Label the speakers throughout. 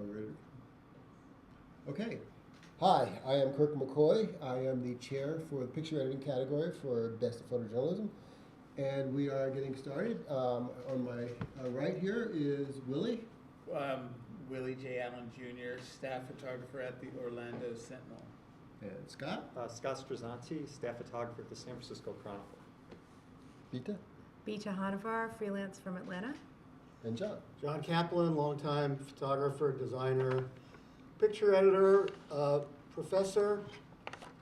Speaker 1: we ready? Okay. Hi, I am Kirk McCoy. I am the chair for the picture editing category for Best of Photojournalism. And we are getting started. On my right here is Willie.
Speaker 2: Willie J. Allen Jr., staff photographer at the Orlando Sentinel.
Speaker 1: And Scott.
Speaker 3: Scott Strazzanti, staff photographer at the San Francisco Chronicle.
Speaker 1: Bita.
Speaker 4: Bita Hanavar, freelance from Atlanta.
Speaker 1: And John.
Speaker 5: John Kaplan, longtime photographer, designer, picture editor, professor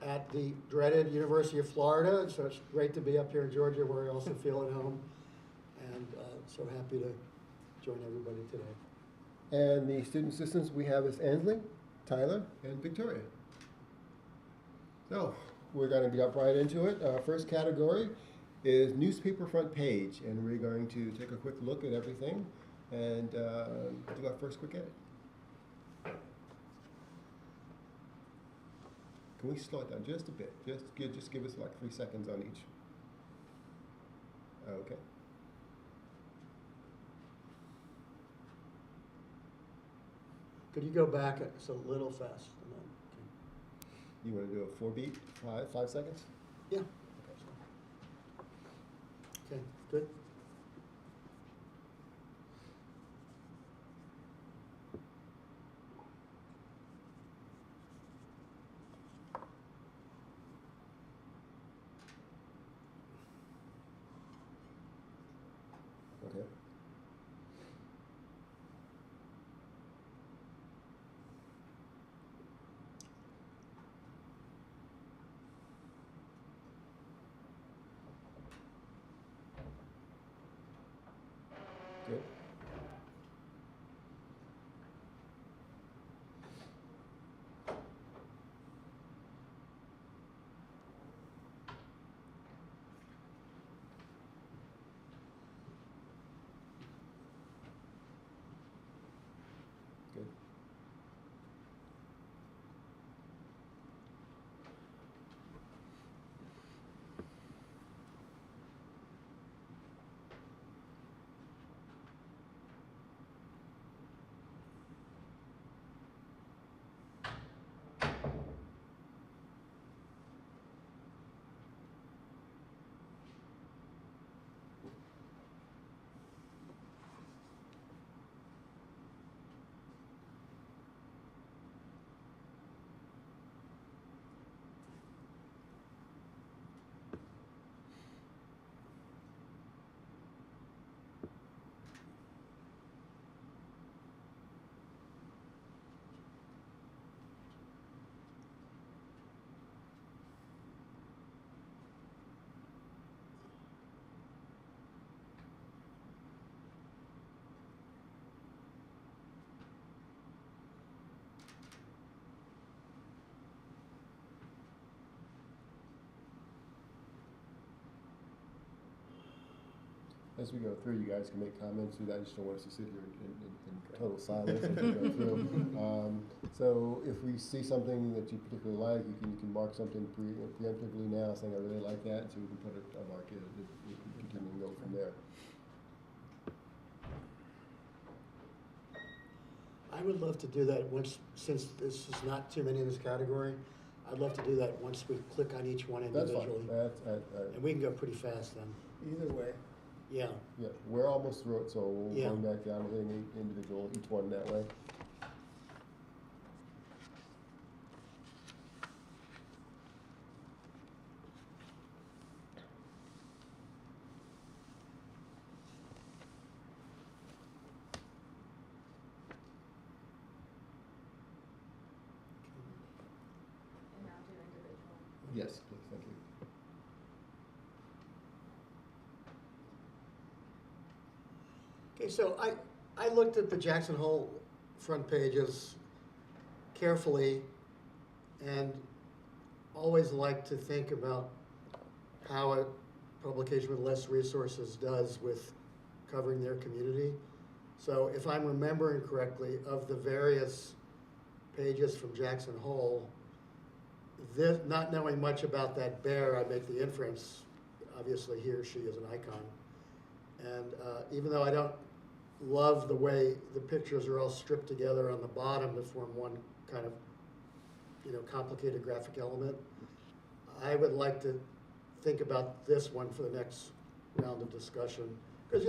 Speaker 5: at the dreaded University of Florida. So it's great to be up here in Georgia where I also feel at home. And so happy to join everybody today.
Speaker 1: And the student assistants we have is Ansley, Tyler, and Victoria. So we're going to get up right into it. First category is newspaper front page, and we're going to take a quick look at everything and do our first quick edit. Can we slow it down just a bit? Just give us like 3 seconds on each. Okay.
Speaker 5: Could you go back a little fast?
Speaker 1: You want to do a 4-beat, 5 seconds?
Speaker 5: Yeah. Okay, good.
Speaker 1: Okay. Good. Good. As we go through, you guys can make comments. I just don't want us to sit here in total silence as we go through. So if we see something that you particularly like, you can mark something preemptively now, saying I really like that, so we can put a mark in it. We can continue and go from there.
Speaker 5: I would love to do that once, since this is not too many in this category. I'd love to do that once we click on each one individually.
Speaker 1: That's fine.
Speaker 5: And we can go pretty fast then.
Speaker 2: Either way.
Speaker 5: Yeah.
Speaker 1: Yeah, we're almost through it, so we'll
Speaker 5: Yeah.
Speaker 1: go back down and hitting individual, each one that way.
Speaker 4: And now do individual.
Speaker 1: Yes, please, thank you.
Speaker 5: Okay, so I looked at the Jackson Hole front pages carefully and always like to think about how a publication with less resources does with covering their community. So if I'm remembering correctly, of the various pages from Jackson Hole, this, not knowing much about that bear, I make the inference, obviously he or she is an icon. And even though I don't love the way the pictures are all stripped together on the bottom to form one kind of, complicated graphic element. I would like to think about this one for the next round of discussion. Because,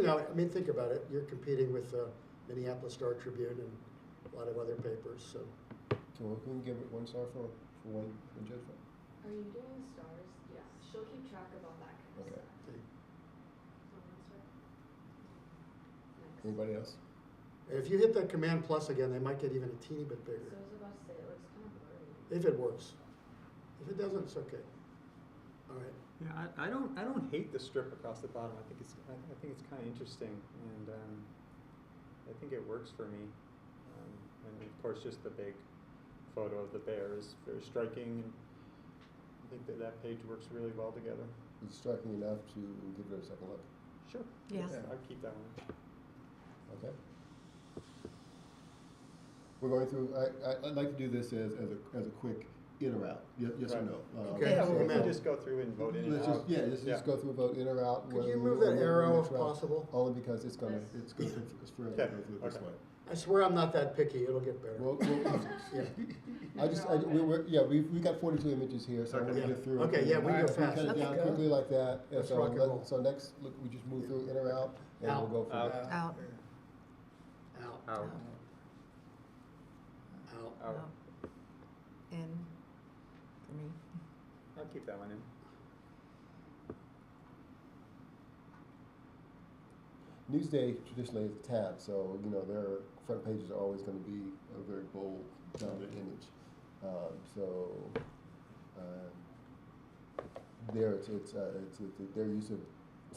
Speaker 5: think about it, you're competing with the Minneapolis Star Tribune and a lot of other papers, so.
Speaker 1: So can we give it 1 star for one judgment?
Speaker 4: Are you doing stars? Yes. She'll keep track of all that kind of
Speaker 1: Okay.
Speaker 4: stuff. So one star. Next.
Speaker 1: Anybody else?
Speaker 5: And if you hit that Command Plus again, they might get even a teeny bit
Speaker 4: So
Speaker 5: bigger,
Speaker 4: I was about to say, it looks kind of blurry.
Speaker 5: if it works. If it doesn't, it's okay. All right.
Speaker 3: Yeah, I don't hate the strip across the bottom. I think it's kind of interesting, and I think it works for me. And of course, just the big photo of the bear is very striking, and I think that page works really well together.
Speaker 1: It's striking enough to give it a second look.
Speaker 3: Sure.
Speaker 4: Yes.
Speaker 3: I'd keep that one.
Speaker 1: Okay. We're going through. I'd like to do this as a quick in or out. Yes or
Speaker 3: Right.
Speaker 1: no.
Speaker 5: Okay.
Speaker 3: Yeah,
Speaker 5: so
Speaker 3: we
Speaker 5: now-
Speaker 3: can just go through and vote in and
Speaker 1: Let's
Speaker 3: out.
Speaker 1: just go through vote in or out.
Speaker 5: Could
Speaker 1: whether
Speaker 5: you
Speaker 1: we
Speaker 5: move
Speaker 1: want
Speaker 5: that
Speaker 1: to
Speaker 5: arrow
Speaker 1: next
Speaker 5: if
Speaker 1: round.
Speaker 5: possible?
Speaker 1: Only because it's good
Speaker 4: Yes.
Speaker 1: for us to go
Speaker 3: Okay.
Speaker 1: through it this
Speaker 3: Okay.
Speaker 1: way.
Speaker 5: I swear I'm not that picky, it'll get better. Yeah.
Speaker 1: We got 42 images here, so
Speaker 3: Okay.
Speaker 1: we'll get through.
Speaker 5: Okay, yeah, we
Speaker 1: All
Speaker 5: go
Speaker 1: right, if
Speaker 5: fast.
Speaker 1: cut it
Speaker 4: Okay.
Speaker 1: down quickly like that. and
Speaker 5: Let's
Speaker 1: so
Speaker 5: rock and roll.
Speaker 1: So next, look, we just move through in or out, and
Speaker 5: Out.
Speaker 1: we'll go from
Speaker 3: Out.
Speaker 1: there.
Speaker 4: Out.
Speaker 5: Out,
Speaker 3: Out.
Speaker 5: out.
Speaker 3: Out.
Speaker 4: In for me.
Speaker 3: I'll keep that one in.
Speaker 1: Newsday traditionally is a tab, so their front pages are always going to be a very bold, dominant image. There it's their use of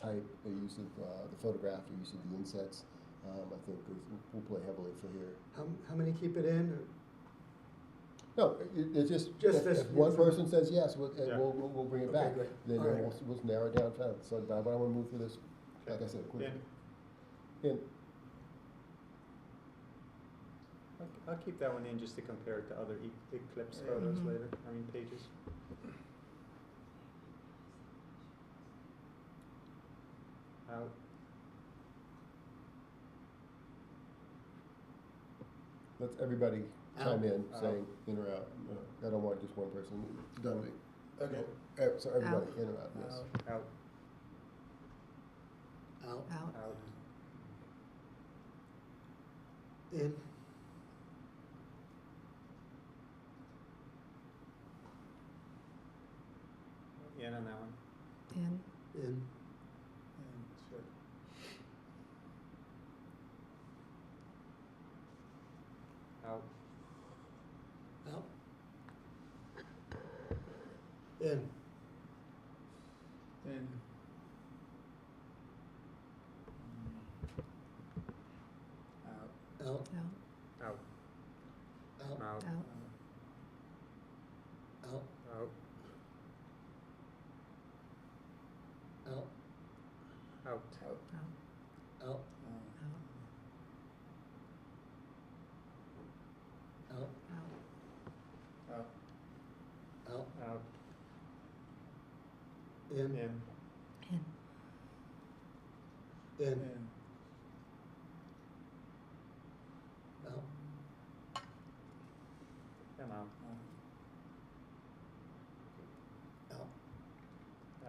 Speaker 1: type, their use of the photograph, their use of the insets. I think will play heavily for here.
Speaker 5: How many keep it in?
Speaker 1: No, it's just
Speaker 5: Just this-
Speaker 1: if one person says yes, we'll bring it
Speaker 5: Okay,
Speaker 1: back.
Speaker 5: great.
Speaker 1: Then
Speaker 5: All right.
Speaker 1: we'll narrow it down. So, but I want to move through this, like I said, quickly. In.
Speaker 3: I'll keep that one in just to compare it to other Eclipse photos
Speaker 4: Mhm.
Speaker 3: later, pages. Out.
Speaker 1: Let's everybody chime
Speaker 5: Out.
Speaker 1: in,
Speaker 3: Out.
Speaker 1: saying in or out. I don't want just one person to dominate.
Speaker 2: Okay.
Speaker 1: So everybody,
Speaker 4: Out.
Speaker 1: in or out, yes.
Speaker 3: Out.
Speaker 5: Out,
Speaker 4: Out.
Speaker 3: Out.
Speaker 5: in,
Speaker 3: In on that one.
Speaker 4: In.
Speaker 5: in,
Speaker 2: Sure.
Speaker 3: Out.
Speaker 5: out. In,
Speaker 2: In. Out.
Speaker 5: out,
Speaker 4: Out.
Speaker 3: Out.
Speaker 5: out,
Speaker 3: Out.
Speaker 4: Out.
Speaker 5: out,
Speaker 3: Out.
Speaker 5: out,
Speaker 3: Out.
Speaker 2: Out.
Speaker 5: out,
Speaker 4: Out.
Speaker 5: out,
Speaker 4: Out.
Speaker 2: Out.
Speaker 5: out,
Speaker 3: Out.
Speaker 5: in,
Speaker 3: In.
Speaker 4: In.
Speaker 5: in,
Speaker 2: In.
Speaker 5: out,
Speaker 3: And out.
Speaker 5: out,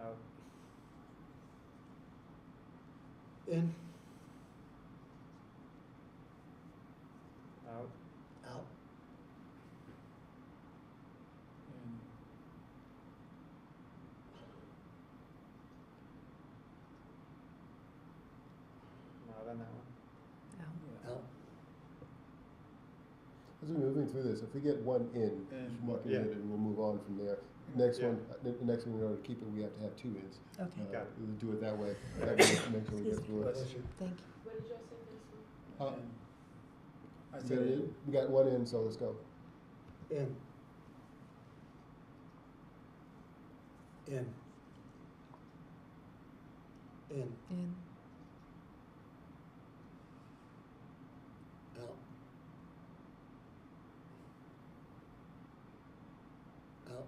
Speaker 3: Out.
Speaker 5: in,
Speaker 3: Out.
Speaker 5: out,
Speaker 2: In.
Speaker 3: Out on that one.
Speaker 4: Out.
Speaker 5: out,
Speaker 1: As we're moving through this, if we get one in,
Speaker 2: In.
Speaker 1: just mark it
Speaker 3: Yeah.
Speaker 1: in, and we'll move on from there. Next
Speaker 3: Yeah.
Speaker 1: one, the next one, in order to keep it, we have to have 2 ins.
Speaker 4: Okay.
Speaker 3: Got it.
Speaker 1: We'll do it that way. That way, to make sure we get through it.
Speaker 2: Bless you.
Speaker 4: Thank you.
Speaker 6: What did y'all say next one?
Speaker 1: Uh,
Speaker 2: In. I
Speaker 1: We
Speaker 2: said
Speaker 1: got
Speaker 2: in.
Speaker 1: it? We got 1 in, so let's go.
Speaker 5: in, in, in,
Speaker 4: In.
Speaker 5: out, out,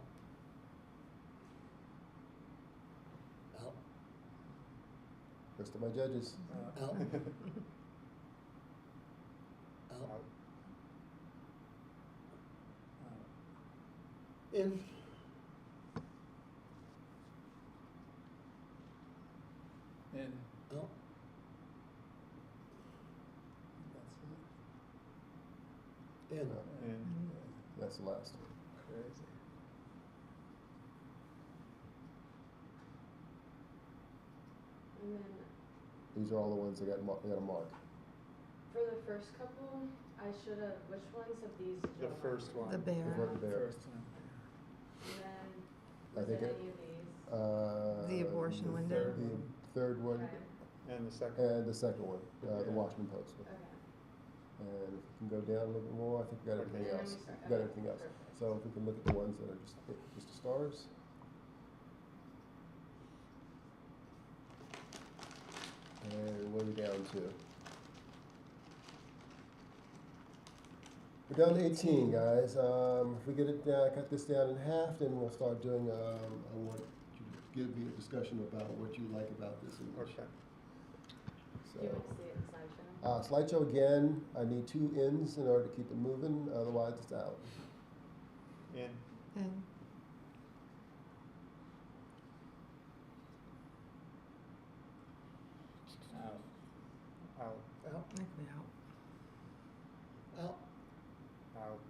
Speaker 5: out,
Speaker 1: Rest of my judges.
Speaker 2: Out.
Speaker 5: out, In.
Speaker 2: In.
Speaker 5: Out.
Speaker 2: That's it.
Speaker 5: In.
Speaker 3: In.
Speaker 1: That's the last.
Speaker 2: Crazy.
Speaker 4: And then
Speaker 1: These are all the ones that got a mark.
Speaker 4: for the first couple, I should have, which ones of these did you
Speaker 3: The
Speaker 4: all
Speaker 3: first
Speaker 4: like?
Speaker 3: one.
Speaker 7: The bear.
Speaker 1: The bear.
Speaker 2: First one.
Speaker 4: And then,
Speaker 1: I
Speaker 4: was
Speaker 1: think
Speaker 4: it
Speaker 1: it-
Speaker 4: any of these?
Speaker 7: The abortion
Speaker 2: the
Speaker 7: window.
Speaker 2: third
Speaker 1: The third one,
Speaker 4: Okay,
Speaker 3: And the second.
Speaker 1: and the second one, the
Speaker 2: Yeah.
Speaker 1: Washington Post.
Speaker 4: okay.
Speaker 1: And if we can go down a little bit more, I think we got
Speaker 3: Okay.
Speaker 1: everything
Speaker 4: And then
Speaker 1: else.
Speaker 4: we start-
Speaker 1: We got
Speaker 4: okay,
Speaker 1: everything else.
Speaker 4: perfect.
Speaker 1: So if we can look at the ones that are just the stars. And what are we down to? We're down to 18, guys. If we get it down, cut this down in half, then we'll start doing, I want you to give me a discussion about what you like about this image.
Speaker 3: Okay.
Speaker 1: So,
Speaker 4: Do you want to see it in slideshow?
Speaker 1: slideshow again, I need 2 ins in order to keep it moving, otherwise it's out.
Speaker 3: In.
Speaker 7: And
Speaker 2: Out.
Speaker 3: Out.
Speaker 5: Out.
Speaker 7: I could be out.
Speaker 5: Out.
Speaker 3: Out.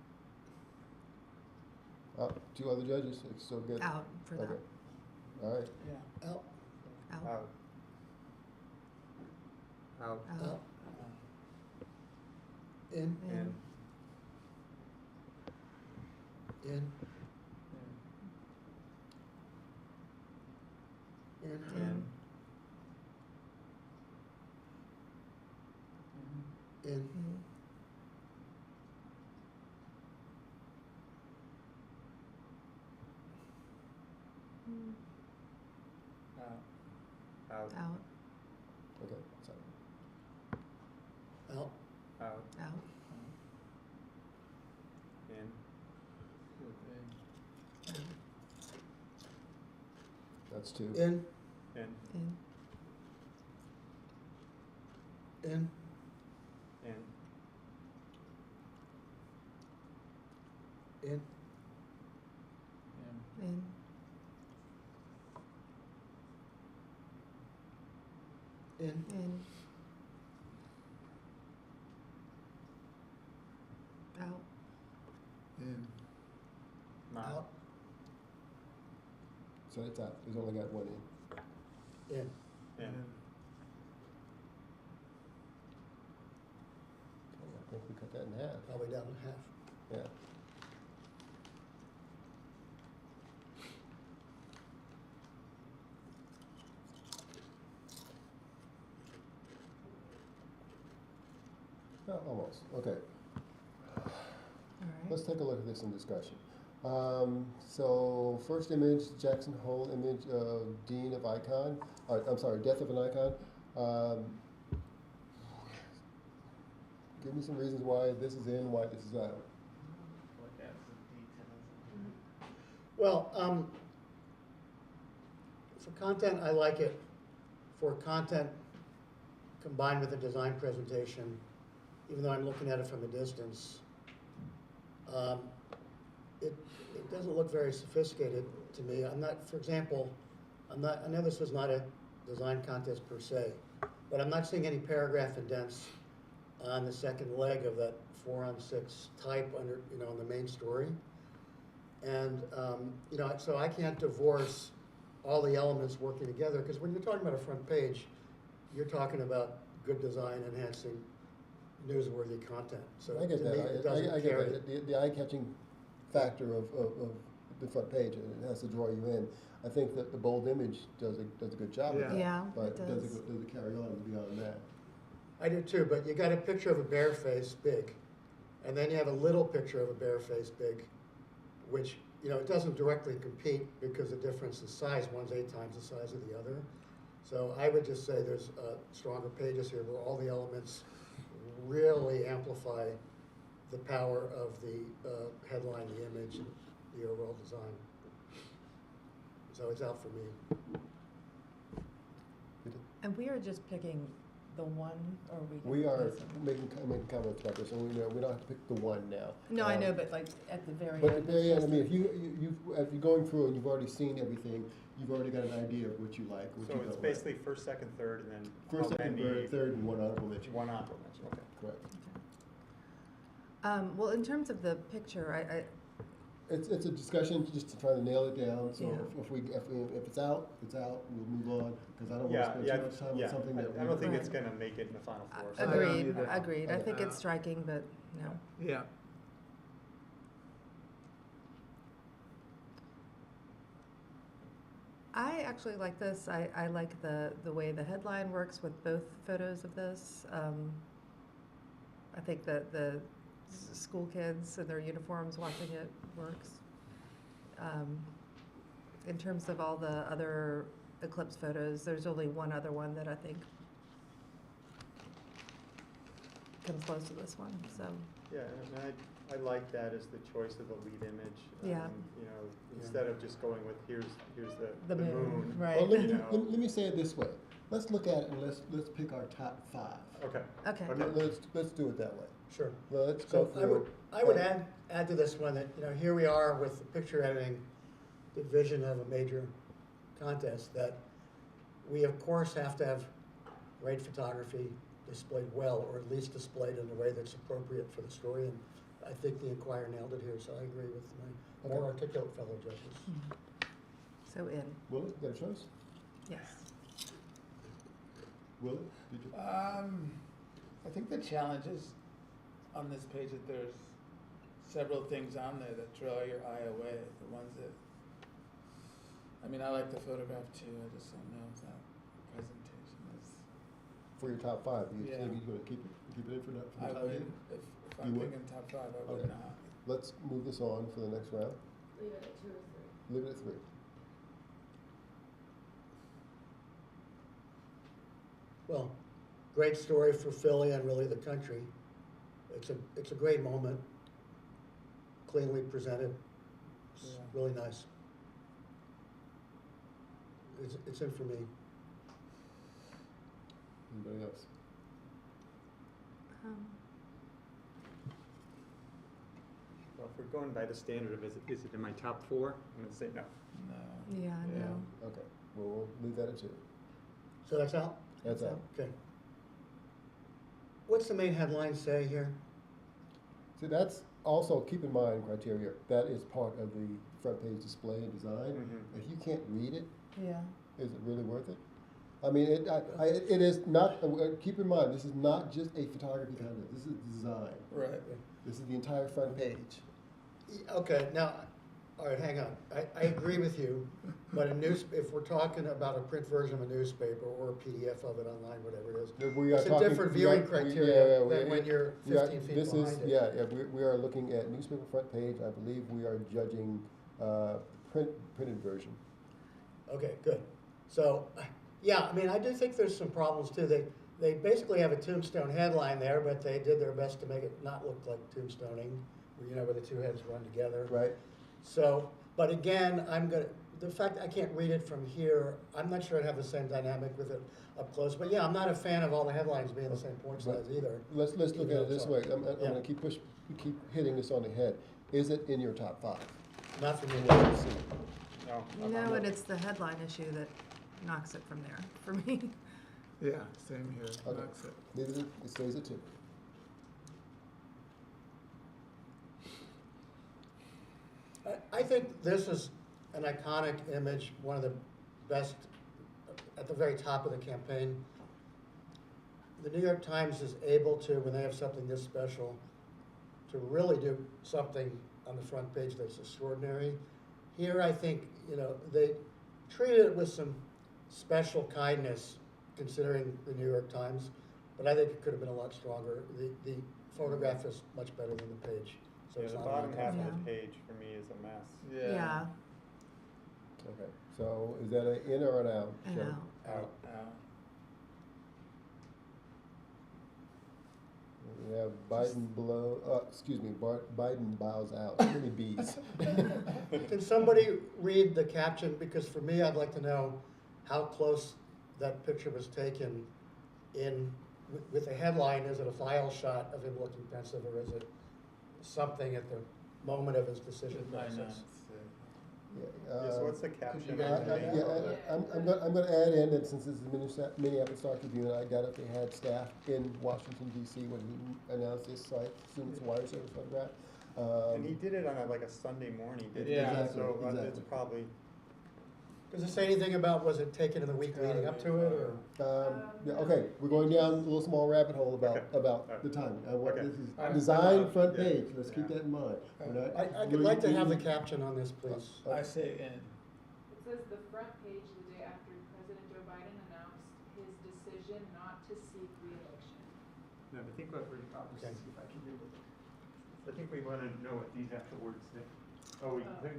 Speaker 1: Oh, 2 other judges, it's still good.
Speaker 7: Out for that.
Speaker 1: Okay. All right.
Speaker 2: Yeah.
Speaker 5: Out.
Speaker 7: Out.
Speaker 3: Out. Out.
Speaker 7: Out.
Speaker 5: Out. In.
Speaker 3: In.
Speaker 5: In. In.
Speaker 3: In.
Speaker 5: In.
Speaker 7: In.
Speaker 2: Out.
Speaker 3: Out.
Speaker 7: Out.
Speaker 1: Okay, sorry.
Speaker 5: Out.
Speaker 3: Out.
Speaker 7: Out.
Speaker 3: In.
Speaker 1: That's 2.
Speaker 5: In.
Speaker 3: In.
Speaker 7: In.
Speaker 5: In.
Speaker 3: In.
Speaker 5: In.
Speaker 7: In.
Speaker 5: In.
Speaker 7: In. Out.
Speaker 2: In.
Speaker 5: Out.
Speaker 1: So it's out. He's only got 1 in.
Speaker 5: In.
Speaker 3: In.
Speaker 1: Okay, I think we cut that in half.
Speaker 5: Probably down to half.
Speaker 1: Yeah. Oh, almost. Okay.
Speaker 7: All right.
Speaker 1: Let's take a look at this in discussion. So first image, Jackson Hole image of Dean of Icon. I'm sorry, Death of an Icon. Give me some reasons why this is in, why this is out.
Speaker 2: Look at the details.
Speaker 5: Well, for content, I like it. For content combined with a design presentation, even though I'm looking at it from a distance, it doesn't look very sophisticated to me. I'm not, for example, I know this was not a design contest per se, but I'm not seeing any paragraph indents on the second leg of that 4-on-6 type under, on the main story. And, so I can't divorce all the elements working together, because when you're talking about a front page, you're talking about good design enhancing newsworthy content. So
Speaker 1: I get
Speaker 5: to
Speaker 1: that.
Speaker 5: me, it doesn't
Speaker 1: I get
Speaker 5: carry.
Speaker 1: that. The eye-catching factor of the front page, and it has to draw you in. I think that the bold image does a good job of
Speaker 3: Yeah.
Speaker 1: that.
Speaker 7: Yeah,
Speaker 1: But
Speaker 7: it
Speaker 1: does
Speaker 7: does.
Speaker 1: it carry on beyond that?
Speaker 5: I do too, but you got a picture of a bear face big, and then you have a little picture of a bear face big, which, it doesn't directly compete because the difference in size, one's 8 times the size of the other. So I would just say there's stronger pages here where all the elements really amplify the power of the headline, the image, and the overall design. So it's out for me.
Speaker 7: And we are just picking the one, or
Speaker 1: We are
Speaker 7: listen?
Speaker 1: making comments about this, and we don't have to pick the one now.
Speaker 7: No, I know, but like at the very
Speaker 1: But
Speaker 7: end.
Speaker 1: at the very
Speaker 7: it's
Speaker 1: end, I
Speaker 7: just-
Speaker 1: mean, if you're going through and you've already seen everything, you've already got an idea of what you like, what
Speaker 3: So
Speaker 1: you
Speaker 3: it's
Speaker 1: don't
Speaker 3: basically
Speaker 1: like.
Speaker 3: first, second, third, and then
Speaker 1: First,
Speaker 3: how
Speaker 1: second,
Speaker 3: many-
Speaker 1: third, and one honorable mention.
Speaker 3: One honorable mention, okay.
Speaker 1: Correct.
Speaker 7: Well, in terms of the picture,
Speaker 1: It's a discussion just to try to nail it down, so
Speaker 7: Yeah.
Speaker 1: if it's out, we'll move on, because I don't want to
Speaker 3: Yeah,
Speaker 1: spend
Speaker 3: yeah,
Speaker 1: too much time on
Speaker 3: yeah.
Speaker 1: something that.
Speaker 3: I don't think
Speaker 7: Right.
Speaker 3: it's gonna make it in the final four. so-
Speaker 2: I don't
Speaker 7: agreed,
Speaker 2: either.
Speaker 7: agreed. I think
Speaker 2: Okay.
Speaker 7: it's striking, but no.
Speaker 2: Yeah.
Speaker 7: I actually like this. I like the way the headline works with both photos of this. I think that the school kids in their uniforms watching it works. In terms of all the other eclipse photos, there's only one other one that I think comes close to this one, so.
Speaker 3: Yeah, and I like that as the choice of the lead image.
Speaker 7: Yeah.
Speaker 3: You know, instead of just going with here's
Speaker 7: The
Speaker 3: the
Speaker 7: moon,
Speaker 3: moon.
Speaker 7: right.
Speaker 1: Well, let
Speaker 3: You
Speaker 1: me,
Speaker 3: know.
Speaker 1: let me say it this way, let's look at it and let's pick our top 5.
Speaker 3: Okay.
Speaker 7: Okay,
Speaker 1: Let's do it that way.
Speaker 5: Sure.
Speaker 1: Let's go
Speaker 5: So
Speaker 1: through.
Speaker 5: I would add to this one that, here we are with the picture editing division of a major contest, that we of course have to have great photography displayed well, or at least displayed in a way that's appropriate for the story, and I think the Inquirer nailed it here, so I agree with my more articulate fellow judges.
Speaker 7: so in,
Speaker 1: Willie, you got a choice?
Speaker 7: yes.
Speaker 1: Willie, did you?
Speaker 2: I think the challenge is on this page that there's several things on there that draw your eye away. The ones that, I mean, I like the photograph too. I just don't know if that presentation is.
Speaker 1: For your top 5, you
Speaker 2: Yeah.
Speaker 1: think you're gonna keep it in for the
Speaker 2: I
Speaker 1: time
Speaker 2: would,
Speaker 1: being?
Speaker 2: if
Speaker 1: You
Speaker 2: I'm
Speaker 1: would?
Speaker 2: thinking top 5, I would
Speaker 1: Okay.
Speaker 2: not.
Speaker 1: Let's move this on for the next round.
Speaker 4: Leave it at 2 or 3.
Speaker 1: Leave it at 3.
Speaker 5: Well, great story for Philly and really the country. It's a great moment, cleanly presented, it's
Speaker 2: Yeah.
Speaker 5: really nice. It's in for me.
Speaker 1: Anybody else?
Speaker 3: Well, if we're going by the standard of is it in my top 4, I'm gonna say no.
Speaker 2: No.
Speaker 7: Yeah,
Speaker 2: Yeah.
Speaker 7: no.
Speaker 1: Okay, well, we'll leave that at 2.
Speaker 5: So that's out?
Speaker 1: That's out.
Speaker 5: Okay. What's the main headline say here?
Speaker 1: See, that's also, keep in mind criteria, that is part of the front page display and design.
Speaker 3: Mhm.
Speaker 1: If you can't read it,
Speaker 7: Yeah.
Speaker 1: is it really worth it? I mean, it is not, keep in mind, this is not just a photography contest, this is design.
Speaker 2: Right.
Speaker 1: This is the entire front page.
Speaker 5: Okay, now, all right, hang on. I agree with you, but if we're talking about a print version of a newspaper or a PDF of it online, whatever it is,
Speaker 1: We are
Speaker 5: it's a
Speaker 1: talking-
Speaker 5: different
Speaker 1: we
Speaker 5: viewing
Speaker 1: are-
Speaker 5: criteria
Speaker 1: we-
Speaker 5: than when you're
Speaker 1: we are-
Speaker 5: 15 feet
Speaker 1: this
Speaker 5: behind
Speaker 1: is-
Speaker 5: it.
Speaker 1: Yeah, we are looking at newspaper front page, I believe we are judging, printed version.
Speaker 5: Okay, good. So, yeah, I mean, I do think there's some problems too. They basically have a tombstone headline there, but they did their best to make it not look like tombstoning, where the two heads run together.
Speaker 1: Right?
Speaker 5: So, but again, the fact I can't read it from here, I'm not sure I'd have the same dynamic with it up close. But yeah, I'm not a fan of all the headlines being the same point size either.
Speaker 1: Let's look at it this way, I'm
Speaker 5: Yeah.
Speaker 1: gonna keep hitting this on the head. Is it in your top 5?
Speaker 5: Not for me.
Speaker 3: No.
Speaker 7: No, and it's the headline issue that knocks it from there, for me.
Speaker 2: Yeah, same here.
Speaker 1: Okay.
Speaker 2: That's it.
Speaker 1: Leave it stays at 2.
Speaker 5: I think this is an iconic image, one of the best at the very top of the campaign. The New York Times is able to, when they have something this special, to really do something on the front page that's extraordinary. Here, I think, they treated it with some special kindness, considering the New York Times, but I think it could have been a lot stronger. The photograph is much better than the page. So
Speaker 3: Yeah,
Speaker 5: it's
Speaker 3: the
Speaker 5: not
Speaker 3: bottom
Speaker 5: really
Speaker 3: half of
Speaker 7: Yeah.
Speaker 3: the page for me is a mess.
Speaker 2: Yeah.
Speaker 1: Okay, so is that an in or an out?
Speaker 7: And
Speaker 1: Sharon?
Speaker 7: out.
Speaker 3: Out.
Speaker 1: We have Biden Biden bows out, too many Bs.
Speaker 5: Can somebody read the caption? Because for me, I'd like to know how close that picture was taken in with the headline, is it a file shot of him looking pensive, or is it something at the moment of his decision
Speaker 2: Should I not
Speaker 5: process?
Speaker 2: say?
Speaker 3: Yeah, so what's the caption?
Speaker 2: you guys do that?
Speaker 1: I'm gonna add in that since this is Minneapolis Star Tribune, I doubt if they had staff in Washington DC when he announced this site, assume it's a wire service photograph.
Speaker 3: And he did it on like a Sunday morning, didn't he?
Speaker 2: Yeah.
Speaker 1: Exactly,
Speaker 3: So it's
Speaker 1: exactly.
Speaker 3: probably,
Speaker 5: Does it say anything about, was it taken in the week leading up to it, or?
Speaker 1: Yeah, okay, we're going down a little small rabbit hole about,
Speaker 3: Okay.
Speaker 1: about
Speaker 3: Alright.
Speaker 1: the timing. This is
Speaker 2: I'm-
Speaker 1: design front
Speaker 3: Yeah.
Speaker 1: page, let's keep
Speaker 3: Yeah.
Speaker 1: that in mind. We're not
Speaker 5: I'd
Speaker 1: really
Speaker 5: like to have the
Speaker 1: doing-
Speaker 5: caption on this, please.
Speaker 2: I say in.
Speaker 6: It says the front page the day after President Joe Biden announced his decision not to seek re-election.
Speaker 3: no, I think what we're, I'll just
Speaker 5: Okay.
Speaker 3: see if I can read it. I think we want to know what these actual words say. Oh,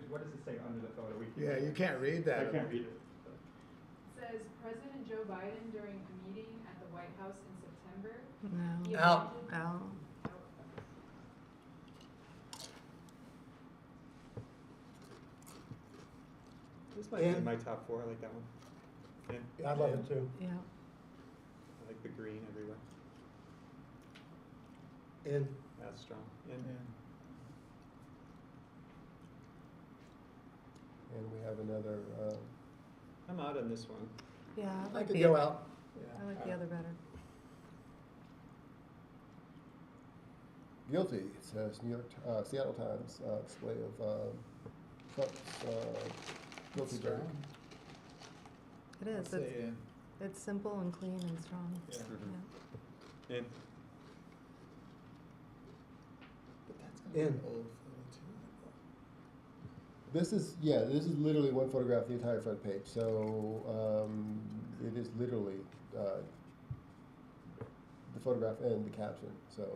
Speaker 3: what does it say under the photo?
Speaker 2: Yeah, you can't read
Speaker 3: I
Speaker 2: that.
Speaker 3: can't read it.
Speaker 6: It says President Joe Biden during a meeting at the White House in September.
Speaker 7: No.
Speaker 6: He
Speaker 5: Out.
Speaker 6: abandoned-
Speaker 7: Out.
Speaker 3: This might be in
Speaker 5: And-
Speaker 3: my top 4, I like that one. And
Speaker 5: Yeah, I'd love it too.
Speaker 7: Yeah.
Speaker 3: I like the green everywhere.
Speaker 5: In,
Speaker 3: That's strong. And
Speaker 1: And we have another,
Speaker 3: I'm out on this one.
Speaker 7: Yeah, I
Speaker 5: I
Speaker 7: like
Speaker 5: could
Speaker 7: the,
Speaker 5: go out.
Speaker 7: I like the other better.
Speaker 1: guilty, it says New York, Seattle Times, display of, Trump's, guilty
Speaker 2: Strong.
Speaker 1: verdict.
Speaker 7: It
Speaker 2: I'll
Speaker 7: is.
Speaker 2: say in.
Speaker 7: It's simple and clean and strong.
Speaker 2: Yeah.
Speaker 7: Yeah.
Speaker 3: And
Speaker 2: But that's gonna be
Speaker 5: In.
Speaker 2: an old photo too.
Speaker 1: This is, yeah, this is literally one photograph, the entire front page, so, it is literally, the photograph and the caption, so,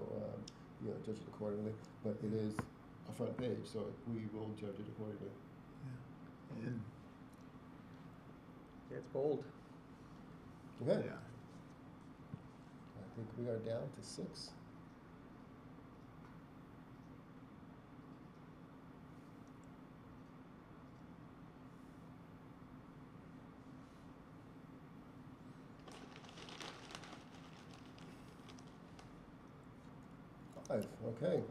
Speaker 1: judge it accordingly, but it is a front page, so we will judge it accordingly.
Speaker 2: Yeah. In.
Speaker 3: yeah, it's bold.
Speaker 1: Okay,
Speaker 2: Yeah.
Speaker 1: I think we are down to 6. Five, okay.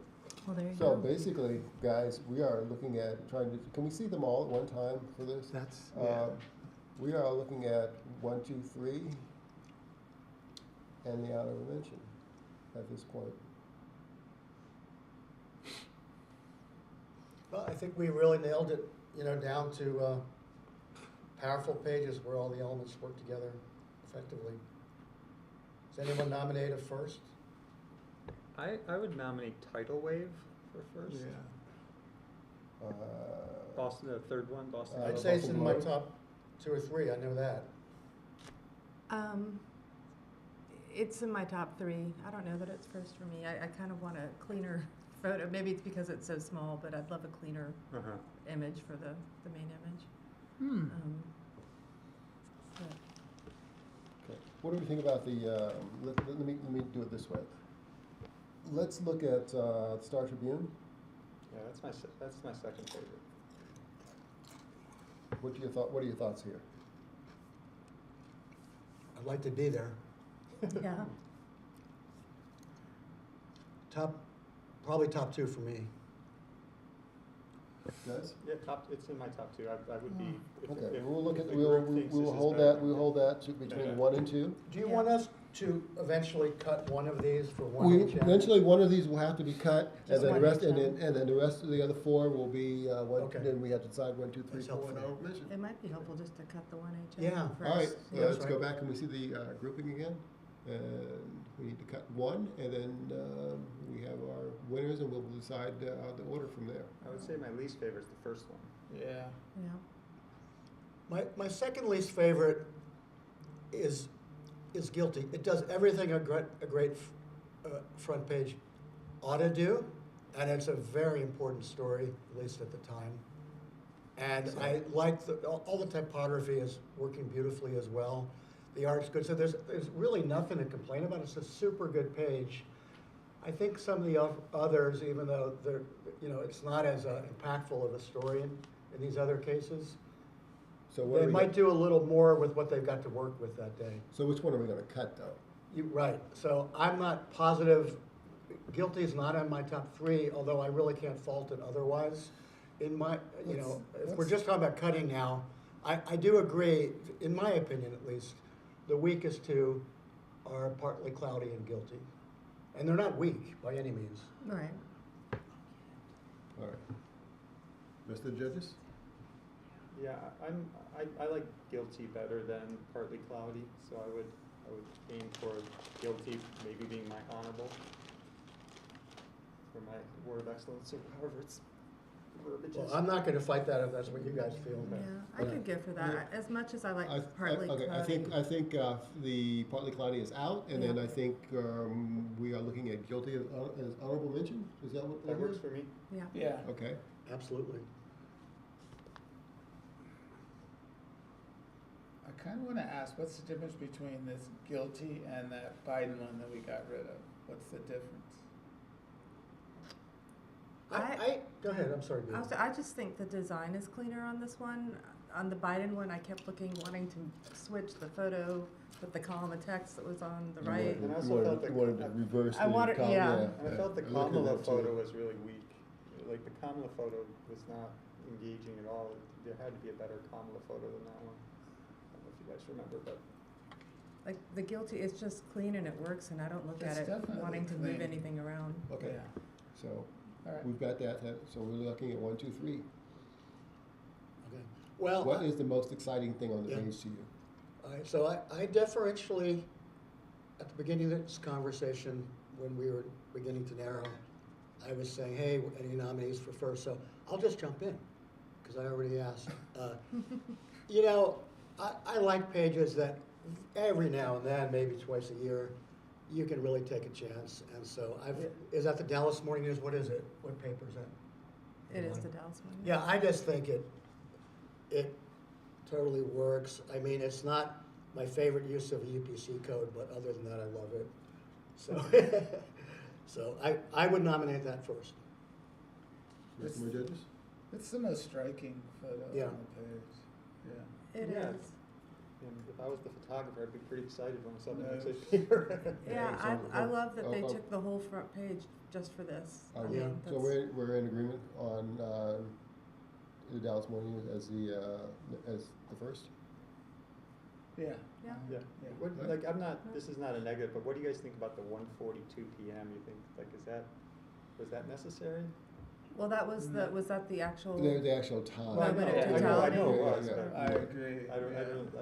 Speaker 7: Well, there you
Speaker 1: So
Speaker 7: go.
Speaker 1: basically, guys, we are looking at trying to, can we see them all at one time for this?
Speaker 2: That's, yeah.
Speaker 1: We are looking at 1, 2, 3, and the outer dimension at this point.
Speaker 5: Well, I think we really nailed it, down to powerful pages where all the elements work together effectively. Does anyone nominate a first?
Speaker 3: I would nominate Tidal Wave for first.
Speaker 2: Yeah.
Speaker 3: Boston, the third one, Boston.
Speaker 5: I'd
Speaker 1: Uh,
Speaker 5: say it's
Speaker 1: Boston
Speaker 5: in my
Speaker 1: Globe.
Speaker 5: top 2 or 3, I know that.
Speaker 7: It's in my top 3. I don't know that it's first for me. I kind of want a cleaner photo. Maybe it's because it's so small, but I'd love a cleaner
Speaker 3: Uh-huh.
Speaker 7: image for the main image.
Speaker 2: Hmm.
Speaker 7: But
Speaker 1: Okay. What do we think about the, let me do it this way. Let's look at Star Tribune.
Speaker 3: Yeah, that's my second favorite.
Speaker 1: What are your thoughts here?
Speaker 5: I'd like to be there.
Speaker 7: yeah.
Speaker 5: Probably top 2 for me.
Speaker 1: Guys?
Speaker 3: Yeah, it's in my top 2. I would be.
Speaker 1: Okay,
Speaker 3: if
Speaker 1: we'll look
Speaker 3: if
Speaker 1: at,
Speaker 3: the
Speaker 1: we'll
Speaker 3: group thinks
Speaker 1: we'll
Speaker 3: this is
Speaker 1: hold
Speaker 3: better,
Speaker 1: that, we'll hold that to between
Speaker 3: Yeah.
Speaker 1: 1 and 2.
Speaker 5: Do you
Speaker 7: Yeah.
Speaker 5: want us to eventually cut one of these for one
Speaker 1: We,
Speaker 5: each?
Speaker 1: eventually, one of these will have to be cut, and
Speaker 7: Just
Speaker 1: then the
Speaker 7: one
Speaker 1: rest,
Speaker 7: each,
Speaker 1: and then the rest of the other 4 will be, one,
Speaker 5: Okay.
Speaker 1: then we have to decide 1, 2, 3,
Speaker 5: That's
Speaker 1: 4 in
Speaker 5: helpful.
Speaker 1: our mission.
Speaker 7: It might be helpful just to cut the one each.
Speaker 5: Yeah.
Speaker 7: first.
Speaker 1: All right,
Speaker 5: Yeah,
Speaker 1: let's
Speaker 5: that's
Speaker 1: go
Speaker 5: right.
Speaker 1: back and we see the grouping again. And we need to cut 1, and then we have our winners, and we'll decide the order from there.
Speaker 3: I would say my least favorite is the first one.
Speaker 2: Yeah.
Speaker 7: Yeah.
Speaker 5: My second least favorite is guilty. It does everything a great front page ought to do, and it's a very important story, at least at the time. And I like all the typography is working beautifully as well. The art's good, so there's really nothing to complain about. It's a super good page. I think some of the others, even though they're, it's not as impactful of a story in these other cases,
Speaker 1: So what
Speaker 5: they
Speaker 1: are we
Speaker 5: might do a little more with what they've got to work with that day.
Speaker 1: So which one are we gonna cut, though?
Speaker 5: Right, so I'm not positive, guilty is not on my top three, although I really can't fault it otherwise. In my, you know, if we're just talking about cutting now, I do agree, in my opinion at least, the weakest two are partly cloudy and guilty. And they're not weak by any means.
Speaker 7: Right.
Speaker 1: All right. Rest of the judges?
Speaker 3: Yeah, I like guilty better than partly cloudy, so I would aim for guilty, maybe being my honorable, for my word of excellence, or however it's verbiage
Speaker 5: Well,
Speaker 3: is.
Speaker 5: I'm not gonna fight that if that's what you guys feel.
Speaker 7: Yeah, I could go for that, as much as I like partly
Speaker 1: Okay,
Speaker 7: cloudy.
Speaker 1: I think the partly cloudy is out, and then
Speaker 7: Yeah.
Speaker 1: I think we are looking at guilty as honorable mention. Is that what
Speaker 3: That
Speaker 1: that
Speaker 3: works
Speaker 1: is?
Speaker 3: for me.
Speaker 7: Yeah.
Speaker 2: Yeah.
Speaker 1: Okay.
Speaker 5: Absolutely.
Speaker 2: I kind of want to ask, what's the difference between this guilty and that Biden one that we got rid of? What's the difference?
Speaker 5: Go ahead, I'm sorry, Dave.
Speaker 7: I just think the design is cleaner on this one. On the Biden one, I kept wanting to switch the photo with the column of text that was on the right.
Speaker 3: And I also felt
Speaker 1: You wanted to reverse
Speaker 7: I
Speaker 1: the
Speaker 7: wanted-
Speaker 1: column,
Speaker 7: yeah.
Speaker 3: And I felt the
Speaker 1: I looked at
Speaker 3: Kamala
Speaker 1: that too.
Speaker 3: photo was really weak. Like, the Kamala photo was not engaging at all. There had to be a better Kamala photo than that one. I don't know if you guys remember, but.
Speaker 7: Like, the guilty, it's just clean and it works, and I don't look
Speaker 2: It's
Speaker 7: at it
Speaker 2: definitely
Speaker 7: wanting to move
Speaker 2: clean.
Speaker 7: anything around.
Speaker 1: Okay,
Speaker 2: Yeah.
Speaker 1: so
Speaker 2: All right.
Speaker 1: we've got that, so we're looking at 1, 2, 3.
Speaker 5: Okay. Well,
Speaker 1: What is the most exciting thing on the
Speaker 5: Yeah.
Speaker 1: page to you?
Speaker 5: all right, so I deferentially, at the beginning of this conversation, when we were beginning to narrow, I was saying, hey, any nominees for first? So I'll just jump in, because I already asked. You know, I like pages that every now and then, maybe twice a year, you can really take a chance. And so is that the Dallas Morning News? What is it? What paper is that?
Speaker 7: It is the Dallas one.
Speaker 5: Yeah, I just think it totally works. I mean, it's not my favorite use of a UPC code, but other than that, I love it. So, so I would nominate that first.
Speaker 1: Rest of my judges?
Speaker 2: It's the most striking photo
Speaker 5: Yeah.
Speaker 2: on the page. Yeah.
Speaker 7: It
Speaker 3: Yeah.
Speaker 7: is.
Speaker 3: And if I was the photographer, I'd be pretty excited when I saw the
Speaker 2: Nice.
Speaker 3: next paper.
Speaker 7: Yeah,
Speaker 1: so-
Speaker 7: I love that they
Speaker 1: oh.
Speaker 7: took the whole front page just for this.
Speaker 1: Are
Speaker 7: I
Speaker 1: we-
Speaker 7: mean,
Speaker 1: So
Speaker 7: that's-
Speaker 1: we're in agreement on the Dallas Morning News as the first?
Speaker 2: Yeah.
Speaker 7: Yeah.
Speaker 3: Yeah.
Speaker 2: Yeah.
Speaker 3: What, like, this is not a negative, but what do you guys think about the 1:42 PM? You think, like, was that necessary?
Speaker 7: Well, that was was that the actual?
Speaker 1: The actual time.
Speaker 7: Well, but it
Speaker 3: I know
Speaker 7: totality.
Speaker 3: it
Speaker 1: Yeah,
Speaker 3: was,
Speaker 1: yeah,
Speaker 3: but
Speaker 2: I agree.
Speaker 3: I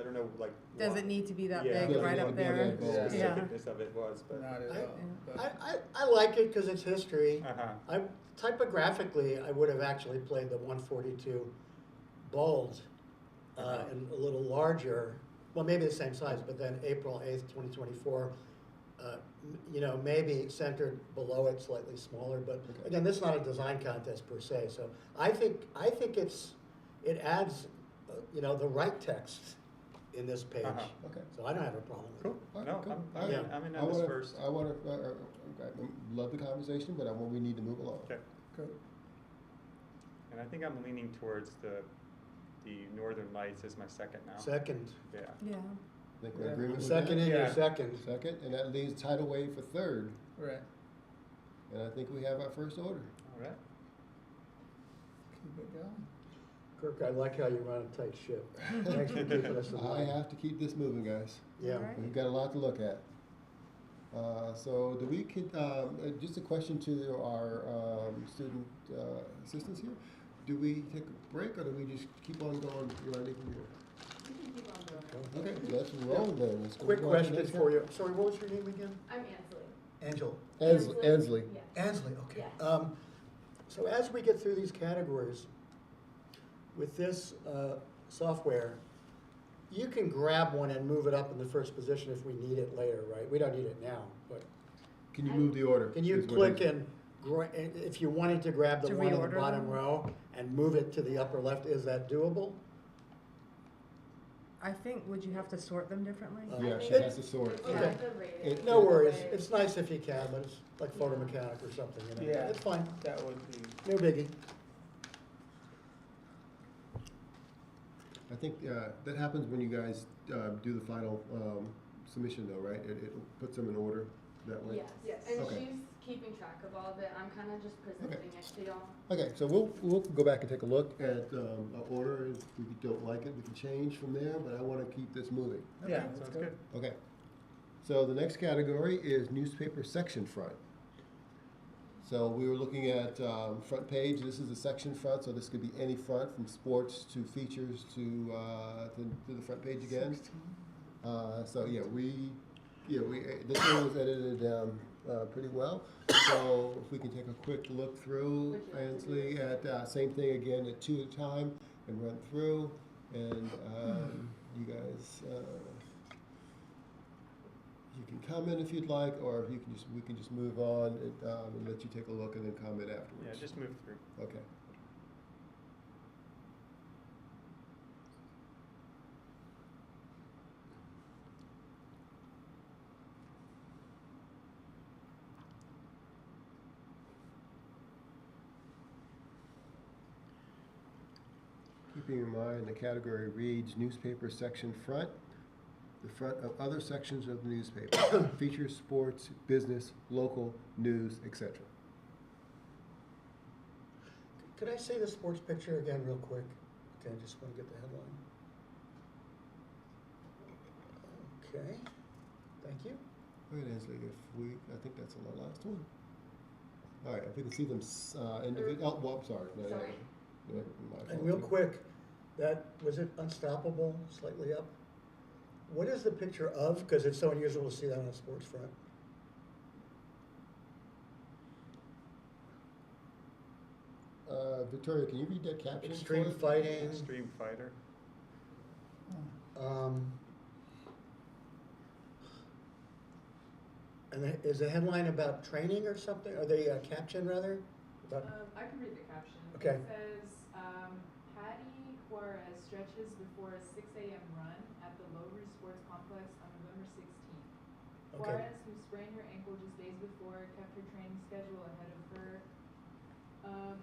Speaker 3: don't know, like.
Speaker 7: Does
Speaker 3: why.
Speaker 7: it need to be that
Speaker 3: Yeah.
Speaker 7: big
Speaker 1: Yeah,
Speaker 7: right
Speaker 1: yeah,
Speaker 7: up
Speaker 1: yeah,
Speaker 7: there?
Speaker 1: yeah,
Speaker 3: The
Speaker 1: yeah.
Speaker 7: Yeah.
Speaker 3: specificness of it was, but.
Speaker 2: Not at
Speaker 5: I-
Speaker 2: all. But
Speaker 5: I like it because it's history.
Speaker 3: Uh-huh.
Speaker 5: Typographically, I would have actually played the 142 bold and a little larger. Well, maybe the same size, but then April 8th, 2024, you know, maybe centered below it, slightly smaller. But
Speaker 1: Okay.
Speaker 5: again, this is not a design contest per se. So I think it adds, you know, the right text in this page.
Speaker 3: Uh-huh.
Speaker 1: Okay.
Speaker 5: So I don't have a problem with
Speaker 3: Cool.
Speaker 5: it.
Speaker 1: All right,
Speaker 3: No,
Speaker 1: cool.
Speaker 3: I'm
Speaker 1: All right.
Speaker 3: in, I'm in
Speaker 1: I
Speaker 3: on this
Speaker 1: wanna-
Speaker 3: first.
Speaker 1: I want to, I love the conversation, but we need to move along.
Speaker 3: Okay.
Speaker 2: good.
Speaker 3: And I think I'm leaning towards the Northern Lights as my second now.
Speaker 5: Second.
Speaker 3: Yeah.
Speaker 7: Yeah.
Speaker 1: I think we're in
Speaker 2: Yeah.
Speaker 1: agreement with
Speaker 5: Second
Speaker 1: that?
Speaker 5: in your
Speaker 2: Yeah.
Speaker 5: second.
Speaker 1: Second, and that leaves tidal wave for third,
Speaker 2: Right.
Speaker 1: and I think we have our first order.
Speaker 3: All right.
Speaker 2: Keep it going.
Speaker 5: Kirk, I like how you run a tight ship. Thanks for keeping us in
Speaker 1: I
Speaker 5: line.
Speaker 1: have to keep this moving, guys.
Speaker 5: Yeah.
Speaker 7: All right.
Speaker 1: We've got a lot to look at. So do we, just a question to our student assistants here. Do we take a break, or do we just keep on going, learning from here?
Speaker 6: You can keep on going.
Speaker 1: Okay, let's roll then. Let's go
Speaker 5: Quick
Speaker 1: on to the
Speaker 5: question
Speaker 1: next
Speaker 5: for
Speaker 1: one.
Speaker 5: you. Sorry, what was your name again?
Speaker 4: I'm Ansley.
Speaker 5: Angel.
Speaker 1: Ansley.
Speaker 4: Yes.
Speaker 5: Ansley, okay.
Speaker 4: Yes.
Speaker 5: So as we get through these categories, with this software, you can grab one and move it up in the first position if we need it later, right? We don't need it now, but
Speaker 1: Can you move the order?
Speaker 5: can you
Speaker 1: is what
Speaker 5: click
Speaker 1: it-
Speaker 5: and, if you wanted to grab the
Speaker 7: To
Speaker 5: one in the
Speaker 7: reorder
Speaker 5: bottom
Speaker 7: them?
Speaker 5: row and move it to the upper left, is that doable?
Speaker 7: I think, would you have to sort them differently?
Speaker 1: Yeah,
Speaker 4: I
Speaker 1: she
Speaker 4: think
Speaker 1: has to sort.
Speaker 4: It's
Speaker 5: Okay.
Speaker 4: not the rating.
Speaker 1: It-
Speaker 5: No worries,
Speaker 4: Way-
Speaker 5: it's nice if you can, but it's like photomechanic or something, you know?
Speaker 2: Yeah.
Speaker 5: It's fine,
Speaker 2: That would be.
Speaker 5: no biggie.
Speaker 1: I think that happens when you guys do the final submission though, right? It puts them in order that way?
Speaker 4: Yes,
Speaker 6: Yes.
Speaker 4: and
Speaker 1: Okay.
Speaker 4: she's keeping track of all of it, I'm kinda just presenting it to y'all.
Speaker 1: Okay, so we'll go back and take a look at our order. If we don't like it, we can change from there, but I want to keep this moving.
Speaker 2: Yeah,
Speaker 3: Sounds
Speaker 2: that's
Speaker 3: good.
Speaker 1: Okay. So the next category is newspaper section front. So we were looking at front page. This is the section front, so this could be any front, from sports to features to the front page again. So yeah, this one was edited down pretty well. So if we can take a quick look through,
Speaker 4: Would you like to do
Speaker 1: Ansley,
Speaker 4: this?
Speaker 1: at same thing again at 2 at a time, and run through, and you guys. You can comment if you'd like, or if we can just move on and let you take a look and then comment afterwards.
Speaker 3: Yeah, just move through.
Speaker 1: Okay. Keeping in mind, the category reads newspaper section front, the front of other sections of the newspaper, features, sports, business, local, news, etc.
Speaker 5: Could I say the sports picture again real quick? Okay, I just want to get the headline. Okay, thank you.
Speaker 1: All right, Ansley, I think that's on the last one. All right, if we can see them individually, oh, well, I'm sorry. No,
Speaker 4: Sorry.
Speaker 1: no, my
Speaker 5: And
Speaker 1: fault
Speaker 5: real
Speaker 1: too.
Speaker 5: quick, was it Unstoppable, slightly up? What is the picture of? Because it's so unusual to see that on a sports front.
Speaker 1: Victoria, can you read that caption?
Speaker 5: Extreme
Speaker 1: for us?
Speaker 5: fighting.
Speaker 3: Extreme fighter.
Speaker 5: And is the headline about training or something? Are they caption rather? About,
Speaker 6: I can read the caption.
Speaker 5: Okay.
Speaker 6: It says, Patty Juarez stretches before a 6 a.m. run at the Low Roof Sports Complex on November 16th.
Speaker 5: Okay.
Speaker 6: Juarez, who sprained her ankle just days before, kept her training schedule ahead of her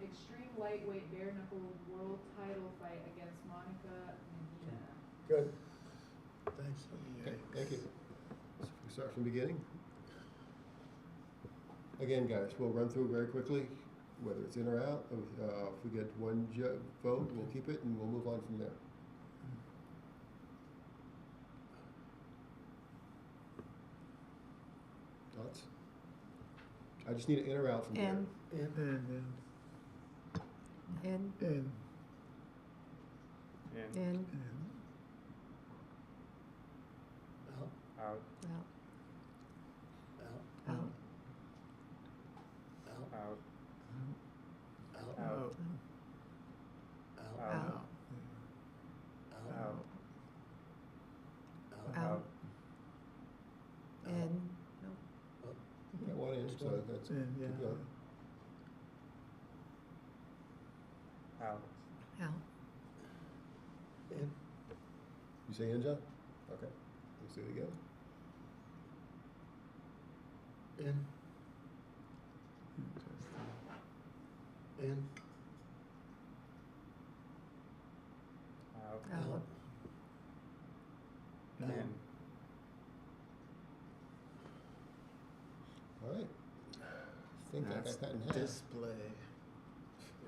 Speaker 6: extreme lightweight bare knuckle world title fight against Monica Medina.
Speaker 5: good. Thanks.
Speaker 1: Okay, thank you. So we start from the beginning. Again, guys, we'll run through very quickly, whether it's in or out. If we get one vote, we'll keep it, and we'll move on from there. Thoughts? I just need an in or out from there.
Speaker 7: In,
Speaker 5: And
Speaker 7: in,
Speaker 3: And
Speaker 7: in,
Speaker 5: out,
Speaker 3: out,
Speaker 7: out,
Speaker 5: out,
Speaker 7: out,
Speaker 5: out,
Speaker 3: out,
Speaker 5: out,
Speaker 3: out,
Speaker 5: out,
Speaker 3: out,
Speaker 7: out,
Speaker 3: out,
Speaker 7: out, in,
Speaker 1: Got one in, so that's
Speaker 3: In,
Speaker 1: keep
Speaker 3: yeah.
Speaker 1: going.
Speaker 3: out,
Speaker 7: out,
Speaker 5: in,
Speaker 1: You say in, John? Okay. Let's do it again.
Speaker 5: in, in,
Speaker 3: out,
Speaker 7: out,
Speaker 3: in.
Speaker 1: All right. I think I got that in half.
Speaker 2: Display.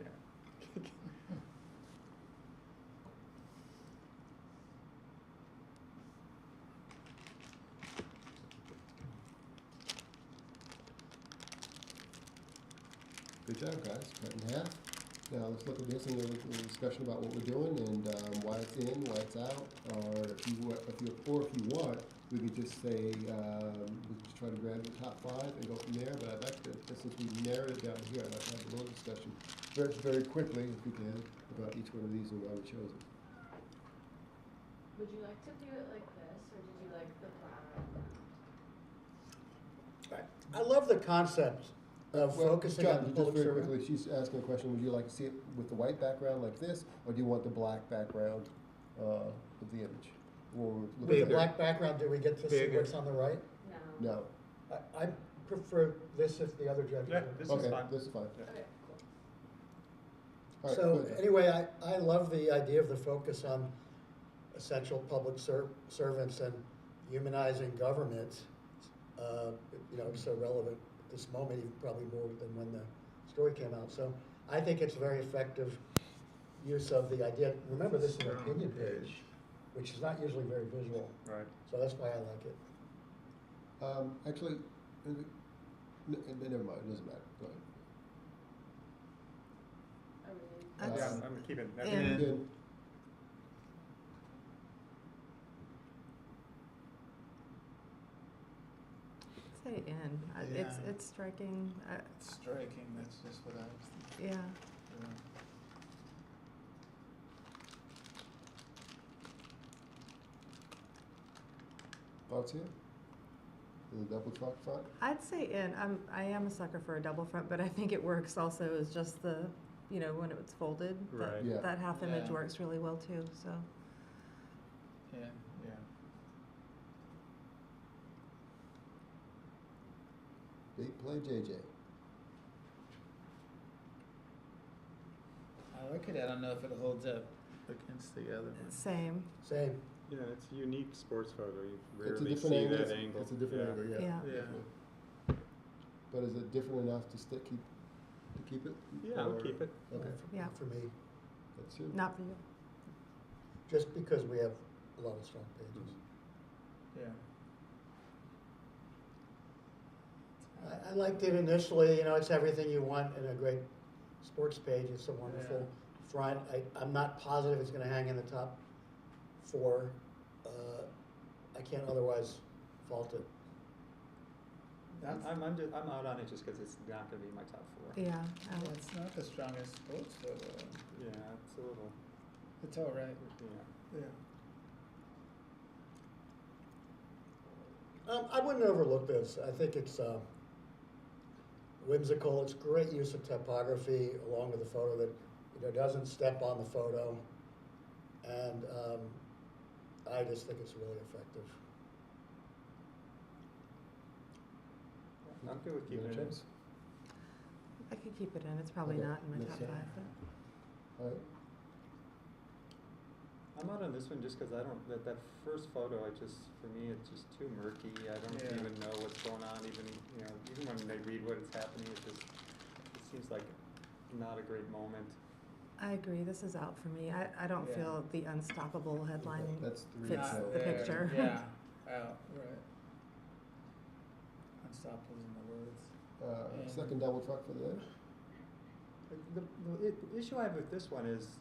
Speaker 3: Yeah.
Speaker 1: Good job, guys. Cut in half. Now let's look at this and we'll do a discussion about what we're doing and why it's in, why it's out, or if you want, we could just say we could just try to grab the top 5 and go from there. But I'd like to, since we narrowed it down here, I'd like to have a little discussion very quickly, if we can, about each one of these and why we chose it.
Speaker 4: Would you like to do it like this, or did you like the black?
Speaker 5: I love the concept of
Speaker 1: Well,
Speaker 5: focusing
Speaker 1: John,
Speaker 5: on the
Speaker 1: just
Speaker 5: public
Speaker 1: very
Speaker 5: servant.
Speaker 1: quickly, she's asking a question. Would you like to see it with the white background like this, or do you want the black background of the image? Or
Speaker 5: With
Speaker 1: look
Speaker 5: the
Speaker 1: at
Speaker 5: black background, do we get to see
Speaker 3: Bigger.
Speaker 5: what's on the right?
Speaker 4: No.
Speaker 1: No.
Speaker 5: I prefer this if the other judges.
Speaker 3: Yeah,
Speaker 5: would.
Speaker 3: this
Speaker 1: Okay,
Speaker 3: is fine.
Speaker 1: this is fine.
Speaker 3: Yeah.
Speaker 4: Okay, cool.
Speaker 1: All right,
Speaker 5: So
Speaker 1: good.
Speaker 5: anyway, I love the idea of the focus on essential public servants and humanizing government, it's so relevant at this moment, even probably more than when the story came out. So I think it's a very effective use of the idea. Remember, this is an opinion page, which is not usually very visual.
Speaker 3: Right.
Speaker 5: So that's why I like it.
Speaker 1: Actually, never mind, it doesn't matter, go ahead.
Speaker 4: I really.
Speaker 7: That's-
Speaker 3: Yeah, I'm keeping that.
Speaker 7: Yeah.
Speaker 1: Good.
Speaker 7: Say in. It's
Speaker 2: Yeah.
Speaker 7: it's striking.
Speaker 2: It's striking, that's just what I was thinking.
Speaker 7: Yeah.
Speaker 2: Yeah.
Speaker 1: Thoughts here? The double truck front?
Speaker 7: I'd say in. I am a sucker for a double front, but I think it works also as just the, when it's folded.
Speaker 3: Right.
Speaker 1: Yeah.
Speaker 7: That half image
Speaker 2: Yeah.
Speaker 7: works really well too. So
Speaker 2: Yeah, yeah.
Speaker 1: Big play, JJ.
Speaker 2: I like it, I don't know if it holds up against the other one.
Speaker 7: same.
Speaker 5: Same.
Speaker 3: Yeah, it's a unique sports photo. You
Speaker 1: It's a
Speaker 3: rarely
Speaker 1: different
Speaker 3: see
Speaker 1: angle.
Speaker 3: that angle.
Speaker 1: It's a different angle, yeah.
Speaker 7: Yeah.
Speaker 2: Yeah.
Speaker 1: definitely. But is it different enough to keep it?
Speaker 3: Yeah, I'll
Speaker 1: Or-
Speaker 3: keep it.
Speaker 1: Okay,
Speaker 7: Yeah.
Speaker 5: For me,
Speaker 1: that's two.
Speaker 7: Not for you.
Speaker 5: just because we have a lot of strong pages.
Speaker 2: Yeah.
Speaker 5: I liked it initially, it's everything you want in a great sports page. It's a wonderful front. I'm not positive it's gonna hang in the top 4. I can't otherwise fault it.
Speaker 3: I'm out on it just because it's not going to be my top 4.
Speaker 7: Yeah.
Speaker 2: Well, it's not the strongest sports photo.
Speaker 3: Yeah, it's a little.
Speaker 2: It's all right.
Speaker 3: Yeah.
Speaker 2: Yeah.
Speaker 5: I wouldn't overlook this. I think it's whimsical. It's great use of typography along with the photo that doesn't step on the photo, and I just think it's really effective.
Speaker 3: I'm good with keeping it in.
Speaker 1: James?
Speaker 7: I could keep it in. It's probably
Speaker 1: Okay.
Speaker 7: not in my
Speaker 1: Yes,
Speaker 7: top
Speaker 1: sir.
Speaker 7: 5. But
Speaker 1: All right,
Speaker 3: I'm out on this one just because I don't, that first photo, for me, it's just too murky. I don't
Speaker 2: Yeah.
Speaker 3: even know what's going on, even when they read what is happening, it seems like not a great moment.
Speaker 7: I agree. This is out for me. I don't
Speaker 2: Yeah.
Speaker 7: feel the unstoppable headline.
Speaker 1: okay, that's 3.
Speaker 7: Fits
Speaker 1: so-
Speaker 7: the picture.
Speaker 2: Yeah, out, right. Unstoppable in the words. And-
Speaker 1: Second double truck for the day?
Speaker 3: The issue I have with this one is,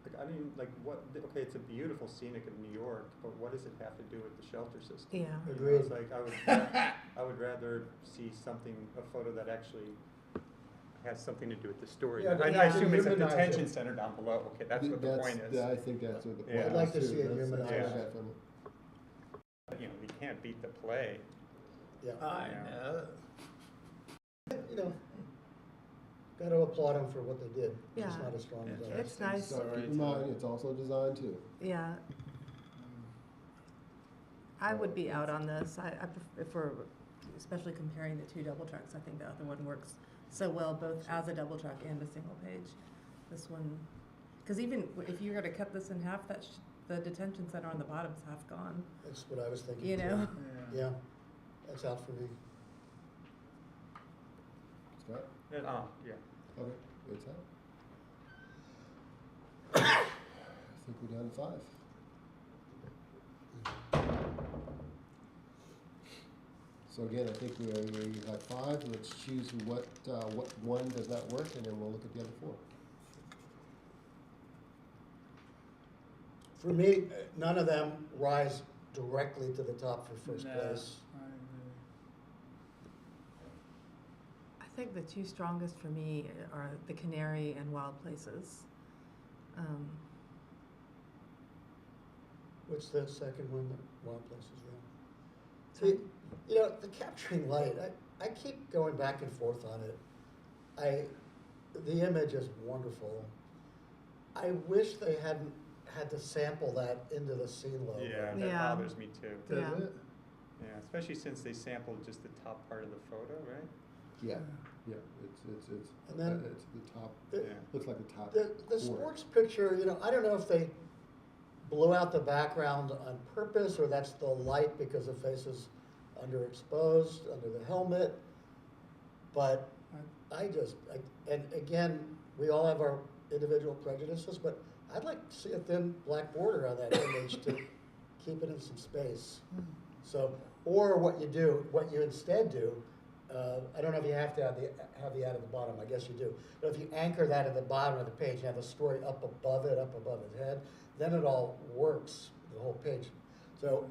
Speaker 3: okay, it's a beautiful scenic of New York, but what does it have to do with the shelter system?
Speaker 7: Yeah.
Speaker 5: Agreed.
Speaker 3: It's like, I would rather see a photo that actually has something to do with the story.
Speaker 5: Yeah,
Speaker 3: I
Speaker 7: but
Speaker 3: assume it's a
Speaker 5: humanize it.
Speaker 3: detention center down below, okay, that's what the point is.
Speaker 1: I think that's what the point
Speaker 3: Yeah.
Speaker 1: is.
Speaker 3: I'd
Speaker 5: like to
Speaker 1: too.
Speaker 5: see it
Speaker 1: That's what I
Speaker 3: humanized.
Speaker 1: got from it.
Speaker 3: You can't beat the play.
Speaker 5: Yeah.
Speaker 2: I
Speaker 3: Yeah.
Speaker 2: know.
Speaker 5: Got to applaud them for what they did. It's
Speaker 7: Yeah.
Speaker 5: not as strong as ours.
Speaker 7: It's nice.
Speaker 1: So keep in mind, it's also designed too.
Speaker 7: Yeah. I would be out on this. If we're especially comparing the 2 double trucks, I think the other one works so well both as a double truck and a single page. This one, because even if you were to cut this in half, the detention center on the bottom's half gone.
Speaker 5: That's what I was thinking.
Speaker 7: You
Speaker 5: too.
Speaker 7: know.
Speaker 5: Yeah, that's out for me.
Speaker 1: Scott?
Speaker 3: Yeah.
Speaker 1: Okay, it's out. I think we're down to 5. So again, I think we have 5. Let's choose what one does not work, and then we'll look at the other 4.
Speaker 5: For me, none of them rise directly to the top for first
Speaker 2: No,
Speaker 5: place.
Speaker 2: I agree.
Speaker 7: I think the 2 strongest for me are the Canary and Wild Places.
Speaker 5: What's the second one? Wild Places, yeah. See, the capturing light, I keep going back and forth on it. The image is wonderful. I wish they hadn't had to sample that into the scene logo.
Speaker 3: Yeah, that
Speaker 7: Yeah.
Speaker 3: bothers me too.
Speaker 2: Does
Speaker 7: Yeah.
Speaker 2: it?
Speaker 3: Yeah, especially since they sampled just the top part of the photo, right?
Speaker 1: Yeah, yeah, it's
Speaker 5: And then
Speaker 1: it's the top.
Speaker 5: The,
Speaker 3: Yeah.
Speaker 1: Looks like the top.
Speaker 5: the
Speaker 1: corner.
Speaker 5: sports picture, I don't know if they blew out the background on purpose, or that's the light because the face is underexposed, under the helmet. But and again, we all have our individual prejudices, but I'd like to see a thin black border on that image to keep it in some space. So, or what you instead do, I don't know if you have to have the ad at the bottom, I guess you do. But if you anchor that at the bottom of the page, and have the story up above his head, then it all works, the whole page. So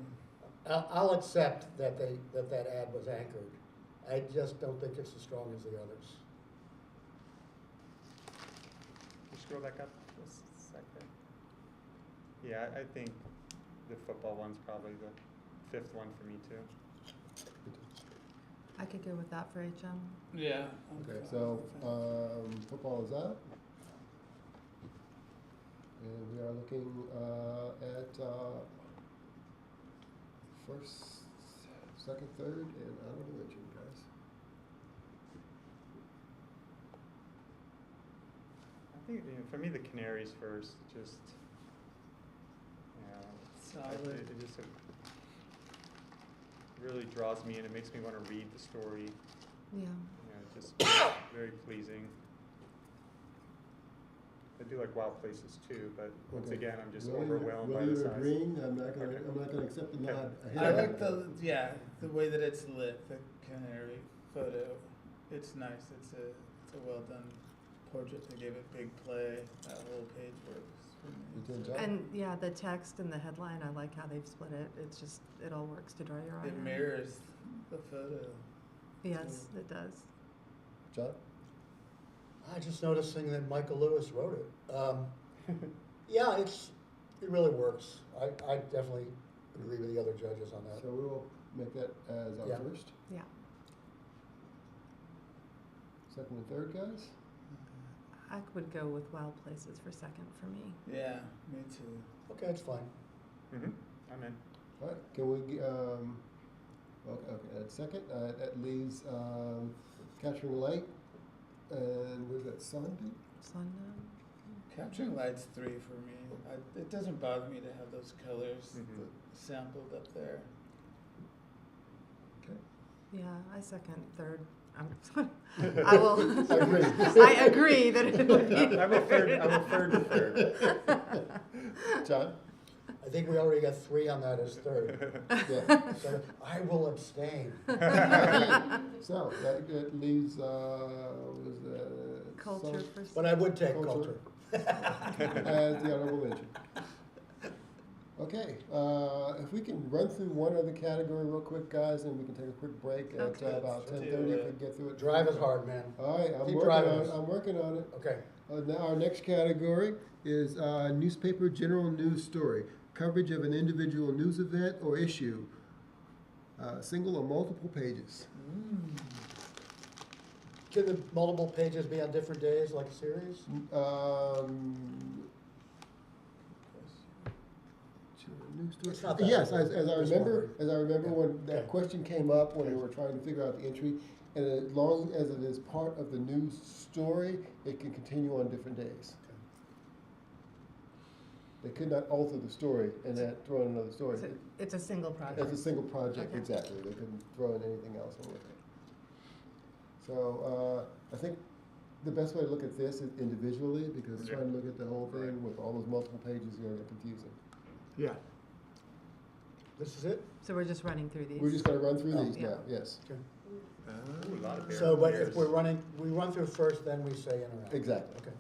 Speaker 5: I'll accept that that ad was anchored. I just don't think it's as strong as the others.
Speaker 3: Can you scroll back up just a second? Yeah, I think the football one's probably the fifth one for me too.
Speaker 7: I could go with that for HM.
Speaker 2: Yeah.
Speaker 1: Okay, so football is out. And we are looking at first, second, third, and honorable mention, guys.
Speaker 3: I think for me the Canaries first, just
Speaker 2: Solid.
Speaker 3: it just really draws me in. It makes me want to read the story.
Speaker 7: Yeah.
Speaker 3: Just very pleasing. I do like Wild Places too, but once
Speaker 1: Okay.
Speaker 3: again, I'm just
Speaker 1: Willie,
Speaker 3: overwhelmed by
Speaker 1: Willie,
Speaker 3: the
Speaker 1: you're
Speaker 3: size.
Speaker 1: agreeing? I'm not gonna,
Speaker 3: Okay.
Speaker 1: I'm not gonna accept the
Speaker 3: Okay.
Speaker 1: nod.
Speaker 2: I like the way that it's lit, the canary photo. It's nice. It's a well done portrait. They gave it big play. That whole page works for
Speaker 1: You
Speaker 2: me.
Speaker 1: did, John?
Speaker 7: And yeah, the text and the headline, I like how they've split it. It's just, it all works to draw your eye.
Speaker 2: It
Speaker 7: in.
Speaker 2: mirrors the photo.
Speaker 7: Yes, it does.
Speaker 1: John?
Speaker 5: I just noticing that Michael Lewis wrote it. Yeah, it really works. I definitely agree with the other judges on that.
Speaker 1: So we will make that as our
Speaker 5: Yeah.
Speaker 1: first.
Speaker 7: Yeah.
Speaker 1: Second and third, guys?
Speaker 7: I would go with Wild Places for second for me.
Speaker 2: Yeah, me too.
Speaker 5: Okay, it's fine.
Speaker 3: Mm-hmm. I'm in.
Speaker 1: All right, can we, okay, at second, that leaves Capturing Light, and we've got Sunday.
Speaker 7: Sundown.
Speaker 2: Capturing Light's 3 for me. It doesn't bother me to have those colors sampled up there.
Speaker 1: Okay.
Speaker 7: Yeah, I second, third. I will.
Speaker 1: Agree.
Speaker 7: I agree that it would be.
Speaker 3: I'm a third.
Speaker 1: John?
Speaker 5: I think we already got 3 on that as third.
Speaker 1: Yeah.
Speaker 5: So I will abstain.
Speaker 1: So that leaves, was
Speaker 7: Culture for.
Speaker 5: But I would take
Speaker 1: Culture.
Speaker 5: culture.
Speaker 1: as the honorable mention. Okay, if we can run through one other category real quick, guys, and we can take a quick break at
Speaker 7: Okay.
Speaker 1: about
Speaker 2: Let's
Speaker 1: 10:30
Speaker 2: do
Speaker 1: if we
Speaker 2: it.
Speaker 1: can get through it.
Speaker 5: Drive is hard, man.
Speaker 1: All right,
Speaker 5: Keep driving us.
Speaker 1: I'm working on it.
Speaker 5: Okay.
Speaker 1: Now our next category is newspaper general news story. Coverage of an individual news event or issue. Single or multiple pages.
Speaker 5: Can the multiple pages be on different days, like a series?
Speaker 1: News story.
Speaker 5: It's not that
Speaker 1: Yes,
Speaker 5: important.
Speaker 1: as I
Speaker 5: Just
Speaker 1: remember,
Speaker 5: wondering.
Speaker 1: when that
Speaker 5: Okay.
Speaker 1: question came up, when we were trying to figure out the entry, and as long as it is part of the news story, it can continue on different days. They could not alter the story and then throw in another story.
Speaker 7: It's a single project.
Speaker 1: It's a single project,
Speaker 7: Okay.
Speaker 1: exactly. They couldn't throw in anything else in with it. So I think the best way to look at this is individually, because
Speaker 3: Yeah.
Speaker 1: trying to look at the whole thing
Speaker 3: Right.
Speaker 1: with all those multiple pages is going to get confusing.
Speaker 2: Yeah.
Speaker 5: This is it?
Speaker 7: So we're just running through these.
Speaker 1: We're just going to run through
Speaker 5: Oh.
Speaker 1: these
Speaker 7: Yeah.
Speaker 1: now, yes.
Speaker 3: Ooh, a lot of bear.
Speaker 5: So, but
Speaker 3: bears.
Speaker 5: if we run through first, then we say interact.
Speaker 1: Exactly.
Speaker 5: Okay.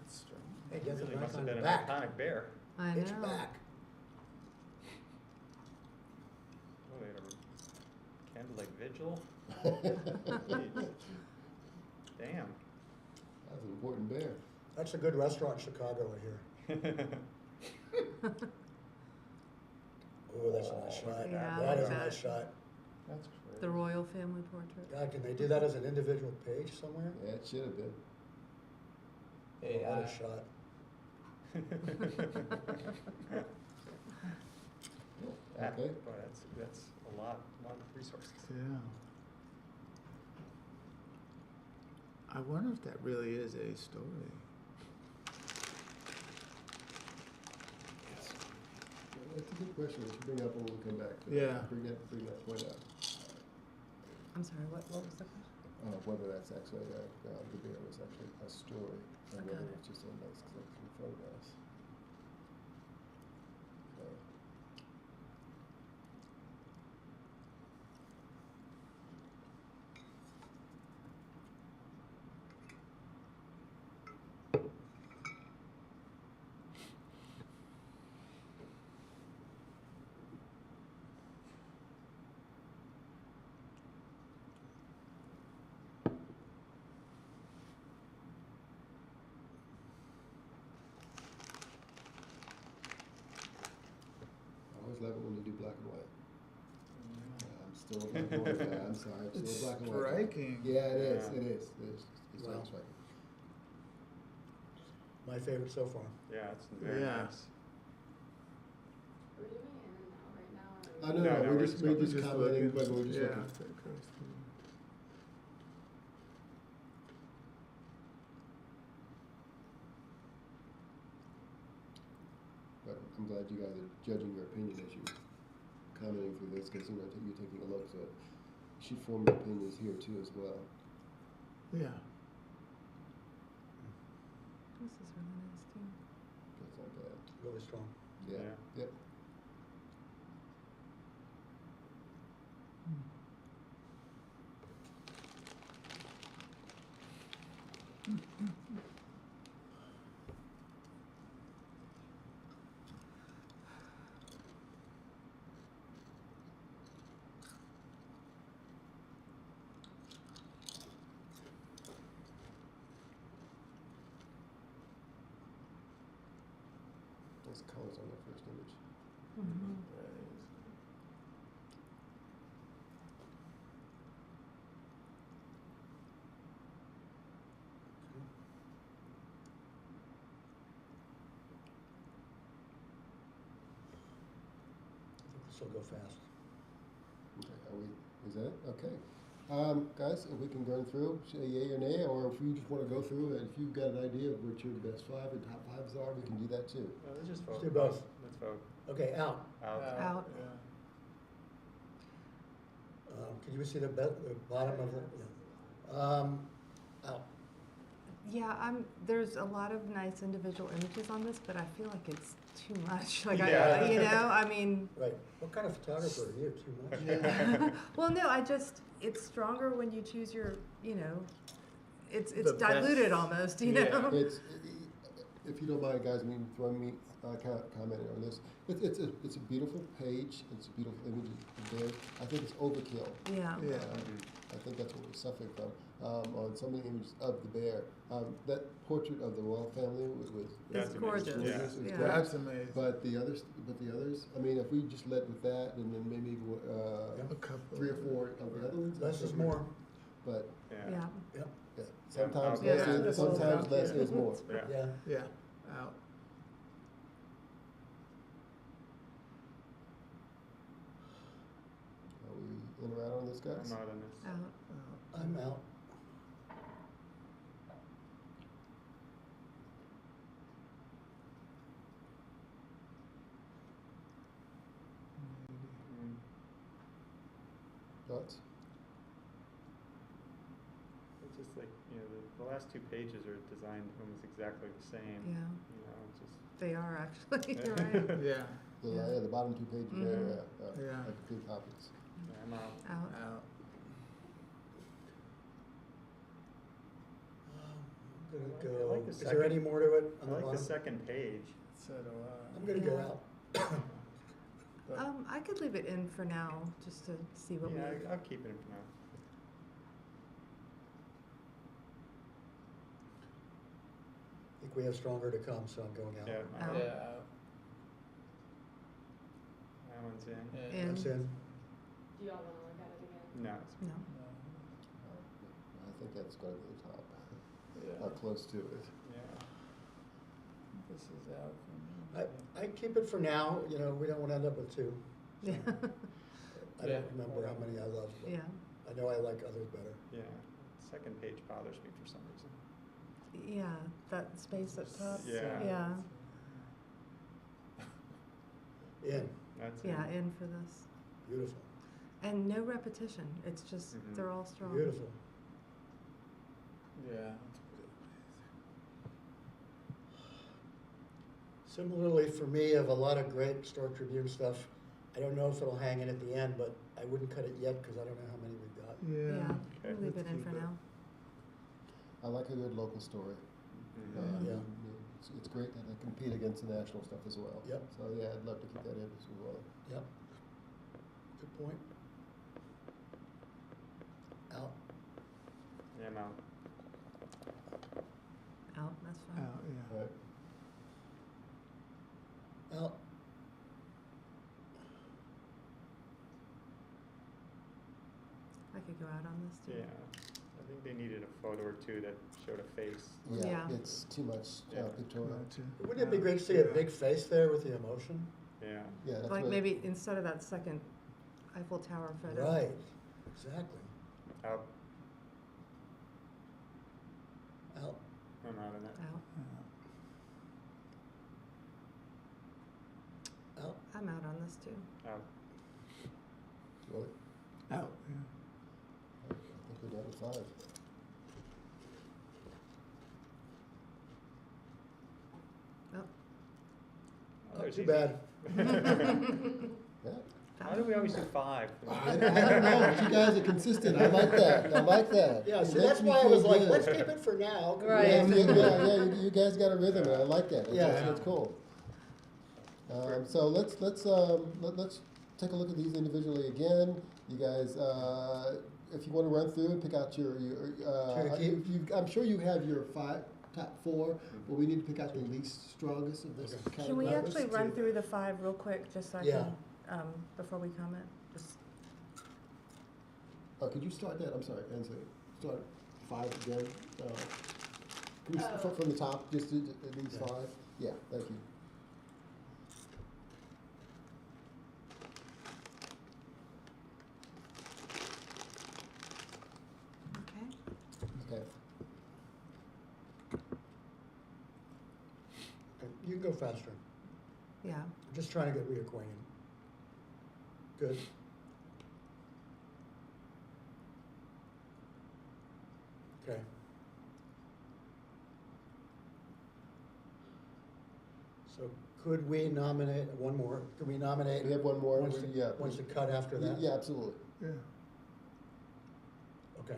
Speaker 2: That's strong.
Speaker 5: Hey,
Speaker 3: It
Speaker 5: get the
Speaker 3: really
Speaker 5: knife
Speaker 3: must have
Speaker 5: on
Speaker 3: been
Speaker 5: the
Speaker 3: an
Speaker 5: back.
Speaker 3: iconic bear.
Speaker 7: I know.
Speaker 5: It's back.
Speaker 3: Oh, they had a candlelight vigil.
Speaker 1: That's
Speaker 3: Damn.
Speaker 1: an important bear.
Speaker 5: That's a good restaurant in Chicago, I hear. Oh, that's a nice shot.
Speaker 7: Yeah, I
Speaker 5: That
Speaker 7: like
Speaker 5: is a
Speaker 7: that.
Speaker 5: nice shot.
Speaker 2: That's crazy.
Speaker 7: The royal family portrait.
Speaker 5: God, can they do that as an individual page somewhere?
Speaker 1: Yeah, it should have been.
Speaker 5: Oh, what a shot.
Speaker 1: Okay.
Speaker 3: Boy, that's a lot of resources.
Speaker 2: Yeah. I wonder if that really is a story.
Speaker 1: That's a good question. We should bring up when we come back.
Speaker 2: Yeah.
Speaker 1: Bring that point up.
Speaker 7: I'm sorry, what was the question?
Speaker 1: Whether that's actually, the bear was actually a story, or
Speaker 7: Got
Speaker 1: whether
Speaker 7: it.
Speaker 1: it's just a nice collection of photographs. Okay. I always love it when you do black and white. I'm still a black and white guy. I'm sorry. I'm still a black and white guy.
Speaker 2: Striking.
Speaker 1: Yeah, it is.
Speaker 3: Yeah.
Speaker 1: It is. It is. It's
Speaker 5: Wow.
Speaker 1: really striking.
Speaker 5: My favorite so far.
Speaker 3: Yeah, it's very
Speaker 2: Yeah.
Speaker 3: nice.
Speaker 4: Are we doing in and out right now?
Speaker 1: Oh,
Speaker 4: Or
Speaker 1: no,
Speaker 3: No,
Speaker 1: no,
Speaker 3: we're
Speaker 1: we're
Speaker 3: just
Speaker 1: just
Speaker 2: Just
Speaker 1: commenting,
Speaker 2: looking.
Speaker 1: but we're just
Speaker 2: Yeah.
Speaker 1: looking. But I'm glad you guys are judging your opinion as you're commenting through this, because, you're taking a look, so you should form your opinions here too as well.
Speaker 2: Yeah.
Speaker 7: This is really nice too.
Speaker 1: That's not bad.
Speaker 5: Really strong.
Speaker 1: Yeah.
Speaker 3: Yeah.
Speaker 1: Yep. Nice colors on that first image.
Speaker 7: Mhm.
Speaker 5: I think this will go fast.
Speaker 1: Okay, is that it? Okay. Guys, if we can go through, say yay or nay, or if you just want to go through it, if you've got an idea of what your best 5 and top 5s are, we can do that too.
Speaker 3: Let's just vote.
Speaker 5: do both.
Speaker 3: Let's vote.
Speaker 5: Okay, out.
Speaker 3: Out.
Speaker 7: Out.
Speaker 2: Yeah.
Speaker 5: Can you see the bottom of it? Yeah. Out.
Speaker 7: Yeah, there's a lot of nice individual images on this, but I feel like it's too much. Like,
Speaker 3: Yeah.
Speaker 7: I mean,
Speaker 5: Right. What kind of photographer are you? Too much?
Speaker 7: yeah. Well, no, it's stronger when you choose your, it's
Speaker 2: The
Speaker 7: diluted
Speaker 2: best.
Speaker 7: almost,
Speaker 2: Yeah.
Speaker 7: know?
Speaker 1: If you don't mind, guys, throwing me commenting on this. It's a beautiful page. It's a beautiful image there. I think it's overkill.
Speaker 7: Yeah.
Speaker 2: Yeah.
Speaker 1: I think that's what we're suffering from on some of the images of the bear. That portrait of the royal family was
Speaker 3: That's
Speaker 7: It's
Speaker 3: amazing.
Speaker 7: gorgeous.
Speaker 3: Yeah.
Speaker 1: It's
Speaker 7: Yeah.
Speaker 1: gorgeous.
Speaker 2: That's amazing.
Speaker 1: But the others, I mean, if we just led with that, and then maybe
Speaker 2: A couple.
Speaker 1: 3 or 4 of the other ones.
Speaker 5: Less is more.
Speaker 1: But
Speaker 3: Yeah.
Speaker 7: Yeah.
Speaker 5: Yep.
Speaker 1: yeah, sometimes
Speaker 3: Yeah,
Speaker 1: less
Speaker 2: that's
Speaker 1: is, sometimes
Speaker 2: all
Speaker 1: less
Speaker 2: about-
Speaker 1: is more.
Speaker 3: Yeah.
Speaker 5: Yeah.
Speaker 2: Yeah. Out.
Speaker 1: Are we in or out on this, guys?
Speaker 3: I'm out on this.
Speaker 7: Out.
Speaker 5: I'm out.
Speaker 3: Mm.
Speaker 1: Thoughts?
Speaker 3: It's just like, the last 2 pages are designed almost exactly the same.
Speaker 7: Yeah.
Speaker 3: Just.
Speaker 7: They are actually. You're right.
Speaker 2: Yeah.
Speaker 1: Yeah, the bottom 2 pages there,
Speaker 7: Mhm.
Speaker 2: Yeah.
Speaker 1: like complete copies.
Speaker 3: Yeah, I'm out.
Speaker 7: Out.
Speaker 2: Out.
Speaker 5: I'm
Speaker 3: I
Speaker 5: gonna
Speaker 3: like
Speaker 5: go.
Speaker 3: the
Speaker 5: Is there
Speaker 3: second-
Speaker 5: any more to it
Speaker 3: I
Speaker 5: on the
Speaker 3: like the
Speaker 5: bottom?
Speaker 3: second page.
Speaker 2: So do I.
Speaker 5: I'm gonna go
Speaker 7: Yeah.
Speaker 5: out.
Speaker 2: But-
Speaker 7: I could leave it in for now, just to see what
Speaker 3: Yeah,
Speaker 7: we.
Speaker 3: I'll keep it in for now.
Speaker 5: I think we have stronger to come, so I'm going out.
Speaker 3: Yeah,
Speaker 7: Out.
Speaker 3: out.
Speaker 2: Yeah. Out.
Speaker 3: That one's in.
Speaker 2: Yeah.
Speaker 7: In.
Speaker 5: That's in.
Speaker 4: Do y'all wanna look at it again?
Speaker 3: No, it's
Speaker 7: No.
Speaker 2: No.
Speaker 1: I think that's going to be the top,
Speaker 2: Yeah.
Speaker 1: close to it.
Speaker 3: yeah.
Speaker 2: This is out for me.
Speaker 5: I keep it for now. We don't want to end up with 2. So
Speaker 7: Yeah.
Speaker 5: I
Speaker 2: Yeah.
Speaker 5: don't remember how many I love, but
Speaker 7: Yeah.
Speaker 5: I know I like others better.
Speaker 3: Yeah. Second page bothers me for some reason.
Speaker 7: Yeah. That space up top.
Speaker 3: Yeah.
Speaker 7: Yeah.
Speaker 5: In,
Speaker 3: That's
Speaker 7: Yeah, in for this.
Speaker 5: beautiful,
Speaker 7: And no repetition, it's just,
Speaker 3: Mhm.
Speaker 7: they're all strong.
Speaker 5: beautiful.
Speaker 2: Yeah.
Speaker 5: Similarly, for me, I have a lot of great Star Tribune stuff. I don't know if it'll hang in at the end, but I wouldn't cut it yet because I don't know how many we've got.
Speaker 7: Yeah,
Speaker 3: Okay.
Speaker 7: we'll leave it in for now.
Speaker 1: I like a good local story.
Speaker 3: Mhm.
Speaker 5: Yeah.
Speaker 1: It's great that they compete against the national stuff as well.
Speaker 5: Yep.
Speaker 1: So yeah, I'd love to keep that in as well.
Speaker 5: Yep. Good point. Out.
Speaker 3: Yeah, I'm out.
Speaker 7: Out, that's fine.
Speaker 1: All right.
Speaker 5: Out.
Speaker 7: I could go out on this too.
Speaker 3: Yeah, I think they needed a photo or two that showed a face.
Speaker 7: Yeah.
Speaker 1: It's too much
Speaker 3: Yeah.
Speaker 1: pictorial.
Speaker 5: Wouldn't it be great to see a big face there with the emotion?
Speaker 3: Yeah.
Speaker 1: Yeah, that's
Speaker 7: Like
Speaker 1: what-
Speaker 7: maybe instead of that second Eiffel Tower photo.
Speaker 5: Right, exactly.
Speaker 3: Out.
Speaker 5: Out.
Speaker 3: I'm out of that.
Speaker 7: Out.
Speaker 5: Out.
Speaker 7: I'm out on this too.
Speaker 3: Out.
Speaker 1: Really?
Speaker 2: Out,
Speaker 1: I think we're down to 5.
Speaker 7: Oh,
Speaker 3: Oh, there's
Speaker 5: Too
Speaker 3: easy.
Speaker 5: bad.
Speaker 1: Yeah.
Speaker 3: Why do we always do 5?
Speaker 1: I don't know, but you guys are consistent. I like that. I like that.
Speaker 5: Yeah,
Speaker 1: It
Speaker 5: see,
Speaker 1: makes
Speaker 5: that's
Speaker 1: me
Speaker 5: why I
Speaker 1: feel
Speaker 5: was like,
Speaker 1: good.
Speaker 5: let's keep it for now.
Speaker 7: Right.
Speaker 1: Yeah, you guys got a rhythm, and I like that.
Speaker 5: Yeah.
Speaker 1: That's cool. So let's take a look at these individually again. You guys, if you want to run through and pick out your
Speaker 5: Try to keep-
Speaker 1: I'm sure you have your top 4, but we need to pick out the least strongest of this category.
Speaker 7: can we actually
Speaker 1: Let's
Speaker 7: run
Speaker 1: do-
Speaker 7: through the 5 real quick, just so I
Speaker 5: Yeah.
Speaker 7: can, before we comment? Just,
Speaker 1: Oh, could you start that? I'm sorry, and start 5 again. Can we start from the top, just at least
Speaker 5: Yeah.
Speaker 1: 5? Yeah, thank you.
Speaker 7: okay.
Speaker 1: Okay.
Speaker 5: You can go faster.
Speaker 7: Yeah.
Speaker 5: I'm just trying to get reacquainted. Good. Okay. So could we nominate one more? Could we nominate?
Speaker 1: We have one more.
Speaker 5: Wants to,
Speaker 1: Yeah.
Speaker 5: wants to cut after that?
Speaker 1: Yeah, absolutely.
Speaker 5: Okay.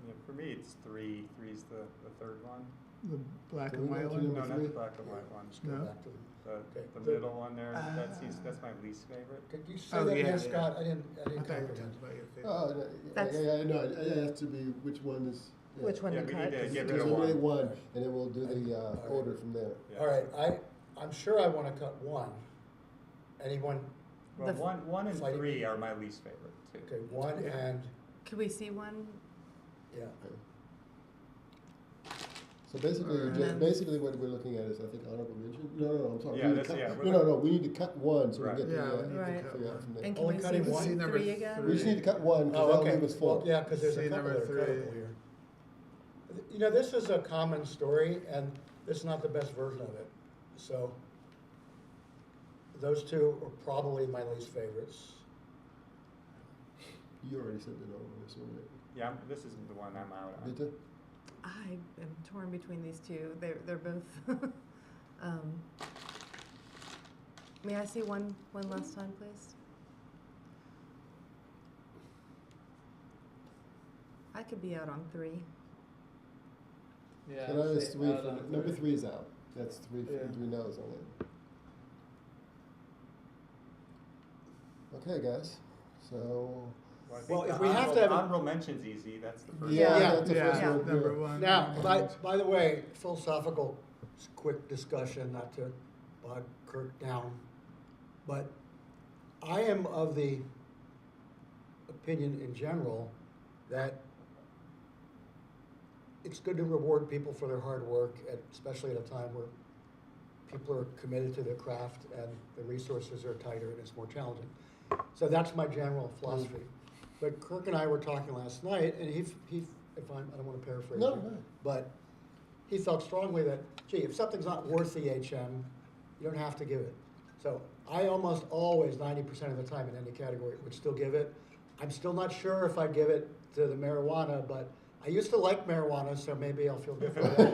Speaker 3: Yeah, for me, it's 3. 3's the third one.
Speaker 2: The black
Speaker 1: Can
Speaker 2: and
Speaker 1: we go
Speaker 2: white
Speaker 1: to
Speaker 2: one?
Speaker 1: number
Speaker 3: No, not
Speaker 1: 3?
Speaker 3: the black and white one.
Speaker 5: Let's go
Speaker 2: No.
Speaker 5: back to Okay.
Speaker 3: The middle one there, that's my least favorite.
Speaker 5: Could you say
Speaker 2: Oh,
Speaker 5: that
Speaker 2: yeah,
Speaker 5: again,
Speaker 2: yeah.
Speaker 5: Scott? I didn't
Speaker 2: I thought you were
Speaker 5: comprehend.
Speaker 2: talking about your favorite.
Speaker 1: Oh,
Speaker 7: That's-
Speaker 1: no, it has to be which one is. Yeah.
Speaker 7: Which one
Speaker 3: Yeah,
Speaker 7: to
Speaker 3: we
Speaker 7: cut?
Speaker 3: need to
Speaker 7: 'Cause
Speaker 3: get
Speaker 1: Just
Speaker 3: rid of
Speaker 1: eliminate
Speaker 3: one.
Speaker 1: one, and then we'll do the
Speaker 5: All right.
Speaker 1: order from there.
Speaker 3: Yeah.
Speaker 5: All right, I'm sure I want to cut one. Anyone?
Speaker 3: Well,
Speaker 7: The-
Speaker 3: 1 and
Speaker 5: Fighting-
Speaker 3: 3 are my least favorite, too.
Speaker 5: Okay, one
Speaker 2: Yeah.
Speaker 5: and,
Speaker 7: Could we see one?
Speaker 5: yeah.
Speaker 1: So basically,
Speaker 2: Alright.
Speaker 1: just basically what we're looking at is, I think, honorable mention. No, I'm sorry.
Speaker 3: Yeah,
Speaker 1: We need to
Speaker 3: that's-
Speaker 1: cut-
Speaker 3: yeah, we're
Speaker 1: No, we need to cut one so we
Speaker 3: Right.
Speaker 1: get
Speaker 2: Yeah, we
Speaker 1: the,
Speaker 2: need to
Speaker 7: Right.
Speaker 2: cut
Speaker 1: figure out
Speaker 2: one.
Speaker 1: from there.
Speaker 7: And can
Speaker 5: Only
Speaker 7: we
Speaker 5: cutting
Speaker 7: see
Speaker 5: one?
Speaker 2: See number
Speaker 7: 3 again?
Speaker 1: We just need to cut one,
Speaker 5: Oh,
Speaker 1: because that'll
Speaker 5: okay.
Speaker 1: leave us full.
Speaker 5: Well, yeah, because there's a
Speaker 2: See
Speaker 5: couple
Speaker 2: number
Speaker 5: that are cuttable
Speaker 2: 3.
Speaker 5: here. You know, this is a common story, and this is not the best version of it. So those two are probably my least favorites.
Speaker 1: You already said the no on this one, right?
Speaker 3: Yeah, this isn't the one I'm out on.
Speaker 1: Did you?
Speaker 7: I am torn between these two. They're both. May I see one last time, please? I could be out on 3.
Speaker 2: Yeah.
Speaker 1: So that
Speaker 2: I'd
Speaker 1: is
Speaker 2: say
Speaker 1: 3,
Speaker 2: out on
Speaker 1: number
Speaker 2: 3.
Speaker 1: 3 is out. That's 3
Speaker 2: Yeah.
Speaker 1: no's on it. Okay, guys, so.
Speaker 3: Well, I think
Speaker 5: Well, if
Speaker 3: the
Speaker 5: we have to
Speaker 3: honorable-
Speaker 5: have a-
Speaker 3: honorable mention's easy, that's the first
Speaker 1: Yeah,
Speaker 3: one.
Speaker 1: that's the
Speaker 2: Yeah,
Speaker 1: first one.
Speaker 2: number
Speaker 1: yeah.
Speaker 2: 1.
Speaker 5: Now, by the way, philosophical, quick discussion, not to bog Kurt down, but I am of the opinion in general that it's good to reward people for their hard work, especially at a time where people are committed to their craft and the resources are tighter and it's more challenging. So that's my general philosophy. But Kirk and I were talking last night, and he I don't want to paraphrase
Speaker 1: No,
Speaker 5: you,
Speaker 1: no.
Speaker 5: but he felt strongly that, gee, if something's not worth the HM, you don't have to give it. So I almost always, 90% of the time in any category, would still give it. I'm still not sure if I'd give it to the marijuana, but I used to like marijuana, so maybe I'll feel differently.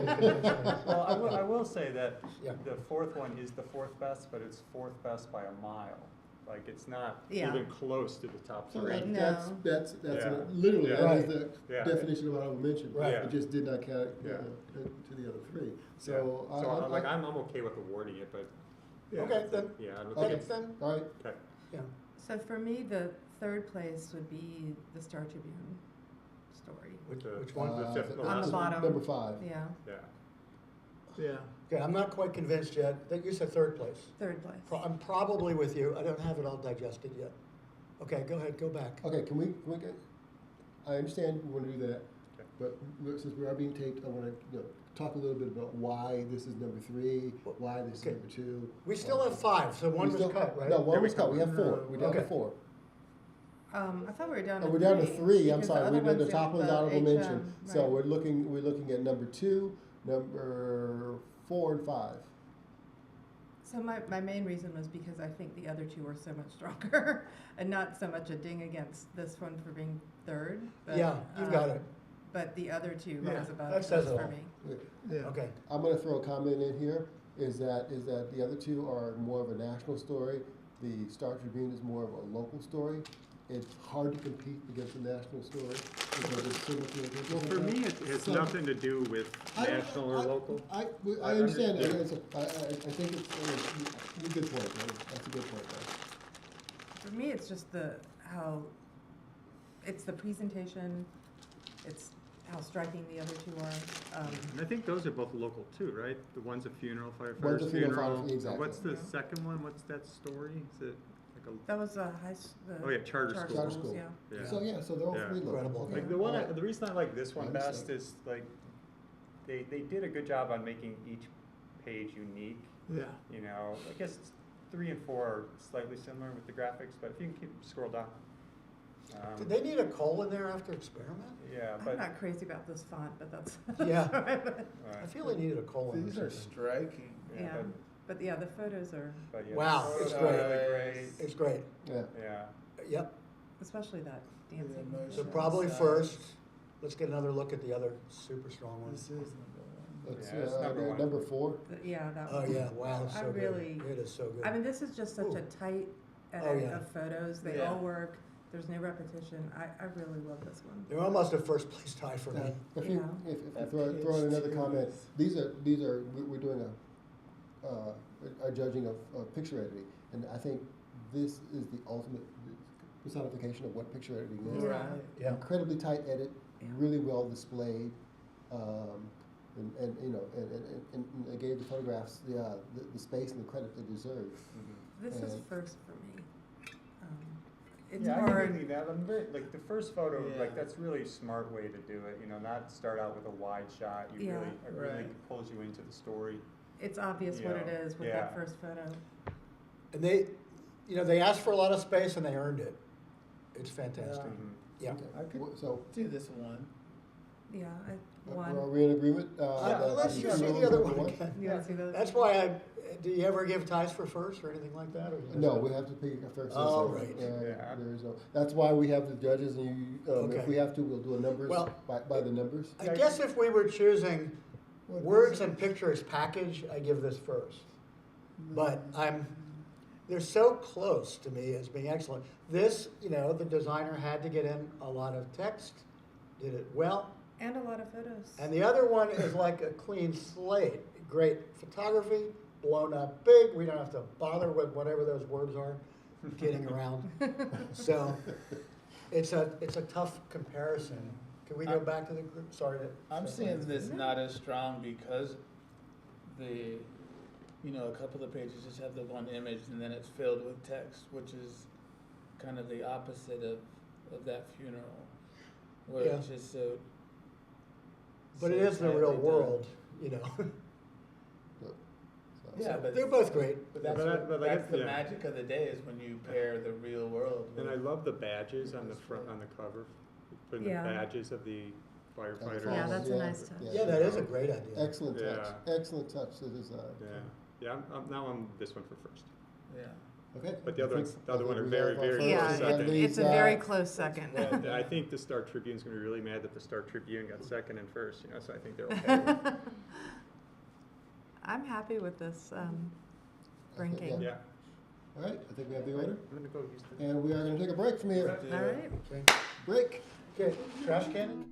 Speaker 3: Well, I will say that
Speaker 5: Yeah.
Speaker 3: the fourth one is the fourth best, but it's fourth best by a mile. Like, it's not
Speaker 7: Yeah.
Speaker 3: even close to the top
Speaker 1: So
Speaker 3: three.
Speaker 1: that-
Speaker 7: No.
Speaker 1: that's
Speaker 3: Yeah.
Speaker 1: literally, that
Speaker 5: Right.
Speaker 1: is the
Speaker 3: Yeah.
Speaker 1: definition of what I mentioned.
Speaker 5: Right.
Speaker 1: It just did not count,
Speaker 3: Yeah.
Speaker 1: to the other three.
Speaker 3: So,
Speaker 1: So,
Speaker 3: I'm okay with awarding it, but.
Speaker 5: Okay, then.
Speaker 3: Yeah, I don't think
Speaker 5: Thanks
Speaker 3: it's,
Speaker 5: then.
Speaker 1: all right,
Speaker 3: okay.
Speaker 5: Yeah.
Speaker 7: So for me, the third place would be the Star Tribune story.
Speaker 5: Which one?
Speaker 3: The fifth, the
Speaker 7: On
Speaker 3: last
Speaker 7: the
Speaker 3: one.
Speaker 7: bottom.
Speaker 1: number 5.
Speaker 7: Yeah,
Speaker 3: Yeah.
Speaker 2: Yeah.
Speaker 5: Okay, I'm not quite convinced yet. That you said third place.
Speaker 7: third place.
Speaker 5: I'm probably with you. I don't have it all digested yet. Okay, go ahead, go back.
Speaker 1: Okay, can we get, I understand we want to do that,
Speaker 3: Okay.
Speaker 1: but since we are being taped, I want to, talk a little bit about why this is number 3, why this is
Speaker 5: Okay.
Speaker 1: number 2.
Speaker 5: We still have 5, so one
Speaker 1: We
Speaker 5: was
Speaker 1: still-
Speaker 5: cut, right?
Speaker 1: No,
Speaker 3: Yeah,
Speaker 1: one
Speaker 3: we
Speaker 1: was cut,
Speaker 3: cut
Speaker 1: we have 4,
Speaker 2: one.
Speaker 1: we're down to
Speaker 5: Okay.
Speaker 1: 4.
Speaker 7: I thought we were down to
Speaker 1: Oh,
Speaker 7: three.
Speaker 1: we're down to 3, I'm
Speaker 7: because the
Speaker 1: sorry,
Speaker 7: other
Speaker 1: we're at the
Speaker 7: one's
Speaker 1: top of the
Speaker 7: the
Speaker 1: honorable
Speaker 7: HM,
Speaker 1: mention. So
Speaker 7: right.
Speaker 1: we're looking at number 2, number 4 and 5.
Speaker 7: So my main reason was because I think the other two are so much stronger, and not so much a ding against this one for being third. But,
Speaker 5: Yeah, you've got it.
Speaker 7: But the other two
Speaker 2: Yeah,
Speaker 7: rise above
Speaker 5: that says
Speaker 7: this
Speaker 5: it
Speaker 7: for
Speaker 5: all.
Speaker 7: me.
Speaker 2: Yeah.
Speaker 5: Okay.
Speaker 1: I'm gonna throw a comment in here, is that the other two are more of a national story. The Star Tribune is more of a local story. It's hard to compete against a national story because it's so much more.
Speaker 3: Well, for me, it has
Speaker 1: So-
Speaker 3: nothing to do with national or local.
Speaker 1: I
Speaker 3: I
Speaker 1: understand,
Speaker 3: under-
Speaker 1: I think it's a good point, man. That's a good point, man.
Speaker 7: For me, it's just how it's the presentation, it's how striking the other two are.
Speaker 3: And I think those are both local too, right? The one's a funeral,
Speaker 1: One's a
Speaker 3: firefighter's
Speaker 1: funeral,
Speaker 3: funeral.
Speaker 1: exactly.
Speaker 3: What's the
Speaker 7: Yeah.
Speaker 3: second one? What's that story? Is it like
Speaker 7: That was a
Speaker 3: Oh, yeah, charter school.
Speaker 1: Charter school.
Speaker 7: Yeah.
Speaker 3: a, yeah.
Speaker 1: So they're all
Speaker 3: Yeah.
Speaker 1: 3 local.
Speaker 5: Incredible.
Speaker 1: Okay.
Speaker 3: Like the one, the reason I like this one
Speaker 1: I
Speaker 3: best
Speaker 1: understand.
Speaker 3: is like, they did a good job on making each page unique.
Speaker 2: Yeah.
Speaker 3: You know, I guess 3 and 4 are slightly similar with the graphics, but if you can scroll down.
Speaker 5: Did they need a coal in there after experiment?
Speaker 3: Yeah,
Speaker 7: I'm
Speaker 3: but,
Speaker 7: not crazy about this font, but that's.
Speaker 5: Yeah.
Speaker 7: but-
Speaker 5: I feel they needed a coal in
Speaker 2: These
Speaker 5: there.
Speaker 2: are striking.
Speaker 7: Yeah, but yeah, the photos are,
Speaker 3: but yeah.
Speaker 5: Wow,
Speaker 3: the
Speaker 5: it's
Speaker 3: photos are
Speaker 5: great.
Speaker 3: really great.
Speaker 5: It's great.
Speaker 1: Yeah.
Speaker 3: Yeah.
Speaker 5: Yep.
Speaker 7: especially that dancing.
Speaker 2: Yeah, motion.
Speaker 5: So
Speaker 2: Sure.
Speaker 5: probably
Speaker 2: Size.
Speaker 5: first, let's get another look at the other super strong ones.
Speaker 2: This is number 1.
Speaker 1: That's,
Speaker 3: Yeah, it's number 1.
Speaker 1: number 4.
Speaker 7: Yeah, that
Speaker 5: Oh,
Speaker 7: one.
Speaker 5: yeah, wow, it's
Speaker 7: I
Speaker 5: so good.
Speaker 7: really-
Speaker 5: It is so good.
Speaker 7: I mean, this is just such
Speaker 5: Ooh.
Speaker 7: a tight
Speaker 5: Oh,
Speaker 7: edit
Speaker 5: yeah.
Speaker 7: of photos. They
Speaker 2: Yeah.
Speaker 7: all work. There's no repetition. I really love this one.
Speaker 5: They're almost a first place tie for me.
Speaker 1: If you,
Speaker 7: Yeah.
Speaker 1: if you
Speaker 2: That
Speaker 1: throw in
Speaker 2: page
Speaker 1: another
Speaker 2: two
Speaker 1: comment,
Speaker 2: is-
Speaker 1: these are, we're doing a judging of picture editing, and I think this is the ultimate personification of what picture editing is.
Speaker 7: Yeah.
Speaker 2: Right.
Speaker 5: Yeah.
Speaker 1: Incredibly tight edit,
Speaker 7: Yeah.
Speaker 1: really well displayed, and I gave the photographs the space and the credit they deserve.
Speaker 7: This is
Speaker 1: And-
Speaker 7: first for me. It's
Speaker 3: Yeah, I
Speaker 7: hard.
Speaker 3: can believe that. I'm very, like the first photo,
Speaker 2: Yeah.
Speaker 3: like that's really a smart way to do it. You know, not start out with a wide shot. You
Speaker 7: Yeah.
Speaker 3: it really
Speaker 2: Right.
Speaker 3: pulls you into the story.
Speaker 7: It's obvious what it
Speaker 3: Yeah.
Speaker 7: is with
Speaker 3: Yeah.
Speaker 7: that first photo.
Speaker 5: And they asked for a lot of space and they earned it. It's fantastic.
Speaker 2: Yeah.
Speaker 3: Mhm.
Speaker 5: Yeah.
Speaker 1: Okay.
Speaker 2: I could
Speaker 1: So,
Speaker 2: do this one.
Speaker 7: Yeah,
Speaker 1: are
Speaker 7: one.
Speaker 1: we in agreement?
Speaker 5: Let's
Speaker 1: that
Speaker 5: just see
Speaker 1: funeral
Speaker 5: the other
Speaker 1: is number
Speaker 5: one again.
Speaker 7: You want to see those?
Speaker 5: That's why do you ever give ties for first or anything like that? Or
Speaker 1: No, we have to pick a first. and
Speaker 5: Oh,
Speaker 1: second.
Speaker 5: right.
Speaker 3: Yeah.
Speaker 1: There is no, that's why we have the judges, and if
Speaker 5: Okay.
Speaker 1: we have to, we'll do a numbers,
Speaker 5: Well-
Speaker 1: by the numbers.
Speaker 5: I guess if we were choosing
Speaker 2: What
Speaker 5: words
Speaker 2: is
Speaker 5: and pictures package, I give this first. But they're so close to me as being excellent. This, the designer had to get in a lot of text, did it well.
Speaker 7: And a lot of photos.
Speaker 5: And the other one is like a clean slate. Great photography, blown up big. We don't have to bother with whatever those words are getting around. So it's a tough comparison. Can we go back to the group? Sorry to.
Speaker 2: I'm seeing this not as strong because a couple of the pages just have the one image and then it's filled with text, which is kind of the opposite of that funeral, where
Speaker 5: Yeah.
Speaker 2: it's just so.
Speaker 5: But
Speaker 2: so
Speaker 5: it is the real
Speaker 2: tightly done.
Speaker 5: world,
Speaker 2: Yeah, but
Speaker 5: They're both great.
Speaker 2: But that's,
Speaker 3: But
Speaker 2: what,
Speaker 3: but I
Speaker 2: that's
Speaker 3: guess-
Speaker 2: the
Speaker 3: yeah.
Speaker 2: magic of the day is when you pair the real world.
Speaker 3: And I
Speaker 2: with-
Speaker 3: love the badges on the front, on the cover. Putting
Speaker 7: Yeah.
Speaker 3: the badges of the firefighters.
Speaker 7: Yeah, that's a nice touch.
Speaker 5: Yeah, that is a great idea.
Speaker 1: Excellent touch,
Speaker 3: Yeah.
Speaker 1: excellent touch to design.
Speaker 3: Yeah, yeah. Now I'm this one for first.
Speaker 2: Yeah.
Speaker 1: Okay.
Speaker 3: But the other
Speaker 1: I
Speaker 3: ones-
Speaker 1: think-
Speaker 3: the other
Speaker 1: I
Speaker 3: one
Speaker 1: think
Speaker 3: are
Speaker 1: we
Speaker 3: very,
Speaker 1: have our
Speaker 3: very
Speaker 1: first.
Speaker 7: Yeah,
Speaker 3: close
Speaker 1: That
Speaker 3: second.
Speaker 1: leaves,
Speaker 7: it's a very close second.
Speaker 3: And I think the Star Tribune's gonna be really mad that the Star Tribune got second and first, so I think they're okay.
Speaker 7: I'm happy with this
Speaker 1: I think,
Speaker 7: ranking.
Speaker 3: Yeah,
Speaker 1: All right, I think we have the order,
Speaker 3: I'm gonna go use the.
Speaker 1: and we are gonna take a break from here.
Speaker 7: All right.
Speaker 5: Okay.
Speaker 1: Break.
Speaker 5: Okay, trash can?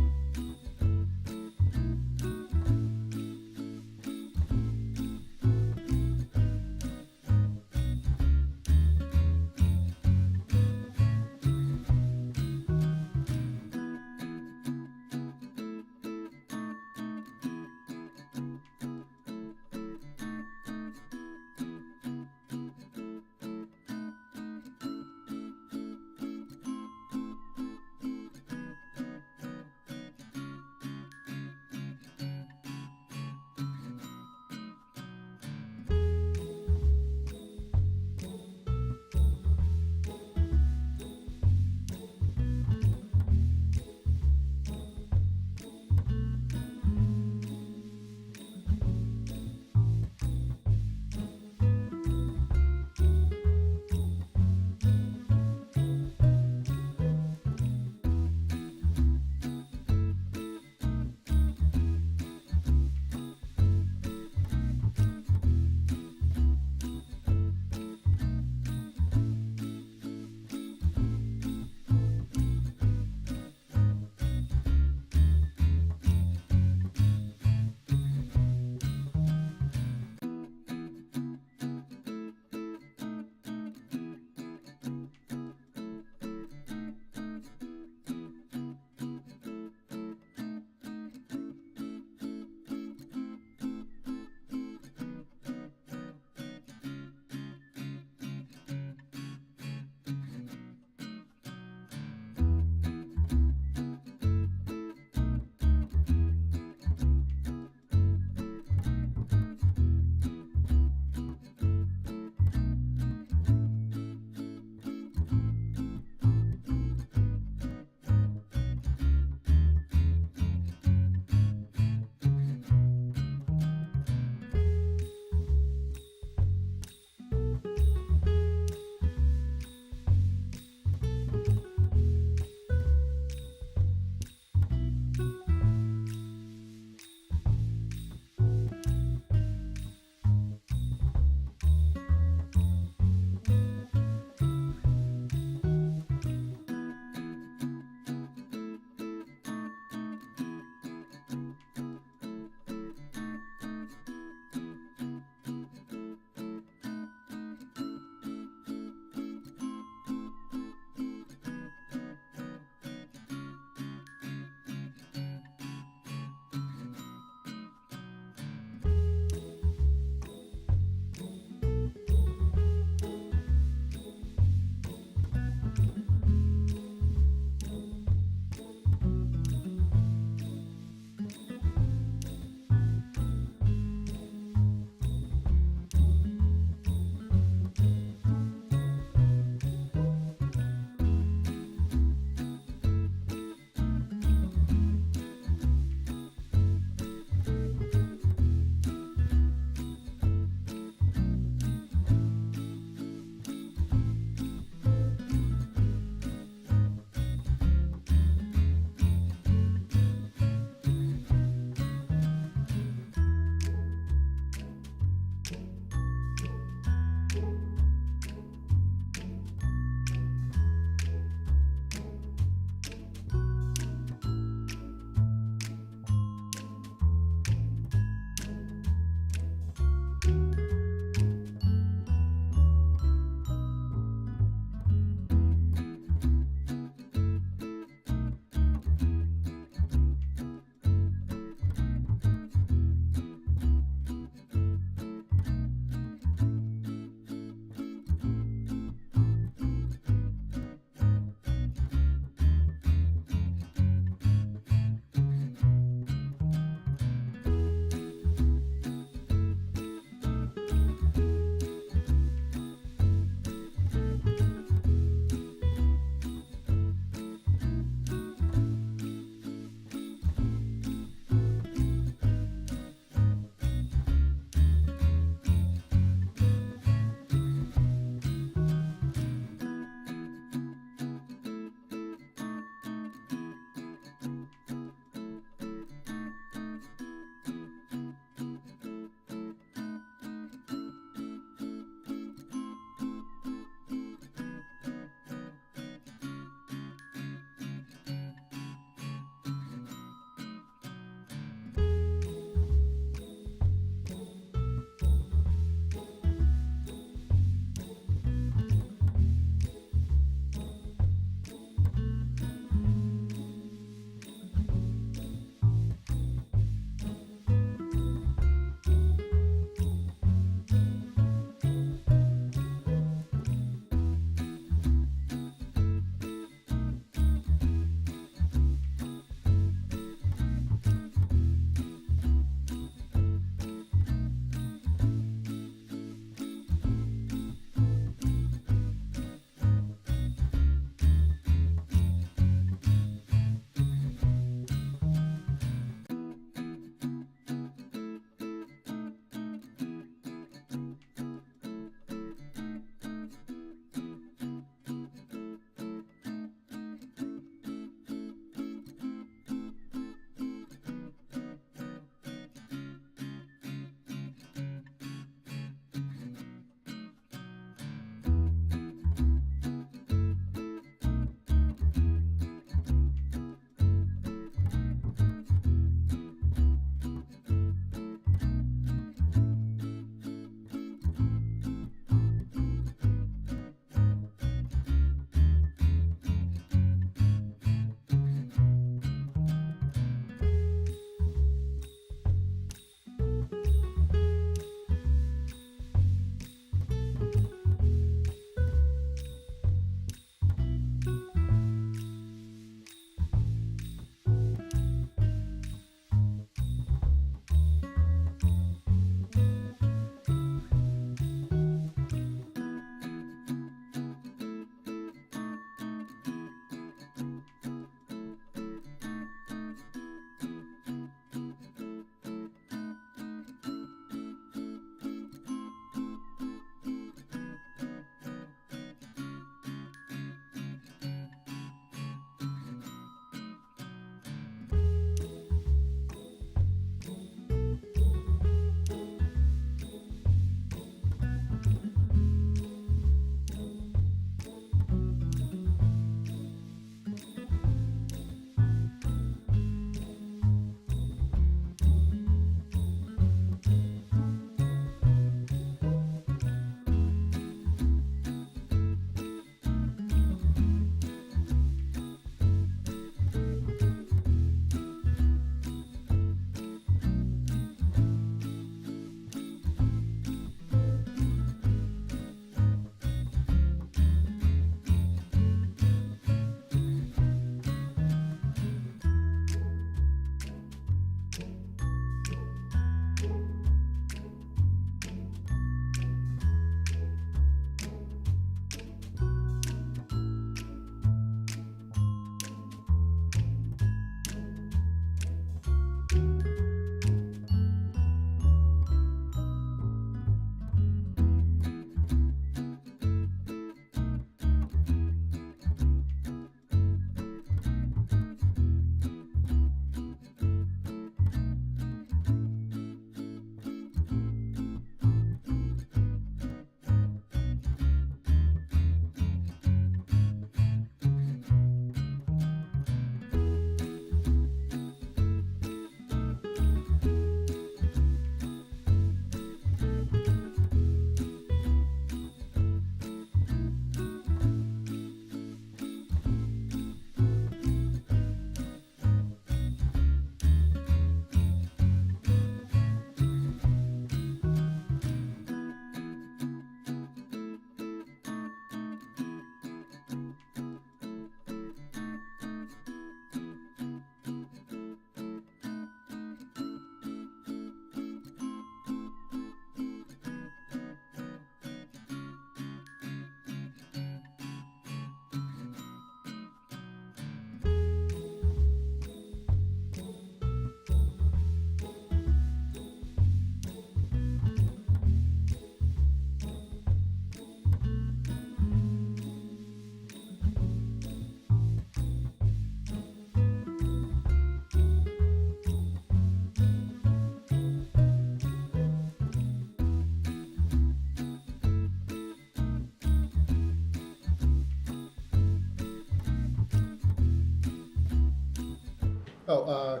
Speaker 1: Oh,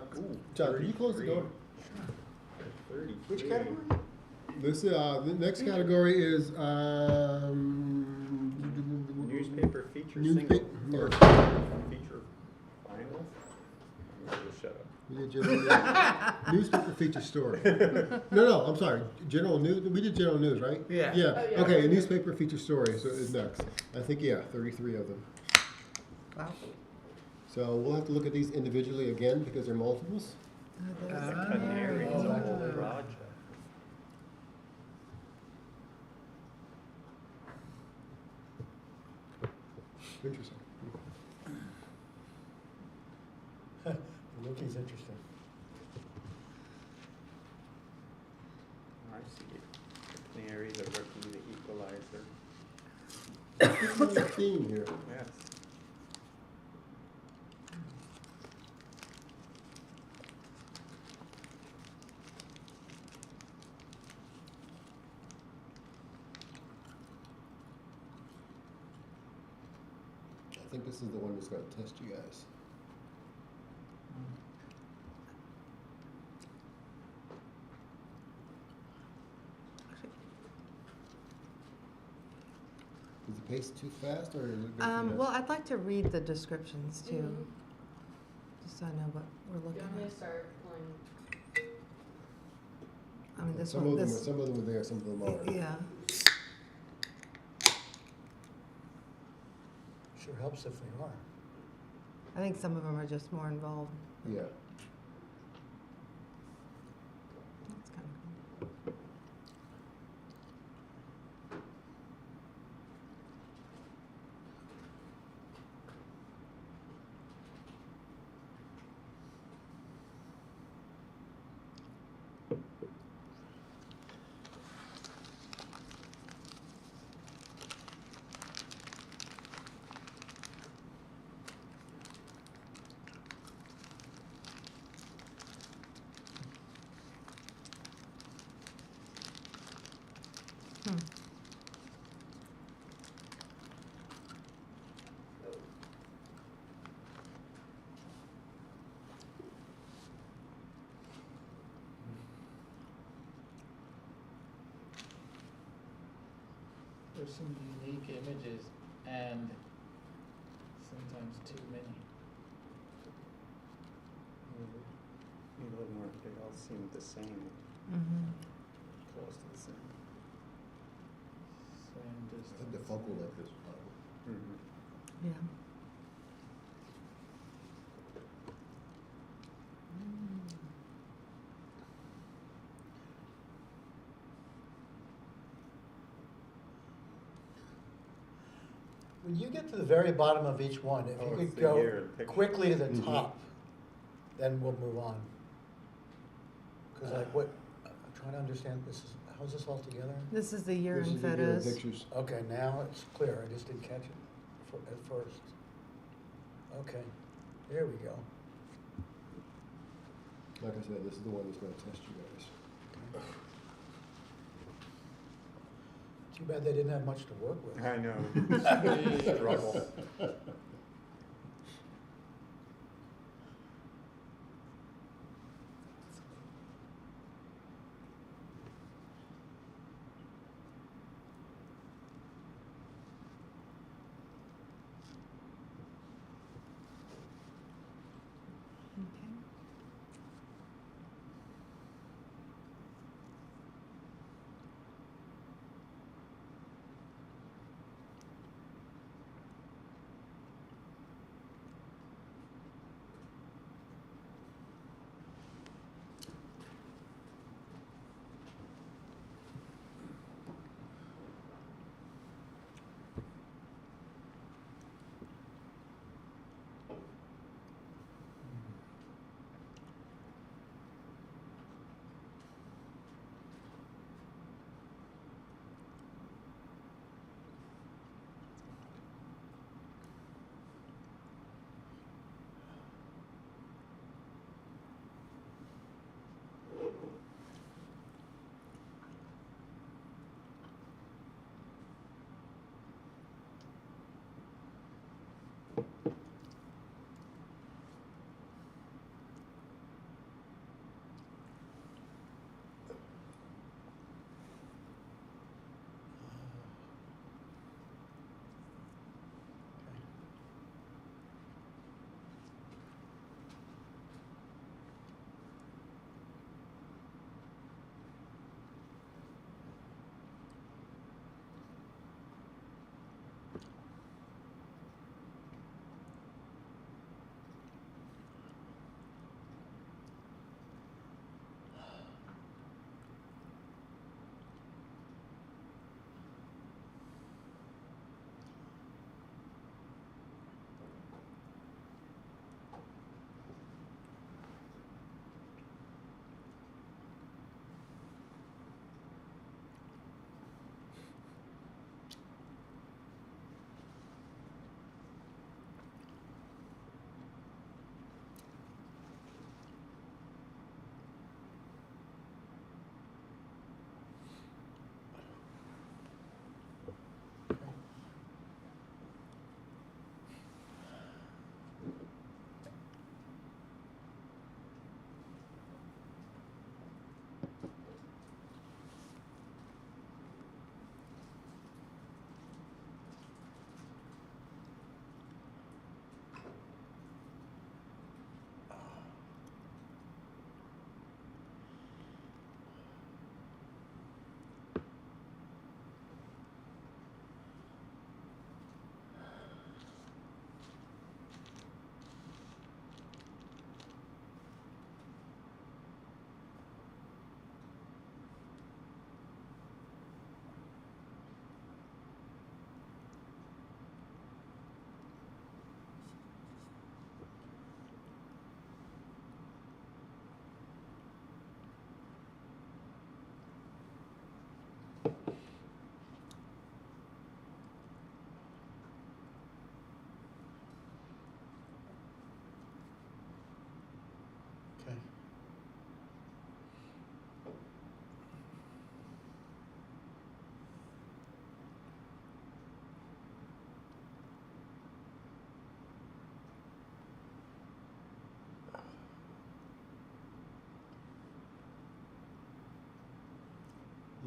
Speaker 1: John, can you close the door?
Speaker 3: 33.
Speaker 5: Which category?
Speaker 1: This, the next category is,
Speaker 3: Newspaper feature
Speaker 1: Newspaper,
Speaker 3: single. Or
Speaker 1: yeah.
Speaker 3: feature final? I'm gonna just shut up.
Speaker 1: We did general newspaper feature story. No, I'm sorry. General news. We did general news, right?
Speaker 2: Yeah.
Speaker 1: Yeah.
Speaker 4: Oh, yeah.
Speaker 1: Okay. Newspaper feature story. So is next. I think 33 of them.
Speaker 7: Wow.
Speaker 1: So we'll have to look at these individually again because they're multiples.
Speaker 7: Oh, there's
Speaker 2: Ah.
Speaker 3: Canary is a
Speaker 2: Oh.
Speaker 3: whole project.
Speaker 1: Interesting.
Speaker 5: The Wiki's interesting.
Speaker 3: I see it. The Canary, the rookie, the equalizer.
Speaker 1: What's the theme here?
Speaker 3: Yes.
Speaker 1: I think this is the one that's going to test you guys. Is the pace too fast or is it go too fast?
Speaker 7: Well, I'd like to read the descriptions too,
Speaker 4: Mhm.
Speaker 7: just so I know what we're
Speaker 4: You
Speaker 7: looking
Speaker 4: want me to
Speaker 7: at.
Speaker 4: start pulling?
Speaker 7: I mean, this
Speaker 1: some
Speaker 7: one,
Speaker 1: of them,
Speaker 7: this,
Speaker 1: some of them are there, some of them aren't.
Speaker 7: yeah.
Speaker 5: Sure helps if they are.
Speaker 7: I think some of them are just more involved.
Speaker 1: Yeah.
Speaker 7: That's kind of cool. Hmm.
Speaker 2: There's some unique images and sometimes too many.
Speaker 3: Need a little more, they all seem the same,
Speaker 7: Mm-hmm.
Speaker 3: close to the same.
Speaker 2: Same
Speaker 1: I think
Speaker 2: distance.
Speaker 1: the focal length is
Speaker 7: Yeah.
Speaker 5: When you get to the very bottom of each one, if
Speaker 3: Oh,
Speaker 5: you
Speaker 3: it's
Speaker 5: could
Speaker 3: the
Speaker 5: go
Speaker 3: year picture.
Speaker 5: quickly to the
Speaker 1: Mhm.
Speaker 5: top, then we'll move on. Because like what, I'm trying to understand, this is, how's this all together?
Speaker 7: This is the year
Speaker 1: This
Speaker 7: in
Speaker 1: is the year in
Speaker 7: photos.
Speaker 1: pictures.
Speaker 5: Okay, now it's clear, I just didn't catch it at first. Okay, there we go.
Speaker 1: Like I said, this is the one that's going to test you guys.
Speaker 5: Too bad they didn't have much to work with.
Speaker 3: I know. Struggle.
Speaker 7: Okay.
Speaker 5: Okay.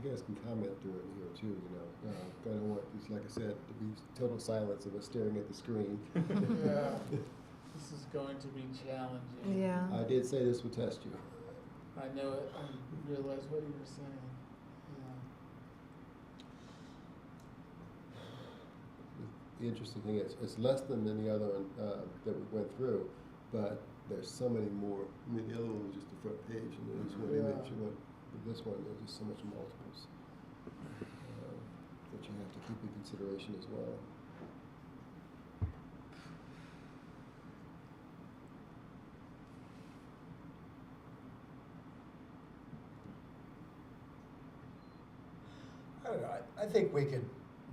Speaker 1: You guys can comment through it here too, you know. I don't want, just like I said, to be total silence of us staring at the screen.
Speaker 2: Yeah. This is going to be challenging.
Speaker 7: Yeah.
Speaker 1: I did say this would test you.
Speaker 2: I know it, I realize what you were saying.
Speaker 1: The interesting thing is, it's less than any other one that we went through, but there's so many more. I mean, the other one was just the front page, and there was one
Speaker 2: Yeah.
Speaker 1: image, and with this one, there's just so much multiples that you have to keep in consideration as well.
Speaker 5: I don't know, I think we could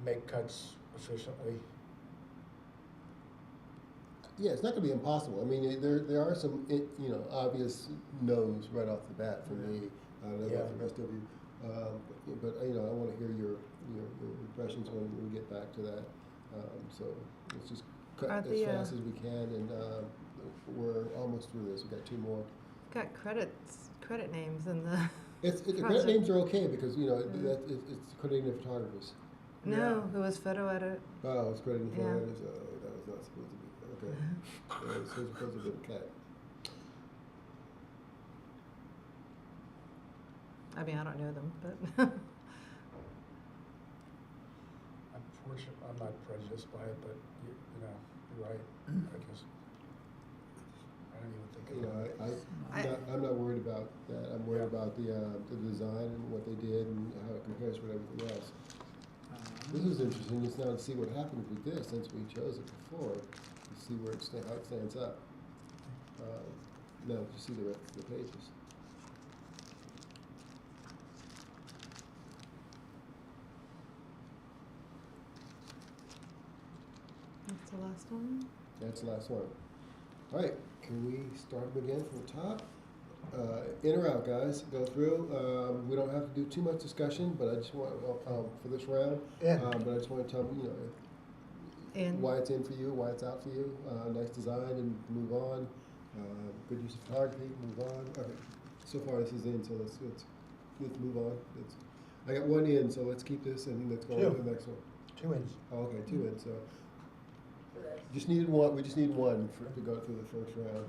Speaker 5: make cuts efficiently.
Speaker 1: Yeah, it's not going to be impossible. I mean, there are some you know, obvious no's right off the bat for me. I don't know
Speaker 5: Yeah.
Speaker 1: about the rest of you, but you know, I want to hear your impressions when we get back to that. So let's just cut
Speaker 7: Are
Speaker 1: as
Speaker 7: the,
Speaker 1: fast as we can, and we're almost through this. We've got 2 more.
Speaker 7: Got credit names in the.
Speaker 1: The
Speaker 7: How's
Speaker 1: credit
Speaker 7: it?
Speaker 1: names are okay because, you know,
Speaker 7: Yeah.
Speaker 1: it's crediting the photographers.
Speaker 7: No, it was photo edit.
Speaker 1: Oh, it's crediting the
Speaker 7: Yeah.
Speaker 1: photographers. Oh, that was not supposed to be. Okay. Yeah, it's supposed to be a cat.
Speaker 7: I mean, I don't know them, but.
Speaker 5: Unfortunately, I'm not prejudiced by it, but you know, you're right, I guess. I don't even think
Speaker 1: You know,
Speaker 5: about
Speaker 1: I'm not worried about that. I'm worried
Speaker 5: Yeah.
Speaker 1: about the design and what they did and how it compares with everything else. This is interesting just now to see what happens with this since we chose it before. To see where how it stands up. Now to see the rest of the pages.
Speaker 7: That's the last one.
Speaker 1: That's the last one. All right, can we start them again from the top? In or out, guys, go through. We don't have to do too much discussion, but I just want, for this round,
Speaker 5: In.
Speaker 1: but I just want to tell you,
Speaker 7: In.
Speaker 1: why it's in for you, why it's out for you. Nice design and move on. Good use of photography, move on. Okay, so far this is in, so let's move on. I got 1 in, so let's keep this and let's go on to the next one.
Speaker 5: 2 ins.
Speaker 1: Oh, okay, 2 in, so. Just needed one, we just need one to go through the first round.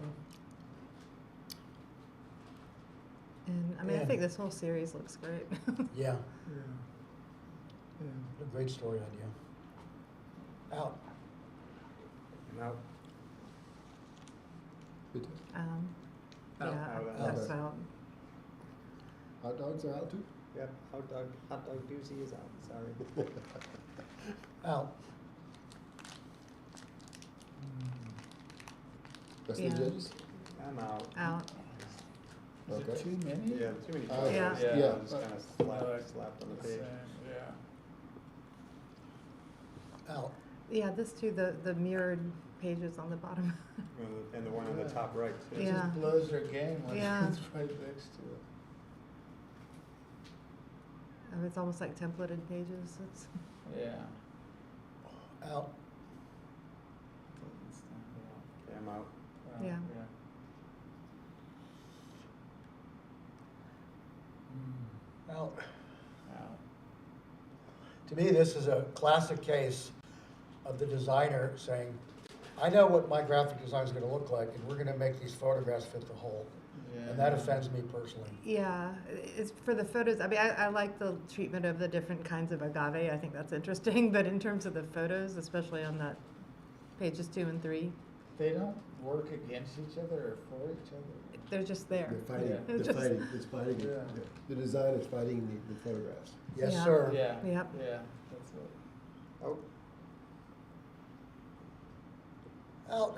Speaker 7: And I mean, I
Speaker 5: In.
Speaker 7: think this whole series looks great.
Speaker 5: Yeah,
Speaker 2: Yeah.
Speaker 5: a great story idea. Out.
Speaker 3: Now,
Speaker 1: Good.
Speaker 7: Um,
Speaker 2: Out.
Speaker 7: yeah,
Speaker 3: Out.
Speaker 7: that's out.
Speaker 1: Hot dogs are out too?
Speaker 3: yep, hot dog doozy is out, sorry.
Speaker 5: Out.
Speaker 1: Rest
Speaker 7: Yeah.
Speaker 1: of the judges?
Speaker 3: I'm out.
Speaker 7: Out.
Speaker 2: Is
Speaker 1: Okay.
Speaker 2: it too many?
Speaker 3: Yeah, too many
Speaker 1: Yeah.
Speaker 3: photos.
Speaker 7: Yeah.
Speaker 3: Just
Speaker 1: Yeah.
Speaker 3: kind of slapped on the page.
Speaker 2: Yeah.
Speaker 5: Out.
Speaker 7: Yeah, this too, the mirrored pages on the bottom.
Speaker 3: And the one on the top right, too.
Speaker 2: It
Speaker 7: Yeah.
Speaker 2: just blows your game when
Speaker 7: Yeah.
Speaker 2: it's right next to it.
Speaker 7: It's almost like templated pages. It's,
Speaker 2: Yeah.
Speaker 5: Out.
Speaker 2: Doesn't stand out.
Speaker 3: Okay, I'm out.
Speaker 7: Yeah.
Speaker 5: Out.
Speaker 2: Out.
Speaker 5: To me, this is a classic case of the designer saying, I know what my graphic design is going to look like, and we're going to make these photographs fit the whole. And that offends me personally.
Speaker 7: yeah, it's for the photos. I mean, I like the treatment of the different kinds of agave. I think that's interesting. But in terms of the photos, especially on that pages 2 and 3,
Speaker 2: They don't work against each other or for each other.
Speaker 7: they're just there.
Speaker 1: They're fighting,
Speaker 2: Yeah.
Speaker 1: they're
Speaker 7: Just-
Speaker 1: fighting, it's fighting.
Speaker 2: Yeah.
Speaker 1: The design is fighting the photographs.
Speaker 5: Yes,
Speaker 7: Yeah.
Speaker 5: sir.
Speaker 2: Yeah.
Speaker 7: Yep.
Speaker 2: Yeah. That's it.
Speaker 3: Oh,
Speaker 5: Out.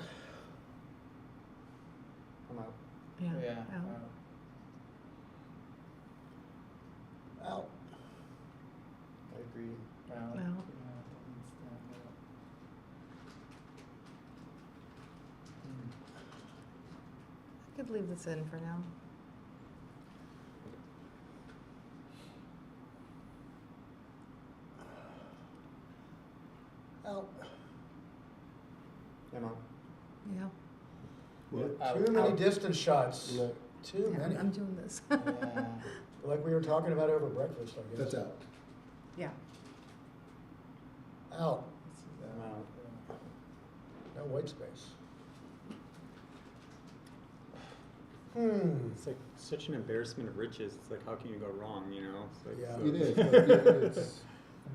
Speaker 3: I'm out.
Speaker 7: Yeah.
Speaker 2: Yeah.
Speaker 7: out.
Speaker 2: Out.
Speaker 5: Out.
Speaker 2: Out.
Speaker 3: I'm out.
Speaker 2: Out.
Speaker 3: I'm out.
Speaker 2: Out. tree out, you
Speaker 7: Out.
Speaker 2: know, it doesn't stand out.
Speaker 7: I could leave this in for now.
Speaker 5: Out.
Speaker 3: Emma?
Speaker 7: Yeah.
Speaker 1: What?
Speaker 5: Too many
Speaker 7: Out.
Speaker 5: distance shots.
Speaker 1: Yeah,
Speaker 5: Too
Speaker 7: Yeah,
Speaker 5: many.
Speaker 7: I'm doing this.
Speaker 2: Yeah.
Speaker 5: Like we were talking about over breakfast, I guess.
Speaker 1: that's out.
Speaker 7: Yeah.
Speaker 5: Out.
Speaker 2: This is out,
Speaker 3: Out.
Speaker 2: yeah.
Speaker 5: No white space.
Speaker 3: It's like such an embarrassment of riches. It's like, how can you go wrong, you know? It's like,
Speaker 5: Yeah.
Speaker 3: so-
Speaker 1: It is,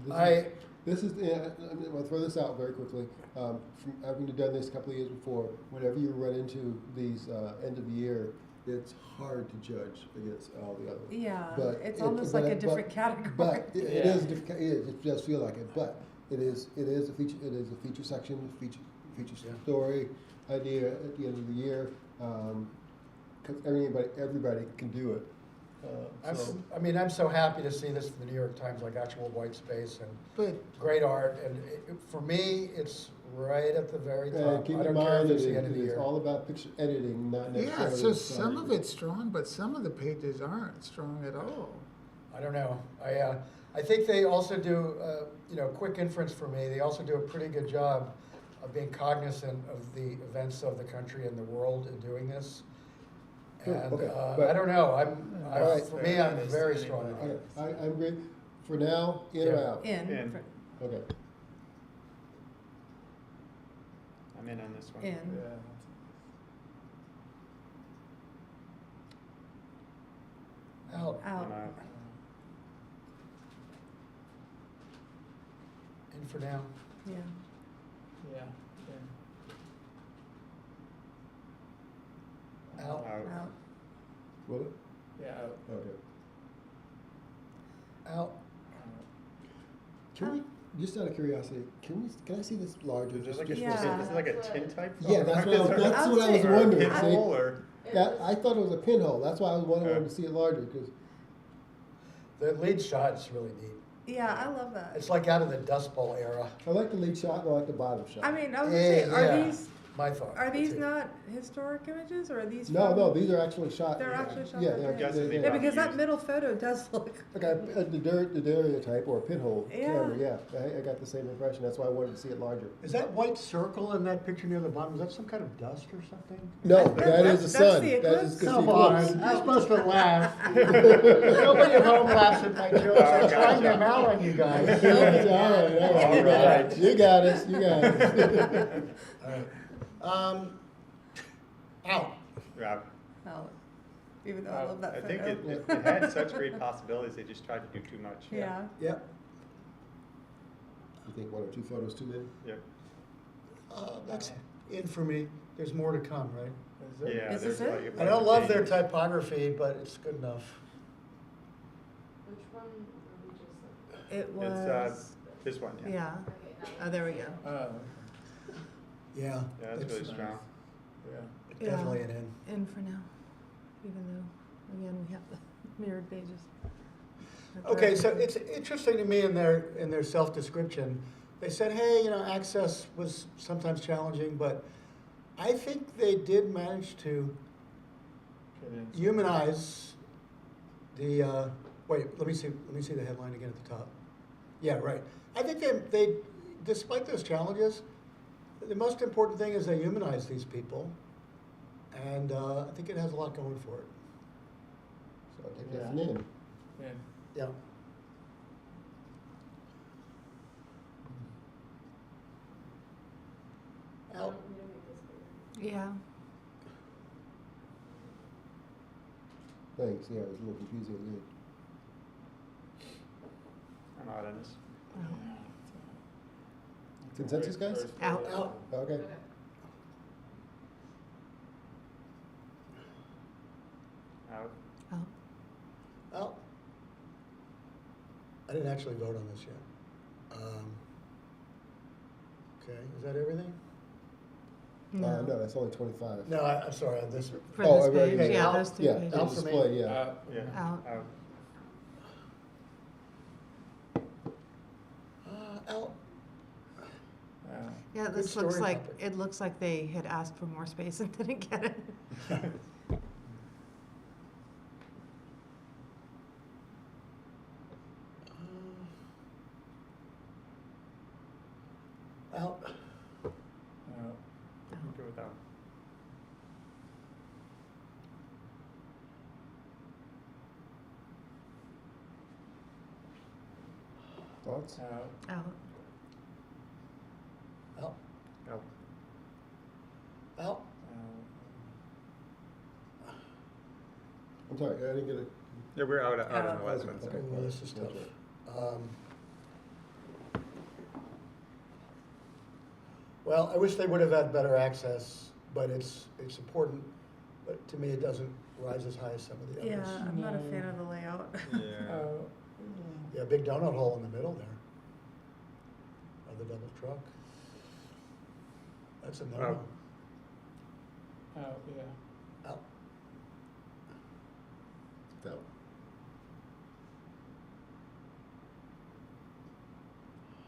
Speaker 1: but
Speaker 5: I,
Speaker 1: this is, yeah, I'm gonna throw this out very quickly. From having done this a couple of years before, whenever you run into these end of the year, it's hard to judge against all the other ones.
Speaker 7: Yeah,
Speaker 1: But
Speaker 7: it's
Speaker 1: it-
Speaker 7: almost
Speaker 1: but
Speaker 7: like a
Speaker 1: it-
Speaker 7: different
Speaker 1: but-
Speaker 7: category.
Speaker 1: But it
Speaker 2: Yeah.
Speaker 1: is a different, it does feel like it, but it is a feature, it is a feature section, feature
Speaker 5: Yeah.
Speaker 1: story idea at the end of the year. 'Cause everybody can do it.
Speaker 5: I'm so happy to see this in the New York Times, like actual white space and
Speaker 2: But
Speaker 5: great art, and for me, it's right at the very top.
Speaker 1: Keep
Speaker 5: I
Speaker 1: in
Speaker 5: don't care if
Speaker 1: mind,
Speaker 5: it's the end of the
Speaker 1: it's
Speaker 5: year.
Speaker 1: all about picture editing, not
Speaker 2: yeah,
Speaker 1: necessarily.
Speaker 2: so some of
Speaker 1: photography.
Speaker 2: it's strong, but some of the pages aren't strong at all.
Speaker 5: I don't know. I think they also do, quick inference for me. They also do a pretty good job of being cognizant of the events of the country and the world in doing this.
Speaker 1: Sure,
Speaker 5: And
Speaker 1: okay, but-
Speaker 5: I don't know.
Speaker 1: All right.
Speaker 5: For me, I'm very strong.
Speaker 1: Okay, I'm agree. For now, in or
Speaker 5: Yeah.
Speaker 1: out?
Speaker 7: In.
Speaker 3: In.
Speaker 7: for-
Speaker 1: Okay.
Speaker 3: I'm in on this one.
Speaker 7: In.
Speaker 2: Yeah.
Speaker 5: Out.
Speaker 7: Out.
Speaker 3: I'm out.
Speaker 5: In for now.
Speaker 7: Yeah.
Speaker 2: Yeah. Yeah.
Speaker 5: Out.
Speaker 7: Out.
Speaker 1: Will it?
Speaker 2: Yeah. Out.
Speaker 1: Okay.
Speaker 5: Out.
Speaker 1: Can we, just out of curiosity, can I see this larger?
Speaker 3: Is it
Speaker 1: Just,
Speaker 3: like
Speaker 1: just
Speaker 3: a,
Speaker 1: for a
Speaker 7: Yeah.
Speaker 1: second?
Speaker 3: is it like a tin type?
Speaker 1: Yeah, that's what I was, that's
Speaker 7: I'll
Speaker 1: what I was
Speaker 7: say-
Speaker 1: wondering.
Speaker 7: I-
Speaker 1: See?
Speaker 3: Pinhole or?
Speaker 1: That, I thought it was a pinhole. That's why I was wanting to see it larger, because
Speaker 5: The lead shot is really neat.
Speaker 7: Yeah, I love that.
Speaker 5: It's like out of the Dust Bowl era.
Speaker 1: I like the lead shot and I like the bottom shot.
Speaker 7: I mean, I was gonna say,
Speaker 5: Yeah.
Speaker 7: are
Speaker 5: My thought.
Speaker 7: these
Speaker 5: too.
Speaker 7: not historic images, or are these?
Speaker 1: No,
Speaker 7: from-
Speaker 1: no, these are actually shot.
Speaker 7: They're actually shot
Speaker 1: Yeah,
Speaker 7: that
Speaker 1: they're,
Speaker 7: day.
Speaker 3: Guys, they
Speaker 1: they're,
Speaker 7: Yeah,
Speaker 3: got
Speaker 7: because that
Speaker 3: used.
Speaker 7: middle photo does look.
Speaker 1: okay, the daguerreotype or pinhole
Speaker 7: Yeah.
Speaker 1: camera, yeah, I got the same impression. That's why I wanted to see it larger.
Speaker 8: Is that white circle in that picture near the bottom, is that some kind of dust or something?
Speaker 1: No,
Speaker 7: That-
Speaker 1: that is the
Speaker 7: that's
Speaker 1: sun.
Speaker 7: the
Speaker 1: That is
Speaker 7: eclipse.
Speaker 1: the
Speaker 8: Come on,
Speaker 1: eclipse.
Speaker 8: you're supposed to laugh. Nobody at home laughs at my jokes, I'm trying them out on you guys.
Speaker 1: All
Speaker 3: right.
Speaker 1: You got us, you got us.
Speaker 5: All right. Out.
Speaker 3: Yeah.
Speaker 7: Oh, even though I love that
Speaker 3: I
Speaker 7: photo.
Speaker 3: think it had such great possibilities, they just tried to do too much.
Speaker 7: Yeah.
Speaker 5: Yep.
Speaker 1: You think one or two photos too many?
Speaker 3: Yeah.
Speaker 5: That's in for me. There's more to come, right?
Speaker 2: Is it?
Speaker 3: Yeah,
Speaker 7: Is
Speaker 3: there's
Speaker 7: this it?
Speaker 3: like a
Speaker 5: I don't love their
Speaker 3: bunch
Speaker 5: typography, but it's good enough.
Speaker 4: Which one were we just like?
Speaker 7: It
Speaker 3: It's,
Speaker 7: was.
Speaker 3: this one, yeah.
Speaker 7: Yeah.
Speaker 4: Okay, that
Speaker 7: Oh, there we go.
Speaker 2: Oh,
Speaker 5: Yeah.
Speaker 3: Yeah, that's really strong.
Speaker 2: yeah.
Speaker 7: Yeah.
Speaker 5: Definitely an in.
Speaker 7: In for now, even though again we have the mirrored pages.
Speaker 5: Okay, so it's interesting to me in their self-description. They said, hey, access was sometimes challenging, but I think they did manage to
Speaker 2: Get in.
Speaker 5: humanize the. Wait, let me see the headline again at the top. Yeah, right. I think they despite those challenges, the most important thing is they humanize these people, and I think it has a lot going for it.
Speaker 1: So I take that as an in.
Speaker 2: Yeah.
Speaker 5: Yeah.
Speaker 4: You
Speaker 5: Out.
Speaker 4: want me to make this bigger?
Speaker 7: Yeah.
Speaker 1: Thanks, yeah, it was a little confusing to me.
Speaker 3: I'm out on this.
Speaker 1: Consensus, guys?
Speaker 2: First
Speaker 7: Out.
Speaker 2: photo.
Speaker 5: Out.
Speaker 1: Okay.
Speaker 4: Okay.
Speaker 3: Out.
Speaker 7: Oh.
Speaker 5: Out. I didn't actually vote on this yet. Okay, is that everything?
Speaker 7: No.
Speaker 1: No, that's only 25.
Speaker 5: No, I'm sorry, on this.
Speaker 7: For
Speaker 1: Oh,
Speaker 7: this
Speaker 1: right,
Speaker 7: page,
Speaker 1: right.
Speaker 7: yeah,
Speaker 5: Out.
Speaker 7: those two
Speaker 1: Yeah,
Speaker 7: pages.
Speaker 1: the
Speaker 5: Out for me.
Speaker 1: display, yeah.
Speaker 2: Out.
Speaker 3: Yeah.
Speaker 7: Out.
Speaker 3: Out.
Speaker 5: Out.
Speaker 7: Yeah,
Speaker 5: Good
Speaker 7: this looks
Speaker 5: story
Speaker 7: like,
Speaker 5: topic.
Speaker 7: it looks like they had asked for more space and didn't get it.
Speaker 5: Out.
Speaker 3: I'm good with that.
Speaker 1: Thoughts?
Speaker 2: Out.
Speaker 7: Out.
Speaker 5: Out.
Speaker 3: Oh,
Speaker 5: Out.
Speaker 1: I'm sorry, I didn't get it.
Speaker 3: yeah, we're out on the last
Speaker 1: Okay,
Speaker 3: one. So.
Speaker 1: okay.
Speaker 5: Ooh, this is tough.
Speaker 1: Gotcha.
Speaker 5: Well, I wish they would have had better access, but it's important, but to me, it doesn't rise as high as some of the
Speaker 7: Yeah,
Speaker 5: others.
Speaker 7: I'm not a
Speaker 2: No.
Speaker 7: fan of the layout.
Speaker 3: Yeah.
Speaker 2: Out.
Speaker 5: Yeah, big donut hole in the middle there of the double truck. That's a no-no.
Speaker 2: Out, yeah.
Speaker 5: Out.
Speaker 1: It's out.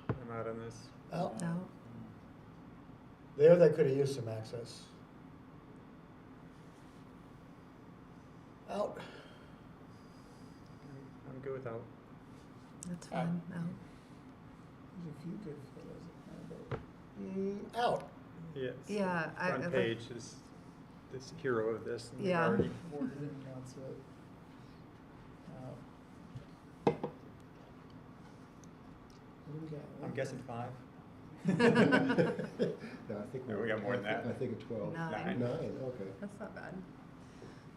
Speaker 3: I'm out on this.
Speaker 5: Out.
Speaker 7: Out.
Speaker 5: There, they could have used some access. Out.
Speaker 3: I'm good with out.
Speaker 7: That's
Speaker 2: Out.
Speaker 7: fine, out.
Speaker 2: There's a few good photos.
Speaker 5: Out.
Speaker 3: Yes.
Speaker 7: Yeah, I
Speaker 3: Front
Speaker 7: like-
Speaker 3: page is this hero of this. And we've
Speaker 7: Yeah.
Speaker 3: already-
Speaker 2: Border didn't count, so. Out. What do we got?
Speaker 3: I'm guessing 5.
Speaker 1: No, I think
Speaker 3: No, we got more than that.
Speaker 1: I think a 12.
Speaker 7: Nine.
Speaker 1: 9, okay.
Speaker 7: That's not bad.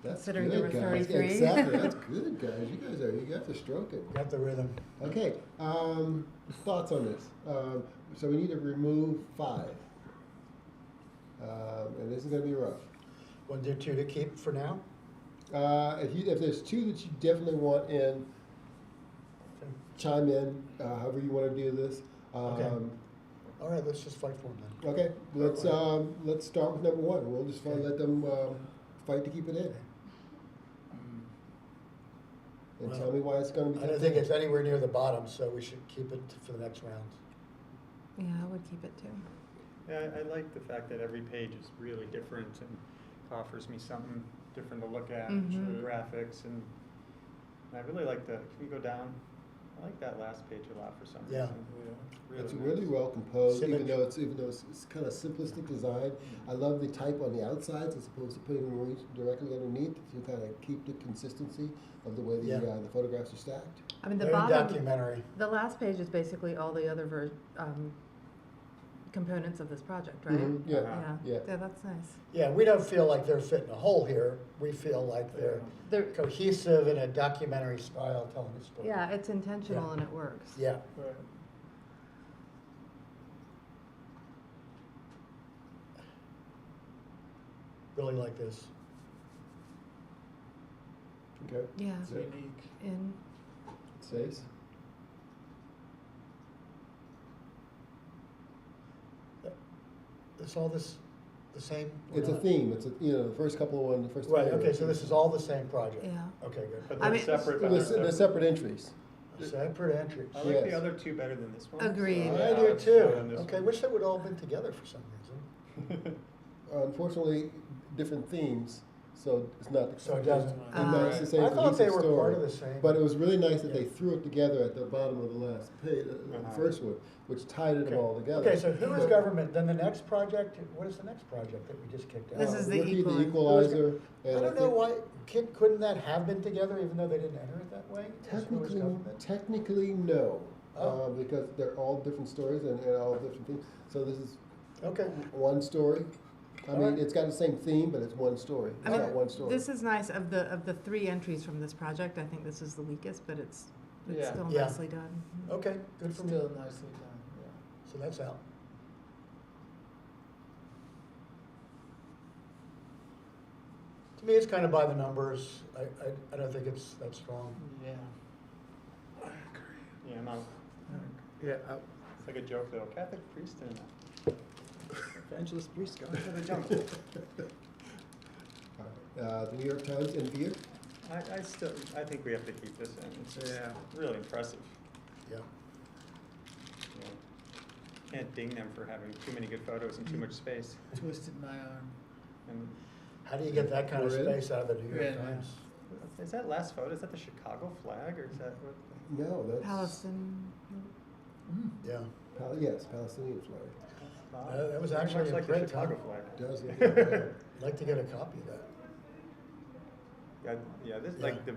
Speaker 1: That's
Speaker 7: Considering there
Speaker 1: good,
Speaker 7: were
Speaker 1: guys.
Speaker 7: 33.
Speaker 1: Exactly, that's good, guys. You guys are stroking.
Speaker 5: Got the rhythm.
Speaker 1: Okay, thoughts on this? So we need to remove 5. And this is gonna be rough.
Speaker 5: Want to do 2 to keep for now?
Speaker 1: If there's 2 that you definitely want in, chime in, however you wanna do this.
Speaker 5: Okay. All right, let's just fight for them then.
Speaker 1: Okay, let's start with number 1. We'll just let them, fight to keep it in. And tell me why it's gonna be.
Speaker 5: I don't think it's anywhere near the bottom, so we should keep it for the next round.
Speaker 7: Yeah, I would keep it too.
Speaker 3: Yeah, I like the fact that every page is really different and offers me something different to look at,
Speaker 7: Mhm.
Speaker 3: the graphics, and I really like the, can we go down? I like that last page a lot for some
Speaker 5: Yeah.
Speaker 3: reason.
Speaker 1: It's
Speaker 3: nice.
Speaker 1: really well composed, even
Speaker 5: Symmetry.
Speaker 1: though it's kind of simplistic design. I love the type on the outsides as opposed to putting them directly underneath to kind of keep the consistency of the way
Speaker 5: Yeah.
Speaker 1: The photographs are stacked.
Speaker 7: I mean, the
Speaker 5: Very
Speaker 7: bottom,
Speaker 5: documentary.
Speaker 7: the last page is basically all the other components of this project, right?
Speaker 1: Mhm, yeah.
Speaker 3: Uh-huh.
Speaker 1: Yeah.
Speaker 7: Yeah, that's nice.
Speaker 5: Yeah, we don't feel like they're fitting a hole here. We feel like they're
Speaker 7: They're,
Speaker 5: cohesive in a documentary style telling a story.
Speaker 7: yeah, it's intentional
Speaker 5: Yeah.
Speaker 7: and it works.
Speaker 5: Yeah.
Speaker 2: Right.
Speaker 5: Really like this.
Speaker 1: Okay,
Speaker 7: Yeah,
Speaker 2: It's
Speaker 1: Yeah.
Speaker 2: unique.
Speaker 7: in,
Speaker 1: it says.
Speaker 5: It's all this, the same? or
Speaker 1: It's a
Speaker 5: not?
Speaker 1: theme. It's the first couple of one, the first.
Speaker 5: Right,
Speaker 1: three are-
Speaker 5: okay, so this is all the same project?
Speaker 7: yeah.
Speaker 5: Okay, good.
Speaker 3: But
Speaker 7: I
Speaker 3: they're
Speaker 7: mean-
Speaker 3: separate.
Speaker 1: They're, they're separate entries.
Speaker 5: Separate entries.
Speaker 3: I like
Speaker 1: Yes.
Speaker 3: the other 2 better than this one.
Speaker 7: Agreed.
Speaker 3: so
Speaker 5: I
Speaker 3: yeah,
Speaker 5: do
Speaker 3: let's
Speaker 5: too.
Speaker 3: vote on this
Speaker 5: Okay,
Speaker 3: one.
Speaker 5: wish they would all been together for some reason.
Speaker 1: Unfortunately, different themes, so it's not.
Speaker 5: So it doesn't.
Speaker 1: It's the same
Speaker 5: I thought they
Speaker 1: cohesive
Speaker 5: were
Speaker 1: story.
Speaker 5: part of the same.
Speaker 1: But it was really nice that they
Speaker 5: Yeah.
Speaker 1: threw it together at the bottom of the last page, the
Speaker 3: Uh-huh.
Speaker 1: first one, which tied it
Speaker 5: Okay.
Speaker 1: all together.
Speaker 5: Okay, so who is
Speaker 1: But-
Speaker 5: government, then the next project, what is the next project that we just kicked out?
Speaker 7: This is the
Speaker 1: Rookie,
Speaker 7: equalizer.
Speaker 1: Equalizer.
Speaker 5: I
Speaker 1: And
Speaker 5: don't know
Speaker 1: think
Speaker 5: why, couldn't that have been together even though they didn't enter it that way? As who was government?
Speaker 1: Technically, no,
Speaker 5: Oh.
Speaker 1: because they're all different stories and all different things. So this is
Speaker 5: Okay,
Speaker 1: one story. I mean,
Speaker 5: Alright.
Speaker 1: it's got the same theme, but it's one story. It's
Speaker 7: I mean,
Speaker 1: not one story.
Speaker 7: This is nice, of the 3 entries from this project, I think this is the weakest, but it's
Speaker 2: Yeah.
Speaker 7: still
Speaker 5: Yeah.
Speaker 7: nicely done.
Speaker 5: okay, good for me.
Speaker 2: Still nicely done, yeah.
Speaker 5: So that's out. To me, it's kind of by the numbers. I don't think it's that strong.
Speaker 2: Yeah.
Speaker 3: Yeah, I'm out.
Speaker 1: Yeah.
Speaker 3: It's like a joke though. Catholic priest and evangelist priest going to the jungle.
Speaker 1: The New York Times in view.
Speaker 3: I think we have to keep this in. It's just
Speaker 2: Yeah.
Speaker 3: really impressive.
Speaker 5: Yeah.
Speaker 3: Yeah. can't ding them for having too many good photos and too much space.
Speaker 2: Twisted my arm.
Speaker 3: And
Speaker 5: How do you get that kind of
Speaker 1: We're in?
Speaker 5: space out of the New York
Speaker 2: Yeah.
Speaker 5: Times?
Speaker 3: is that last photo? Is that the Chicago flag or is that what?
Speaker 1: No, that's.
Speaker 7: Palestine.
Speaker 5: Yeah.
Speaker 1: Yes, Palestinian flag.
Speaker 5: That was
Speaker 3: Very
Speaker 5: actually
Speaker 3: much
Speaker 5: in
Speaker 3: like
Speaker 5: print,
Speaker 3: the Chicago
Speaker 5: huh?
Speaker 3: flag.
Speaker 1: Does look like that.
Speaker 5: I'd like to get a copy of that.
Speaker 3: Yeah, this
Speaker 5: Yeah.
Speaker 3: like the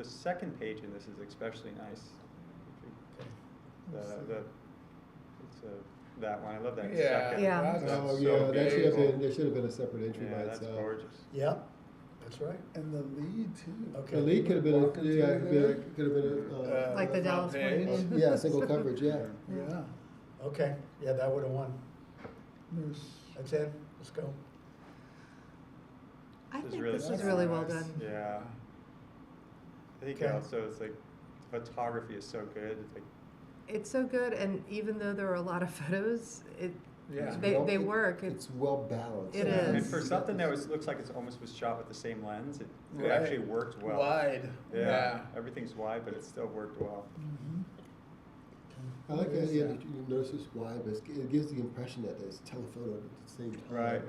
Speaker 3: second page in this is especially nice. That one. I love that
Speaker 2: Yeah.
Speaker 3: second.
Speaker 7: Yeah.
Speaker 3: That's
Speaker 1: Oh,
Speaker 3: so
Speaker 1: yeah, that should have
Speaker 3: beautiful.
Speaker 1: been, there should have been a separate entry by
Speaker 3: Yeah, that's
Speaker 1: itself.
Speaker 3: gorgeous.
Speaker 5: Yeah, that's right.
Speaker 2: And the lead too.
Speaker 5: Okay.
Speaker 1: The lead could have been,
Speaker 2: Walking
Speaker 1: yeah,
Speaker 2: through
Speaker 1: could have been,
Speaker 7: Like the
Speaker 2: front
Speaker 7: Dallas
Speaker 2: page.
Speaker 7: Morning News.
Speaker 1: yeah, single coverage, yeah.
Speaker 2: Yeah.
Speaker 5: Okay, yeah, that would have won.
Speaker 2: There's,
Speaker 5: That's it, let's go.
Speaker 7: I
Speaker 3: This is
Speaker 7: think
Speaker 3: really
Speaker 7: this was
Speaker 2: nice.
Speaker 7: really well
Speaker 2: Nice.
Speaker 7: done.
Speaker 3: Yeah. I think
Speaker 5: Okay.
Speaker 3: also it's like photography is so good. It's like
Speaker 7: It's so good, and even though there are a lot of photos,
Speaker 2: yeah.
Speaker 7: they work.
Speaker 1: It's well balanced.
Speaker 7: It
Speaker 3: and
Speaker 7: is.
Speaker 3: for something that looks like it's almost was shot with the same lens, it
Speaker 2: Right.
Speaker 3: actually worked well.
Speaker 2: Wide. Yeah.
Speaker 3: Everything's wide, but it still worked well.
Speaker 2: Mhm.
Speaker 1: I like the
Speaker 2: What is
Speaker 1: idea
Speaker 2: that?
Speaker 1: that you notice it's wide, but it gives the impression that there's telephoto at the same time.
Speaker 3: Right.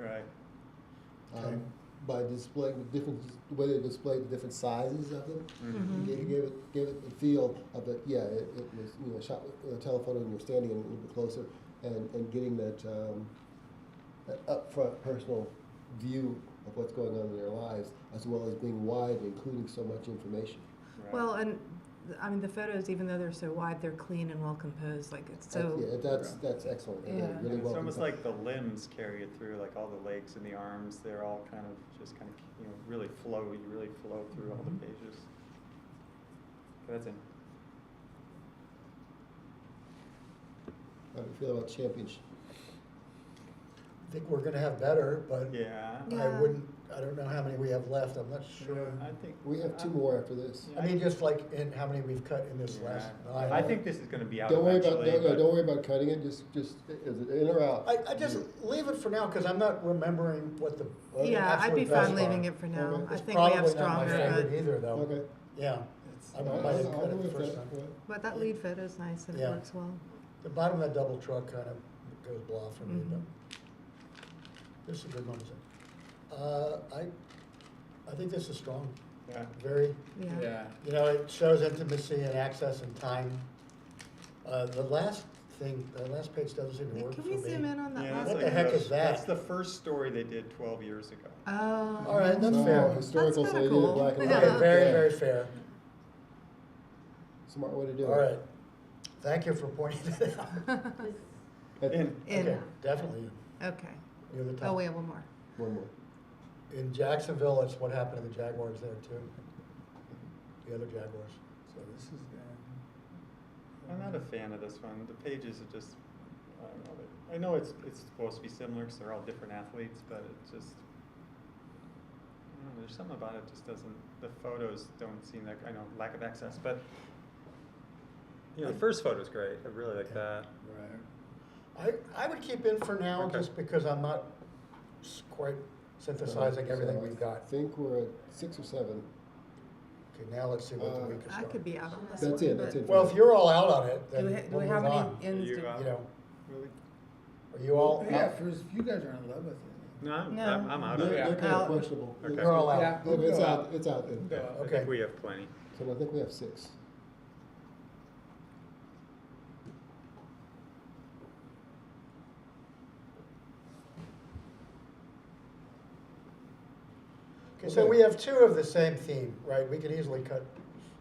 Speaker 5: Okay.
Speaker 1: By displaying the different, the way they displayed the different sizes of them,
Speaker 7: Mhm.
Speaker 1: it gave it the feel of it, yeah, it was, shot with a telephoto and you're standing in a little bit closer and getting that, that upfront personal view of what's going on in their lives, as well as being wide and including so much information.
Speaker 3: Right.
Speaker 7: Well, and I mean the photos, even though they're so wide, they're clean and well composed. Like it's so.
Speaker 1: That's excellent.
Speaker 7: Yeah.
Speaker 1: Really
Speaker 3: it's
Speaker 1: well
Speaker 3: almost
Speaker 1: done.
Speaker 3: like the limbs carry it through, like all the legs and the arms. They're all kind of really flow. You really flow through all the pages. Okay, that's it.
Speaker 1: How do you feel about championship?
Speaker 5: I think we're gonna have better, but
Speaker 3: Yeah.
Speaker 7: Yeah.
Speaker 5: I don't know how many we have left, I'm not sure.
Speaker 3: I think
Speaker 1: We have two more after this.
Speaker 5: I mean, just like in how many we've cut in this last nine.
Speaker 3: I think this is going to be out
Speaker 1: Don't worry about,
Speaker 3: eventually. but-
Speaker 1: don't worry about cutting it, just, is it in or out?
Speaker 5: I just leave it for now, cause I'm not remembering what the
Speaker 7: Yeah, I'd be
Speaker 5: absolute best
Speaker 7: fine leaving
Speaker 5: are.
Speaker 7: it for now.
Speaker 1: Okay.
Speaker 7: I
Speaker 5: It's
Speaker 7: think we have
Speaker 5: probably not my
Speaker 7: stronger,
Speaker 5: favorite either, though.
Speaker 1: Okay.
Speaker 5: Yeah,
Speaker 2: It's
Speaker 5: I
Speaker 1: All right,
Speaker 5: might have
Speaker 1: I'll
Speaker 5: cut
Speaker 1: go
Speaker 5: it the
Speaker 1: with
Speaker 5: first
Speaker 1: that,
Speaker 5: time.
Speaker 1: yeah.
Speaker 7: but that lead photo's nice and it
Speaker 5: Yeah.
Speaker 7: works well.
Speaker 5: The bottom of that double truck kind of goes blah for me,
Speaker 7: Mhm.
Speaker 5: but this is a good one, isn't it? I think this is strong,
Speaker 3: Yeah.
Speaker 5: very,
Speaker 7: Yeah.
Speaker 2: Yeah.
Speaker 5: you know, it shows intimacy and access and time. The last page doesn't seem to
Speaker 7: Nick,
Speaker 5: work
Speaker 7: can
Speaker 5: for
Speaker 7: we
Speaker 5: me.
Speaker 7: zoom in on that
Speaker 3: Yeah,
Speaker 7: last
Speaker 3: that's
Speaker 5: What the
Speaker 3: like
Speaker 5: heck
Speaker 3: the-
Speaker 5: is that?
Speaker 3: That's the first story they did 12 years ago.
Speaker 7: Oh.
Speaker 5: All right, that's
Speaker 1: So,
Speaker 5: fair.
Speaker 1: Historical,
Speaker 7: That's
Speaker 1: so they
Speaker 7: kinda
Speaker 1: did it
Speaker 7: cool.
Speaker 1: black and
Speaker 7: Yeah.
Speaker 1: white.
Speaker 5: Okay, very,
Speaker 1: Yeah.
Speaker 5: very fair.
Speaker 1: Smart way to do it.
Speaker 5: All right, thank you for pointing that out.
Speaker 1: That's-
Speaker 3: In.
Speaker 7: In.
Speaker 5: Okay, definitely,
Speaker 7: Okay.
Speaker 5: near the top.
Speaker 7: Oh, we have one more.
Speaker 1: One more.
Speaker 5: In Jacksonville, it's what happened to the Jaguars there too. The other Jaguars.
Speaker 2: So this is good.
Speaker 3: I'm not a fan of this one. The pages are just, I don't know. I know it's supposed to be similar because they're all different athletes, but it just, I don't know, there's something about it just doesn't, the photos don't seem like, I know, lack of access, but, the first photo's great. I really like that.
Speaker 2: Right.
Speaker 5: I would keep in for now,
Speaker 3: Okay.
Speaker 5: just because I'm not quite synthesizing everything
Speaker 1: So
Speaker 5: we've got.
Speaker 1: I think we're at 6 or 7.
Speaker 5: Okay, now let's see what the week is.
Speaker 7: I could be out on this
Speaker 1: That's
Speaker 7: one.
Speaker 1: it, that's
Speaker 7: but-
Speaker 1: it.
Speaker 5: Well, if you're all out on it,
Speaker 7: Do
Speaker 5: then
Speaker 7: we, do
Speaker 5: we'll
Speaker 7: we
Speaker 5: move
Speaker 7: have
Speaker 5: on.
Speaker 7: any ends?
Speaker 3: You,
Speaker 7: to-
Speaker 5: You know,
Speaker 3: Really?
Speaker 5: are you all
Speaker 2: Yeah,
Speaker 5: out?
Speaker 2: if you guys are in love with it.
Speaker 3: No, I'm
Speaker 7: No.
Speaker 3: out
Speaker 1: They're,
Speaker 3: of it.
Speaker 2: Yeah.
Speaker 1: they're kind
Speaker 7: Out.
Speaker 1: of questionable.
Speaker 3: Okay.
Speaker 5: You're all out.
Speaker 2: Yeah,
Speaker 1: No, but it's
Speaker 2: go
Speaker 1: out, it's out then.
Speaker 2: Go
Speaker 3: I
Speaker 2: out.
Speaker 5: Okay.
Speaker 3: think we have plenty.
Speaker 1: So I think we have 6.
Speaker 5: Okay, so
Speaker 1: Okay.
Speaker 5: we have 2 of the same theme, right? We could easily cut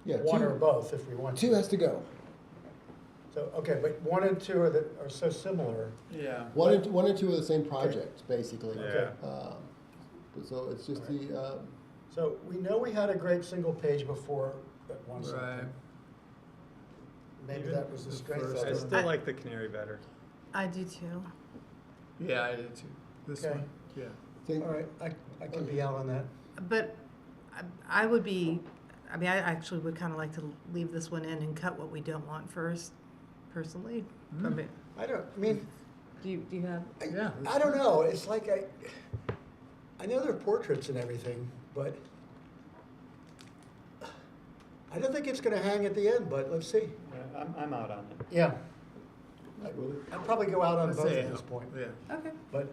Speaker 1: Yeah,
Speaker 5: one
Speaker 1: 2
Speaker 5: or both if we want
Speaker 1: 2
Speaker 5: to.
Speaker 1: has to go.
Speaker 5: So, okay, but 1 and 2 are so similar.
Speaker 2: Yeah.
Speaker 1: 1 and 2 are the same project, basically.
Speaker 3: Yeah.
Speaker 1: So it's just the,
Speaker 5: So we know we had a great single page before at one
Speaker 2: Right.
Speaker 5: something. Maybe
Speaker 3: Even
Speaker 5: that was the
Speaker 2: the
Speaker 5: strength
Speaker 2: first
Speaker 5: of
Speaker 3: I
Speaker 5: it.
Speaker 3: still like the canary better.
Speaker 7: I do too.
Speaker 2: Yeah, I did too. This
Speaker 5: Okay.
Speaker 2: one. Yeah.
Speaker 1: thing.
Speaker 5: All right, I can be out on that.
Speaker 7: But I would be, I mean, I actually would kind of like to leave this one in and cut what we don't want first, personally. I mean,
Speaker 5: I mean,
Speaker 7: do you have?
Speaker 2: Yeah.
Speaker 5: I don't know, it's like I know they're portraits and everything, but I don't think it's gonna hang at the end, but let's see.
Speaker 3: Yeah, I'm out on it.
Speaker 5: Yeah, I'd probably go out on
Speaker 2: Let's
Speaker 5: both
Speaker 2: say
Speaker 5: at this
Speaker 2: help.
Speaker 5: point,
Speaker 2: Yeah.
Speaker 7: Okay.
Speaker 5: but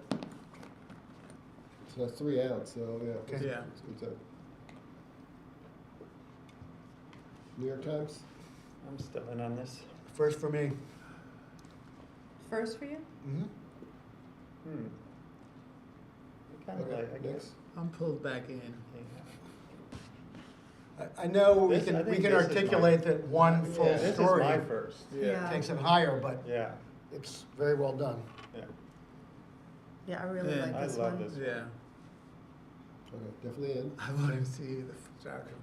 Speaker 1: So that's 3 out, so yeah.
Speaker 5: Okay.
Speaker 2: Yeah.
Speaker 1: It's a New York Times?
Speaker 3: I'm still in on this.
Speaker 5: first for me.
Speaker 7: First for you?
Speaker 5: Mm-hmm.
Speaker 3: I kind of
Speaker 1: Okay,
Speaker 3: like, I guess.
Speaker 1: next.
Speaker 2: I'm pulled back in.
Speaker 5: I know we
Speaker 3: I
Speaker 5: can
Speaker 3: think this is
Speaker 5: articulate
Speaker 3: my-
Speaker 5: that one full
Speaker 3: Yeah, this is
Speaker 5: story
Speaker 3: my first.
Speaker 7: Yeah.
Speaker 5: takes it higher, but
Speaker 3: Yeah,
Speaker 5: it's very well done.
Speaker 3: yeah.
Speaker 7: Yeah, I really
Speaker 2: Yeah.
Speaker 7: like
Speaker 3: I
Speaker 7: this
Speaker 3: love
Speaker 7: one.
Speaker 3: this.
Speaker 2: Yeah.
Speaker 1: Okay, definitely in.
Speaker 2: I want to see the photographer.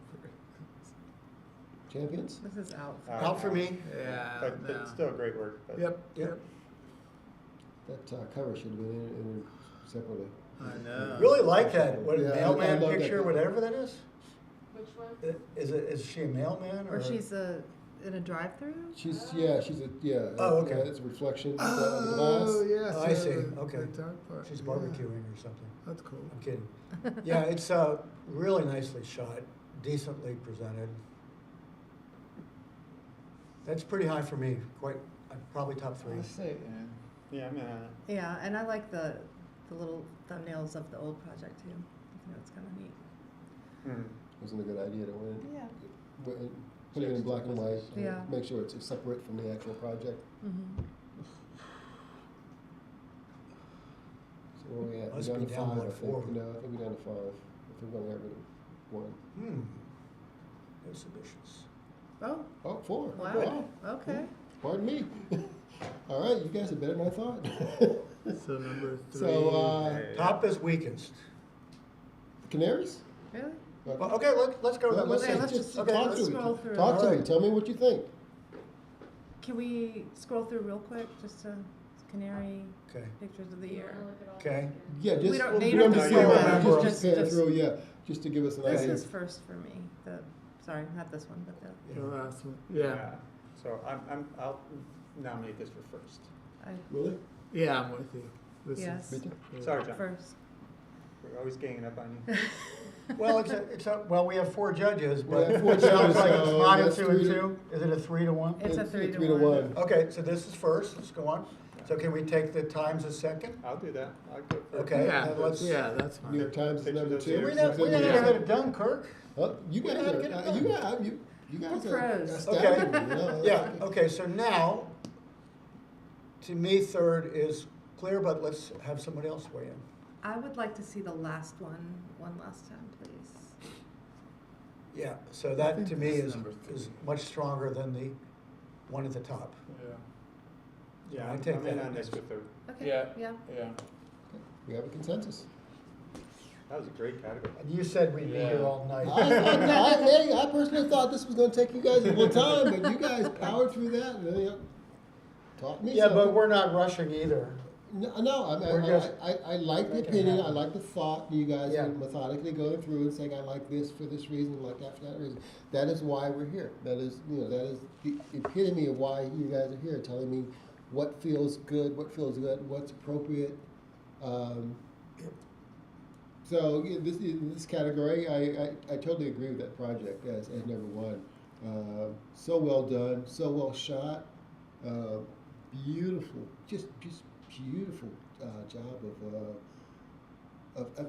Speaker 1: Champions?
Speaker 7: This is out.
Speaker 5: Out for me.
Speaker 2: Yeah.
Speaker 3: But
Speaker 2: no.
Speaker 3: it's still great work. But
Speaker 2: Yep.
Speaker 5: Yep.
Speaker 1: That cover should have been in separately.
Speaker 2: I know.
Speaker 5: Really like that, what,
Speaker 1: Yeah, I
Speaker 5: mailman
Speaker 1: love that.
Speaker 5: picture, whatever that is?
Speaker 4: Which one?
Speaker 5: Is she a mailman or?
Speaker 7: Or she's in a drive-through?
Speaker 1: She's
Speaker 5: Oh, okay.
Speaker 1: It's a reflection of the
Speaker 2: Oh,
Speaker 1: glass.
Speaker 2: yeah.
Speaker 5: Oh, I
Speaker 2: so
Speaker 5: see.
Speaker 2: the-
Speaker 5: Okay.
Speaker 2: the dark part.
Speaker 5: She's
Speaker 2: Yeah.
Speaker 5: barbecuing or something.
Speaker 2: That's cool.
Speaker 5: I'm kidding. Yeah, it's really nicely shot, decently presented. That's pretty high for me, probably top 3.
Speaker 2: I say,
Speaker 3: yeah, I'm in on it.
Speaker 7: Yeah, and I like the little thumbnails of the old project too. I think that's kind of neat.
Speaker 1: Wasn't a good idea to win.
Speaker 7: Yeah.
Speaker 1: Put it in black and white.
Speaker 7: Yeah.
Speaker 1: Make sure it's separate from the actual project.
Speaker 7: Mm-hmm.
Speaker 1: So where are we at?
Speaker 5: Must
Speaker 1: We're
Speaker 5: be
Speaker 1: down to
Speaker 5: down
Speaker 1: 5,
Speaker 5: like
Speaker 1: I think.
Speaker 5: 4.
Speaker 1: No, I think we're down to 5. If we're going to get rid of 1.
Speaker 5: Exhibitions.
Speaker 7: Oh,
Speaker 1: Oh, 4.
Speaker 7: wow. Okay.
Speaker 1: Pardon me. All right, you guys are better than I thought.
Speaker 2: So number 3.
Speaker 1: So,
Speaker 5: Top is weakest.
Speaker 1: Canaries?
Speaker 7: Really?
Speaker 5: Well, okay, let's go with that.
Speaker 1: Let's
Speaker 7: Okay, let's just
Speaker 5: okay,
Speaker 1: talk
Speaker 5: let's
Speaker 1: to me.
Speaker 7: scroll through.
Speaker 1: Talk to me.
Speaker 5: Alright.
Speaker 1: Tell me what you think.
Speaker 7: Can we scroll through real quick, just to canary
Speaker 5: Okay,
Speaker 7: pictures of the
Speaker 4: You
Speaker 7: year?
Speaker 4: wanna look at all
Speaker 5: okay.
Speaker 4: these
Speaker 1: Yeah,
Speaker 4: again?
Speaker 1: just
Speaker 7: don't-
Speaker 1: we
Speaker 7: you
Speaker 1: don't
Speaker 7: don't
Speaker 1: have
Speaker 5: have
Speaker 1: to
Speaker 5: to
Speaker 1: say
Speaker 5: remember
Speaker 1: that.
Speaker 5: them.
Speaker 1: Just pan
Speaker 7: Just-
Speaker 1: through, yeah, just to give us an
Speaker 7: This
Speaker 1: idea.
Speaker 7: is first for me. Sorry, not this one, but the.
Speaker 2: The last one. Yeah.
Speaker 3: So I'll nominate this for first.
Speaker 1: Really?
Speaker 2: Yeah, I'm with you. This
Speaker 7: Yes.
Speaker 1: Me too.
Speaker 2: yeah.
Speaker 3: Sorry, John.
Speaker 7: First.
Speaker 3: We're always ganging up on you.
Speaker 5: Well, well, we have 4 judges,
Speaker 1: We
Speaker 5: but
Speaker 1: have 4
Speaker 5: it sounds
Speaker 1: judges,
Speaker 5: like it's
Speaker 1: so
Speaker 5: not a
Speaker 1: that's
Speaker 5: 2 and
Speaker 1: 3 to
Speaker 5: 2? Is it a 3 to 1?
Speaker 7: It's a 3 to
Speaker 1: 3 to
Speaker 7: 1.
Speaker 1: 1.
Speaker 5: Okay, so this is first, let's go on. So can we take the Times as second?
Speaker 3: I'll do that. I'll go first.
Speaker 5: Okay.
Speaker 2: Yeah,
Speaker 5: then let's-
Speaker 2: that's
Speaker 1: New York
Speaker 2: fine.
Speaker 1: Times is
Speaker 3: Pictures
Speaker 1: number
Speaker 3: of
Speaker 1: 2.
Speaker 3: the
Speaker 5: We
Speaker 3: year.
Speaker 5: never
Speaker 2: Yeah.
Speaker 5: get it done, Kirk.
Speaker 1: Oh, you
Speaker 5: We
Speaker 1: guys
Speaker 5: gotta
Speaker 1: are,
Speaker 5: get it
Speaker 1: you
Speaker 5: done.
Speaker 1: guys
Speaker 7: We're
Speaker 1: are
Speaker 7: pros.
Speaker 1: astounding. You know,
Speaker 5: Yeah, okay, so now, to me, third is clear, but let's have somebody else weigh in.
Speaker 7: I would like to see the last one last time, please.
Speaker 5: Yeah, so that
Speaker 2: think
Speaker 5: to me
Speaker 2: this
Speaker 5: is
Speaker 2: number 3.
Speaker 5: much stronger than the one at the top.
Speaker 3: Yeah,
Speaker 5: I
Speaker 3: I'm
Speaker 5: take
Speaker 3: in
Speaker 5: that.
Speaker 3: on this with the,
Speaker 7: Okay.
Speaker 2: Yeah.
Speaker 7: Yeah.
Speaker 2: Yeah.
Speaker 1: We have a consensus.
Speaker 3: that was a great category.
Speaker 5: And you said we'd be here
Speaker 2: Yeah.
Speaker 5: all night.
Speaker 1: I personally thought this was going to take you guys a little time, but you guys powered through that and then taught me
Speaker 5: Yeah,
Speaker 1: something.
Speaker 5: but we're not rushing either.
Speaker 1: No,
Speaker 5: We're just
Speaker 1: I like the
Speaker 5: making it
Speaker 1: opinion, I
Speaker 5: happen.
Speaker 1: like the thought, you guys
Speaker 5: Yeah.
Speaker 1: are methodically going through and saying, I like this for this reason, I like that for that reason. That is why we're here. That is the epitome of why you guys are here, telling me what feels good, what's appropriate. So yeah, in this category, I totally agree with that project as number 1. So well done, so well shot, beautiful, just beautiful job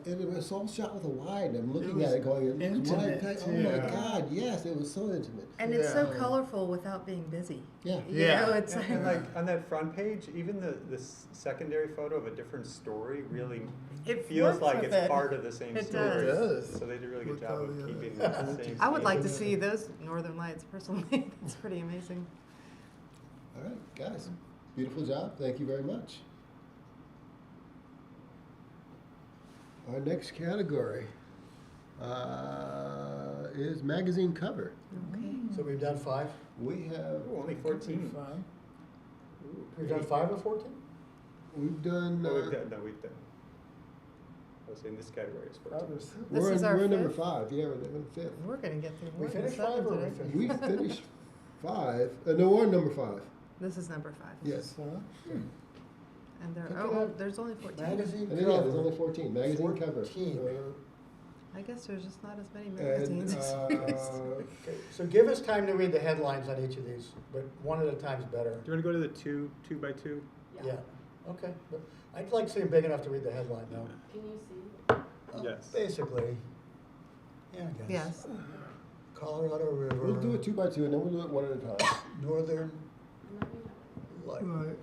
Speaker 1: and it was all shot with a wide. I'm looking at it going,
Speaker 2: intimate,
Speaker 1: wide, oh
Speaker 2: too.
Speaker 1: my
Speaker 2: Yeah.
Speaker 1: God, yes, it was so intimate.
Speaker 7: And it's so
Speaker 1: Yeah.
Speaker 7: colorful without being busy.
Speaker 1: Yeah.
Speaker 7: You
Speaker 2: Yeah.
Speaker 7: know, it's
Speaker 3: And like on that front page, even the secondary photo of a different story really
Speaker 7: It
Speaker 3: feels
Speaker 7: works
Speaker 3: like
Speaker 7: with
Speaker 3: it's
Speaker 7: it.
Speaker 3: part of the same
Speaker 7: It
Speaker 3: story.
Speaker 2: It does.
Speaker 3: So they did a really good
Speaker 2: With
Speaker 3: job
Speaker 2: all
Speaker 3: of
Speaker 2: the other
Speaker 3: keeping
Speaker 2: images.
Speaker 3: the same.
Speaker 7: I would like to
Speaker 2: Yeah.
Speaker 7: see those northern lights personally. That's pretty amazing.
Speaker 1: All right, guys, beautiful job. Thank you very much. Our next category is magazine cover.
Speaker 7: Okay.
Speaker 5: So we've done 5?
Speaker 1: We have,
Speaker 3: Ooh, only 14.
Speaker 2: Fine.
Speaker 3: Ooh,
Speaker 5: We've done 5 or 14?
Speaker 1: we've done,
Speaker 3: No, we've done. I was saying this category is 14.
Speaker 7: This
Speaker 1: we're
Speaker 7: is our
Speaker 1: we're number
Speaker 7: fifth?
Speaker 1: 5, yeah, we're number 5th.
Speaker 7: We're gonna get through
Speaker 5: We
Speaker 7: more than
Speaker 5: finished
Speaker 7: 7
Speaker 5: 5 or we
Speaker 7: today.
Speaker 5: finished?
Speaker 1: We finished 5, no, we're on number 5,
Speaker 7: This is number 5.
Speaker 1: yes.
Speaker 7: And
Speaker 5: Pick it up.
Speaker 7: there's only 14.
Speaker 5: Magazine
Speaker 1: And then, yeah, there's
Speaker 5: cover.
Speaker 1: only 14, magazine cover.
Speaker 5: 14.
Speaker 7: I guess there's just not as many
Speaker 1: And,
Speaker 7: magazines.
Speaker 5: Okay, so give us time to read the headlines on each of these, but one at a time is better.
Speaker 3: Do you want to go to the two by two?
Speaker 5: Yeah, okay. But I'd like to see them big enough to read the headline, though.
Speaker 4: Can you see?
Speaker 3: Yes.
Speaker 5: Basically, yeah, I guess.
Speaker 7: Yes.
Speaker 5: Colorado River.
Speaker 1: We'll do it 2 by 2, and then we'll do it one at a time.
Speaker 5: Northern
Speaker 4: Let me know.
Speaker 5: Light.
Speaker 1: Right.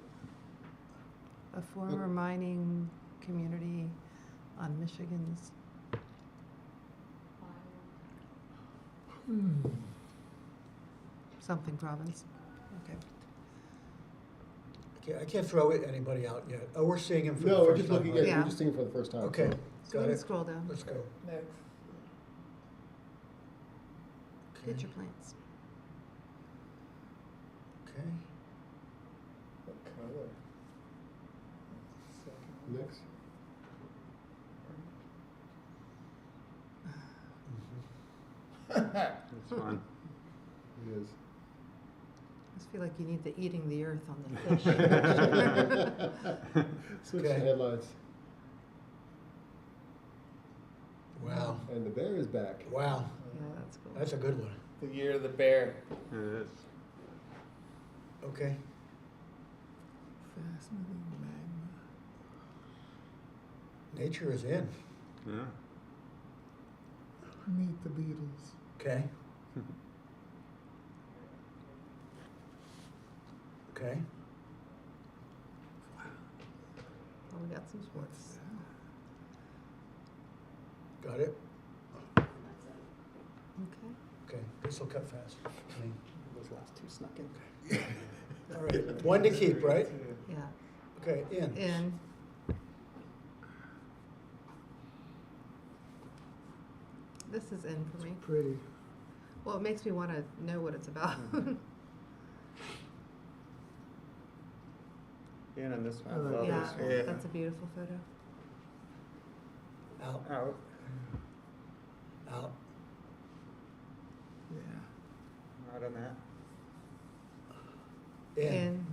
Speaker 7: A former mining community on Michigan's something province. Okay.
Speaker 5: I can't throw anybody out yet. Oh, we're seeing him for the
Speaker 1: No, we're
Speaker 5: first
Speaker 1: just
Speaker 5: time,
Speaker 1: looking
Speaker 5: right?
Speaker 1: at,
Speaker 7: Yeah.
Speaker 1: we're just seeing it for the first time.
Speaker 5: Okay,
Speaker 7: So
Speaker 5: got
Speaker 7: we
Speaker 5: it.
Speaker 7: scroll down.
Speaker 5: Let's go.
Speaker 2: Next.
Speaker 7: Get
Speaker 5: Okay.
Speaker 7: your plants.
Speaker 5: Okay.
Speaker 2: What color? Second.
Speaker 1: Next.
Speaker 3: It's fun.
Speaker 1: It is.
Speaker 7: I just feel like you need the eating the earth on the fish.
Speaker 1: Switch
Speaker 5: Okay.
Speaker 1: the headlines.
Speaker 5: Wow.
Speaker 1: And the bear is back.
Speaker 5: Wow.
Speaker 7: Yeah, that's cool.
Speaker 5: That's a good one.
Speaker 2: The year of the bear.
Speaker 3: It is.
Speaker 5: Okay.
Speaker 2: Fast moving magma.
Speaker 5: Nature is in.
Speaker 3: Yeah.
Speaker 2: Meet the Beatles.
Speaker 5: Okay. Okay.
Speaker 7: Oh, we got some sports.
Speaker 5: Got it.
Speaker 7: Okay.
Speaker 5: Okay. This will cut fast. I mean,
Speaker 3: Those last two snuck in.
Speaker 5: all right. One to keep, right?
Speaker 7: Yeah.
Speaker 5: Okay. In.
Speaker 7: In. This is in for me.
Speaker 2: Pretty.
Speaker 7: Well, it makes me want to know what it's about.
Speaker 3: In on this one.
Speaker 2: I like
Speaker 3: Love
Speaker 7: Yeah,
Speaker 3: this one.
Speaker 2: Yeah.
Speaker 7: that's a beautiful photo.
Speaker 5: Out.
Speaker 3: Out.
Speaker 5: Out.
Speaker 2: Yeah.
Speaker 3: Out on that.
Speaker 5: In.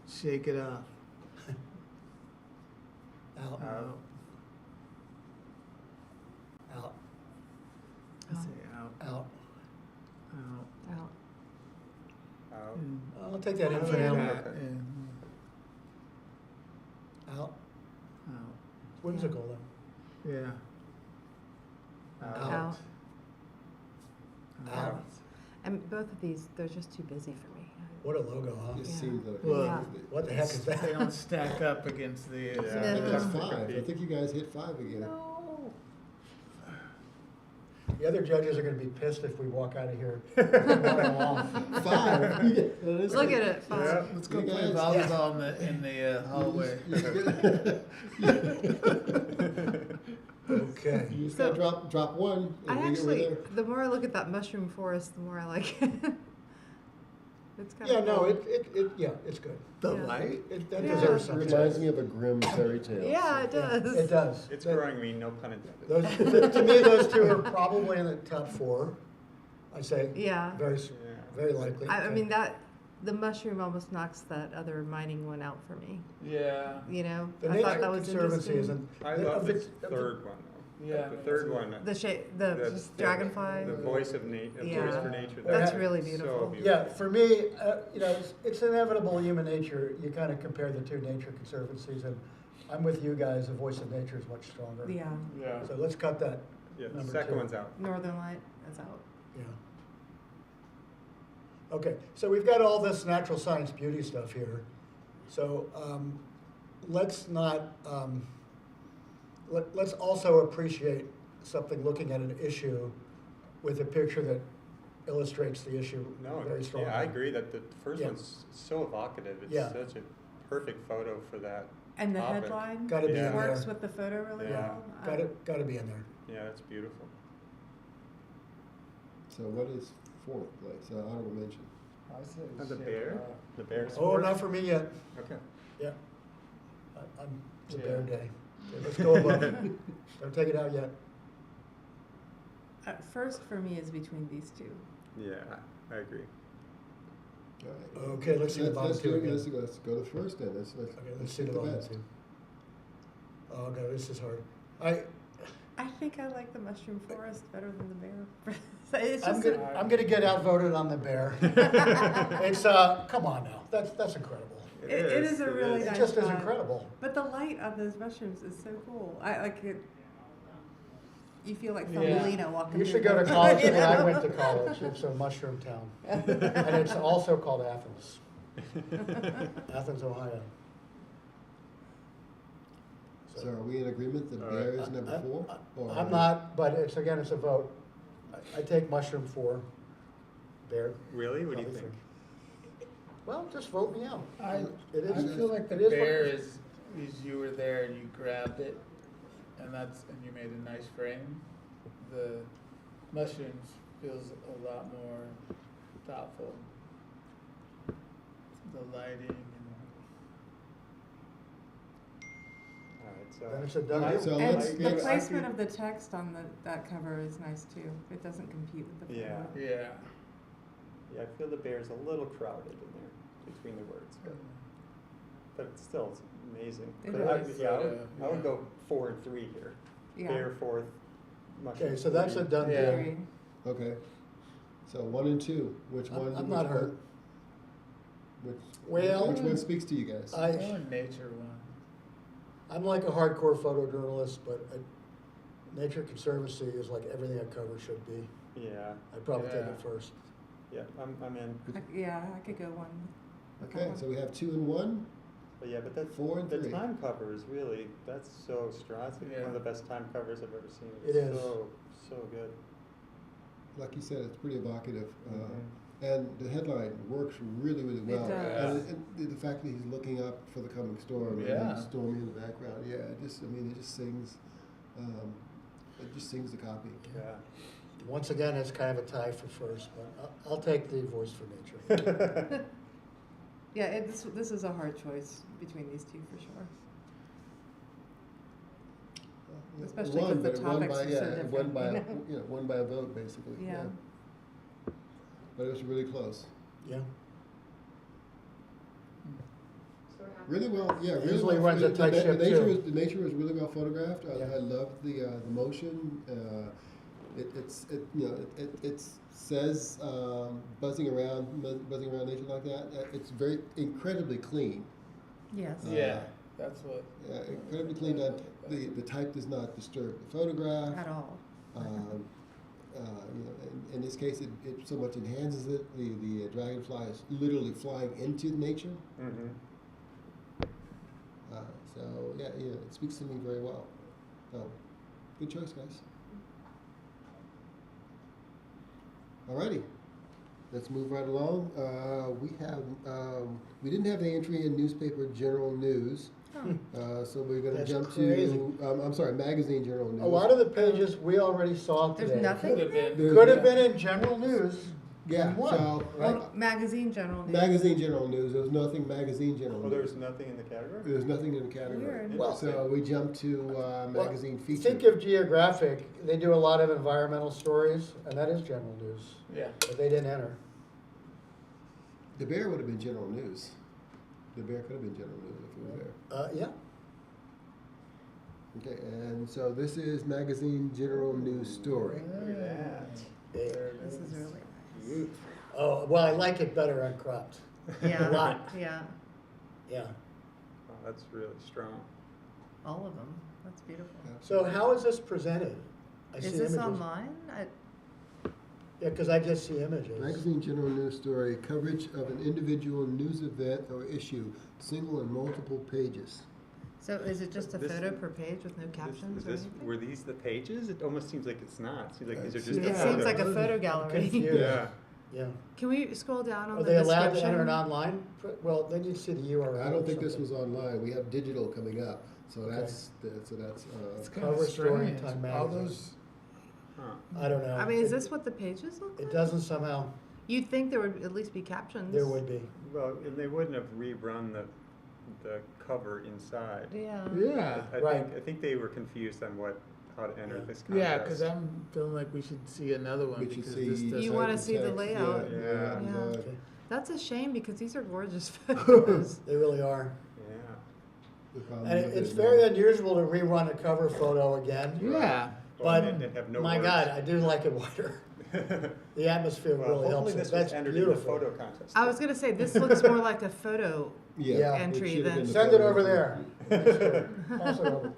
Speaker 2: Shake it off.
Speaker 5: Out.
Speaker 3: Out.
Speaker 5: Out.
Speaker 2: I say out.
Speaker 5: Out.
Speaker 2: Out.
Speaker 7: Out.
Speaker 3: Out.
Speaker 2: In.
Speaker 5: I'll take that in for
Speaker 7: Yeah.
Speaker 5: now.
Speaker 3: Okay.
Speaker 2: In.
Speaker 5: Out.
Speaker 2: Out.
Speaker 5: Whimsical though.
Speaker 2: Yeah.
Speaker 5: Out.
Speaker 7: Out.
Speaker 5: Out.
Speaker 7: And both of these, they're just too busy for me.
Speaker 5: What a logo, huh?
Speaker 1: You
Speaker 7: Yeah.
Speaker 1: see the.
Speaker 2: Well,
Speaker 7: Yeah.
Speaker 5: What the heck is
Speaker 2: They
Speaker 5: that?
Speaker 2: don't stack up against the.
Speaker 3: Yeah.
Speaker 1: That's
Speaker 7: No.
Speaker 1: 5. I think you guys hit 5 again.
Speaker 7: No.
Speaker 5: The other judges are gonna be pissed if we walk out of here.
Speaker 1: 5. Yeah, that is
Speaker 7: Look
Speaker 1: good.
Speaker 7: at it. Fine.
Speaker 3: Yeah.
Speaker 2: Let's go
Speaker 1: You
Speaker 2: play
Speaker 1: guys-
Speaker 2: volleyball in the hallway.
Speaker 5: Okay.
Speaker 1: You just
Speaker 7: So-
Speaker 1: gotta drop 1.
Speaker 7: I
Speaker 1: and we get
Speaker 7: actually,
Speaker 1: there.
Speaker 7: the more I look at that mushroom forest, the more I like it. It's kind
Speaker 5: Yeah,
Speaker 7: of
Speaker 5: no,
Speaker 7: cool.
Speaker 5: yeah, it's good.
Speaker 2: The
Speaker 7: Yeah.
Speaker 2: light?
Speaker 5: That
Speaker 7: Yeah.
Speaker 5: deserves
Speaker 1: It
Speaker 5: something.
Speaker 1: reminds me of a grim fairy tale.
Speaker 7: Yeah, it
Speaker 5: Yeah,
Speaker 7: does.
Speaker 5: It does.
Speaker 3: It's
Speaker 5: That-
Speaker 3: growing me, no pun intended.
Speaker 5: To me, those two are probably in the top 4. I say.
Speaker 7: Yeah.
Speaker 5: Very,
Speaker 3: Yeah.
Speaker 5: very likely.
Speaker 7: I mean, the mushroom almost knocks that other mining one out for me.
Speaker 2: Yeah.
Speaker 7: You know,
Speaker 5: The
Speaker 7: I
Speaker 5: Nature
Speaker 7: thought that was
Speaker 5: Conservancy
Speaker 7: interesting.
Speaker 5: isn't.
Speaker 3: I
Speaker 5: of
Speaker 3: love the
Speaker 5: of
Speaker 3: third one though.
Speaker 2: Yeah.
Speaker 3: The third one.
Speaker 7: The
Speaker 3: that's
Speaker 7: dragonfly.
Speaker 3: The voice of nature.
Speaker 7: Yeah.
Speaker 3: Voice for nature.
Speaker 7: That's
Speaker 5: Yeah.
Speaker 7: really
Speaker 3: So
Speaker 7: beautiful.
Speaker 5: Yeah, for me, it's inevitable human nature. You kind of compare the two nature conservancies, and I'm with you guys. The voice of nature is much stronger.
Speaker 7: Yeah.
Speaker 2: Yeah.
Speaker 5: So let's cut that.
Speaker 3: Yeah, the
Speaker 5: Number
Speaker 3: second
Speaker 5: 2.
Speaker 3: one's out.
Speaker 7: Northern Light is out.
Speaker 5: Yeah. Okay, so we've got all this natural science beauty stuff here. So let's not, let's also appreciate something looking at an issue with a picture that illustrates the issue
Speaker 3: No,
Speaker 5: very strongly.
Speaker 3: yeah, I agree that the first
Speaker 5: Yeah.
Speaker 3: one's so evocative. It's
Speaker 5: Yeah.
Speaker 3: such a perfect photo for that.
Speaker 7: And the
Speaker 3: Topic.
Speaker 7: headline
Speaker 5: Gotta be
Speaker 3: Yeah.
Speaker 5: in
Speaker 7: works
Speaker 5: there.
Speaker 7: with the photo really
Speaker 3: Yeah.
Speaker 7: well.
Speaker 5: Gotta be in there.
Speaker 3: Yeah, that's beautiful.
Speaker 1: So what is 4th place? Honorable mention.
Speaker 2: I say
Speaker 3: The
Speaker 2: shake
Speaker 3: bear?
Speaker 2: it off.
Speaker 3: The bear's
Speaker 5: Oh, not for me yet.
Speaker 3: Okay.
Speaker 5: Yeah. It's a
Speaker 2: Yeah.
Speaker 5: bear day. Okay, let's go above. Don't take it out yet.
Speaker 7: First for me is between these two.
Speaker 3: Yeah, I agree.
Speaker 1: All right.
Speaker 5: Okay, let's see the bottom two again.
Speaker 1: Let's go to first then. Let's
Speaker 5: Okay, let's see the
Speaker 1: pick
Speaker 5: bottom
Speaker 1: best.
Speaker 5: two. Oh, God, this is hard.
Speaker 7: I think I like the mushroom forest better than the bear. It's
Speaker 5: I'm
Speaker 7: just,
Speaker 5: gonna, I'm gonna get outvoted on the bear. It's, come on now, that's incredible.
Speaker 7: it is a really
Speaker 5: It
Speaker 7: nice
Speaker 5: just is
Speaker 7: shot.
Speaker 5: incredible.
Speaker 7: But the light on those mushrooms is so cool. I like it. You feel like
Speaker 2: Yeah.
Speaker 7: Thumbelina walking
Speaker 5: You
Speaker 7: through
Speaker 5: should go to
Speaker 7: the-
Speaker 5: college
Speaker 7: you
Speaker 5: where I
Speaker 7: know?
Speaker 5: went to college. It's a mushroom town. And it's also called Athens. Athens, Ohio.
Speaker 1: So are we in agreement that
Speaker 3: All
Speaker 1: bear
Speaker 3: right.
Speaker 1: is number 4? Or
Speaker 5: I'm not, but it's, again, it's a vote. I take mushroom 4. Bear.
Speaker 3: Really? What do you
Speaker 5: Probably
Speaker 3: think?
Speaker 5: 3. Well, just vote me out.
Speaker 2: I
Speaker 5: It is.
Speaker 2: feel like the
Speaker 5: it is what-
Speaker 2: bear is you were there and you grabbed it, and you made a nice frame. The mushrooms feels a lot more thoughtful. The lighting and
Speaker 3: All right,
Speaker 5: Then
Speaker 3: so
Speaker 5: it's a done
Speaker 1: All right,
Speaker 5: deal.
Speaker 1: so
Speaker 7: And
Speaker 1: let's-
Speaker 7: the
Speaker 1: let's-
Speaker 7: placement of the text on that cover is nice too. It doesn't compete with the
Speaker 3: Yeah.
Speaker 7: photo.
Speaker 2: yeah.
Speaker 3: I feel the bear's a little crowded in there between the words, but still, it's amazing.
Speaker 7: It
Speaker 3: But
Speaker 7: is.
Speaker 3: I would go 4 and 3 here.
Speaker 7: Yeah.
Speaker 3: Bear 4th, mushroom.
Speaker 5: Okay, so that's a
Speaker 3: 3.
Speaker 5: done
Speaker 2: Yeah.
Speaker 5: deal.
Speaker 7: Agreed.
Speaker 1: Okay. So 1 and 2, which
Speaker 5: I'm-
Speaker 1: one?
Speaker 5: I'm
Speaker 1: which
Speaker 5: not
Speaker 1: one-
Speaker 5: hurt.
Speaker 1: Which one speaks to you guys?
Speaker 2: I want nature one.
Speaker 5: I'm like a hardcore photojournalist, but Nature Conservancy is like everything a cover should be.
Speaker 3: Yeah,
Speaker 5: I'd probably take
Speaker 2: Yeah.
Speaker 5: it first.
Speaker 3: yeah, I'm in.
Speaker 7: Yeah, I could go one. with that
Speaker 1: Okay,
Speaker 7: one.
Speaker 1: so we have 2 and 1.
Speaker 3: But yeah, but that's
Speaker 1: 4 and
Speaker 3: the
Speaker 1: 3.
Speaker 3: time cover is really, that's so strong. It's like one
Speaker 2: Yeah.
Speaker 3: of the best time covers I've ever seen.
Speaker 5: It
Speaker 3: It's
Speaker 5: is.
Speaker 3: so good.
Speaker 1: Like you said, it's pretty evocative.
Speaker 3: Mhm.
Speaker 1: And the headline works really, really well.
Speaker 7: does.
Speaker 1: And the fact that he's looking up for the coming storm
Speaker 2: Yeah.
Speaker 1: and Stormy in the background, yeah, it just sings, it just sings the copy.
Speaker 3: Yeah.
Speaker 5: Once again, it's kind of a tie for first, but I'll take the voice for nature.
Speaker 7: Yeah, this is a hard choice between these two for sure. Especially
Speaker 1: Won,
Speaker 7: 'cause the
Speaker 1: but it won
Speaker 7: topics
Speaker 1: by-
Speaker 7: are so
Speaker 1: yeah, it
Speaker 7: different,
Speaker 1: won by,
Speaker 7: you know?
Speaker 1: won by a vote, basically,
Speaker 7: Yeah.
Speaker 1: But it was really close.
Speaker 5: Yeah.
Speaker 4: So we're happy
Speaker 1: Really
Speaker 4: with
Speaker 1: well,
Speaker 4: this.
Speaker 1: yeah, really
Speaker 5: Usually
Speaker 1: well.
Speaker 5: runs a tight ship, too.
Speaker 1: The nature was really well photographed.
Speaker 5: Yeah.
Speaker 1: I loved the motion. It says buzzing around nature like that. It's very incredibly clean.
Speaker 7: Yes.
Speaker 2: Yeah, that's what.
Speaker 1: Incredibly clean. The type does not disturb the photograph.
Speaker 7: At all.
Speaker 1: In this case, it so much enhances it. The dragonfly is literally flying into nature.
Speaker 3: Mm-hmm.
Speaker 1: So it speaks to me very well. So, good choice, guys. Alrighty, let's move right along. We didn't have the entry in newspaper general news, so we're going to
Speaker 5: That's
Speaker 1: jump
Speaker 5: crazy.
Speaker 1: to I'm sorry, magazine general news.
Speaker 5: A lot of the pages we already saw today.
Speaker 7: There's nothing
Speaker 2: Could
Speaker 7: in
Speaker 2: have
Speaker 7: there?
Speaker 2: been.
Speaker 5: Could have been in general news.
Speaker 1: Yeah,
Speaker 5: One,
Speaker 1: so
Speaker 5: right?
Speaker 7: Well, magazine general news.
Speaker 1: magazine general news. There was nothing magazine general
Speaker 3: Well,
Speaker 1: news.
Speaker 3: there's nothing in the category?
Speaker 1: There's nothing in the category.
Speaker 7: Weird.
Speaker 5: Well,
Speaker 1: So we jump to
Speaker 5: Well,
Speaker 1: magazine feature.
Speaker 5: Think of Geographic. They do a lot of environmental stories, and that is general news.
Speaker 2: Yeah.
Speaker 5: But they didn't enter.
Speaker 1: The bear would have been general news. The bear could have been general news if it was there.
Speaker 5: Yeah.
Speaker 1: Okay, and so this is magazine general news story.
Speaker 3: Look at that.
Speaker 2: There it
Speaker 7: This is really nice.
Speaker 5: Oh, well, I like it better uncropped.
Speaker 7: Yeah.
Speaker 5: A lot.
Speaker 7: Yeah.
Speaker 5: Yeah.
Speaker 3: Oh, that's really strong.
Speaker 7: All of them. That's beautiful.
Speaker 5: So how is this presented? I
Speaker 7: Is
Speaker 5: see
Speaker 7: this
Speaker 5: images.
Speaker 7: online?
Speaker 5: Yeah, because I just see images.
Speaker 1: Magazine general news story, coverage of an individual news event or issue, single and multiple pages.
Speaker 7: So is it just a
Speaker 3: This-
Speaker 7: photo per page with no captions or anything?
Speaker 3: Were these the pages? It almost seems like it's not. It seems like these are
Speaker 1: It's-
Speaker 3: just
Speaker 7: It
Speaker 3: the
Speaker 1: Yeah.
Speaker 7: seems
Speaker 3: photos.
Speaker 7: like a photo
Speaker 5: I'm
Speaker 7: gallery.
Speaker 5: confused.
Speaker 3: Yeah.
Speaker 5: Yeah.
Speaker 7: Can we scroll down on
Speaker 5: Are
Speaker 7: the
Speaker 5: they
Speaker 7: description?
Speaker 5: allowed to enter it online? Well, then you'd see the URL.
Speaker 1: I don't
Speaker 5: or
Speaker 1: think this
Speaker 5: something.
Speaker 1: was online. We have digital coming up, so
Speaker 5: Okay.
Speaker 1: that's
Speaker 2: It's kind
Speaker 5: Cover
Speaker 2: of
Speaker 5: story
Speaker 2: strange.
Speaker 5: time
Speaker 2: All
Speaker 5: magazine.
Speaker 2: those.
Speaker 3: Huh.
Speaker 5: I don't know.
Speaker 7: I mean, is
Speaker 5: It-
Speaker 7: this what the pages look like?
Speaker 5: It doesn't somehow,
Speaker 7: You'd think there would at least be captions.
Speaker 5: there would be.
Speaker 3: Well, and they wouldn't have rerun the cover inside.
Speaker 7: Yeah.
Speaker 2: Yeah.
Speaker 5: Right.
Speaker 3: I think they were confused on how to enter
Speaker 5: Yeah.
Speaker 3: this
Speaker 2: Yeah,
Speaker 3: contest.
Speaker 2: because I'm feeling like we should see another one
Speaker 1: We should
Speaker 2: because
Speaker 1: see.
Speaker 2: this doesn't.
Speaker 7: You wanna
Speaker 1: type of
Speaker 7: see the
Speaker 1: text,
Speaker 7: layout.
Speaker 1: Yeah.
Speaker 3: Yeah.
Speaker 1: and,
Speaker 7: Yeah.
Speaker 5: Okay.
Speaker 7: That's a shame because these are gorgeous photos.
Speaker 5: They really are.
Speaker 3: Yeah.
Speaker 1: the problem
Speaker 5: And
Speaker 1: with
Speaker 5: it's
Speaker 1: it,
Speaker 5: very unusual to rerun a cover photo again.
Speaker 2: Yeah.
Speaker 5: But,
Speaker 3: and have no
Speaker 5: my
Speaker 3: words.
Speaker 5: God, I do like it wider. The atmosphere
Speaker 3: Well,
Speaker 5: really helps
Speaker 3: hopefully
Speaker 5: it.
Speaker 3: this
Speaker 5: That's
Speaker 3: was entered in the
Speaker 5: beautiful.
Speaker 3: photo contest.
Speaker 7: I was gonna say, this looks more like a photo.
Speaker 5: Yeah.
Speaker 1: it
Speaker 7: Entry
Speaker 1: should have
Speaker 7: then.
Speaker 1: been the
Speaker 5: Send it
Speaker 1: photo
Speaker 5: over
Speaker 1: entry.
Speaker 5: there. Pass it over.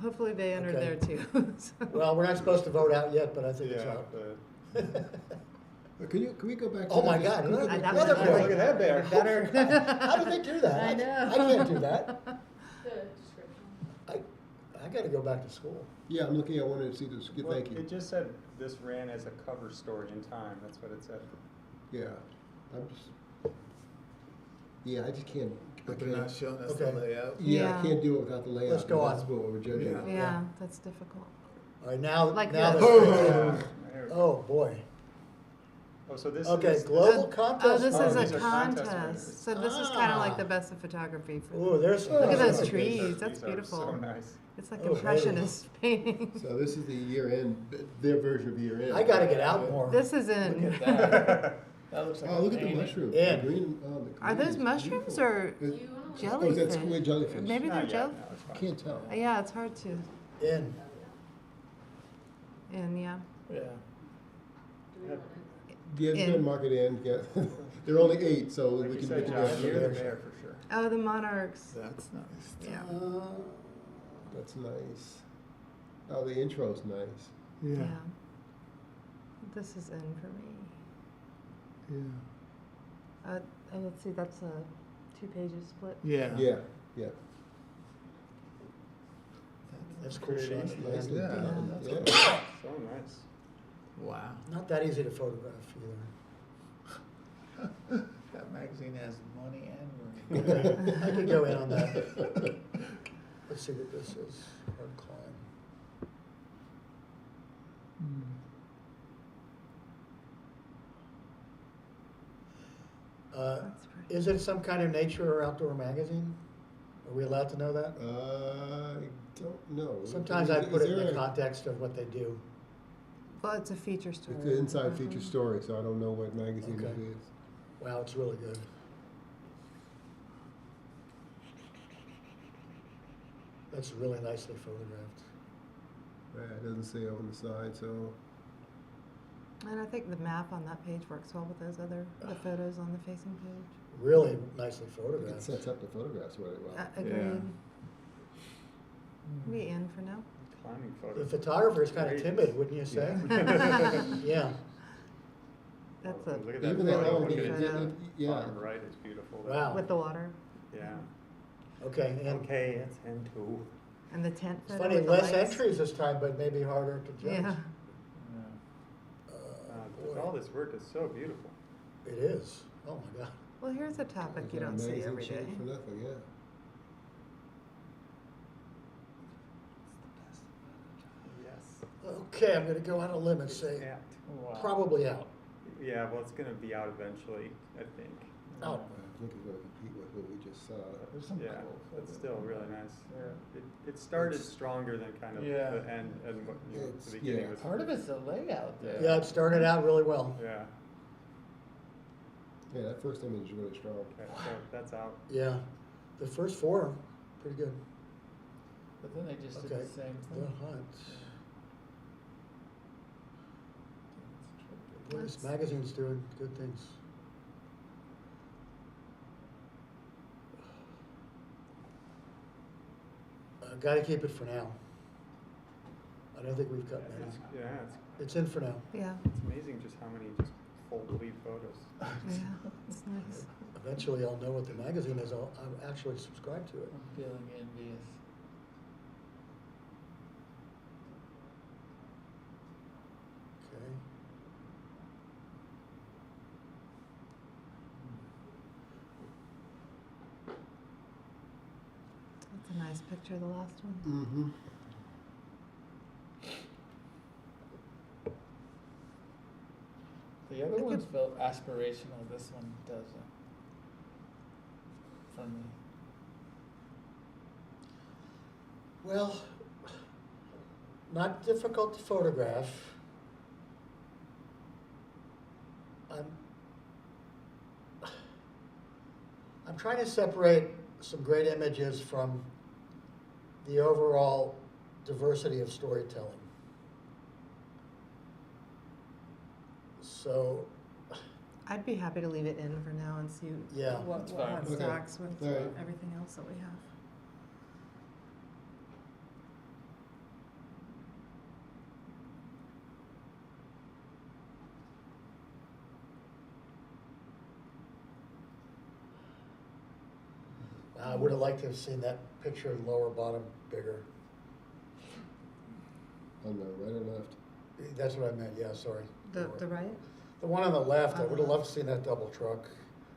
Speaker 7: Hopefully they entered
Speaker 5: Okay.
Speaker 7: there too. So-
Speaker 5: Well, we're not supposed to vote out yet, but I think it's
Speaker 3: Yeah,
Speaker 5: out.
Speaker 3: but
Speaker 1: Can we go back to
Speaker 5: Oh
Speaker 1: that?
Speaker 5: my
Speaker 1: Just-
Speaker 5: God,
Speaker 1: can we go
Speaker 7: I-
Speaker 1: back
Speaker 7: that
Speaker 1: to
Speaker 7: was
Speaker 1: that?
Speaker 7: really
Speaker 3: look at that bear.
Speaker 7: Better.
Speaker 5: How did they do that?
Speaker 7: I know.
Speaker 5: I can't do that.
Speaker 4: The description.
Speaker 5: I gotta go back to school.
Speaker 1: Yeah, I'm looking, I wanted to see this,
Speaker 3: well,
Speaker 1: thank you.
Speaker 3: it just said this ran as a cover story in Time. That's what it said.
Speaker 1: Yeah, I'm just, yeah, I just can't. I
Speaker 2: But they're not
Speaker 1: can't-
Speaker 2: showing us the
Speaker 5: Okay.
Speaker 2: layout.
Speaker 1: Yeah,
Speaker 7: Yeah.
Speaker 1: I can't do it without the layout.
Speaker 5: Let's go
Speaker 1: That's
Speaker 5: on.
Speaker 1: what we're judging.
Speaker 2: Yeah.
Speaker 1: on.
Speaker 7: Yeah, that's difficult.
Speaker 5: All right, now,
Speaker 7: Like
Speaker 5: now
Speaker 7: this.
Speaker 5: that's-
Speaker 3: Yeah. There we go.
Speaker 5: Oh, boy.
Speaker 3: Oh, so this
Speaker 5: Okay,
Speaker 3: is
Speaker 5: global
Speaker 7: Oh,
Speaker 5: contest.
Speaker 7: this
Speaker 3: Oh,
Speaker 7: is
Speaker 3: these
Speaker 7: a
Speaker 3: are contest
Speaker 7: contest.
Speaker 3: winners.
Speaker 7: So this is kind of like
Speaker 5: Ah.
Speaker 7: the best of photography.
Speaker 5: Ooh, there's.
Speaker 7: Look at those
Speaker 1: okay.
Speaker 7: trees. That's
Speaker 3: These are
Speaker 7: beautiful.
Speaker 3: So nice.
Speaker 7: It's like
Speaker 5: Oh,
Speaker 7: impressionist painting.
Speaker 1: So this is the year end, their version of year end.
Speaker 5: I gotta get out more.
Speaker 7: This is
Speaker 2: Look
Speaker 7: in.
Speaker 2: at that. That looks like
Speaker 1: Oh,
Speaker 2: a
Speaker 1: look at the
Speaker 2: painting.
Speaker 1: mushroom.
Speaker 5: Yeah.
Speaker 1: The green, oh, the
Speaker 7: Are
Speaker 1: green
Speaker 7: those
Speaker 1: is
Speaker 7: mushrooms
Speaker 1: beautiful.
Speaker 7: or
Speaker 1: It-
Speaker 4: Do you wanna
Speaker 1: Oh, is that
Speaker 7: jellyfish?
Speaker 1: squid jellyfish?
Speaker 7: Maybe they're
Speaker 3: Not yet,
Speaker 7: jelly.
Speaker 3: no, it's fine.
Speaker 1: Can't tell.
Speaker 7: Yeah, it's hard to.
Speaker 5: In.
Speaker 7: And yeah,
Speaker 2: Yeah.
Speaker 4: Do we want
Speaker 1: Yeah,
Speaker 7: In.
Speaker 1: it's gonna mark it in, yeah. There are only 8, so
Speaker 3: Like
Speaker 1: we
Speaker 3: you
Speaker 1: can
Speaker 3: said,
Speaker 1: make it
Speaker 3: Josh,
Speaker 1: work.
Speaker 2: You're the
Speaker 5: there.
Speaker 2: mayor for sure.
Speaker 7: oh, the monarchs.
Speaker 2: That's nice.
Speaker 7: Yeah.
Speaker 1: That's nice. Oh, the intro's nice.
Speaker 7: Yeah. This is in for me.
Speaker 2: Yeah.
Speaker 7: And let's see, that's a 2 pages split.
Speaker 2: Yeah.
Speaker 1: Yeah, yeah.
Speaker 5: That's cool
Speaker 2: pretty.
Speaker 5: shots.
Speaker 1: Nicely
Speaker 2: Yeah,
Speaker 1: done,
Speaker 2: that's
Speaker 1: yeah.
Speaker 2: cool.
Speaker 3: So nice.
Speaker 2: Wow.
Speaker 5: Not that easy to photograph either.
Speaker 2: That magazine has money and room.
Speaker 5: Okay, I could go in on that. Let's see what this is. Hard climb.
Speaker 7: That's pretty.
Speaker 5: Is it some kind of nature or outdoor magazine? Are we allowed to know that?
Speaker 1: I don't know.
Speaker 5: Sometimes I put it in the context of what they do.
Speaker 7: Well, it's a feature story.
Speaker 1: It's an inside feature story, so I don't know what magazine
Speaker 5: Okay.
Speaker 1: it is.
Speaker 5: Wow, it's really good. That's really nicely photographed.
Speaker 1: Yeah, it doesn't say on the side, so.
Speaker 7: And I think the map on that page works well with those other the photos on the facing page.
Speaker 5: Really nicely
Speaker 1: It
Speaker 5: photographed.
Speaker 1: sets up the photographs really well.
Speaker 7: Agreed. We in for now.
Speaker 3: Climbing photo.
Speaker 5: The photographer is kind of
Speaker 3: Great.
Speaker 5: timid, wouldn't you say? Yeah.
Speaker 7: That's a
Speaker 3: Look at that
Speaker 1: Even that,
Speaker 3: photo.
Speaker 1: oh,
Speaker 3: Look at
Speaker 1: it-
Speaker 3: it.
Speaker 7: photo.
Speaker 1: yeah.
Speaker 3: Bottom right is beautiful.
Speaker 5: Wow.
Speaker 7: with the water
Speaker 3: Yeah.
Speaker 5: Okay, and
Speaker 3: Okay, it's in two.
Speaker 7: and the tent
Speaker 5: it's
Speaker 7: photo.
Speaker 5: funny,
Speaker 7: with the
Speaker 5: less
Speaker 7: lights.
Speaker 5: entries this time, but maybe harder to judge.
Speaker 7: Yeah.
Speaker 5: Boy,
Speaker 3: All this work is so beautiful.
Speaker 5: it is. Oh my God.
Speaker 7: Well, here's a topic you
Speaker 1: Like a
Speaker 7: don't see
Speaker 1: magazine
Speaker 7: every day.
Speaker 1: changed For nothing, yeah.
Speaker 3: Yes.
Speaker 5: Okay, I'm gonna go on a limb and say
Speaker 3: Yeah.
Speaker 2: Wow.
Speaker 5: probably out.
Speaker 3: Yeah, well, it's gonna be out eventually, I think.
Speaker 5: Out.
Speaker 1: I think it's gonna compete with what we just saw.
Speaker 2: There's some
Speaker 3: Yeah,
Speaker 2: cool
Speaker 3: but
Speaker 2: photos.
Speaker 3: still really nice.
Speaker 2: Yeah.
Speaker 3: It started
Speaker 1: It's-
Speaker 3: stronger than kind of
Speaker 2: Yeah.
Speaker 3: the end and what, you know,
Speaker 1: It's-
Speaker 3: the beginning
Speaker 1: yeah.
Speaker 3: was.
Speaker 2: Part of it's the layout there.
Speaker 5: Yeah, it started out really well.
Speaker 3: Yeah,
Speaker 1: Yeah, that first image is really strong.
Speaker 3: okay, so that's out.
Speaker 5: Yeah. The first four, pretty good.
Speaker 2: But then they just did
Speaker 5: Okay.
Speaker 2: the same
Speaker 5: The
Speaker 2: thing.
Speaker 5: Hunt. Boy, this
Speaker 7: That's-
Speaker 5: magazine's doing good things. Gotta keep it for now. I don't think we've got many.
Speaker 3: Yeah,
Speaker 5: It's in for now.
Speaker 7: Yeah.
Speaker 3: it's amazing just how many just full bleed photos.
Speaker 7: Yeah. It's nice.
Speaker 5: Eventually I'll know what the magazine is. I'll actually subscribe to it.
Speaker 2: I'm feeling envious.
Speaker 5: Okay.
Speaker 7: That's a nice picture, the last one.
Speaker 1: Mm-hmm.
Speaker 2: The other
Speaker 7: It
Speaker 2: ones
Speaker 7: could-
Speaker 2: felt aspirational, this one doesn't. For me.
Speaker 5: Well, not difficult to photograph. I'm trying to separate some great images from the overall diversity of storytelling. So,
Speaker 7: I'd be happy to leave it in for now and see
Speaker 5: Yeah.
Speaker 7: what,
Speaker 2: That's
Speaker 7: what
Speaker 2: fine.
Speaker 7: how it
Speaker 1: Okay.
Speaker 7: stacks with
Speaker 1: All right.
Speaker 7: everything else that we have.
Speaker 5: I would have liked to have seen that picture in lower bottom bigger.
Speaker 1: On the right or left?
Speaker 5: That's what I meant, yeah, sorry.
Speaker 7: The right?
Speaker 5: The one on the left, I would have loved to see that double truck,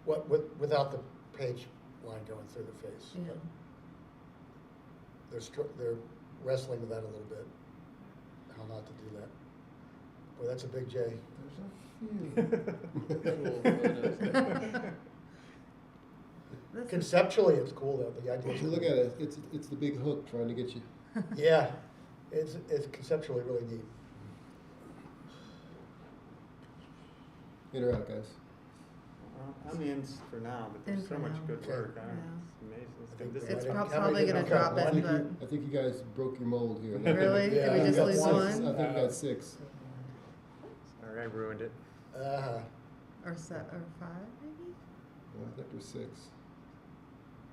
Speaker 5: without the page line going through the face.
Speaker 7: Yeah.
Speaker 5: But they're wrestling with that a little bit, how not to do that. Boy, that's a big J.
Speaker 2: There's a few cool photos.
Speaker 7: This is-
Speaker 5: Conceptually, it's cool though, the idea.
Speaker 1: If you look at it, it's the big hook trying to get you.
Speaker 5: Yeah, it's conceptually really neat.
Speaker 1: In or out, guys?
Speaker 3: I'm in for now, but
Speaker 7: In
Speaker 3: there's so
Speaker 7: for
Speaker 3: much
Speaker 7: now.
Speaker 3: good work.
Speaker 7: Yeah.
Speaker 3: It's amazing.
Speaker 5: I think
Speaker 3: This
Speaker 5: we're
Speaker 7: It's
Speaker 5: right.
Speaker 7: prob-
Speaker 5: How many
Speaker 7: probably
Speaker 5: did
Speaker 7: gonna
Speaker 5: we
Speaker 7: drop
Speaker 5: got?
Speaker 7: in,
Speaker 5: One?
Speaker 7: but
Speaker 1: I think you guys broke your mold here.
Speaker 7: really? Did
Speaker 5: Yeah,
Speaker 7: we
Speaker 5: we
Speaker 7: just
Speaker 5: got
Speaker 7: lose
Speaker 5: one.
Speaker 7: one?
Speaker 1: I think we got 6.
Speaker 3: Sorry, I ruined it.
Speaker 5: Uh-huh.
Speaker 7: Or 5 maybe?
Speaker 1: Well, I think there's 6.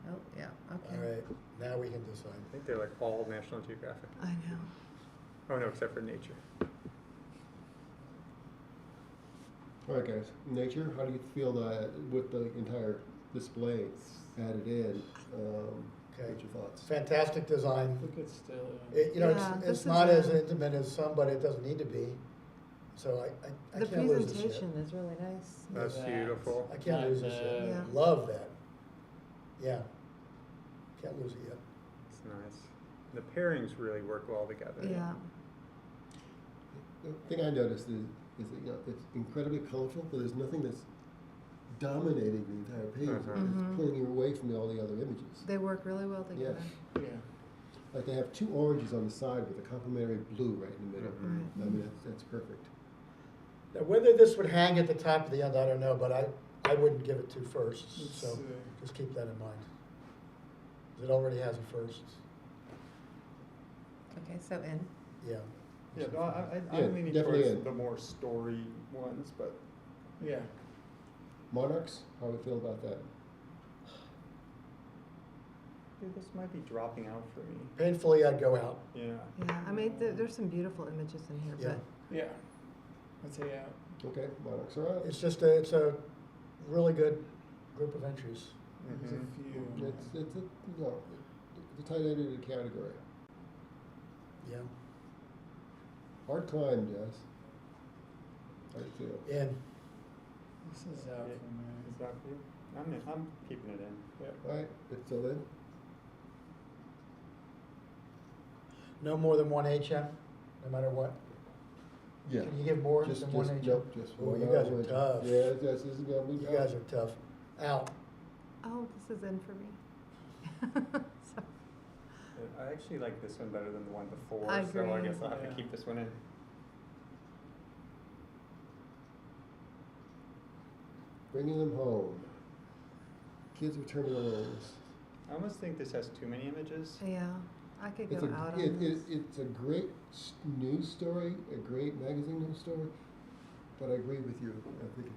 Speaker 7: Oh, yeah, okay.
Speaker 5: All right, now we can decide.
Speaker 3: I think they're like all National Geographic.
Speaker 7: I know.
Speaker 3: Oh no, except for Nature.
Speaker 1: All right, guys. Nature, how do you feel with the entire display added in?
Speaker 5: Okay.
Speaker 1: What's your thoughts?
Speaker 5: Fantastic
Speaker 2: I
Speaker 5: design.
Speaker 2: think it's still.
Speaker 7: Yeah,
Speaker 5: It's
Speaker 7: this
Speaker 5: not
Speaker 7: is
Speaker 5: as
Speaker 7: a-
Speaker 5: intimate as some, but it doesn't need to be. So I
Speaker 7: The
Speaker 5: can't lose this yet.
Speaker 7: presentation is really nice.
Speaker 3: That's
Speaker 2: That.
Speaker 3: beautiful.
Speaker 5: I can't lose this yet.
Speaker 7: Yeah.
Speaker 5: Love that. Yeah. Can't lose it yet.
Speaker 3: It's nice. The pairings really work well together.
Speaker 7: Yeah.
Speaker 1: The thing I noticed is that it's incredibly colorful, but there's nothing that's dominating the entire page.
Speaker 3: Mhm.
Speaker 1: It's pulling you away from all the other images.
Speaker 7: They work really well together.
Speaker 2: Yeah.
Speaker 1: Like they have 2 oranges on the side with a complementary blue right in the middle.
Speaker 3: Mhm.
Speaker 1: I mean, that's perfect.
Speaker 5: Now, whether this would hang at the top of the end, I don't know, but I wouldn't give it 2 firsts,
Speaker 2: Let's
Speaker 5: so
Speaker 2: see.
Speaker 5: just keep that in mind. 'Cause it already has a first.
Speaker 7: Okay, so in.
Speaker 5: Yeah.
Speaker 3: Yeah, no,
Speaker 1: Yeah,
Speaker 3: I'm leaning
Speaker 1: definitely
Speaker 3: towards
Speaker 1: in.
Speaker 3: the more story ones, but
Speaker 2: Yeah.
Speaker 1: Monarchs, how do you feel about that?
Speaker 3: dude, this might be dropping out for me.
Speaker 5: Painfully, I'd go out.
Speaker 3: Yeah.
Speaker 7: Yeah, I mean, there's some beautiful images in here,
Speaker 5: Yeah.
Speaker 7: but
Speaker 2: Yeah. I'd say yeah.
Speaker 1: Okay, Monarchs are out.
Speaker 5: It's just it's a really good group of entries.
Speaker 2: There's a
Speaker 3: Mhm.
Speaker 2: few.
Speaker 1: It's a tight ended category.
Speaker 5: Yeah.
Speaker 1: Hard climb, Jess. How do you feel?
Speaker 5: And
Speaker 2: This is out
Speaker 3: Yeah.
Speaker 2: for me.
Speaker 3: Is that for you? I'm keeping it in.
Speaker 2: Yeah.
Speaker 1: All right, it's still in?
Speaker 5: no more than 1 HM, no matter what.
Speaker 1: Yeah.
Speaker 5: Can you give more
Speaker 1: Just,
Speaker 5: than 1 HM?
Speaker 1: nope, just
Speaker 5: Oh,
Speaker 1: one
Speaker 5: you guys are
Speaker 1: orange.
Speaker 5: tough.
Speaker 1: Yeah, this is gonna be
Speaker 5: You
Speaker 1: tough.
Speaker 5: guys are tough. Out.
Speaker 7: oh, this is in for me. So,
Speaker 3: I actually like this one better than the one before,
Speaker 7: I
Speaker 3: so I
Speaker 7: agree.
Speaker 3: guess I'll have
Speaker 2: Yeah.
Speaker 3: to keep this one in.
Speaker 1: Bringing them home. Kids returning homes.
Speaker 3: I almost think this has too many images.
Speaker 7: yeah, I could go
Speaker 1: It's
Speaker 7: out on
Speaker 1: it's
Speaker 7: this.
Speaker 1: a great news story, a great magazine news story, but I agree with you.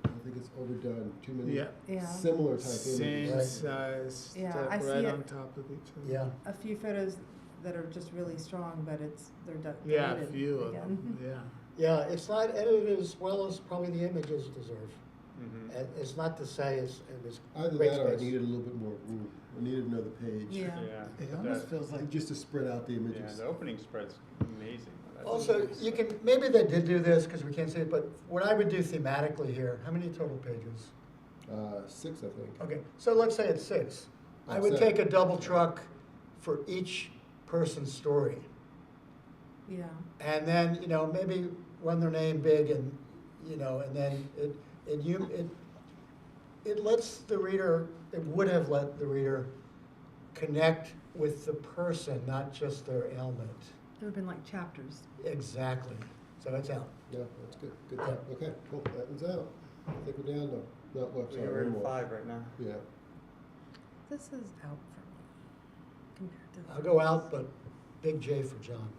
Speaker 1: I think it's overdone. Too many
Speaker 2: Yeah.
Speaker 7: Yeah.
Speaker 1: similar type
Speaker 2: Same
Speaker 1: images.
Speaker 5: Right.
Speaker 2: size
Speaker 7: Yeah,
Speaker 2: stuff
Speaker 7: I see
Speaker 2: right
Speaker 7: it.
Speaker 2: on top of each other.
Speaker 5: Yeah.
Speaker 7: A few photos that are just really strong, but they're
Speaker 2: Yeah, a
Speaker 7: deleted
Speaker 2: few of
Speaker 7: again.
Speaker 2: them. Yeah.
Speaker 5: Yeah, it's not edited as well as probably the images deserve.
Speaker 3: Mm-hmm.
Speaker 5: And it's not to say it was
Speaker 1: Either
Speaker 5: great
Speaker 1: that or I
Speaker 5: space.
Speaker 1: needed a little bit more room. I needed another page.
Speaker 7: Yeah.
Speaker 3: Yeah.
Speaker 2: It
Speaker 3: but
Speaker 2: almost
Speaker 3: that-
Speaker 2: feels like
Speaker 1: Just to spread out the
Speaker 3: Yeah,
Speaker 1: images.
Speaker 3: the opening spread's amazing. That's
Speaker 5: Also,
Speaker 3: amazing.
Speaker 5: you can, maybe they did do this because we can't see it, but what I would do thematically here, how many total pages?
Speaker 1: 6, I think.
Speaker 5: Okay, so let's say it's 6. I
Speaker 1: That's
Speaker 5: would
Speaker 1: it.
Speaker 5: take a double truck for each person's story.
Speaker 7: Yeah.
Speaker 5: And then, maybe run their name big and, and then it lets the reader, it would have let the reader connect with the person, not just their ailment.
Speaker 7: There have been like chapters.
Speaker 5: Exactly. So it's out.
Speaker 1: Yeah, that's good. Good thought. Okay, cool. That one's out. I think we're down to, no, well, sorry,
Speaker 3: We're
Speaker 1: one
Speaker 3: in
Speaker 1: more.
Speaker 3: 5 right now.
Speaker 1: Yeah.
Speaker 7: This is out for me compared to
Speaker 5: I'll go out, but big J for John.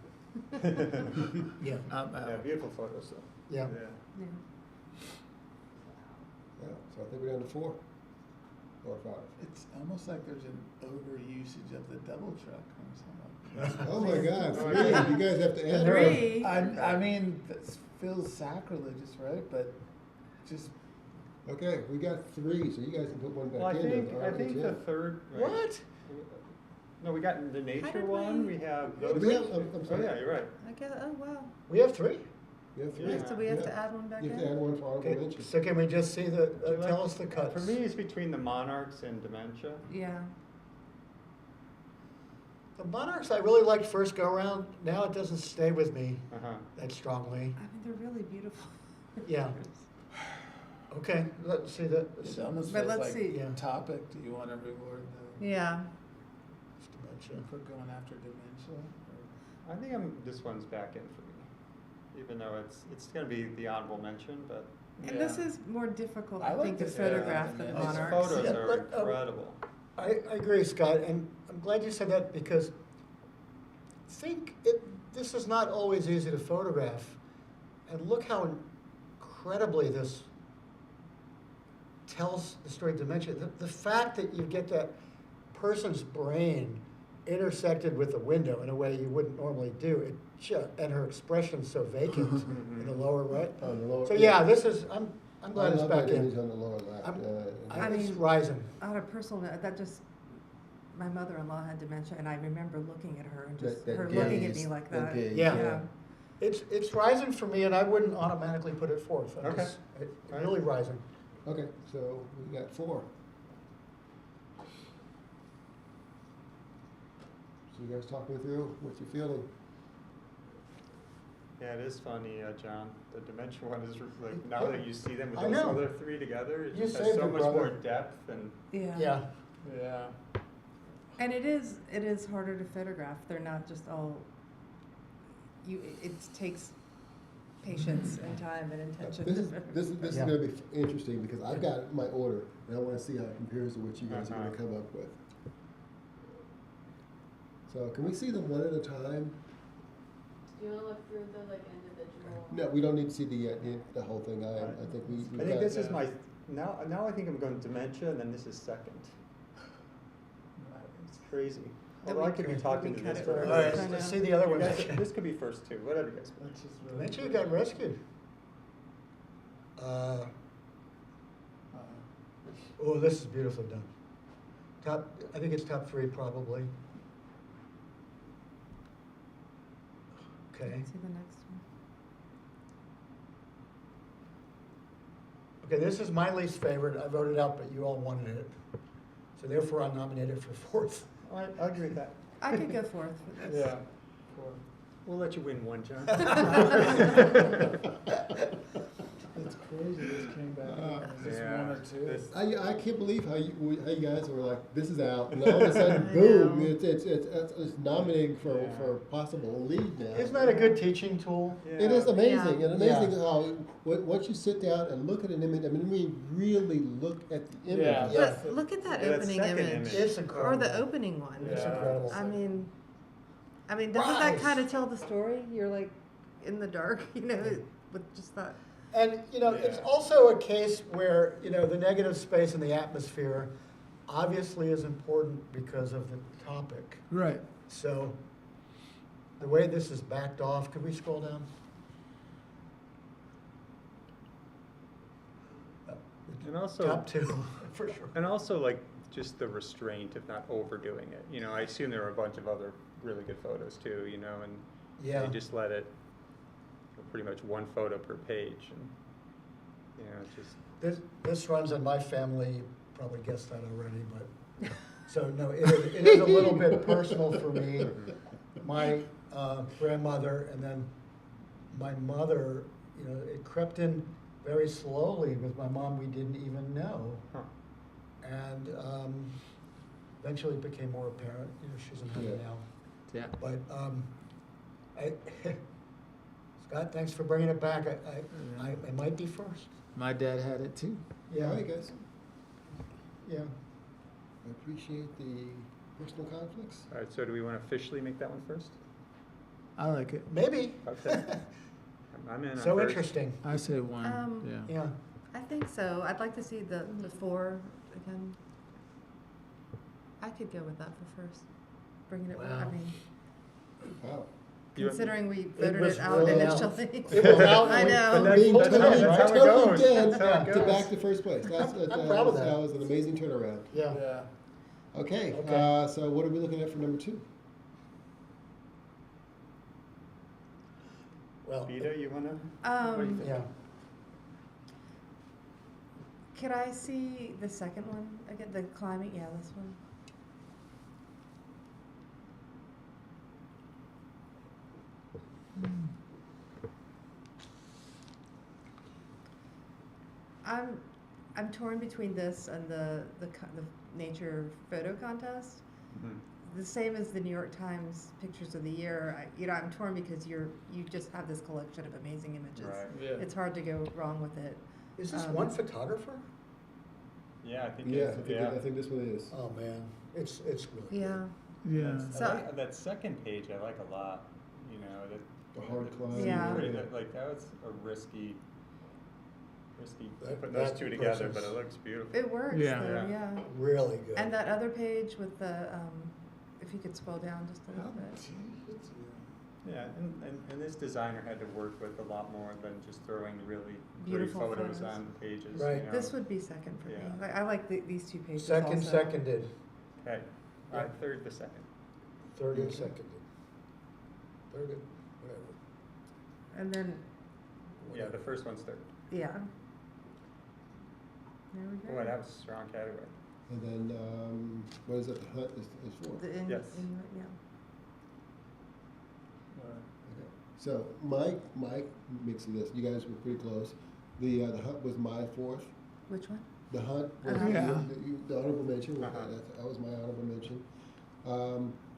Speaker 5: Yeah.
Speaker 2: I'm
Speaker 3: Yeah,
Speaker 2: out.
Speaker 3: beautiful photos though.
Speaker 5: Yeah.
Speaker 7: Yeah.
Speaker 1: Yeah, so I think we're down to 4 or 5.
Speaker 2: It's almost like there's an overusage of the double truck or something.
Speaker 1: Oh my God, 3, you guys have to add.
Speaker 7: 3.
Speaker 2: I mean, this feels sacrilegious, right? But just,
Speaker 1: Okay, we got 3, so you guys can put one
Speaker 3: Well, I
Speaker 1: back in.
Speaker 3: think,
Speaker 1: All
Speaker 3: I
Speaker 1: right,
Speaker 3: think
Speaker 1: yeah.
Speaker 3: the third, right?
Speaker 5: What?
Speaker 3: No, we got the nature
Speaker 7: did
Speaker 3: one,
Speaker 7: we-
Speaker 3: we have
Speaker 1: Do
Speaker 3: those.
Speaker 1: we have, I'm
Speaker 3: Oh,
Speaker 1: sorry.
Speaker 3: yeah, you're right.
Speaker 7: I guess, oh, wow.
Speaker 5: We have 3?
Speaker 1: You have 3.
Speaker 3: Yeah.
Speaker 7: So we have to
Speaker 1: Yeah.
Speaker 7: add one back
Speaker 1: You have to
Speaker 7: in?
Speaker 1: add one for honorable
Speaker 5: Okay,
Speaker 1: mention.
Speaker 5: so can we just see the,
Speaker 3: Do you like-
Speaker 5: tell us the cuts?
Speaker 3: For me, it's between the monarchs and dementia.
Speaker 7: Yeah.
Speaker 5: The monarchs I really liked first go around, now it doesn't stay with me
Speaker 3: Uh-huh.
Speaker 5: that strongly.
Speaker 7: I mean, they're really beautiful.
Speaker 5: Yeah. Okay, let's see that.
Speaker 2: it almost
Speaker 7: But
Speaker 2: feels
Speaker 7: let's
Speaker 2: like
Speaker 7: see.
Speaker 5: Yeah.
Speaker 2: topic. Do you want to reward the
Speaker 7: Yeah.
Speaker 5: Dementia.
Speaker 2: for going after dementia? Or?
Speaker 3: I think this one's back in for me, even though it's gonna be the honorable mention, but.
Speaker 7: And this is more difficult,
Speaker 2: I
Speaker 7: I
Speaker 2: like
Speaker 7: think, to
Speaker 2: this
Speaker 7: photograph
Speaker 2: area.
Speaker 7: than
Speaker 2: These
Speaker 3: These
Speaker 7: monarchs.
Speaker 3: photos
Speaker 5: Yeah,
Speaker 3: are
Speaker 5: but,
Speaker 3: incredible.
Speaker 5: I agree, Scott, and I'm glad you said that because this is not always easy to photograph. And look how incredibly this tells the story of dementia. The fact that you get that person's brain intersected with the window in a way you wouldn't normally do, and her expression so vacant in the lower right.
Speaker 1: On the lower,
Speaker 5: So yeah, this is, I'm glad
Speaker 1: I
Speaker 5: it's
Speaker 1: love
Speaker 5: back
Speaker 1: that
Speaker 5: in.
Speaker 1: image on the lower left.
Speaker 5: It's
Speaker 7: mean-
Speaker 5: rising.
Speaker 7: On a personal note, my mother-in-law had dementia, and I remember looking at her and just
Speaker 1: That
Speaker 7: her looking at
Speaker 1: gaze,
Speaker 7: me like
Speaker 1: that
Speaker 7: that.
Speaker 1: gaze,
Speaker 5: Yeah. It's rising for me, and I wouldn't automatically put it fourth.
Speaker 3: Okay.
Speaker 5: It's
Speaker 3: Alright.
Speaker 5: really rising.
Speaker 1: Okay, so we got 4. So you guys talk me through what you're feeling.
Speaker 3: Yeah, it is funny, John. The dementia one is like, now that you see them with
Speaker 5: I
Speaker 3: those
Speaker 5: know.
Speaker 3: other 3 together, it
Speaker 5: You
Speaker 3: just has
Speaker 5: saved
Speaker 3: so
Speaker 5: it,
Speaker 3: much
Speaker 5: brother.
Speaker 3: more depth and.
Speaker 7: Yeah.
Speaker 5: Yeah.
Speaker 2: Yeah.
Speaker 7: And it is harder to photograph. They're not just all, it takes patience and time and intention.
Speaker 1: This is
Speaker 5: Yeah.
Speaker 1: going to be interesting because I've got my order and I want to see how it compares to what you guys are going to come up with. So can we see them one at a time?
Speaker 4: Do you wanna look through the like individual?
Speaker 1: No, we don't need to see the whole thing. I think we've
Speaker 3: I think
Speaker 1: got-
Speaker 3: this is my, now I think I'm going dementia and then this is second. It's crazy.
Speaker 7: Then
Speaker 3: Although I
Speaker 7: we
Speaker 3: could be
Speaker 7: cut-
Speaker 3: talking
Speaker 7: we
Speaker 3: to
Speaker 7: cut
Speaker 3: this
Speaker 7: it
Speaker 3: for.
Speaker 7: first.
Speaker 5: All right,
Speaker 7: I know.
Speaker 5: let's see the other
Speaker 3: You
Speaker 5: ones.
Speaker 3: guys- This could be first too, whatever you guys want.
Speaker 2: Which is really
Speaker 5: Dementia
Speaker 2: cool.
Speaker 5: got rescued. Oh, this is beautifully done. I think it's top 3 probably. Okay.
Speaker 7: See the next one.
Speaker 5: Okay, this is my least favorite. I voted out, but you all wanted it. So therefore, I'm nominated for 4th.
Speaker 3: I agree with that.
Speaker 7: I could go forth with this.
Speaker 3: Yeah. We'll let you win one, John.
Speaker 2: It's crazy. This came back. Is this
Speaker 3: Yeah,
Speaker 2: one or two?
Speaker 3: this-
Speaker 1: I can't believe how you guys were like, this is out, and all of a sudden,
Speaker 7: I
Speaker 1: boom!
Speaker 7: know.
Speaker 1: It's nominating for
Speaker 3: Yeah.
Speaker 1: possible lead now.
Speaker 5: Isn't that a good teaching tool?
Speaker 1: It is amazing,
Speaker 7: Yeah.
Speaker 1: and amazing how once you sit down and look at an image. I mean, we really look at the image.
Speaker 2: Yeah.
Speaker 5: Yeah.
Speaker 7: But look at that
Speaker 3: Yeah, that
Speaker 7: opening
Speaker 3: second
Speaker 7: image.
Speaker 3: image.
Speaker 5: It's
Speaker 7: Or
Speaker 5: incredible.
Speaker 7: the opening one.
Speaker 5: It's
Speaker 2: Yeah.
Speaker 5: incredible.
Speaker 7: I mean, doesn't that
Speaker 5: Rise.
Speaker 7: kind of tell the story? You're like in the dark, with just that.
Speaker 5: And, it's
Speaker 2: Yeah.
Speaker 5: also a case where, the negative space in the atmosphere obviously is important because of the topic.
Speaker 2: Right.
Speaker 5: So the way this is backed off, could we scroll down?
Speaker 3: And also.
Speaker 5: Top 2, for sure.
Speaker 3: And also, like, just the restraint of not overdoing it. I assume there were a bunch of other really good photos too, and
Speaker 5: Yeah.
Speaker 3: they just let it pretty much one photo per page, and it's just.
Speaker 5: This runs in my family, you probably guessed that already, but, so no, it is a little bit personal for me. My grandmother and then my mother, it crept in very slowly with my mom, we didn't even know.
Speaker 3: Huh.
Speaker 5: And eventually it became more apparent, she's in heaven
Speaker 1: Yeah.
Speaker 5: now.
Speaker 2: Yeah.
Speaker 5: But Scott, thanks for bringing it back. I might be first.
Speaker 2: My dad had it too.
Speaker 1: Yeah, all right, guys.
Speaker 5: Yeah.
Speaker 1: I appreciate the personal conflicts.
Speaker 3: All right, so do we want to officially make that one first?
Speaker 2: I like it.
Speaker 5: Maybe.
Speaker 3: Okay. I'm in on
Speaker 5: So
Speaker 3: first.
Speaker 5: interesting.
Speaker 2: I say one.
Speaker 7: Um,
Speaker 2: Yeah.
Speaker 5: Yeah.
Speaker 7: I think so. I'd like to see the 4 again. I could go with that for first. Bringing it, I
Speaker 5: Wow.
Speaker 7: mean,
Speaker 1: Wow.
Speaker 7: considering we voted
Speaker 5: was
Speaker 7: it out
Speaker 5: really
Speaker 7: initially.
Speaker 5: It was out.
Speaker 7: I
Speaker 5: and we-
Speaker 7: know.
Speaker 5: and
Speaker 3: But
Speaker 5: then
Speaker 1: Being
Speaker 5: pulled it
Speaker 1: totally,
Speaker 5: in, right?
Speaker 3: how it
Speaker 1: totally
Speaker 3: goes.
Speaker 1: dead
Speaker 3: That's how it
Speaker 1: to
Speaker 3: goes.
Speaker 1: back to first place.
Speaker 5: I'm proud of that.
Speaker 1: That was an amazing turnaround.
Speaker 5: Yeah.
Speaker 2: Yeah.
Speaker 1: Okay,
Speaker 5: Okay.
Speaker 1: so what are we looking at for number 2?
Speaker 5: Well,
Speaker 3: Vita, you wanna? what do you think?
Speaker 5: yeah.
Speaker 7: Could I see the second one again? The climbing, yeah, this one. I'm torn between this and the nature photo contest.
Speaker 3: Mhm.
Speaker 7: The same as the New York Times Pictures of the Year. I'm torn because you just have this collection of amazing images.
Speaker 3: Right.
Speaker 2: Yeah.
Speaker 7: It's hard to go wrong with it.
Speaker 5: Is this
Speaker 7: Um,
Speaker 5: one photographer?
Speaker 3: Yeah, I think
Speaker 1: Yeah,
Speaker 3: it's,
Speaker 1: I think this one is.
Speaker 5: Oh, man. It's really
Speaker 7: Yeah.
Speaker 8: Yeah.
Speaker 7: So-
Speaker 3: I like, that second page I like a lot, you know,
Speaker 1: The hard climb.
Speaker 7: Yeah.
Speaker 3: Like, that was a risky
Speaker 5: That-
Speaker 3: putting those
Speaker 5: that
Speaker 3: two together, but
Speaker 5: person's-
Speaker 3: it looks beautiful.
Speaker 7: It works
Speaker 8: Yeah.
Speaker 7: though,
Speaker 3: Yeah.
Speaker 7: yeah.
Speaker 5: good. Really good.
Speaker 7: And that other page with the, if you could scroll down just a little bit.
Speaker 3: Yeah, and this designer had to work with a lot more than just throwing really
Speaker 7: Beautiful
Speaker 3: pretty photos
Speaker 7: photos.
Speaker 3: on the pages.
Speaker 5: Right.
Speaker 3: You know?
Speaker 7: This would be second for me.
Speaker 3: Yeah.
Speaker 7: I like these 2 pages
Speaker 5: Second,
Speaker 7: also.
Speaker 5: seconded.
Speaker 3: Okay, all right, third the second.
Speaker 5: Third and
Speaker 1: Okay.
Speaker 5: seconded. Third and, whatever.
Speaker 7: And then,
Speaker 3: Yeah, the first one's third.
Speaker 7: yeah. There we go.
Speaker 3: Boy, that was a strong category.
Speaker 1: And then, what is it, the hut is 4?
Speaker 7: The
Speaker 3: Yes.
Speaker 7: yeah.
Speaker 1: Okay. So my mix of this, you guys were pretty close. The hut was my 4th.
Speaker 7: Which one?
Speaker 1: The hunt was
Speaker 7: Uh-huh.
Speaker 8: Yeah.
Speaker 1: the honorable mention.
Speaker 3: Uh-huh.
Speaker 1: That was my honorable mention.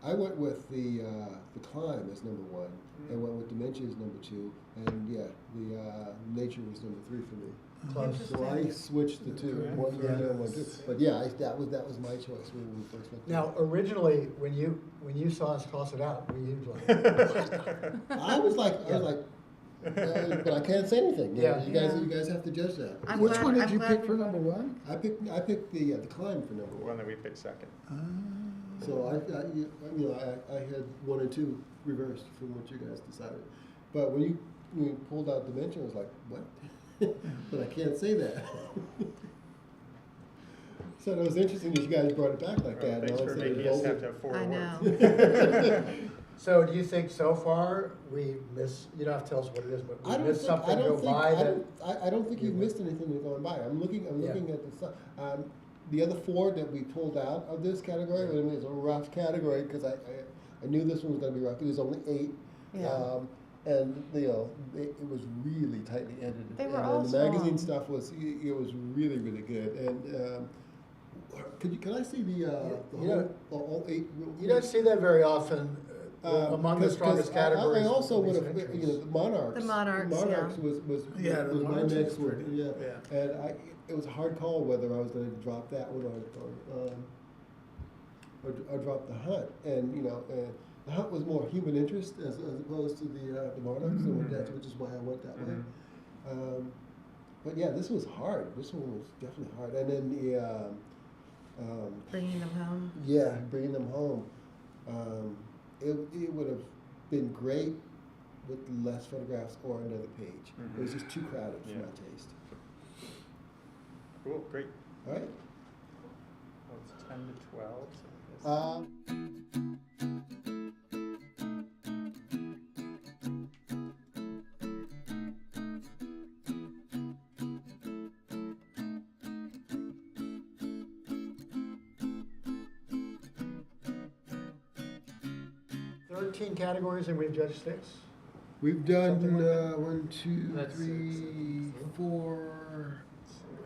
Speaker 1: I went with the climb as number 1, and went with dementia as number 2, and yeah, the nature was number 3 for me.
Speaker 5: Close.
Speaker 1: So I switched the 2,
Speaker 3: Yeah.
Speaker 1: one and 1, 2. But yeah, that was my choice when we first looked.
Speaker 5: Now,
Speaker 1: at
Speaker 5: originally, when you saw us toss it out, were you like,
Speaker 1: it. I was like, but I can't say anything.
Speaker 5: Yeah.
Speaker 1: You
Speaker 7: Yeah.
Speaker 1: guys have to judge that.
Speaker 7: I'm
Speaker 8: Which
Speaker 7: glad-
Speaker 8: one did
Speaker 7: I'm
Speaker 8: you
Speaker 7: glad
Speaker 8: pick
Speaker 7: we
Speaker 8: for
Speaker 7: brought
Speaker 8: number
Speaker 7: it up.
Speaker 8: 1?
Speaker 1: I picked the climb for number
Speaker 3: The
Speaker 1: 1.
Speaker 3: one that we picked second.
Speaker 1: So I had 1 and 2 reversed from what you guys decided. But when you pulled out dimension, I was like, what? But I can't say that. So it was interesting that you guys brought it back like that.
Speaker 3: Thanks
Speaker 1: Now
Speaker 3: for
Speaker 1: instead of
Speaker 3: making us have
Speaker 1: voting-
Speaker 3: to have 4
Speaker 7: I
Speaker 3: awards.
Speaker 7: know.
Speaker 5: so do you think so far we miss, you don't have to tell us what it is, but we missed something go by that?
Speaker 1: I don't think you've
Speaker 5: you-
Speaker 1: missed anything that's going by. I'm looking
Speaker 5: Yeah.
Speaker 1: at the stuff. The other 4 that we pulled out of this category, I mean, it's a rough category because I knew this one was going to be rough. There's only 8.
Speaker 7: Yeah.
Speaker 1: And it was really tightly edited.
Speaker 7: They were
Speaker 1: and
Speaker 7: all
Speaker 1: the magazine
Speaker 7: strong.
Speaker 1: stuff was really good. And can I see the all 8? Real
Speaker 5: You don't see that very often among the
Speaker 1: 'cause
Speaker 5: strongest
Speaker 1: I
Speaker 5: categories.
Speaker 1: also
Speaker 5: of
Speaker 1: would
Speaker 5: these
Speaker 1: have,
Speaker 5: entries.
Speaker 1: the Monarchs.
Speaker 7: The Monarchs,
Speaker 1: Monarchs
Speaker 7: yeah.
Speaker 1: was
Speaker 2: Yeah, the
Speaker 1: was my
Speaker 2: Monarchs
Speaker 1: next
Speaker 2: is
Speaker 1: one.
Speaker 2: pretty-
Speaker 1: Yeah.
Speaker 2: yeah.
Speaker 1: And it was a hard call whether I was going to drop that one or drop the hunt. And the hunt was more human interest as opposed to the Monarchs, so which is why I went that way. But yeah, this was hard. This one was definitely hard. And then
Speaker 7: Bringing them home.
Speaker 1: yeah, bringing them home. It would have been great with less photographs or another page. It was just too crowded for
Speaker 3: Yeah.
Speaker 1: my taste.
Speaker 3: Cool, great.
Speaker 1: All right.
Speaker 3: Well, it's 10 to 12. So I guess.
Speaker 5: 13 categories and we've judged 6?
Speaker 1: We've done
Speaker 5: Something like that?
Speaker 1: 1, 2,
Speaker 2: That's
Speaker 1: 3, 4,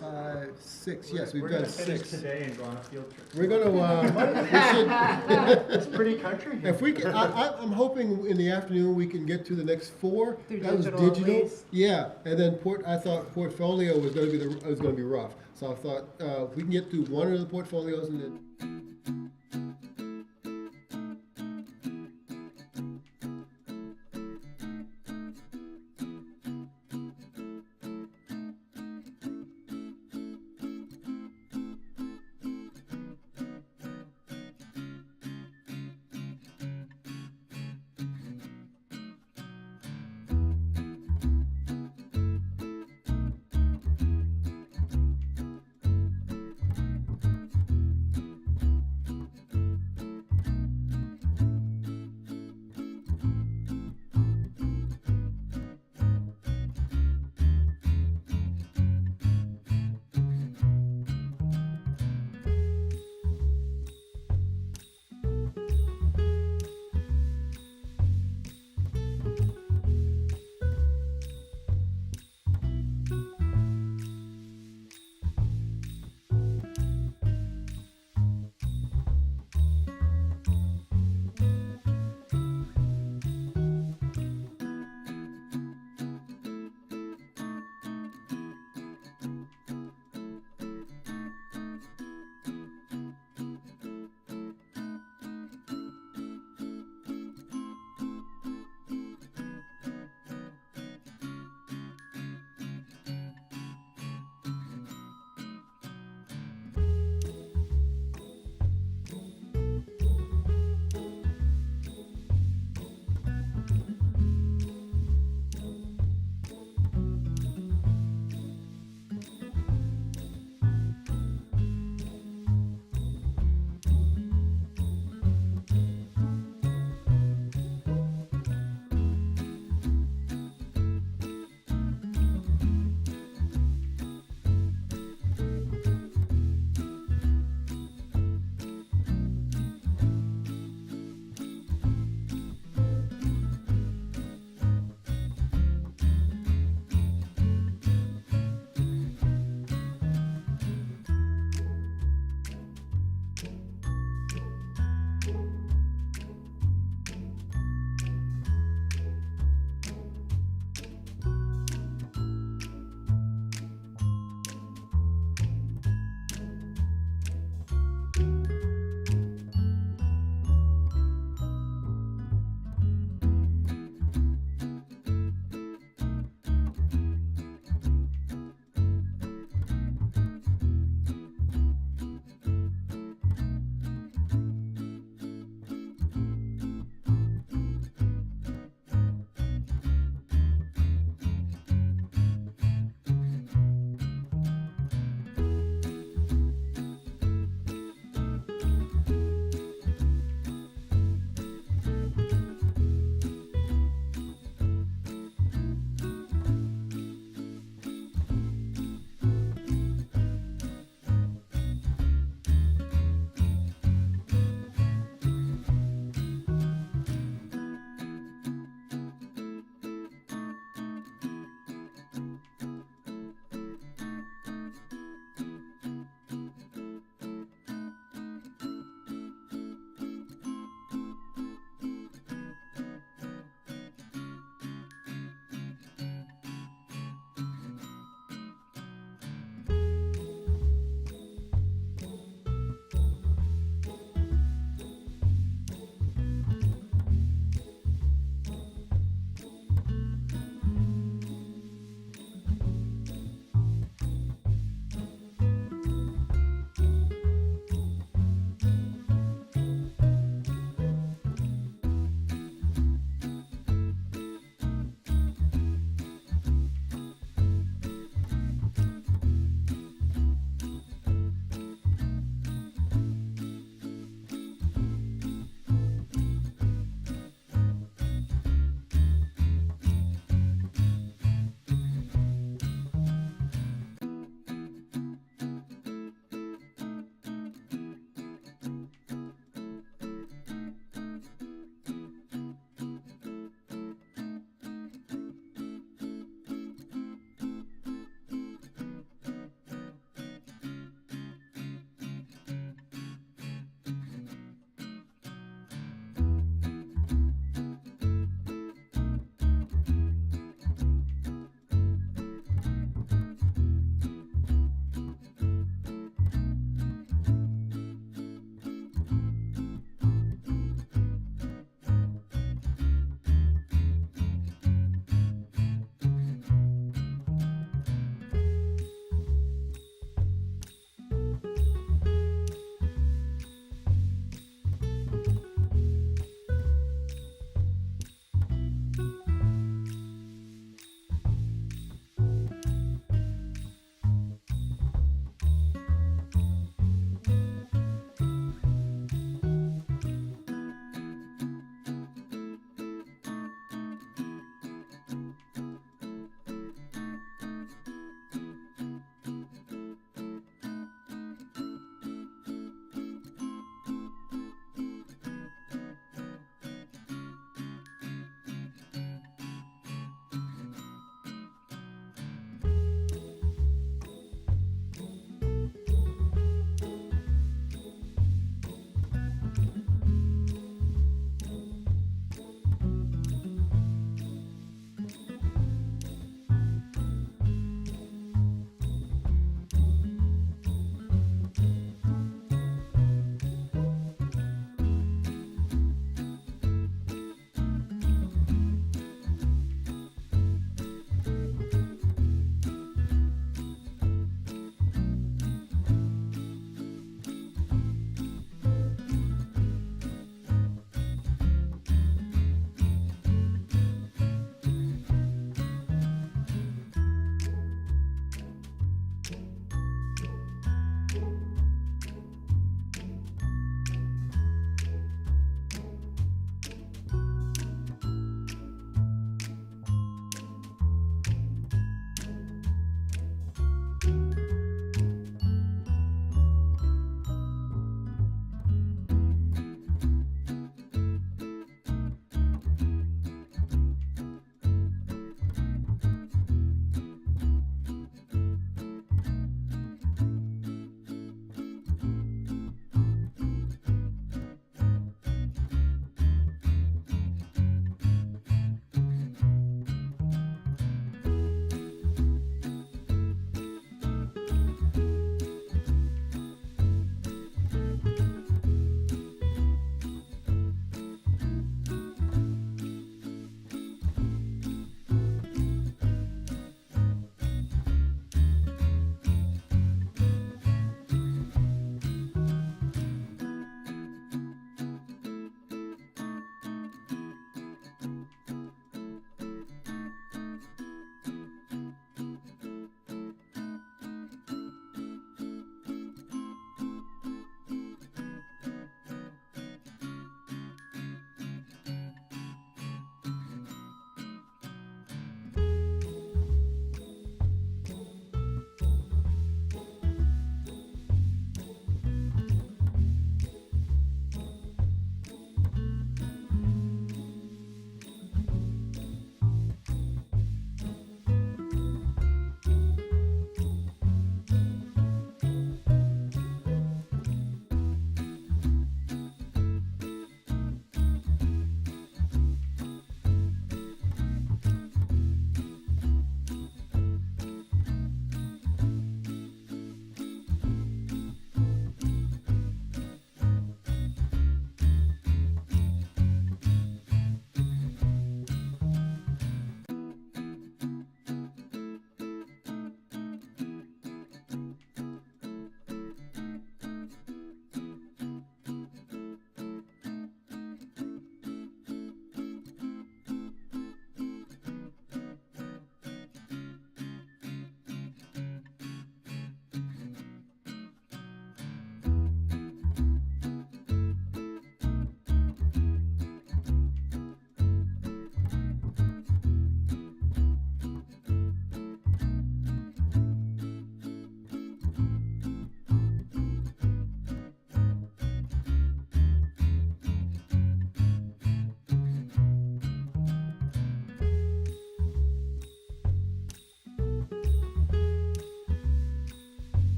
Speaker 1: 5, 6. Yes, we've
Speaker 3: We're
Speaker 1: done
Speaker 3: gonna finish
Speaker 1: 6.
Speaker 3: today and go on a field trip.
Speaker 1: We're gonna. We should.
Speaker 5: It's pretty country here.
Speaker 1: If we can, I'm hoping in the afternoon we can get to the next 4.
Speaker 7: Through
Speaker 1: That was
Speaker 7: digital at
Speaker 1: digital.
Speaker 7: least.
Speaker 1: Yeah, and then I thought portfolio was going to be rough. So I thought if we can get through one of the portfolios and then.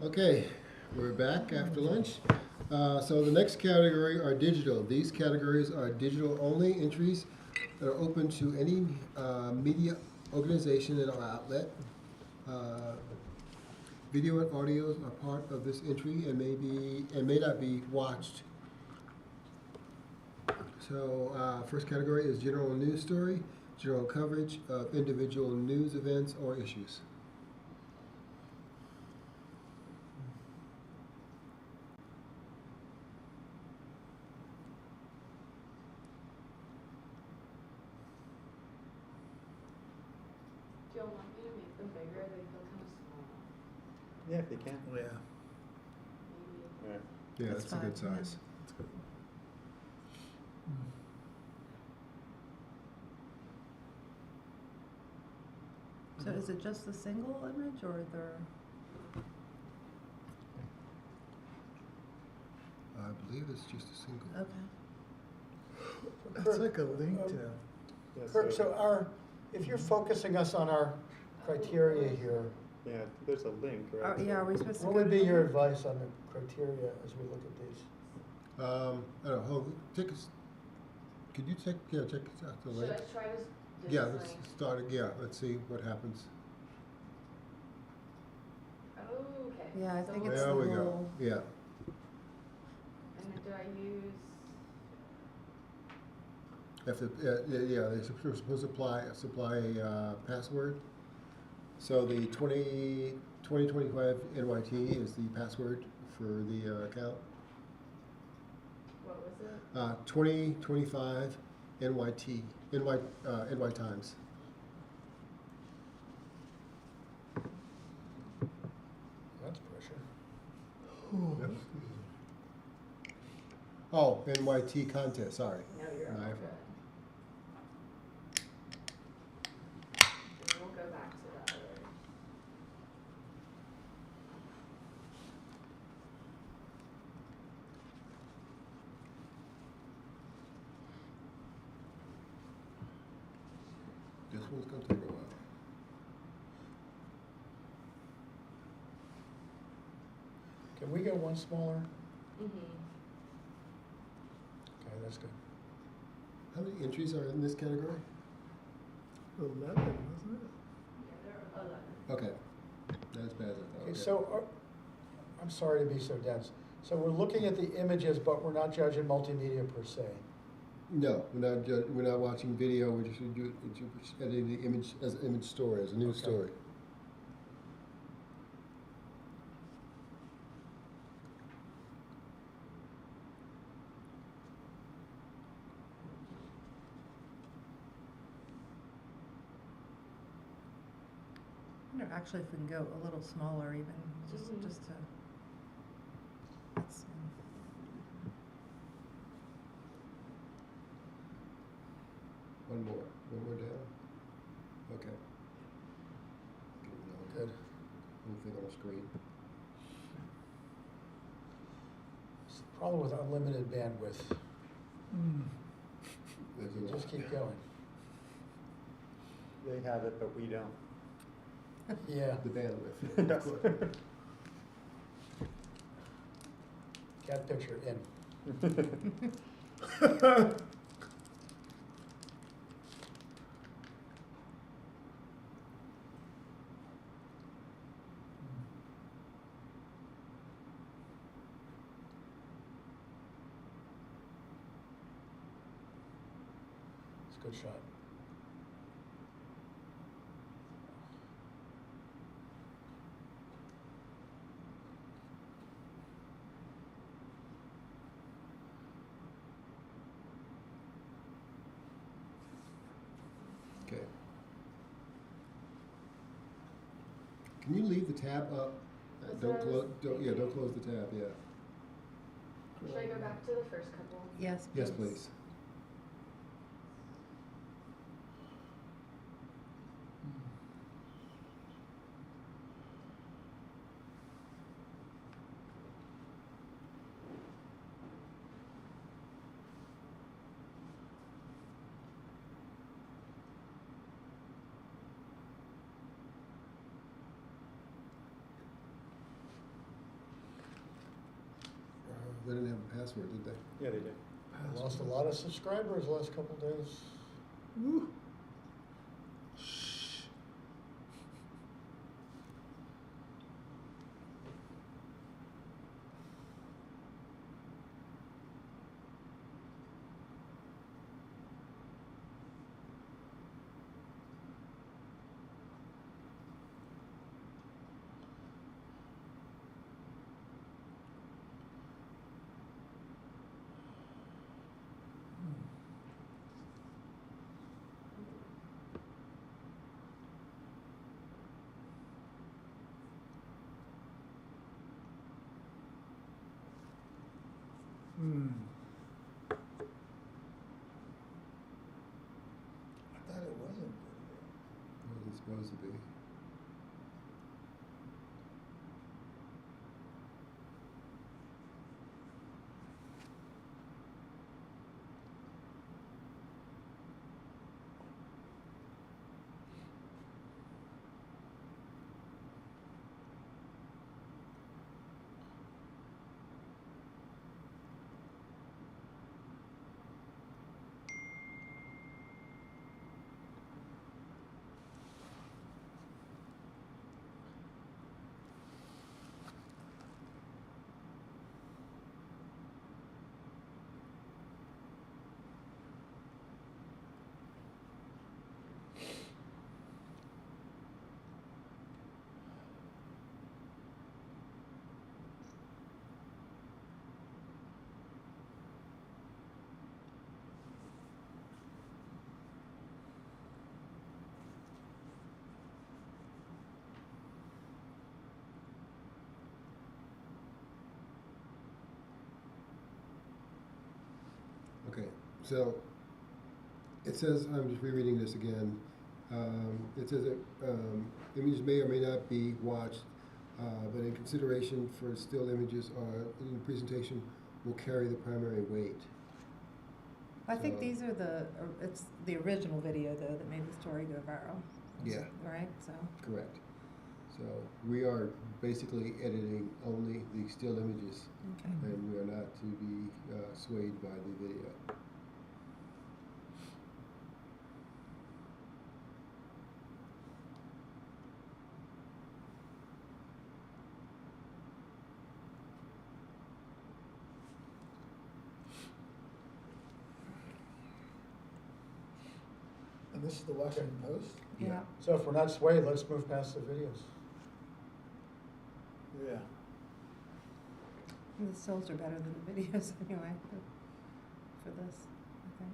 Speaker 1: Okay, we're back after lunch. So the next category are digital. These categories are digital only entries that are open to any media organization and outlet. Video and audio are part of this entry and may not be watched. So first category is general news story, general coverage of individual news events or issues.
Speaker 4: Do y'all want me to make them bigger? They feel kind of small.
Speaker 3: Yeah, if you can.
Speaker 2: Yeah.
Speaker 4: Maybe.
Speaker 3: Yeah.
Speaker 1: Yeah,
Speaker 7: That's
Speaker 1: that's a good
Speaker 7: fine, yeah.
Speaker 1: size.
Speaker 7: So is it just the single image or there?
Speaker 1: I believe it's just a single.
Speaker 7: Okay.
Speaker 2: It's like a link to.
Speaker 3: Yeah,
Speaker 5: Kurt, so if you're focusing us on our criteria here,
Speaker 3: yeah, there's a link, right?
Speaker 7: Yeah, are we supposed to
Speaker 5: what
Speaker 7: go
Speaker 5: would
Speaker 7: to
Speaker 5: be
Speaker 7: the
Speaker 5: your
Speaker 7: link?
Speaker 5: advice on the criteria as we look at these?
Speaker 1: I don't know. Take us. Could you check out the
Speaker 4: Should
Speaker 1: link?
Speaker 4: I try to do
Speaker 1: Yeah,
Speaker 4: this
Speaker 1: let's
Speaker 4: link?
Speaker 1: start it. Yeah, let's see what happens.
Speaker 4: Oh, okay.
Speaker 7: Yeah, I
Speaker 4: So
Speaker 7: think
Speaker 4: we'll-
Speaker 7: it's
Speaker 1: There
Speaker 7: the
Speaker 1: we go.
Speaker 7: whole-
Speaker 1: Yeah.
Speaker 4: And then do I use?
Speaker 1: If it, yeah, they're supposed to supply a password. So the 2025 NYT is the password for the account.
Speaker 4: What was it?
Speaker 1: 2025 NYT, NY Times.
Speaker 5: That's pressure.
Speaker 1: Yep. Oh, NYT contest, sorry.
Speaker 4: No, you're
Speaker 1: My
Speaker 4: all
Speaker 1: fault.
Speaker 4: good. And we'll go back to the other.
Speaker 1: This one's gonna take a while.
Speaker 5: Can we go one smaller?
Speaker 4: Mm-hmm.
Speaker 5: Okay, that's good.
Speaker 1: How many entries are in this category?
Speaker 2: 11, wasn't it?
Speaker 4: Yeah, there are 11.
Speaker 1: Okay, not as bad as I thought.
Speaker 5: Okay, so, I'm sorry to be so dense. So we're looking at the images, but we're not judging multimedia per se.
Speaker 1: No, we're not watching video, we're just editing the image as an image story, as a news
Speaker 5: Okay.
Speaker 1: story.
Speaker 7: I wonder actually if we can go a little smaller even, just
Speaker 4: Mhm.
Speaker 7: to. Let's see.
Speaker 1: One more down. Okay.
Speaker 5: Good.
Speaker 1: Anything on the screen?
Speaker 5: It's the problem with unlimited bandwidth.
Speaker 1: There's
Speaker 5: You
Speaker 1: a
Speaker 5: just
Speaker 1: lot.
Speaker 5: keep going.
Speaker 3: They have it, but we don't.
Speaker 5: Yeah,
Speaker 1: The bandwidth.
Speaker 3: Yes.
Speaker 1: Of course.
Speaker 5: cat picture in. It's a good shot.
Speaker 1: Okay. Can you leave the tab up?
Speaker 4: That's
Speaker 1: Don't
Speaker 4: what I was
Speaker 1: close. Don't close the tab. Yeah.
Speaker 4: Should I go back to the first couple?
Speaker 7: Yes,
Speaker 1: Yes, please. they didn't have a password, did they?
Speaker 3: Yeah, they did.
Speaker 5: I lost a lot of subscribers the last couple of days.
Speaker 1: Woo.
Speaker 2: I thought it wasn't video.
Speaker 1: What was it supposed to be? Okay, so it says, I'm just rereading this again. It says that images may or may not be watched, but in consideration for still images in the presentation will carry the primary weight.
Speaker 7: I think
Speaker 1: So-
Speaker 7: these are it's the original video though that made the story go viral.
Speaker 1: Yeah.
Speaker 7: Right, so,
Speaker 1: Correct. So we are basically editing only the still images,
Speaker 7: okay.
Speaker 1: and we are not to be swayed by the video.
Speaker 2: And this is the Washington Post?
Speaker 7: Yeah.
Speaker 5: So if we're not swayed, let's move past the videos.
Speaker 2: Yeah.
Speaker 7: The stills are better than the videos anyway, for this, I think.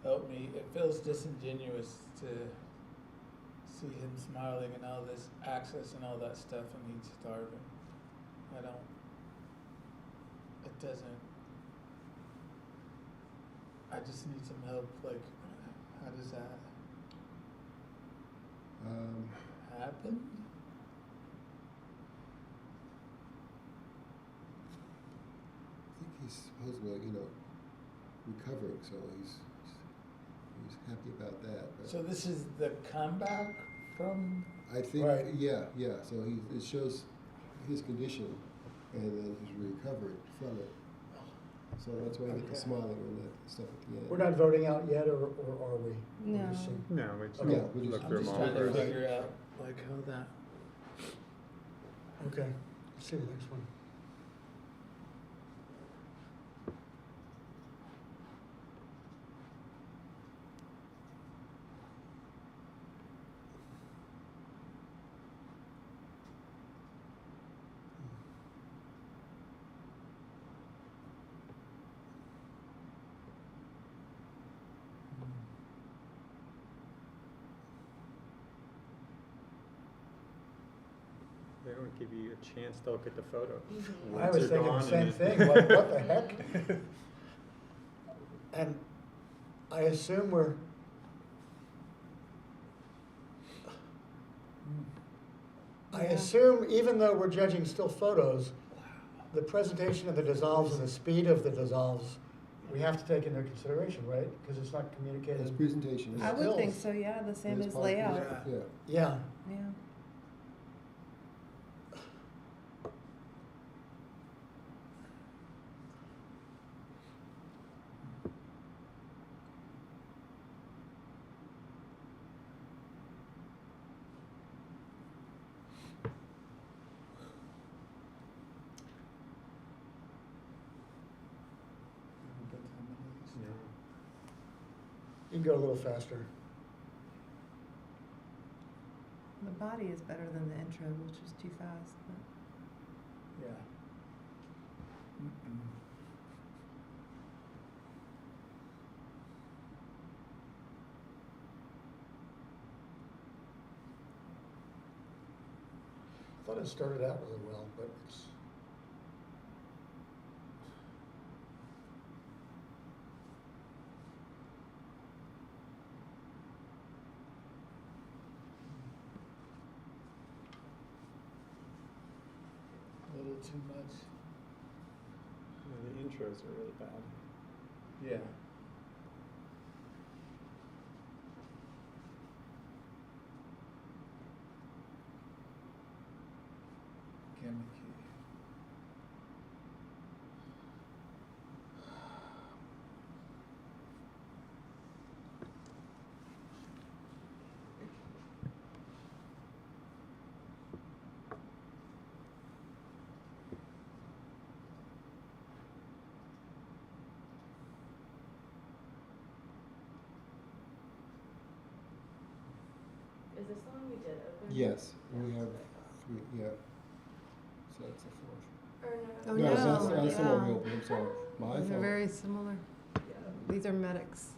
Speaker 2: Help me, it feels disingenuous to see him smiling and all this access and all that stuff and he's starving. I don't, it doesn't, I just need some help, like, how does that happen?
Speaker 1: I think he's supposedly, recovering, so he's happy about that. But
Speaker 2: So this is the comeback from,
Speaker 1: I think,
Speaker 5: Right.
Speaker 1: yeah. So it shows his condition and then his recovery from it. So that's why I get the
Speaker 2: Okay.
Speaker 1: smiling and that stuff at the end.
Speaker 5: We're not voting out yet, or are we? We're
Speaker 7: No.
Speaker 5: just seeing-
Speaker 3: No, we just
Speaker 5: Okay.
Speaker 1: Yeah, we just-
Speaker 3: look
Speaker 2: I'm
Speaker 3: through
Speaker 2: just
Speaker 3: them all
Speaker 2: trying to
Speaker 3: first.
Speaker 2: figure out, like, how that.
Speaker 5: Okay, let's see the next one.
Speaker 3: They don't give you a chance to look at the photo.
Speaker 7: Mhm.
Speaker 5: I
Speaker 3: Once
Speaker 5: was
Speaker 3: you're
Speaker 5: thinking the
Speaker 3: gone
Speaker 5: same
Speaker 3: and
Speaker 5: thing,
Speaker 3: then-
Speaker 5: what the heck? And I assume I
Speaker 7: Yeah.
Speaker 5: assume, even though we're judging still photos, the presentation of the dissolves and the speed of the dissolves, we have to take into consideration, right? Because it's not
Speaker 1: As
Speaker 5: communicated.
Speaker 1: presentation.
Speaker 7: I
Speaker 1: yes.
Speaker 7: would think
Speaker 5: Stills.
Speaker 7: so, yeah, the same
Speaker 1: It is
Speaker 7: as
Speaker 1: part of
Speaker 7: layout.
Speaker 1: present- Yeah.
Speaker 5: Yeah.
Speaker 7: Yeah.
Speaker 3: No.
Speaker 5: You can go a little faster.
Speaker 7: The body is better than the intro, which is too fast, but.
Speaker 2: Yeah. Mm-mm.
Speaker 5: I thought it started out really well, but it's.
Speaker 2: A little too much.
Speaker 3: Yeah, the intros are really bad.
Speaker 2: Yeah. Gimmicky.
Speaker 4: Is this the one we did open?
Speaker 1: Yes, we
Speaker 4: Yeah.
Speaker 1: have three, yeah. So that's the fourth.
Speaker 4: Or
Speaker 7: Oh,
Speaker 1: No,
Speaker 7: no,
Speaker 1: that's the one we
Speaker 7: yeah.
Speaker 1: opened, I'm sorry. My
Speaker 7: These are
Speaker 1: fault.
Speaker 7: very similar. These are medics.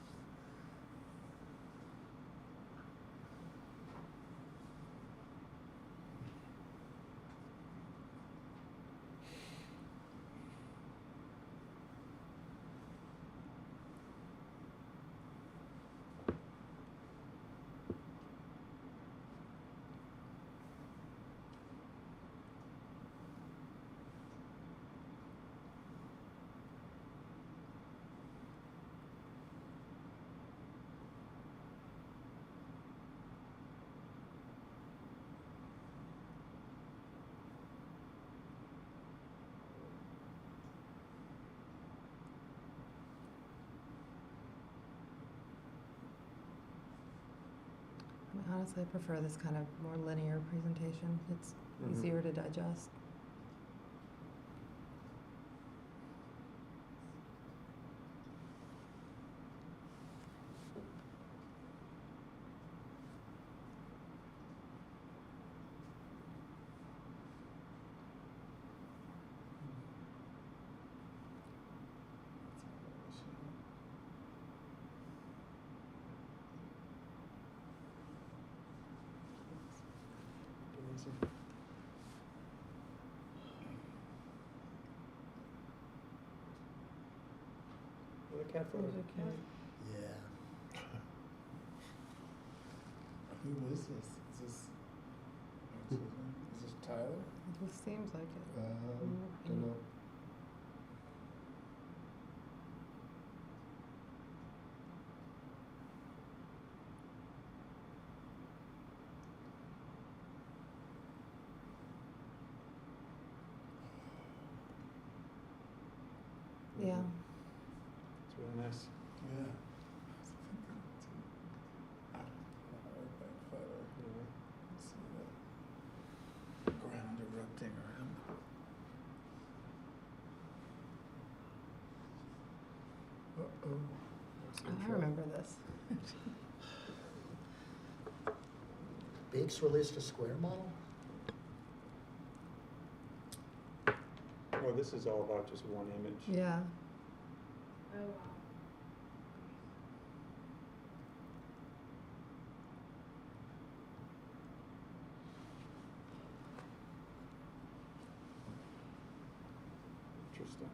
Speaker 7: I mean, honestly, I prefer this kind of more linear presentation. It's
Speaker 3: Mhm.
Speaker 7: easier to digest.
Speaker 3: Amazing. Well, the cat photo.
Speaker 7: There's a cat.
Speaker 5: Yeah.
Speaker 2: Who is this? Is this Tyler?
Speaker 7: It just seems like it.
Speaker 1: Don't know.
Speaker 7: Yeah.
Speaker 3: It's really nice.
Speaker 2: Yeah. Right back photo.
Speaker 3: Yeah.
Speaker 2: See the ground erupting around. Uh-oh.
Speaker 7: Oh, I remember this.
Speaker 5: Beeks released a square model?
Speaker 3: Well, this is all about just one image.
Speaker 7: Yeah.
Speaker 4: Oh, wow.
Speaker 3: Interesting.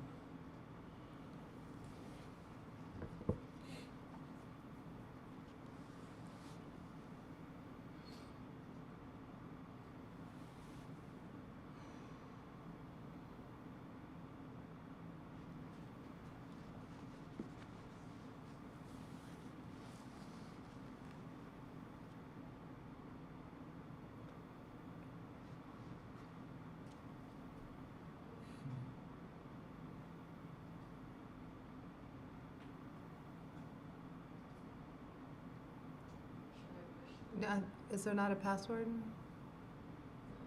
Speaker 7: Is there not a password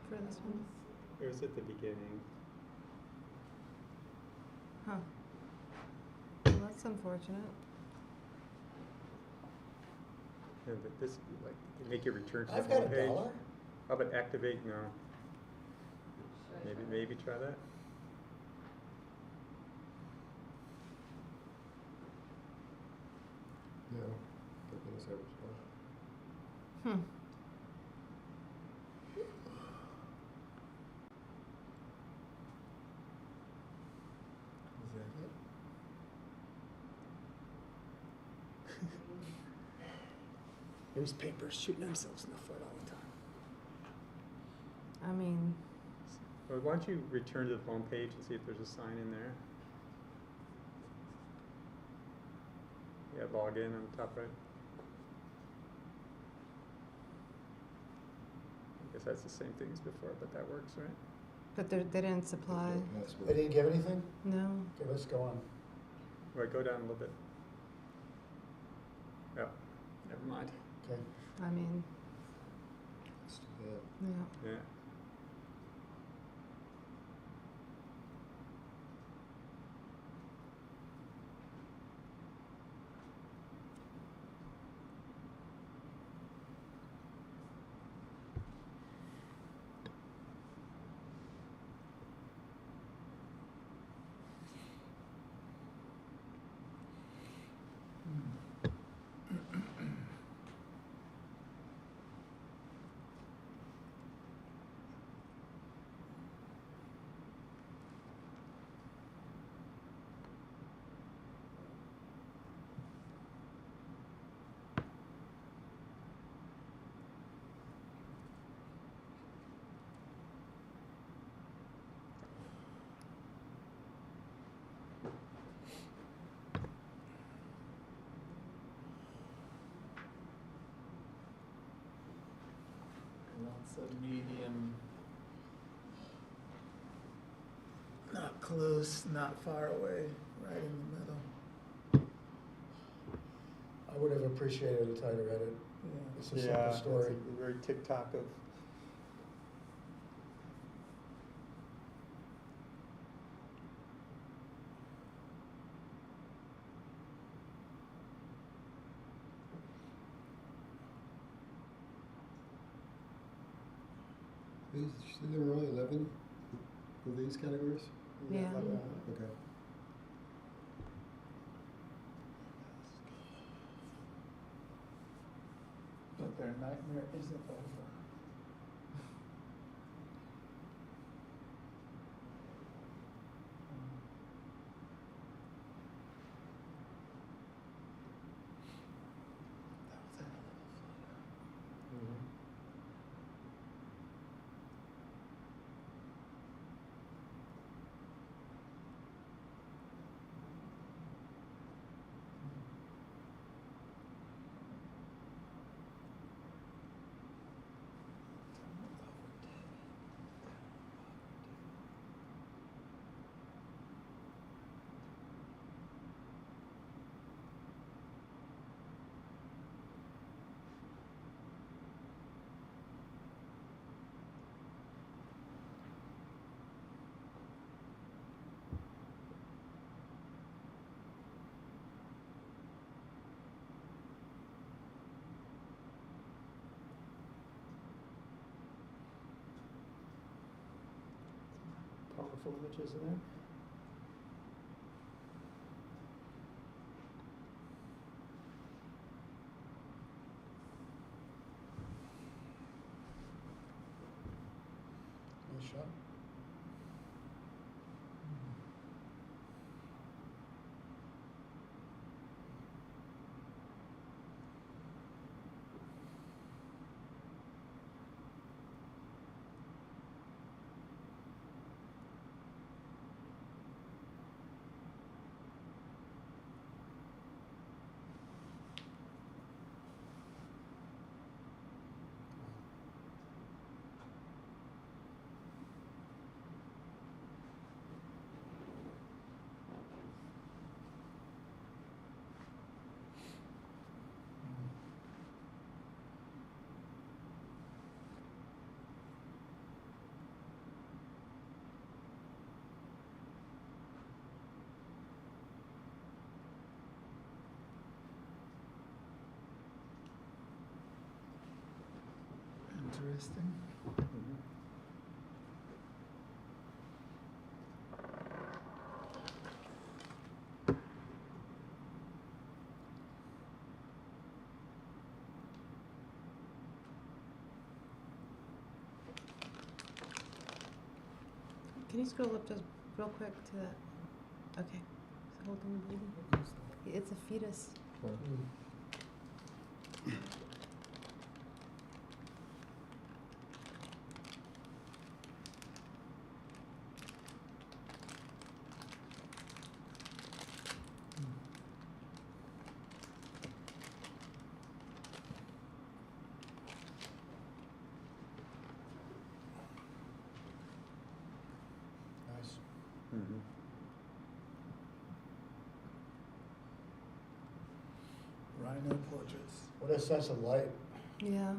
Speaker 7: for this one?
Speaker 3: It was at the beginning.
Speaker 7: Huh. Well, that's unfortunate.
Speaker 3: Yeah, but this, like, you make it return to the
Speaker 5: I've got
Speaker 3: homepage.
Speaker 5: $1.
Speaker 3: How about activate? No.
Speaker 4: Should I try
Speaker 3: Maybe try that.
Speaker 1: No, don't think it's ever so.
Speaker 7: Hmm.
Speaker 1: Is that it?
Speaker 2: Newspapers shooting themselves in the foot all the time.
Speaker 7: I mean,
Speaker 3: Well, why don't you return to the homepage and see if there's a sign in there? Yeah, log in on the top right. I guess that's the same thing as before, but that works, right?
Speaker 7: but they didn't supply.
Speaker 1: There's no password.
Speaker 5: They didn't give anything?
Speaker 7: No.
Speaker 5: Okay, let's go on.
Speaker 3: Right, go down a little bit. Oh, never mind.
Speaker 5: Okay.
Speaker 7: I mean,
Speaker 1: Let's do that.
Speaker 7: yeah.
Speaker 3: Yeah.
Speaker 2: Lots of medium. Not close, not far away, right in the middle.
Speaker 5: I would have appreciated a tighter edit.
Speaker 2: Yeah.
Speaker 5: It's a simple story.
Speaker 3: It's a very TikTok of.
Speaker 1: So there were only 11 of these categories?
Speaker 7: Yeah.
Speaker 1: Okay.
Speaker 2: But their nightmare isn't over. That was a hell of a photo.
Speaker 3: Mhm. Powerful images in there.
Speaker 5: Nice shot.
Speaker 2: interesting.
Speaker 3: Mhm.
Speaker 7: Can you scroll up just real quick to that? Okay. So hold on the baby. It's a fetus.
Speaker 1: Well,
Speaker 5: Nice.
Speaker 3: Mhm.
Speaker 2: Rhino portraits.
Speaker 5: What a sense of light.
Speaker 7: Yeah.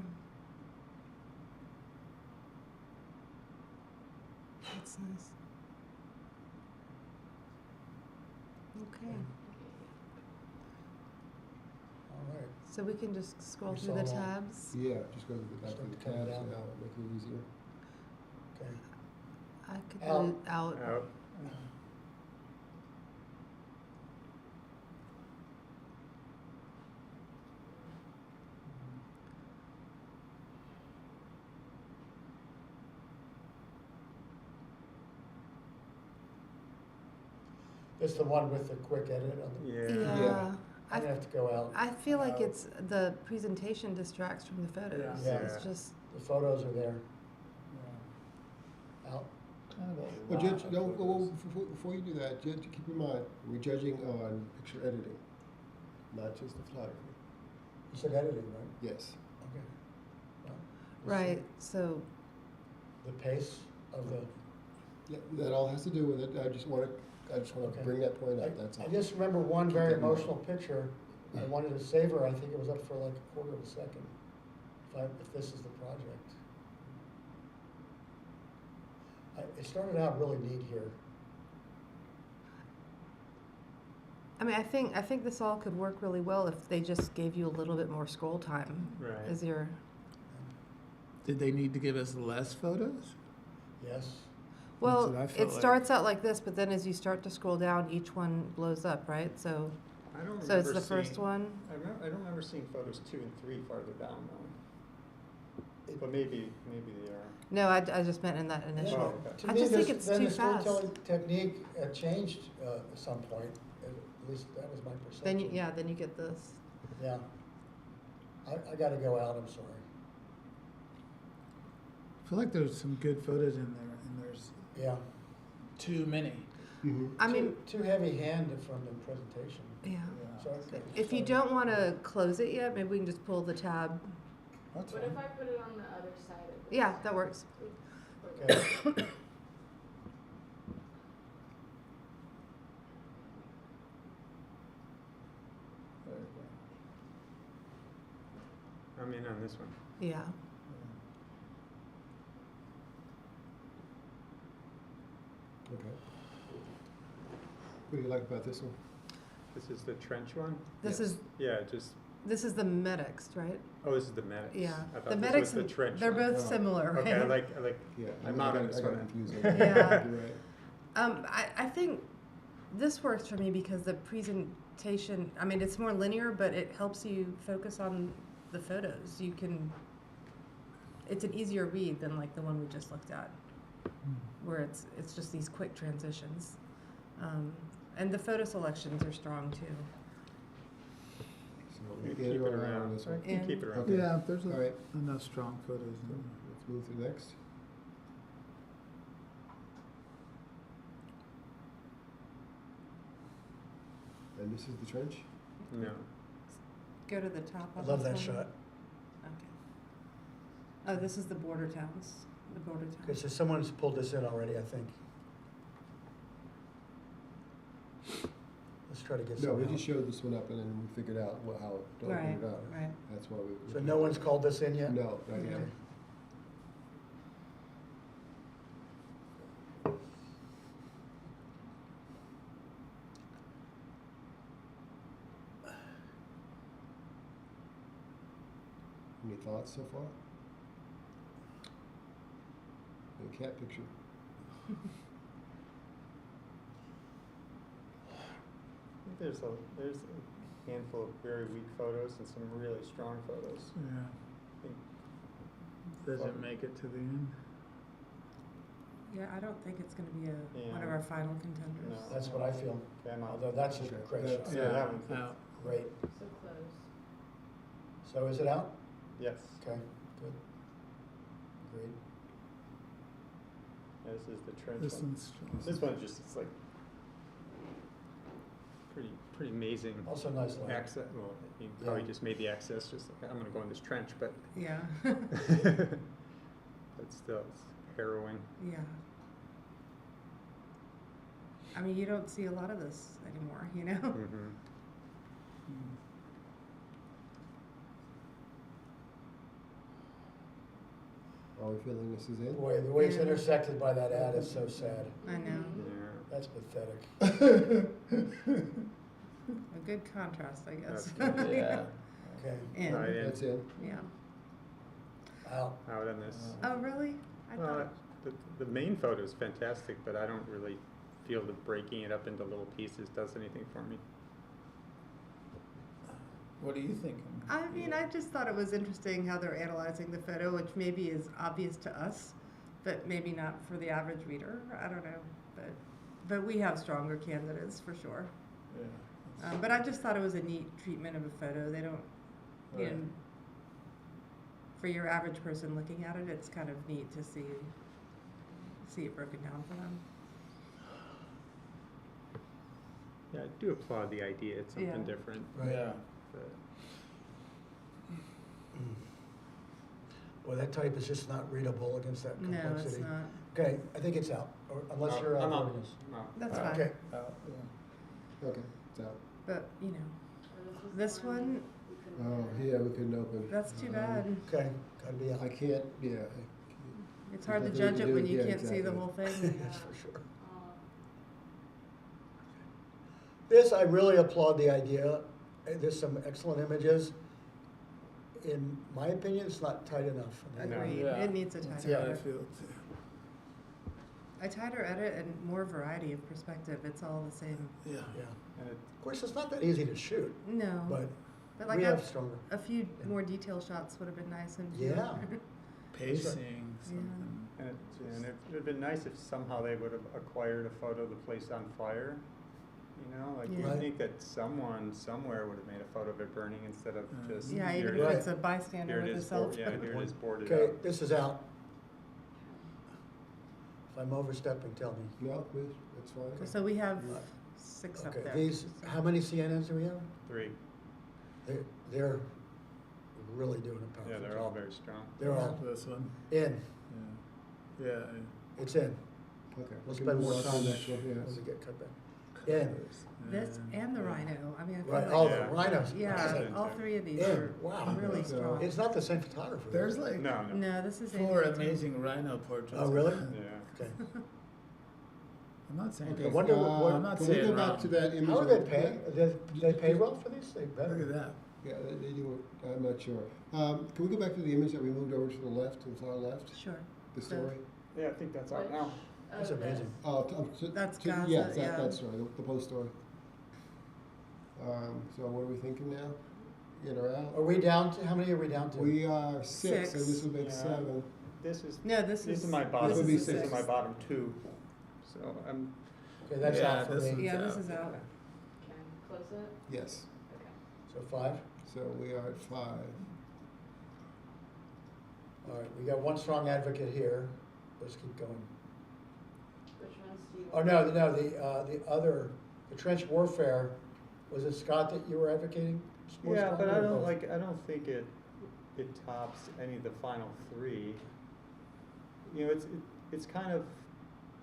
Speaker 7: That's nice. Okay.
Speaker 5: All right.
Speaker 7: So we can just scroll
Speaker 5: We
Speaker 7: through the
Speaker 5: saw that.
Speaker 7: tabs.
Speaker 1: Yeah, just go to the back
Speaker 5: Start
Speaker 1: of the
Speaker 5: to cut it
Speaker 1: tabs,
Speaker 5: down.
Speaker 1: yeah, make it easier.
Speaker 5: Okay.
Speaker 7: I could
Speaker 5: Out.
Speaker 7: do it out.
Speaker 3: Out.
Speaker 5: This the one with the quick edit on the,
Speaker 3: Yeah.
Speaker 1: Yeah.
Speaker 5: I'm gonna have to go out.
Speaker 7: I feel like
Speaker 2: Out.
Speaker 7: it's the presentation distracts from the photos.
Speaker 2: Yeah.
Speaker 5: Yeah.
Speaker 7: It's just
Speaker 5: The photos are there.
Speaker 2: Yeah.
Speaker 5: Out.
Speaker 2: Kind of a
Speaker 1: Well,
Speaker 2: lot
Speaker 1: judge,
Speaker 2: of
Speaker 1: no,
Speaker 2: photos.
Speaker 1: before you do that, judge, keep in mind, we're judging on picture editing, not just the photography.
Speaker 5: You said editing, right?
Speaker 1: Yes.
Speaker 5: Okay. Well, let's
Speaker 7: right.
Speaker 5: see.
Speaker 7: So
Speaker 5: The pace of the,
Speaker 1: Yeah, that all has to do with it. I just wanna
Speaker 5: Okay.
Speaker 1: bring that point up, that's
Speaker 5: I
Speaker 1: all.
Speaker 5: just remember one
Speaker 1: Keep
Speaker 5: very
Speaker 1: that in mind.
Speaker 5: emotional picture. I wanted to save her, I think it was up for like a quarter of a second, if this is the project. It started out really neat here.
Speaker 7: I mean, I think this all could work really well if they just gave you a little bit more scroll time.
Speaker 3: Right.
Speaker 7: As your
Speaker 2: Did they need to give us less photos?
Speaker 5: Yes.
Speaker 7: well,
Speaker 2: what I
Speaker 7: it
Speaker 2: felt like.
Speaker 7: starts out like this, but then as you start to scroll down, each one blows up, right? So
Speaker 3: I don't remember
Speaker 7: so it's the first
Speaker 3: seeing-
Speaker 7: one.
Speaker 3: I don't remember seeing photos 2 and 3 farther down though. But maybe they are.
Speaker 7: No, I just meant in that initial.
Speaker 3: Oh, okay.
Speaker 5: To
Speaker 7: I
Speaker 5: me,
Speaker 7: just think
Speaker 5: this-
Speaker 7: it's
Speaker 5: then
Speaker 7: too
Speaker 5: the
Speaker 7: fast.
Speaker 5: storytelling technique changed at some point. At least that was my perception.
Speaker 7: Then you get this.
Speaker 5: Yeah. I gotta go out, I'm sorry.
Speaker 2: I feel like there's some good photos in there, and there's
Speaker 5: Yeah.
Speaker 2: too many.
Speaker 1: Mhm.
Speaker 7: I mean,
Speaker 5: Too heavy handed from the presentation.
Speaker 7: yeah.
Speaker 2: Yeah.
Speaker 5: So, okay,
Speaker 7: If you
Speaker 5: so-
Speaker 7: don't want to close it yet, maybe we can just pull the tab.
Speaker 2: That's
Speaker 4: What What
Speaker 2: fine.
Speaker 4: if I put it on the other side of this?
Speaker 7: Yeah, that works.
Speaker 5: Okay.
Speaker 2: There you go.
Speaker 3: I'm in on this one.
Speaker 7: Yeah.
Speaker 2: Yeah.
Speaker 1: Okay. What do you like about this one?
Speaker 3: This is the trench one?
Speaker 7: This
Speaker 1: Yes.
Speaker 7: is
Speaker 3: Yeah, just,
Speaker 7: this is the medics, right?
Speaker 3: oh, this is the medics.
Speaker 7: Yeah.
Speaker 3: I thought
Speaker 7: The
Speaker 3: this
Speaker 7: medics,
Speaker 3: was the trench
Speaker 7: they're
Speaker 3: one.
Speaker 7: both
Speaker 1: Oh.
Speaker 7: similar, right?
Speaker 3: Okay, I like,
Speaker 1: Yeah.
Speaker 3: I'm not on this
Speaker 1: I got
Speaker 3: one.
Speaker 1: confused.
Speaker 7: Yeah.
Speaker 1: You're right.
Speaker 7: I think this works for me because the presentation, I mean, it's more linear, but it helps you focus on the photos. You can, it's an easier read than like the one we just looked at, where it's just these quick transitions. And the photo selections are strong too.
Speaker 1: So
Speaker 3: You
Speaker 1: in
Speaker 3: keep it
Speaker 1: or out on
Speaker 3: around.
Speaker 1: this one?
Speaker 3: You can keep it around.
Speaker 1: Okay.
Speaker 2: Yeah, there's
Speaker 1: All right.
Speaker 2: enough strong photos in there.
Speaker 1: Let's move to the next. And this is the trench?
Speaker 3: No.
Speaker 7: Go to the top
Speaker 5: I
Speaker 7: of
Speaker 5: love that
Speaker 7: this one.
Speaker 5: shot.
Speaker 7: Okay. Oh, this is the border towns, the border towns.
Speaker 5: Okay, so someone's pulled this in already, I think. Let's try to get
Speaker 1: No,
Speaker 5: some
Speaker 1: we
Speaker 5: out.
Speaker 1: just showed this one up and then we figured out how to open
Speaker 7: Right,
Speaker 1: it up.
Speaker 7: right.
Speaker 1: That's why we.
Speaker 5: So no one's called this in yet?
Speaker 1: No, not yet.
Speaker 5: Okay.
Speaker 1: Any thoughts so far? cat picture.
Speaker 3: I think there's a handful of very weak photos and some really strong photos.
Speaker 2: Yeah.
Speaker 3: I think
Speaker 2: Doesn't make it to the end.
Speaker 7: Yeah, I don't think it's gonna be one of
Speaker 3: Yeah.
Speaker 7: our final contenders.
Speaker 3: No.
Speaker 5: That's what I feel,
Speaker 3: Okay, I'm out.
Speaker 5: although that's a
Speaker 1: Okay.
Speaker 5: great
Speaker 1: That's-
Speaker 5: shot.
Speaker 3: Yeah, that one fits.
Speaker 2: Out.
Speaker 5: Great.
Speaker 4: So close.
Speaker 5: So is it out?
Speaker 3: Yes.
Speaker 5: Okay, good. Agreed.
Speaker 3: Yeah, this is the trench
Speaker 2: This
Speaker 3: one.
Speaker 2: one's strong.
Speaker 3: This one's just, it's like pretty amazing
Speaker 5: Also nice light.
Speaker 3: access. Well, you probably
Speaker 5: Yeah.
Speaker 3: just made the access just like, I'm gonna go in this trench, but
Speaker 7: Yeah,
Speaker 3: but still, it's harrowing.
Speaker 7: yeah. I mean, you don't see a lot of this anymore, you know?
Speaker 3: Mm-hmm.
Speaker 2: Mm.
Speaker 1: Are we feeling this is it?
Speaker 5: Boy, the way it's
Speaker 7: Yeah.
Speaker 5: intersected by that ad is so sad.
Speaker 7: I know.
Speaker 3: Yeah.
Speaker 5: That's pathetic.
Speaker 7: A good contrast, I guess.
Speaker 3: That's good.
Speaker 2: Yeah.
Speaker 5: Okay,
Speaker 7: In.
Speaker 3: Right in.
Speaker 1: That's it.
Speaker 7: Yeah.
Speaker 5: out.
Speaker 3: Out on this.
Speaker 7: Oh, really? I
Speaker 3: Well,
Speaker 7: thought,
Speaker 3: the main photo is fantastic, but I don't really feel that breaking it up into little pieces does anything for me.
Speaker 2: What are you thinking?
Speaker 7: I mean, I just thought it was interesting how they're analyzing the photo, which maybe is obvious to us, but maybe not for the average reader. I don't know, but we have stronger candidates for sure.
Speaker 2: Yeah.
Speaker 7: But I just thought it was a neat treatment of a photo. They don't, you
Speaker 2: Right.
Speaker 7: know, for your average person looking at it, it's kind of neat to see it broken down for them.
Speaker 3: Yeah, I do applaud the idea. It's something
Speaker 7: Yeah.
Speaker 3: different.
Speaker 5: Right.
Speaker 2: Yeah.
Speaker 3: But
Speaker 5: Boy, that type is just not readable against that
Speaker 7: No, it's
Speaker 5: complexity.
Speaker 7: not.
Speaker 5: Okay, I think it's out, or unless you're
Speaker 3: I'm
Speaker 5: out.
Speaker 3: out.
Speaker 5: voting us.
Speaker 3: I'm out.
Speaker 7: That's
Speaker 2: Uh,
Speaker 7: fine.
Speaker 5: Okay,
Speaker 2: Out, yeah.
Speaker 1: Okay, it's out.
Speaker 7: But, you know,
Speaker 4: Or was
Speaker 7: this
Speaker 4: the
Speaker 7: one,
Speaker 4: we couldn't
Speaker 1: Oh,
Speaker 4: get.
Speaker 1: yeah, we couldn't open.
Speaker 7: that's too bad.
Speaker 5: okay, gotta be out.
Speaker 1: I can't, yeah.
Speaker 7: It's hard to
Speaker 1: Nothing
Speaker 7: judge
Speaker 1: to
Speaker 7: it
Speaker 1: do-
Speaker 7: when you
Speaker 1: yeah,
Speaker 7: can't see the
Speaker 1: exactly.
Speaker 7: whole thing.
Speaker 5: That's for sure.
Speaker 4: Oh,
Speaker 5: This, I really applaud the idea. There's some excellent images. In my opinion, it's not tight enough.
Speaker 7: Agreed.
Speaker 2: Yeah.
Speaker 7: It needs a
Speaker 2: That's
Speaker 7: tighter
Speaker 2: how I
Speaker 7: edit.
Speaker 2: feel too.
Speaker 7: A tighter edit and more variety of perspective. It's all the same.
Speaker 2: Yeah.
Speaker 5: Yeah.
Speaker 3: And it,
Speaker 5: Of course, it's not that easy to shoot,
Speaker 7: No,
Speaker 5: but
Speaker 7: like
Speaker 5: we
Speaker 7: a,
Speaker 5: have stronger.
Speaker 7: a few more detail shots would have been nice. And
Speaker 5: Yeah.
Speaker 2: Pacing, something.
Speaker 3: and it would have been nice if somehow they would have acquired a photo of the place on fire. You know, like
Speaker 7: Yeah.
Speaker 3: you
Speaker 5: Right.
Speaker 3: think that someone somewhere would have made a photo of it burning instead of just
Speaker 7: Yeah,
Speaker 3: here
Speaker 7: even
Speaker 3: it
Speaker 7: if
Speaker 5: Right.
Speaker 3: is.
Speaker 7: it's a bystander
Speaker 3: Here it
Speaker 7: with a
Speaker 3: is,
Speaker 7: cell
Speaker 3: board,
Speaker 7: phone.
Speaker 3: yeah, here it is boarded
Speaker 5: Okay,
Speaker 3: up.
Speaker 5: this is out. If I'm overstepping, tell me.
Speaker 1: No, please, that's fine.
Speaker 7: So we have
Speaker 5: Right.
Speaker 7: 6 up
Speaker 5: Okay,
Speaker 7: there.
Speaker 5: these, how many CNNs do we have?
Speaker 3: 3.
Speaker 5: They're really doing a powerful
Speaker 3: Yeah, they're
Speaker 5: job.
Speaker 3: all very strong.
Speaker 5: They're all
Speaker 2: This one.
Speaker 5: in,
Speaker 2: Yeah. Yeah.
Speaker 5: it's in.
Speaker 1: Okay.
Speaker 5: We'll
Speaker 1: we can
Speaker 5: spend
Speaker 1: move
Speaker 5: more
Speaker 1: on to
Speaker 5: time
Speaker 1: the next one,
Speaker 5: when
Speaker 1: yes.
Speaker 5: we get cut back. In,
Speaker 7: This and the rhino. I mean, I feel
Speaker 5: right,
Speaker 7: like,
Speaker 5: all
Speaker 3: Yeah.
Speaker 5: the rhinos.
Speaker 7: yeah,
Speaker 3: Excellent.
Speaker 7: all 3 of these
Speaker 5: In,
Speaker 7: are
Speaker 5: wow.
Speaker 7: really
Speaker 1: So-
Speaker 7: strong.
Speaker 5: It's not the same photographer.
Speaker 2: There's like
Speaker 3: No, no.
Speaker 7: No, this is
Speaker 2: 4
Speaker 7: Andy Too.
Speaker 2: amazing rhino portraits.
Speaker 5: Oh, really?
Speaker 3: Yeah.
Speaker 5: Okay.
Speaker 2: I'm not saying.
Speaker 1: Okay,
Speaker 5: I wonder what-
Speaker 2: I'm not
Speaker 1: can we
Speaker 2: saying
Speaker 1: go back
Speaker 2: wrong.
Speaker 1: to that image?
Speaker 5: How are they
Speaker 1: of-
Speaker 5: paying? Do they pay well for these? They better.
Speaker 2: Look at that.
Speaker 1: Yeah, they do, I'm not sure. Can we go back to the image that we moved over to the left, to the far left,
Speaker 7: Sure.
Speaker 1: the story?
Speaker 3: Yeah, I think that's out now.
Speaker 5: That's amazing.
Speaker 1: Oh,
Speaker 7: That's Gaza,
Speaker 1: yes,
Speaker 7: yeah.
Speaker 1: that's right, the post story. So what are we thinking now? In or out?
Speaker 5: Are we down to, how many are we down to?
Speaker 1: We are 6, so this would make
Speaker 3: Yeah.
Speaker 1: 7.
Speaker 3: This is
Speaker 7: No, this
Speaker 3: these
Speaker 7: is
Speaker 3: are my bottom.
Speaker 1: This would be
Speaker 3: These are
Speaker 1: 6.
Speaker 3: my bottom 2. So I'm
Speaker 5: Okay, that's
Speaker 2: Yeah,
Speaker 5: out for
Speaker 2: this
Speaker 5: me.
Speaker 2: one's
Speaker 7: Yeah, this
Speaker 2: out.
Speaker 7: is out.
Speaker 4: Can close it?
Speaker 1: Yes,
Speaker 4: Okay.
Speaker 5: So 5?
Speaker 1: so we are at 5.
Speaker 5: All right, we got one strong advocate here. Let's keep going.
Speaker 4: Which ones do you?
Speaker 5: Oh, no, the other, the trench warfare, was it Scott that you were advocating? More
Speaker 3: yeah, but
Speaker 5: strongly
Speaker 3: I
Speaker 5: or
Speaker 3: don't
Speaker 5: both?
Speaker 3: like. I don't think it tops any of the final 3. You know, it's kind of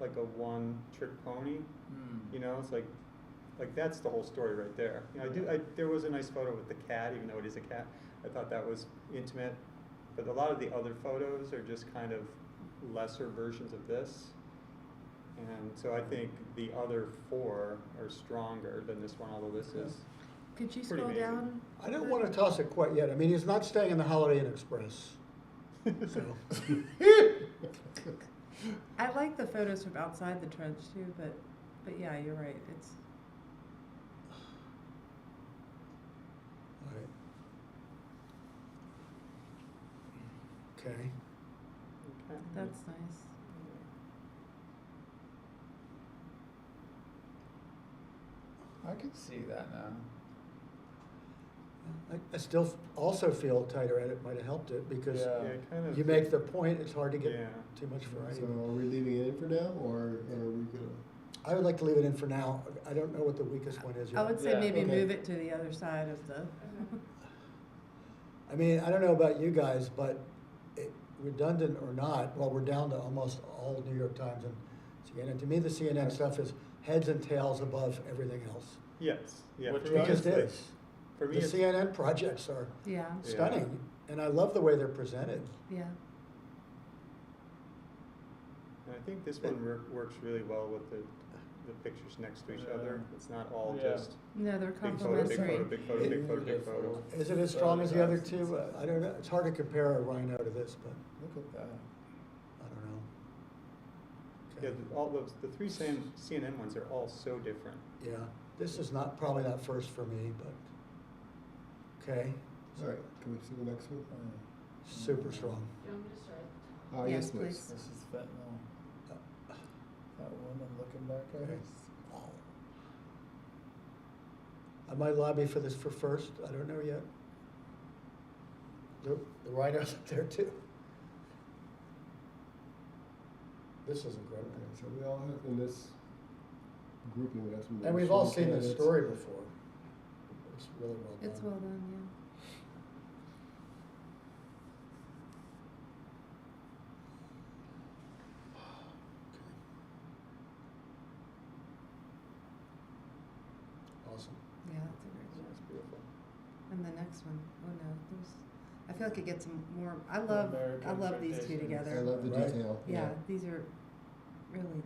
Speaker 3: like a one-trick pony.
Speaker 2: Hmm.
Speaker 3: You know, it's like that's the whole story right there. You know, there was a nice photo with the cat, even though it is a cat. I thought that was intimate, but a lot of the other photos are just kind of lesser versions of this. And so I think the other 4 are stronger than this one, although this is.
Speaker 7: Could you
Speaker 3: Pretty
Speaker 7: scroll
Speaker 3: amazing.
Speaker 7: down?
Speaker 5: I don't want to toss it quite yet. I mean, he's not staying in the Holiday Inn Express. So,
Speaker 7: I like the photos from outside the trench too, but yeah, you're right, it's,
Speaker 5: All right. Okay.
Speaker 3: Okay.
Speaker 7: that's nice.
Speaker 2: I could see that now.
Speaker 5: I still also feel tighter edit might have helped it because
Speaker 2: Yeah.
Speaker 3: Yeah, kind of.
Speaker 5: you make the point, it's hard to get
Speaker 3: Yeah.
Speaker 5: too much variety.
Speaker 1: So are we leaving it in for now, or are we gonna?
Speaker 5: I would like to leave it in for now. I don't know what the weakest one is
Speaker 7: I
Speaker 5: yet.
Speaker 7: would say
Speaker 2: Yeah,
Speaker 7: maybe
Speaker 1: okay.
Speaker 7: move it to the other side of the,
Speaker 5: I mean, I don't know about you guys, but redundant or not, well, we're down to almost all New York Times and CNN. To me, the CNN stuff is heads and tails above everything else.
Speaker 3: Yes, yeah.
Speaker 2: Which
Speaker 3: for
Speaker 2: one?
Speaker 3: me,
Speaker 5: It just
Speaker 3: it's like-
Speaker 5: is.
Speaker 3: For me,
Speaker 5: The
Speaker 3: it's,
Speaker 5: CNN projects are
Speaker 7: yeah,
Speaker 3: Yeah.
Speaker 5: stunning, and I love the way they're presented.
Speaker 7: yeah.
Speaker 3: and I think this one works really well with the pictures next to each other.
Speaker 2: Yeah.
Speaker 3: It's not all
Speaker 2: Yeah.
Speaker 3: just
Speaker 7: No, they're
Speaker 3: big photo, big
Speaker 7: complementary.
Speaker 3: photo, big photo, big photo, big photo.
Speaker 5: Is it as strong as the other two? I don't know. It's hard to compare a Rhino to this, but
Speaker 2: Look at that.
Speaker 5: I don't know.
Speaker 3: Yeah,
Speaker 5: Okay.
Speaker 3: all those, the three CNN ones are all so different.
Speaker 5: Yeah, this is probably not first for me, but, okay,
Speaker 1: All right, can we see the next one?
Speaker 5: super strong.
Speaker 4: Do you want me to start?
Speaker 7: Yes,
Speaker 1: Yes, please.
Speaker 2: This is fentanyl. That woman looking back at
Speaker 5: Okay.
Speaker 2: us.
Speaker 5: I might lobby for this for first, I don't know yet. The Rhino's up there too. This is incredible.
Speaker 1: Okay, so we all have, in this grouping, we have some.
Speaker 5: And we've all
Speaker 1: strong
Speaker 5: seen this
Speaker 1: candidates.
Speaker 5: story before. It's really well done.
Speaker 7: It's well done, yeah.
Speaker 5: Awesome.
Speaker 7: Yeah, that's a great
Speaker 3: That's
Speaker 7: job.
Speaker 3: beautiful.
Speaker 7: And the next one, oh no, there's, I feel like it gets more, I love these two
Speaker 2: American
Speaker 7: together.
Speaker 1: I love the
Speaker 5: Right.
Speaker 1: detail.
Speaker 7: Yeah, these are really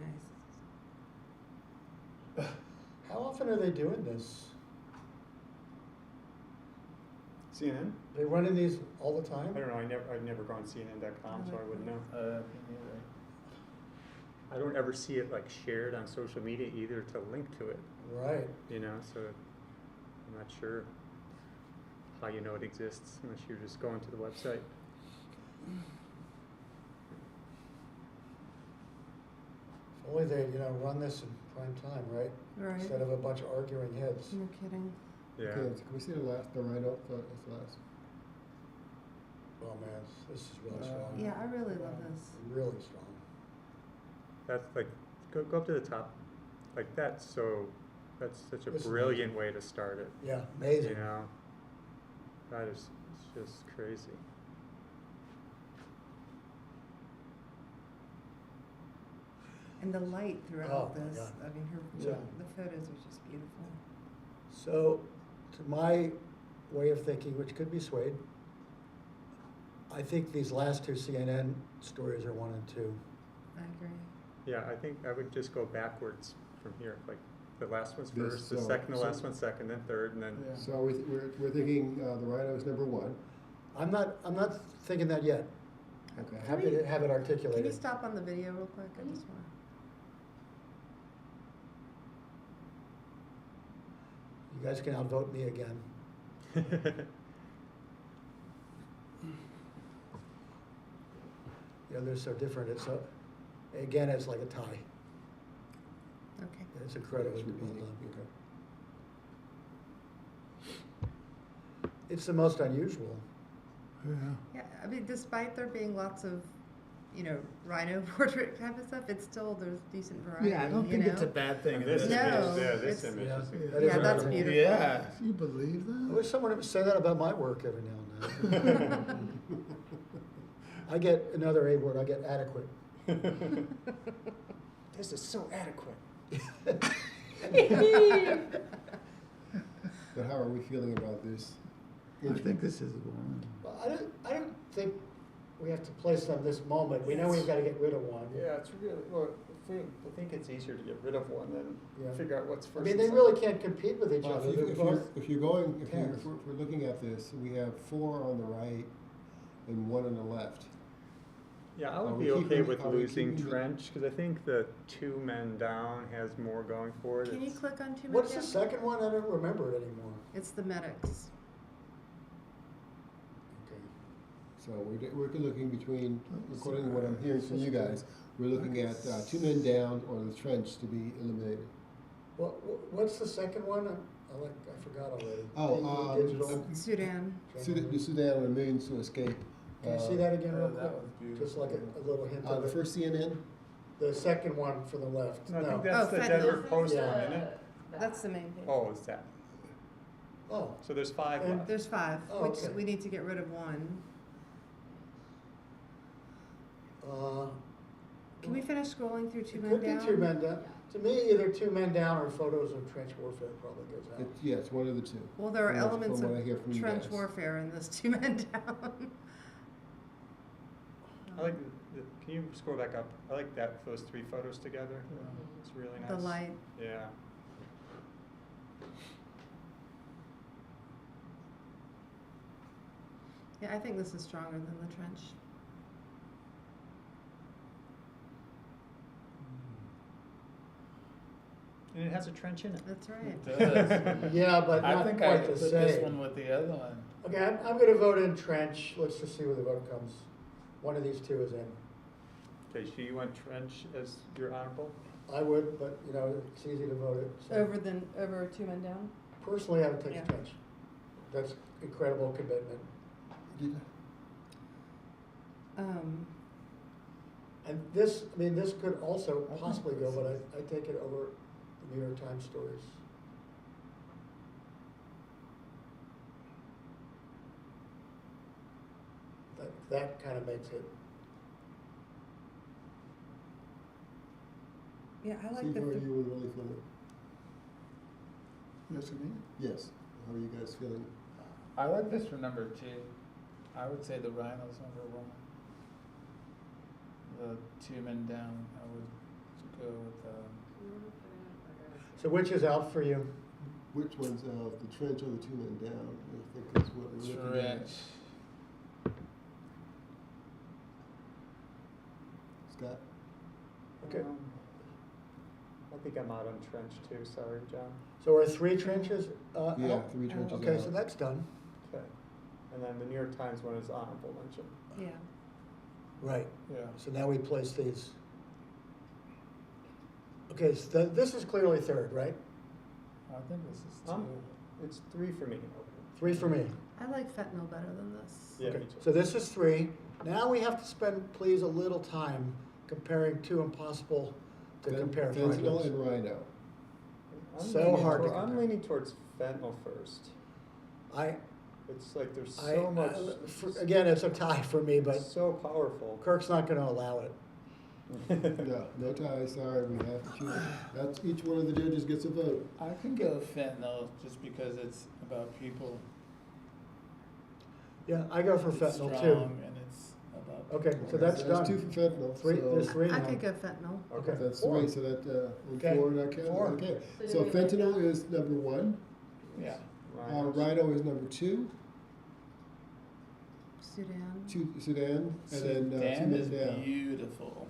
Speaker 7: nice.
Speaker 5: How often are they doing this?
Speaker 3: CNN?
Speaker 5: They running these all the time?
Speaker 3: I don't know. I've never gone CNN.com, so I wouldn't know.
Speaker 2: Me neither.
Speaker 3: I don't ever see it like shared on social media either to link to it.
Speaker 5: Right.
Speaker 3: You know, so I'm not sure how you know it exists unless you're just going to the website.
Speaker 5: If only they, run this in prime time, right?
Speaker 7: Right.
Speaker 5: Instead of a bunch of arguing heads.
Speaker 7: No kidding.
Speaker 3: Yeah.
Speaker 1: Okay, so can we see the Rhino? That's the last.
Speaker 5: Oh man, this is really strong.
Speaker 7: Yeah, I really love this.
Speaker 5: Really strong.
Speaker 3: That's like go up to the top, like that's such a
Speaker 5: This is
Speaker 3: brilliant way to start it.
Speaker 5: Yeah, amazing.
Speaker 3: You know, that is it's just crazy.
Speaker 7: And the light throughout
Speaker 5: Oh, my
Speaker 7: this,
Speaker 5: God.
Speaker 7: I mean,
Speaker 2: Yeah.
Speaker 7: the photos are just beautiful.
Speaker 5: So, to my way of thinking, which could be swayed, I think these last two CNN stories are 1 and 2.
Speaker 7: I agree.
Speaker 3: Yeah, I think I would just go backwards from here. Like the last one's
Speaker 1: This-
Speaker 3: first, the
Speaker 1: so-
Speaker 3: second, the
Speaker 1: so-
Speaker 3: last one's second, then third, and then
Speaker 2: Yeah.
Speaker 1: So we're thinking the Rhino is number 1.
Speaker 5: I'm not thinking that yet.
Speaker 1: Okay.
Speaker 5: Happy to have it
Speaker 7: Can you
Speaker 5: articulated.
Speaker 7: stop on the video real quick? I just want
Speaker 5: You guys can outvote me again. The others are different. Again, it's like a tie.
Speaker 7: okay.
Speaker 5: It's incredibly
Speaker 1: It's
Speaker 5: well
Speaker 1: repeating.
Speaker 5: done.
Speaker 1: Okay.
Speaker 5: It's the most unusual.
Speaker 7: Yeah, I mean, despite there being lots of, rhino portrait kind of stuff, it's still, there's decent variety,
Speaker 2: Yeah, I don't think it's a bad thing.
Speaker 3: And
Speaker 2: in
Speaker 3: this
Speaker 2: this
Speaker 3: image,
Speaker 7: No,
Speaker 3: yeah, this
Speaker 7: it's-
Speaker 3: image
Speaker 5: Yeah.
Speaker 3: is
Speaker 5: That is
Speaker 7: Yeah, that's
Speaker 5: incredible.
Speaker 7: beautiful.
Speaker 2: Yeah.
Speaker 8: You believe
Speaker 5: I
Speaker 8: that?
Speaker 5: wish someone would say that about my work every now and then. I get another A word, I get adequate.
Speaker 3: This is so adequate.
Speaker 1: But how are we feeling about this?
Speaker 8: I think this is one.
Speaker 5: Well, I don't think we have to place them this moment. We know we've got to get rid of one.
Speaker 3: Yeah, it's really, well, I think it's easier to get rid of one than
Speaker 5: Yeah.
Speaker 3: figure out what's
Speaker 5: I
Speaker 3: first.
Speaker 5: mean,
Speaker 3: and
Speaker 5: they
Speaker 3: second.
Speaker 5: really can't compete with each
Speaker 1: Well,
Speaker 5: other.
Speaker 1: if
Speaker 5: They're both
Speaker 1: if we're looking at this, we have 4 on the right and 1 on the left.
Speaker 3: Yeah, I
Speaker 1: Are
Speaker 3: would
Speaker 1: we
Speaker 3: be okay
Speaker 1: keeping-
Speaker 3: with
Speaker 1: are we
Speaker 3: losing
Speaker 1: keeping the-
Speaker 3: trench, because I think the 2 men down has more going for it.
Speaker 7: Can you
Speaker 3: It's-
Speaker 7: click on 2 men
Speaker 5: What's
Speaker 7: down?
Speaker 5: the second one? I don't remember it anymore.
Speaker 7: It's the medics.
Speaker 5: Okay.
Speaker 1: So we're looking between, according to what I'm hearing from you guys, we're looking at 2 men down or the trench to be eliminated.
Speaker 5: What's the second one? I forgot already.
Speaker 1: Oh,
Speaker 5: DE digital.
Speaker 7: Sudan.
Speaker 1: Sudan on a millions to escape.
Speaker 5: Can you see that again real
Speaker 2: Oh, that
Speaker 5: quick?
Speaker 2: was beautiful.
Speaker 5: Just like a little hint of
Speaker 1: The
Speaker 5: it.
Speaker 1: first CNN?
Speaker 5: The second one from the left.
Speaker 3: No, I think
Speaker 5: No.
Speaker 3: that's
Speaker 7: Oh,
Speaker 3: the
Speaker 7: fentanyl.
Speaker 3: Denver
Speaker 4: This is
Speaker 3: Post
Speaker 5: Yeah.
Speaker 3: one, isn't it?
Speaker 7: That's the main page.
Speaker 3: Oh, it's that.
Speaker 5: Oh,
Speaker 3: So there's 5
Speaker 5: And
Speaker 3: left.
Speaker 7: There's 5,
Speaker 5: Oh,
Speaker 7: which
Speaker 5: okay.
Speaker 7: we need to get rid of 1. Can we finish scrolling through 2
Speaker 5: It
Speaker 7: men
Speaker 5: could
Speaker 7: down?
Speaker 5: be 2 men down. To me, either 2 men down or photos of trench warfare probably goes out.
Speaker 1: Yeah, it's one of the two.
Speaker 7: Well, there are
Speaker 1: From what-
Speaker 7: elements
Speaker 1: from what I hear from
Speaker 7: of
Speaker 1: you
Speaker 7: trench
Speaker 1: guys.
Speaker 7: warfare in this 2 men down.
Speaker 3: I like can you scroll back up? I like those 3 photos together. It's really nice.
Speaker 7: The light.
Speaker 3: Yeah.
Speaker 7: Yeah, I think this is stronger than the trench.
Speaker 3: And it has a trench in it.
Speaker 7: That's right.
Speaker 2: It does.
Speaker 5: Yeah, but
Speaker 2: I
Speaker 5: not
Speaker 2: think I
Speaker 5: quite the
Speaker 2: put this
Speaker 5: same.
Speaker 2: one with the other one.
Speaker 5: Okay, I'm gonna vote in trench. Let's just see where the vote comes. One of these 2 is in.
Speaker 3: Okay, so you want trench as your honorable?
Speaker 5: I would, but you know, it's easy to vote it. so.
Speaker 7: Over 2 men down?
Speaker 5: Personally, I would take
Speaker 7: Yeah.
Speaker 5: trench. That's incredible commitment. And this, I mean, this could also possibly go, but I take it over the New York Times stories. That kind of makes it.
Speaker 7: Yeah, I like
Speaker 1: Steve,
Speaker 7: the.
Speaker 1: how are you with really feeling?
Speaker 8: Yes, me?
Speaker 1: Yes. How are you guys feeling?
Speaker 2: I like this for number 2. I would say the rhino's number 1. The 2 men down, I would go with,
Speaker 5: So which is out for you?
Speaker 1: Which one's the trench or the 2 men down? I think is what we're looking at.
Speaker 2: trench.
Speaker 1: Scott?
Speaker 5: Okay.
Speaker 3: I think I'm out on trench too. Sorry, John.
Speaker 5: So are 3 trenches?
Speaker 1: Yeah,
Speaker 5: out?
Speaker 1: 3 trenches
Speaker 5: Okay,
Speaker 1: out.
Speaker 5: so that's done.
Speaker 3: Okay. And then the New York Times one is honorable mention.
Speaker 7: Yeah.
Speaker 5: Right.
Speaker 2: Yeah.
Speaker 5: So now we place these. Okay, so this is clearly 3rd, right?
Speaker 2: I think this is 2.
Speaker 3: It's 3 for me.
Speaker 5: 3 for me.
Speaker 7: I like fentanyl better than this.
Speaker 3: Yeah,
Speaker 5: Okay,
Speaker 3: me too.
Speaker 5: so this is 3. Now we have to spend, please, a little time comparing 2 impossible to compare.
Speaker 1: Fentanyl
Speaker 5: findings.
Speaker 1: and rhino.
Speaker 5: So hard to
Speaker 3: I'm
Speaker 5: compare.
Speaker 3: leaning towards fentanyl first.
Speaker 5: I,
Speaker 3: It's like there's so much.
Speaker 5: again, it's a tie for me, but
Speaker 3: so powerful.
Speaker 5: Kirk's not gonna allow it.
Speaker 1: No, no tie, sorry, we have to choose. That's, each one of the judges gets a vote.
Speaker 2: I can go fentanyl just because it's about people.
Speaker 5: Yeah, I go for
Speaker 2: It's
Speaker 5: fentanyl too.
Speaker 2: strong and it's about.
Speaker 5: Okay,
Speaker 2: people.
Speaker 5: so that's
Speaker 1: There's
Speaker 5: done.
Speaker 1: 2 for fentanyl,
Speaker 5: 3, there's
Speaker 1: so
Speaker 5: 3 now.
Speaker 7: I could go fentanyl.
Speaker 5: Okay.
Speaker 1: that's
Speaker 5: Four.
Speaker 1: 3, so that, and
Speaker 5: Okay.
Speaker 1: 4 in our count,
Speaker 5: 4.
Speaker 1: okay.
Speaker 4: So
Speaker 1: So
Speaker 4: do we like
Speaker 1: fentanyl
Speaker 4: that?
Speaker 1: is number 1,
Speaker 2: Yeah.
Speaker 1: rhino is number 2,
Speaker 7: Sudan.
Speaker 1: Sudan, and then 2
Speaker 2: Dan
Speaker 1: men
Speaker 2: is
Speaker 1: down.
Speaker 2: beautiful.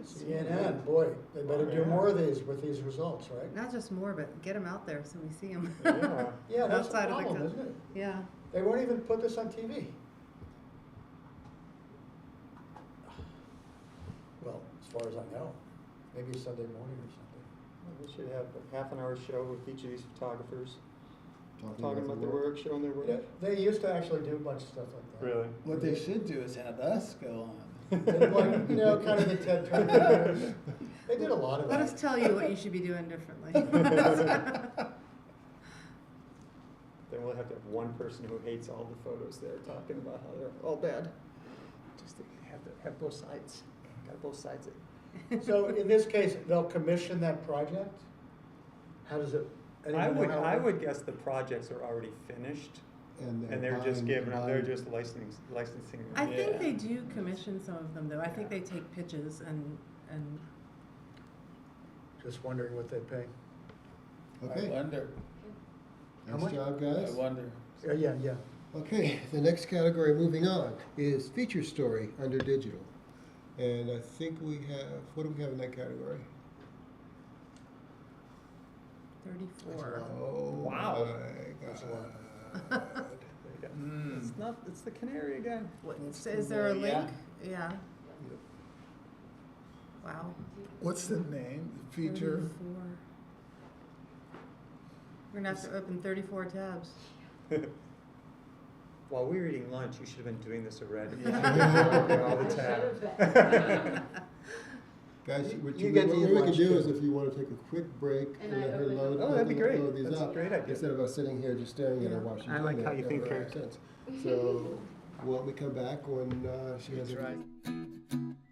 Speaker 5: CNN, boy, they better do more of these with these results, right?
Speaker 7: Not just more, but get them out there so we see them.
Speaker 3: Yeah.
Speaker 5: Yeah, that's the
Speaker 7: Outside of the
Speaker 5: problem,
Speaker 7: country.
Speaker 5: isn't it?
Speaker 7: Yeah.
Speaker 5: They won't even put this on TV. Well, as far as I know, maybe Sunday morning or something.
Speaker 3: We should have a half an hour show with each of these photographers talking
Speaker 1: the
Speaker 3: about their work, showing their work.
Speaker 5: Yeah, they used to actually do a bunch of stuff like that.
Speaker 3: Really?
Speaker 2: What they should do is have us go on.
Speaker 5: And like, you know, kind of the TED Talk videos. They did a lot of
Speaker 7: Let
Speaker 5: that.
Speaker 7: us tell you what you should be doing differently.
Speaker 3: Then we'll have to have one person who hates all the photos there talking about how they're all bad. Just to have both sides. Got both sides.
Speaker 5: So in this case, they'll commission that project? How does it? anyone know how
Speaker 3: I
Speaker 5: it-
Speaker 3: would guess the projects are already finished and they're just
Speaker 1: buying-
Speaker 3: giving them, they're
Speaker 1: buying-
Speaker 3: just licensing them.
Speaker 7: I think
Speaker 2: Yeah.
Speaker 7: they do commission some of them though. I think they take pitches and
Speaker 5: Just wondering what they pay.
Speaker 2: I
Speaker 1: Okay,
Speaker 2: wonder,
Speaker 5: How
Speaker 1: nice
Speaker 5: much?
Speaker 1: job,
Speaker 2: I
Speaker 1: guys.
Speaker 2: wonder.
Speaker 5: Yeah.
Speaker 1: Okay, the next category, moving on, is feature story under digital. And I think we have, what do we have in that category?
Speaker 7: 34.
Speaker 1: Oh,
Speaker 3: Wow.
Speaker 1: my
Speaker 5: That's a lot.
Speaker 1: God.
Speaker 3: There you go. It's not, it's the canary again.
Speaker 7: What,
Speaker 2: That's
Speaker 7: is there a
Speaker 2: cool,
Speaker 7: link?
Speaker 2: yeah.
Speaker 7: Yeah.
Speaker 1: Yep.
Speaker 7: Wow.
Speaker 2: What's the name, the feature?
Speaker 7: 34. We're gonna have to open 34 tabs.
Speaker 3: While we were eating lunch, you should have been doing this already.
Speaker 1: Yeah.
Speaker 3: All the
Speaker 4: I
Speaker 3: tabs.
Speaker 4: should've been.
Speaker 1: Guys, what
Speaker 5: You
Speaker 1: you,
Speaker 5: get
Speaker 1: what
Speaker 5: to eat
Speaker 1: we
Speaker 5: lunch
Speaker 1: can do
Speaker 5: too.
Speaker 1: is if you want to take a quick break
Speaker 4: And
Speaker 1: and
Speaker 4: I
Speaker 1: let her
Speaker 4: open
Speaker 1: load,
Speaker 3: Oh, that'd be
Speaker 1: let
Speaker 3: great.
Speaker 1: these
Speaker 3: That's
Speaker 1: up.
Speaker 3: a great idea.
Speaker 1: Instead of us sitting here just staring at her
Speaker 7: Yeah.
Speaker 1: while she's
Speaker 3: I
Speaker 1: doing
Speaker 3: like how
Speaker 1: that,
Speaker 3: you
Speaker 1: that
Speaker 3: think,
Speaker 1: would
Speaker 3: Kurt.
Speaker 1: make sense. So, why don't we come back when she has
Speaker 2: That's
Speaker 1: her
Speaker 2: right.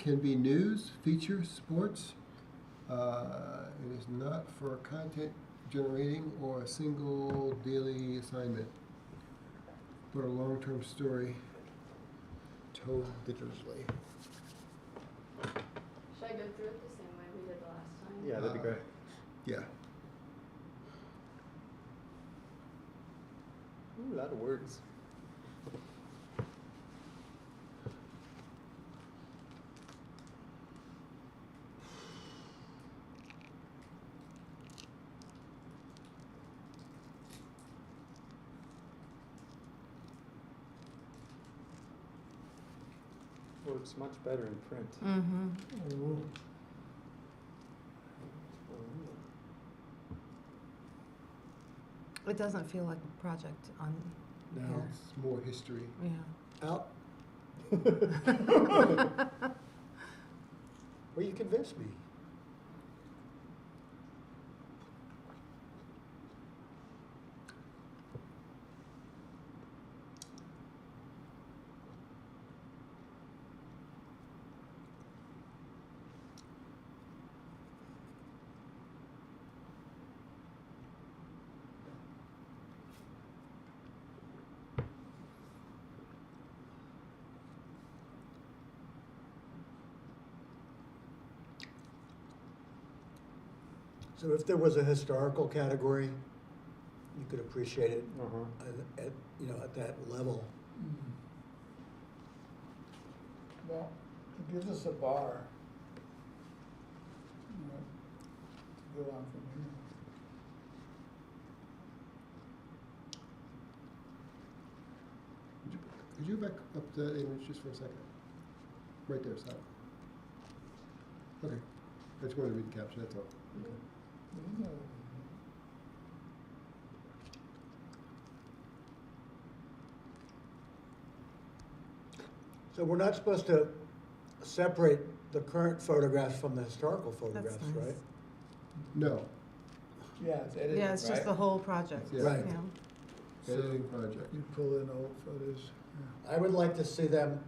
Speaker 1: can be news, features, sports. It is not for content generating or a single daily assignment, but a long-term story told digitally.
Speaker 4: Should I go through it the same way we did the last time?
Speaker 3: Yeah, that'd be great.
Speaker 1: Yeah.
Speaker 3: Ooh, a lot of words. Works much better in print.
Speaker 7: Mm-hmm.
Speaker 2: Ooh.
Speaker 7: It doesn't feel like a project on
Speaker 5: No.
Speaker 7: here.
Speaker 1: It's more history.
Speaker 7: Yeah.
Speaker 5: Out. Well, you convinced me. So if there was a historical category, you could appreciate it at at that level.
Speaker 2: Well, it gives us a bar, to go on from here.
Speaker 1: Could you back up the image just for a second? Right there, stop. Okay. I just wanted to read the caption, that's all. Okay.
Speaker 5: So we're not supposed to separate the current photographs from the historical photographs,
Speaker 7: That's nice.
Speaker 5: right?
Speaker 1: No,
Speaker 2: Yeah, it's edited,
Speaker 7: Yeah, it's just the
Speaker 2: right?
Speaker 7: whole project.
Speaker 1: Yeah.
Speaker 5: Right.
Speaker 7: Yeah.
Speaker 1: editing project.
Speaker 2: You pull in old photos.
Speaker 5: I would like to see them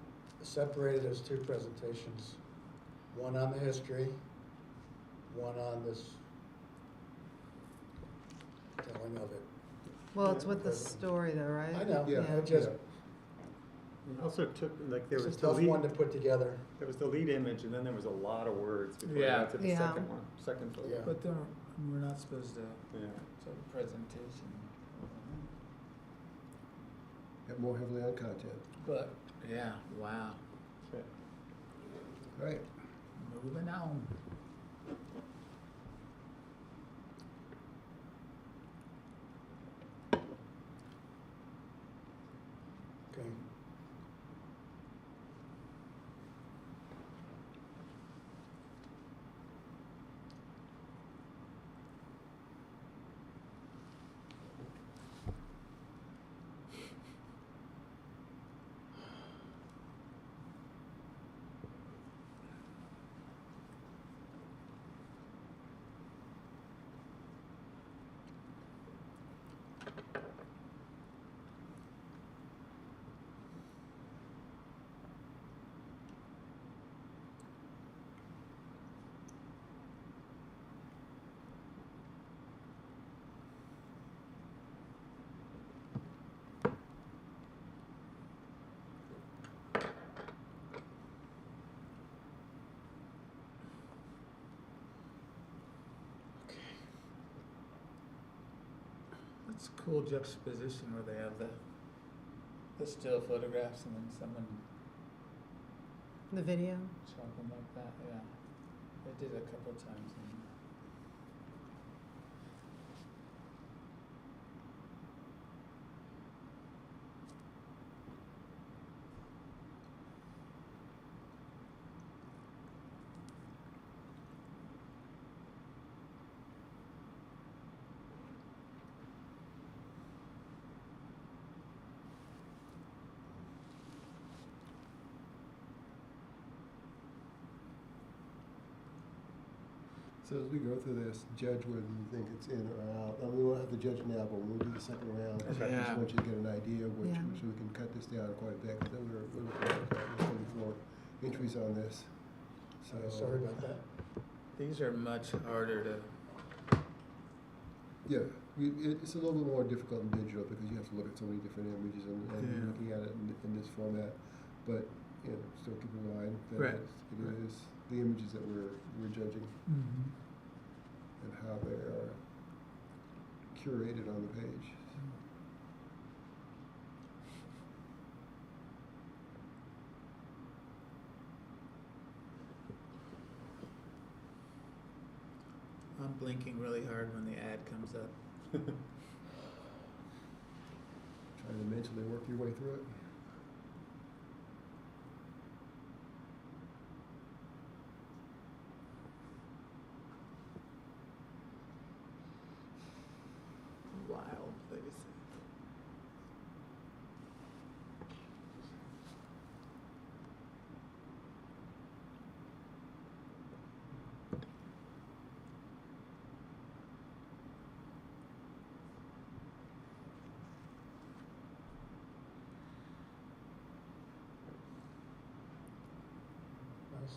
Speaker 5: separated as two presentations. One on the history, one on this telling of it.
Speaker 7: Well, it's with the story though, right?
Speaker 5: I know,
Speaker 1: Yeah.
Speaker 5: it just,
Speaker 3: It also took, like, there
Speaker 5: it's a
Speaker 3: was the
Speaker 5: tough
Speaker 3: lead,
Speaker 5: one to put together.
Speaker 3: there was the lead image, and then there was a lot of words before we
Speaker 2: Yeah.
Speaker 3: got to the
Speaker 7: Yeah.
Speaker 3: second one, second photo.
Speaker 5: Yeah.
Speaker 2: But we're not supposed to
Speaker 3: Yeah.
Speaker 2: have a presentation.
Speaker 1: Get more heavily on content.
Speaker 2: But, yeah, wow.
Speaker 3: Okay.
Speaker 1: All right.
Speaker 2: Moving on.
Speaker 5: Okay.
Speaker 2: It's a cool juxtaposition where they have the still photographs and then someone
Speaker 7: The video.
Speaker 2: talking like that, yeah. They did it a couple times.
Speaker 1: So as we go through this, judge whether you think it's in or out. I mean, we won't have to judge now, but when we do the second round, I
Speaker 2: Okay.
Speaker 1: just want you to get an idea of which,
Speaker 7: Yeah.
Speaker 1: so we can cut this down quite a bit, because then we're looking at 24 entries on this.
Speaker 5: Sorry about that.
Speaker 2: These are much harder to,
Speaker 1: Yeah, it's a little bit more difficult in digital because you have to look at so many different images and
Speaker 2: Yeah.
Speaker 1: looking at it in this format. But still keep in mind that
Speaker 2: Right.
Speaker 1: it is the images that we're judging and how they are curated on the page.
Speaker 2: I'm blinking really hard when the ad comes up.
Speaker 1: Trying to mentally work your way through it.
Speaker 2: Wild place.
Speaker 5: Nice.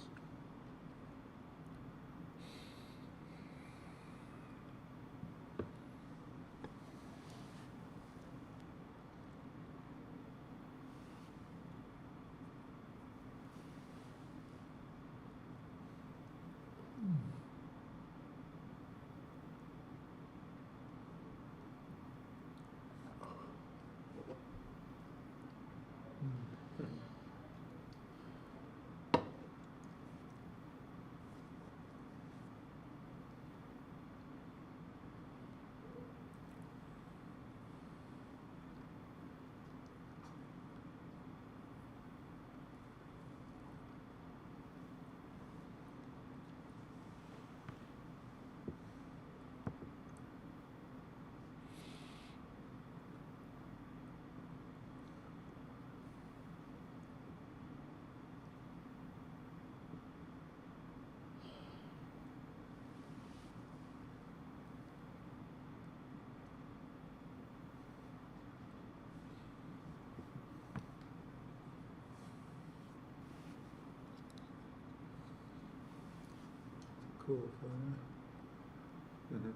Speaker 2: Cool photo.
Speaker 3: Mm-hmm.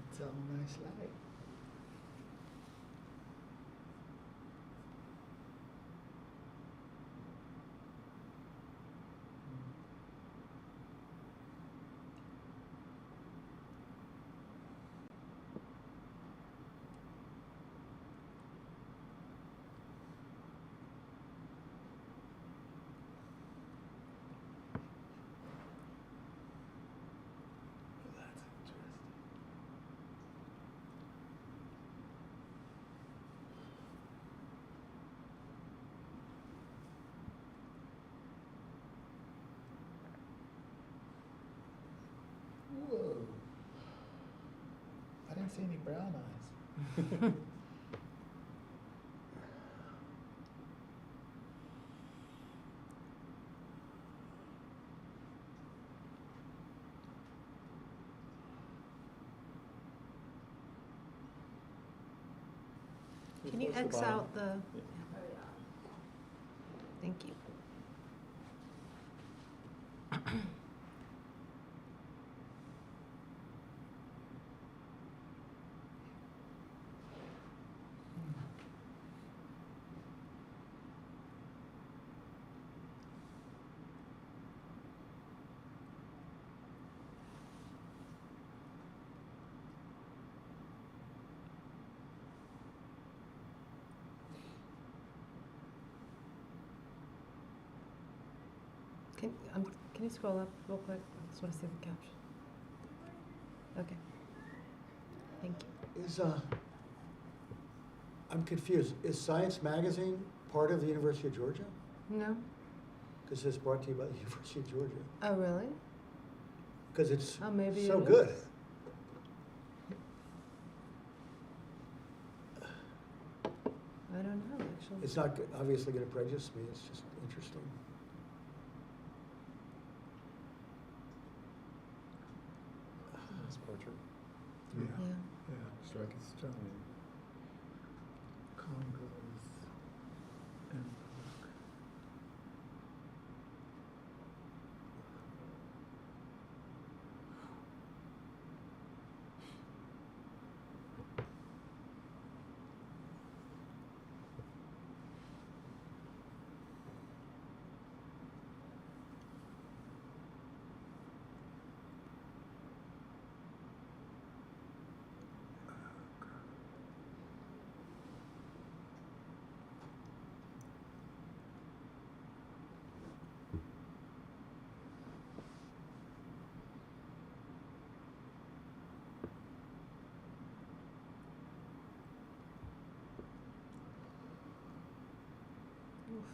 Speaker 2: It's all nice light. That's interesting. Whoa. I didn't see any brown eyes.
Speaker 7: Can you
Speaker 3: Close the
Speaker 7: X
Speaker 3: bottom.
Speaker 7: out the,
Speaker 3: Yeah.
Speaker 4: Oh, yeah.
Speaker 7: thank you. Can you scroll up real quick? I just want to see the caption. Okay. Thank you.
Speaker 5: Is, I'm confused. Is Science Magazine part of the University of Georgia?
Speaker 7: No?
Speaker 5: Because it's brought to you by the University of Georgia.
Speaker 7: Oh, really?
Speaker 5: Because it's
Speaker 7: Oh, maybe
Speaker 5: so
Speaker 7: it
Speaker 5: good.
Speaker 7: is. questions?
Speaker 5: It's not obviously gonna prejudice me, it's just interesting.
Speaker 3: This portrait.
Speaker 2: Yeah.
Speaker 7: Yeah.
Speaker 2: Yeah.
Speaker 1: Striking.
Speaker 2: Stunning. Congos and book.
Speaker 7: Oof.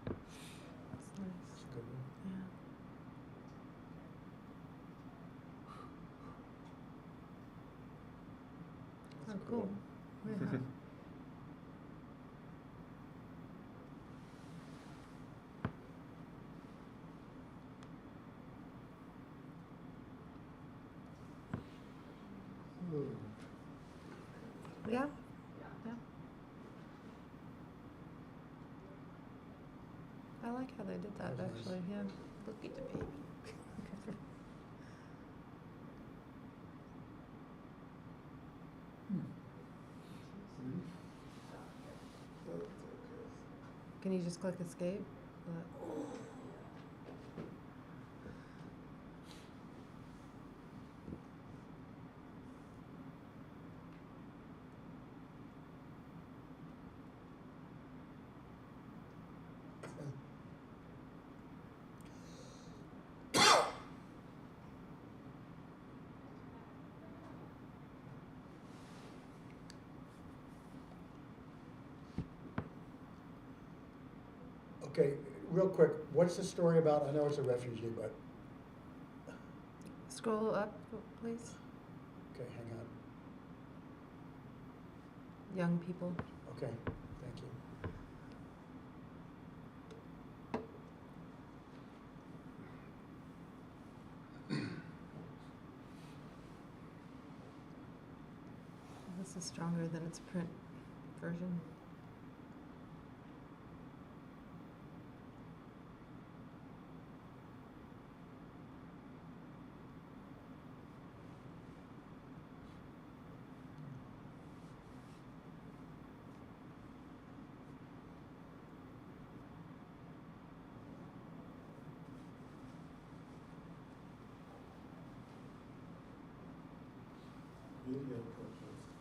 Speaker 7: That's nice.
Speaker 5: It's a good one.
Speaker 7: Yeah. Oh,
Speaker 5: That's
Speaker 7: cool. Yeah. Yeah. Yeah. I like how they did that,
Speaker 5: That was nice.
Speaker 7: actually, yeah. Look at the baby. Can you just click escape?
Speaker 5: Okay, real quick, what's the story about? I know it's a refugee, but,
Speaker 7: Scroll up, please.
Speaker 5: okay, hang on.
Speaker 7: Young people.
Speaker 5: Okay, thank you.
Speaker 7: This is stronger than its print version.
Speaker 1: Video portraits.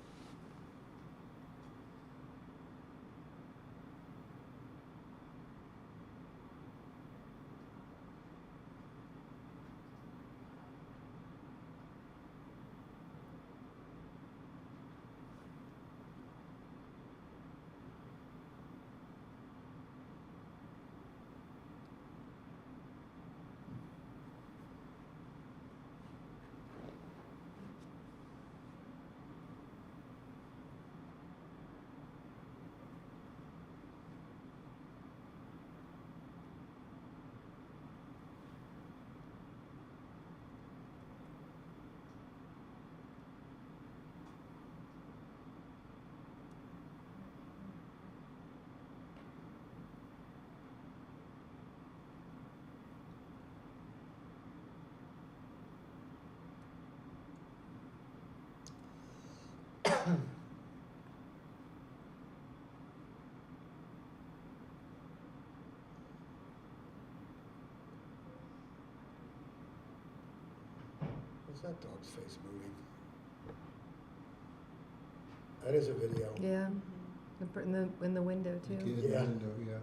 Speaker 5: Is that dog's face moving? That is a video.
Speaker 7: Yeah. In the window
Speaker 1: The
Speaker 7: too.
Speaker 1: kid in the
Speaker 5: Yeah.
Speaker 1: window, yeah.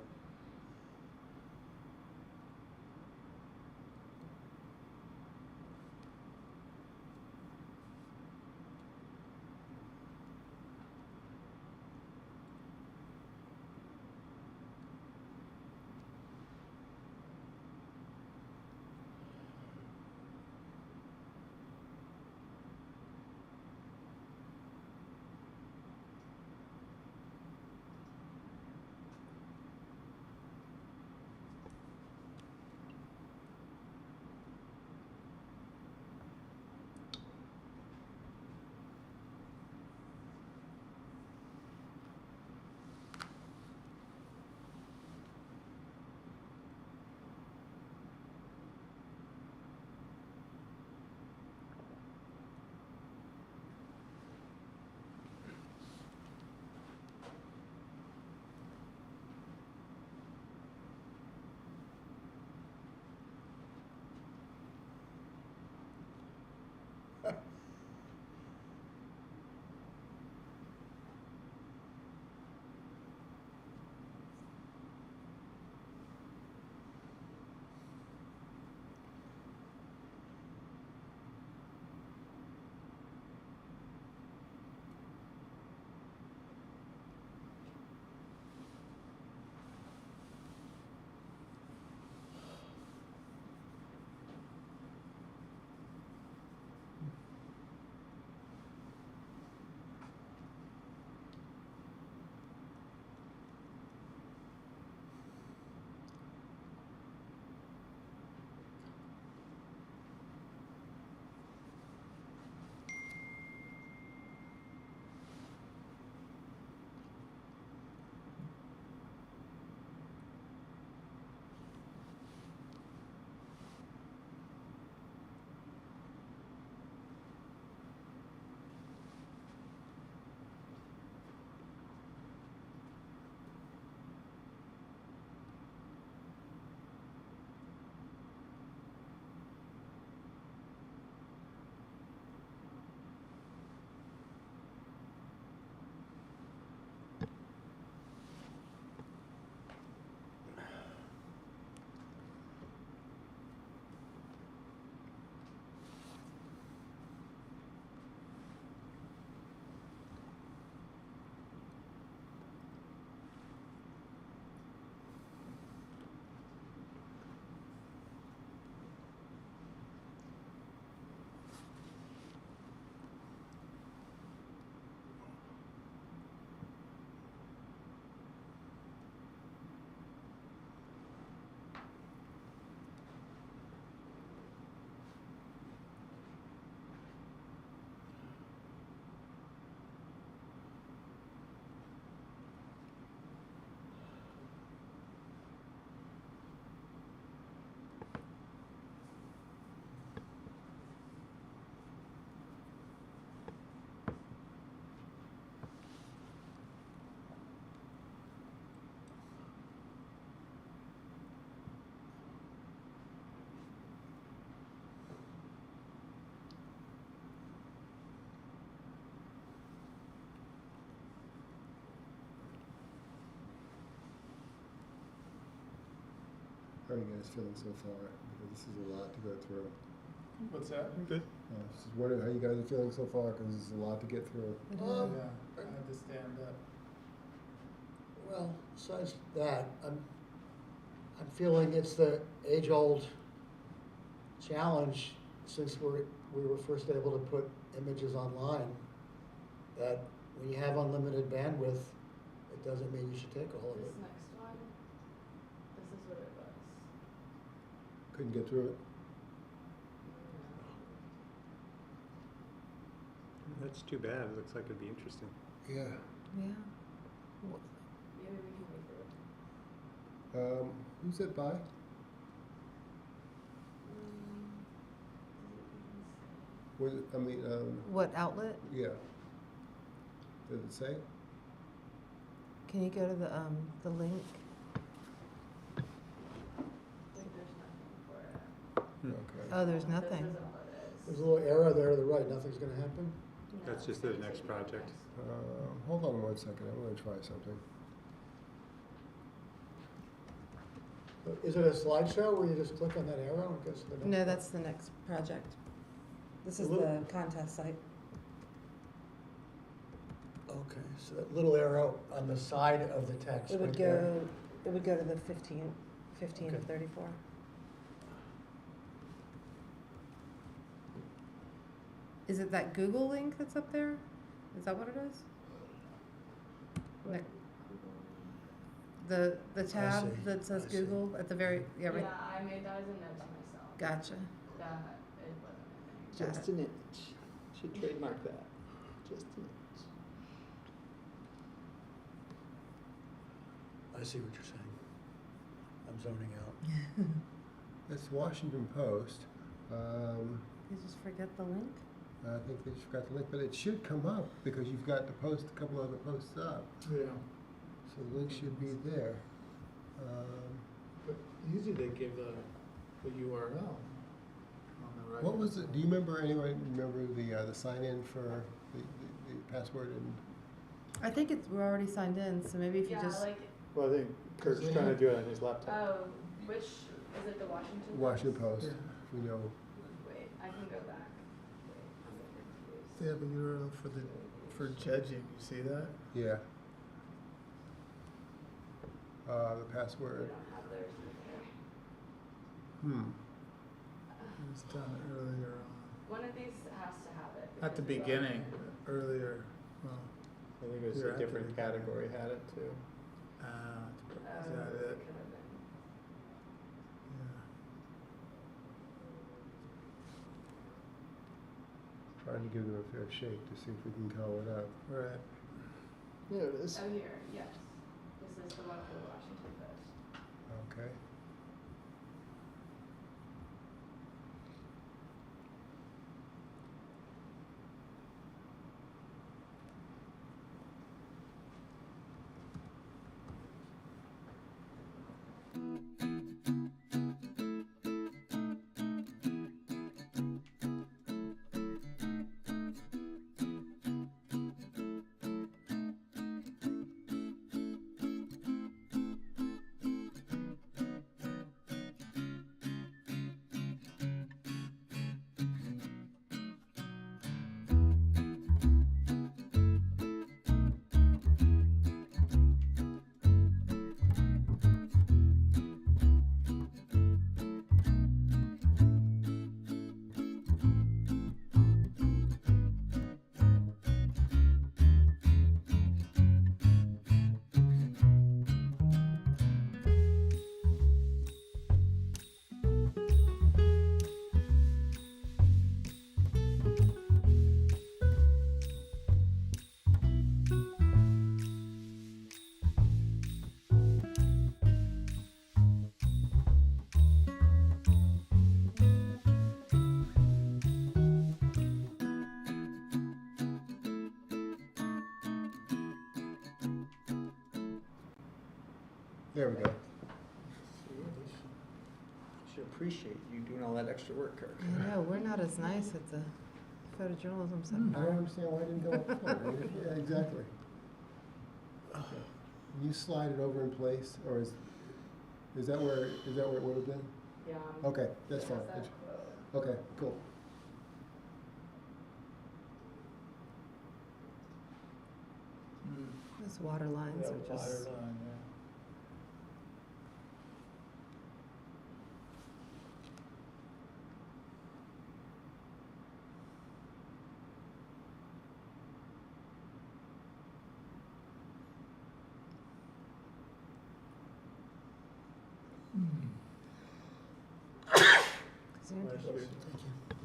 Speaker 1: How are you guys feeling so far? Because this is a lot to go through.
Speaker 2: What's that?
Speaker 3: I'm good.
Speaker 1: Just wondering how you guys are feeling so far, because this is a lot to get through.
Speaker 2: Yeah, I had to stand up.
Speaker 5: Well, besides that, I'm feeling it's the age-old challenge since we were first able to put images online, that when you have unlimited bandwidth, it doesn't mean you should take all of
Speaker 4: This
Speaker 5: it.
Speaker 4: next one, this is what it was.
Speaker 1: Couldn't get through it?
Speaker 3: That's too bad. It looks like it'd be interesting.
Speaker 1: Yeah.
Speaker 7: Yeah.
Speaker 4: Maybe we can make it.
Speaker 1: Who's it by? Was it, I mean,
Speaker 7: What outlet?
Speaker 1: yeah. Does it say?
Speaker 7: Can you go to the link?
Speaker 4: Like there's nothing for it.
Speaker 1: Okay.
Speaker 7: Oh, there's
Speaker 4: This
Speaker 7: nothing.
Speaker 4: isn't what it is.
Speaker 5: There's a little arrow there to the right, nothing's gonna happen?
Speaker 3: That's just the next project.
Speaker 1: Hold on one second, I'm gonna try something.
Speaker 5: Is it a slideshow where you just click on that arrow and it goes to the next?
Speaker 7: No, that's the next project. This is the contest site.
Speaker 5: Okay, so that little arrow on the side of the text
Speaker 7: It would
Speaker 5: right there.
Speaker 7: go, it would go to the 15 of
Speaker 5: Okay.
Speaker 7: 34. Is it that Google link that's up there? Is that what it is? The tab
Speaker 5: see,
Speaker 7: that says
Speaker 5: I see.
Speaker 7: Google at the very, yeah, right.
Speaker 4: Yeah, I made that as a note to myself.
Speaker 7: Gotcha.
Speaker 4: That it wasn't a thing.
Speaker 7: Got
Speaker 3: Just
Speaker 7: it.
Speaker 3: an inch. Should trademark that. Just an inch.
Speaker 5: I see what you're saying. I'm zoning out.
Speaker 1: It's Washington Post.
Speaker 7: You just forget the link?
Speaker 1: I think they just forgot the link, but it should come up because you've got the post, a couple other posts up.
Speaker 2: Yeah.
Speaker 1: So the link should be there.
Speaker 2: But usually they give the URL on the right.
Speaker 1: What was it? Do you remember, anyone remember the sign-in for the password and?
Speaker 7: I think we're already signed in, so maybe if you
Speaker 4: Yeah,
Speaker 7: just,
Speaker 4: like,
Speaker 3: Well, I think Kurt's trying to do it on his laptop.
Speaker 4: oh, which, is it the Washington Post?
Speaker 1: Washington Post,
Speaker 2: Yeah.
Speaker 1: we know.
Speaker 4: Wait, I can go back. Wait, I'm confused.
Speaker 2: They have a URL for judging, you see that?
Speaker 1: Yeah. The
Speaker 4: We
Speaker 1: password.
Speaker 4: don't have theirs
Speaker 2: It was done earlier on.
Speaker 4: One of these has to have it.
Speaker 2: At the
Speaker 4: because it's
Speaker 2: beginning,
Speaker 4: relevant.
Speaker 2: earlier, well,
Speaker 3: I think it was
Speaker 2: You're
Speaker 3: a
Speaker 2: at the
Speaker 3: different
Speaker 2: beginning.
Speaker 3: category had it too.
Speaker 2: is
Speaker 4: Oh,
Speaker 2: that
Speaker 4: it
Speaker 2: it?
Speaker 4: could have been.
Speaker 2: Yeah.
Speaker 1: Trying to give them a fair shake to see if we can call it up.
Speaker 2: Right.
Speaker 3: There it is.
Speaker 4: Oh, here, yes. This is the one for the Washington Post.
Speaker 1: Okay. There we go.
Speaker 3: Should appreciate you doing all that extra work, Kirk.
Speaker 7: I know, we're not as nice at the photojournalism
Speaker 1: I
Speaker 7: seminar.
Speaker 1: don't understand why it didn't go up before. Yeah, exactly. You slide it over in place, or is that where it would have been?
Speaker 4: Yeah.
Speaker 1: Okay, that's fine.
Speaker 4: That's that quote.
Speaker 1: Okay, cool.
Speaker 7: Those water lines are just,
Speaker 2: Water line, yeah.
Speaker 3: Bless you.
Speaker 5: Thank you.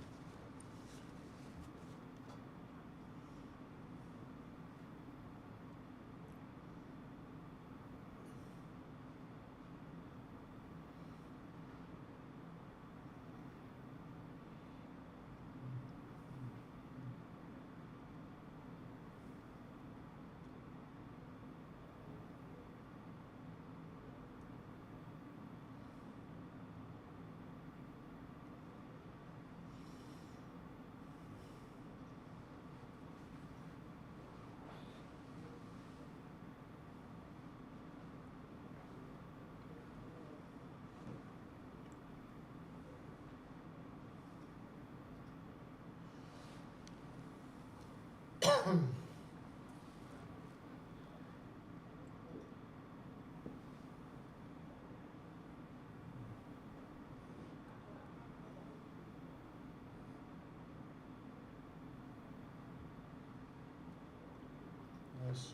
Speaker 5: Nice.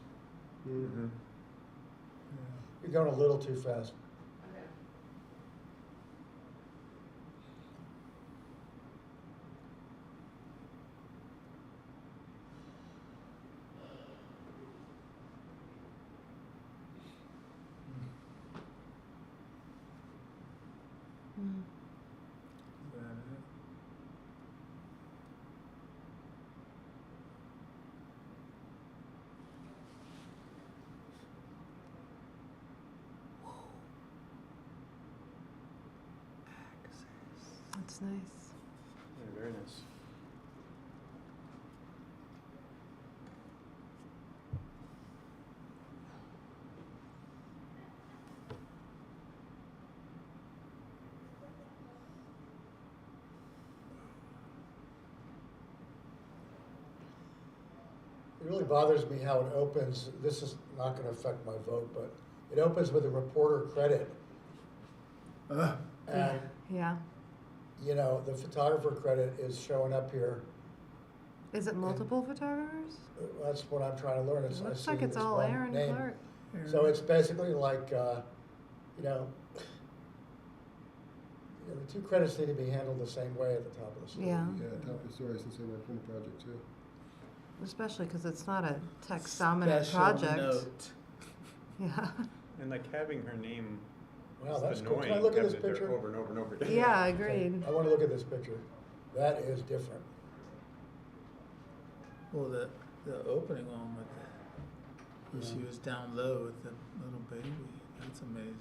Speaker 3: Mm-hmm.
Speaker 5: You're going a little too fast.
Speaker 4: Okay.
Speaker 7: Mm.
Speaker 2: Is that it?
Speaker 7: That's nice.
Speaker 3: Yeah, very nice.
Speaker 5: It really bothers me how it opens. This is not going to affect my vote, but it opens with a reporter credit. And,
Speaker 7: Yeah.
Speaker 5: you know, the photographer credit is showing up here.
Speaker 7: Is it multiple photographers?
Speaker 5: That's what I'm trying to learn.
Speaker 7: It
Speaker 5: I
Speaker 7: looks
Speaker 5: see
Speaker 7: like it's
Speaker 5: this
Speaker 7: all
Speaker 5: one
Speaker 7: Aaron
Speaker 5: name.
Speaker 7: Clark.
Speaker 5: So it's basically like, you know, the two credits need to be handled the same way at the top of the story.
Speaker 7: Yeah.
Speaker 1: Yeah, top of the story since they worked on the project too.
Speaker 7: Especially because it's not a text dominant
Speaker 2: Special
Speaker 7: project.
Speaker 2: note.
Speaker 7: Yeah.
Speaker 3: And like having her name
Speaker 5: Wow,
Speaker 3: is
Speaker 5: that's cool.
Speaker 3: annoying.
Speaker 5: Can I look at this
Speaker 3: having it there
Speaker 5: picture?
Speaker 3: over and over and over again.
Speaker 7: Yeah, agreed.
Speaker 5: I want to look at this picture. That is different.
Speaker 2: Well, the opening one with the, where she was down low with the little baby. That's amazing.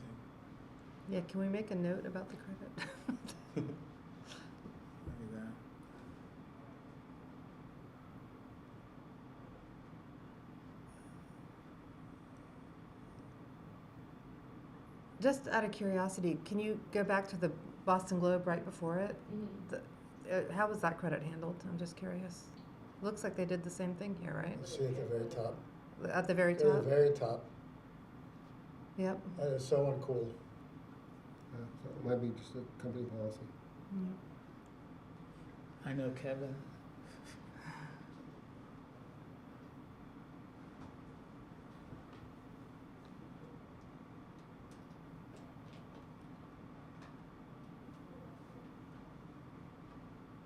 Speaker 7: Yeah, can we make a note about the credit?
Speaker 2: Look at that.
Speaker 7: Just out of curiosity, can you go back to the Boston Globe right before it? How was that credit handled? I'm just curious. Looks like they did the same thing here, right?
Speaker 5: You see at the very top.
Speaker 7: At the very
Speaker 5: At the
Speaker 7: top?
Speaker 5: very top.
Speaker 7: Yep.
Speaker 5: That is so uncool.
Speaker 1: Yeah, so it might be just a company policy.
Speaker 7: Yep.
Speaker 2: I know Kevin.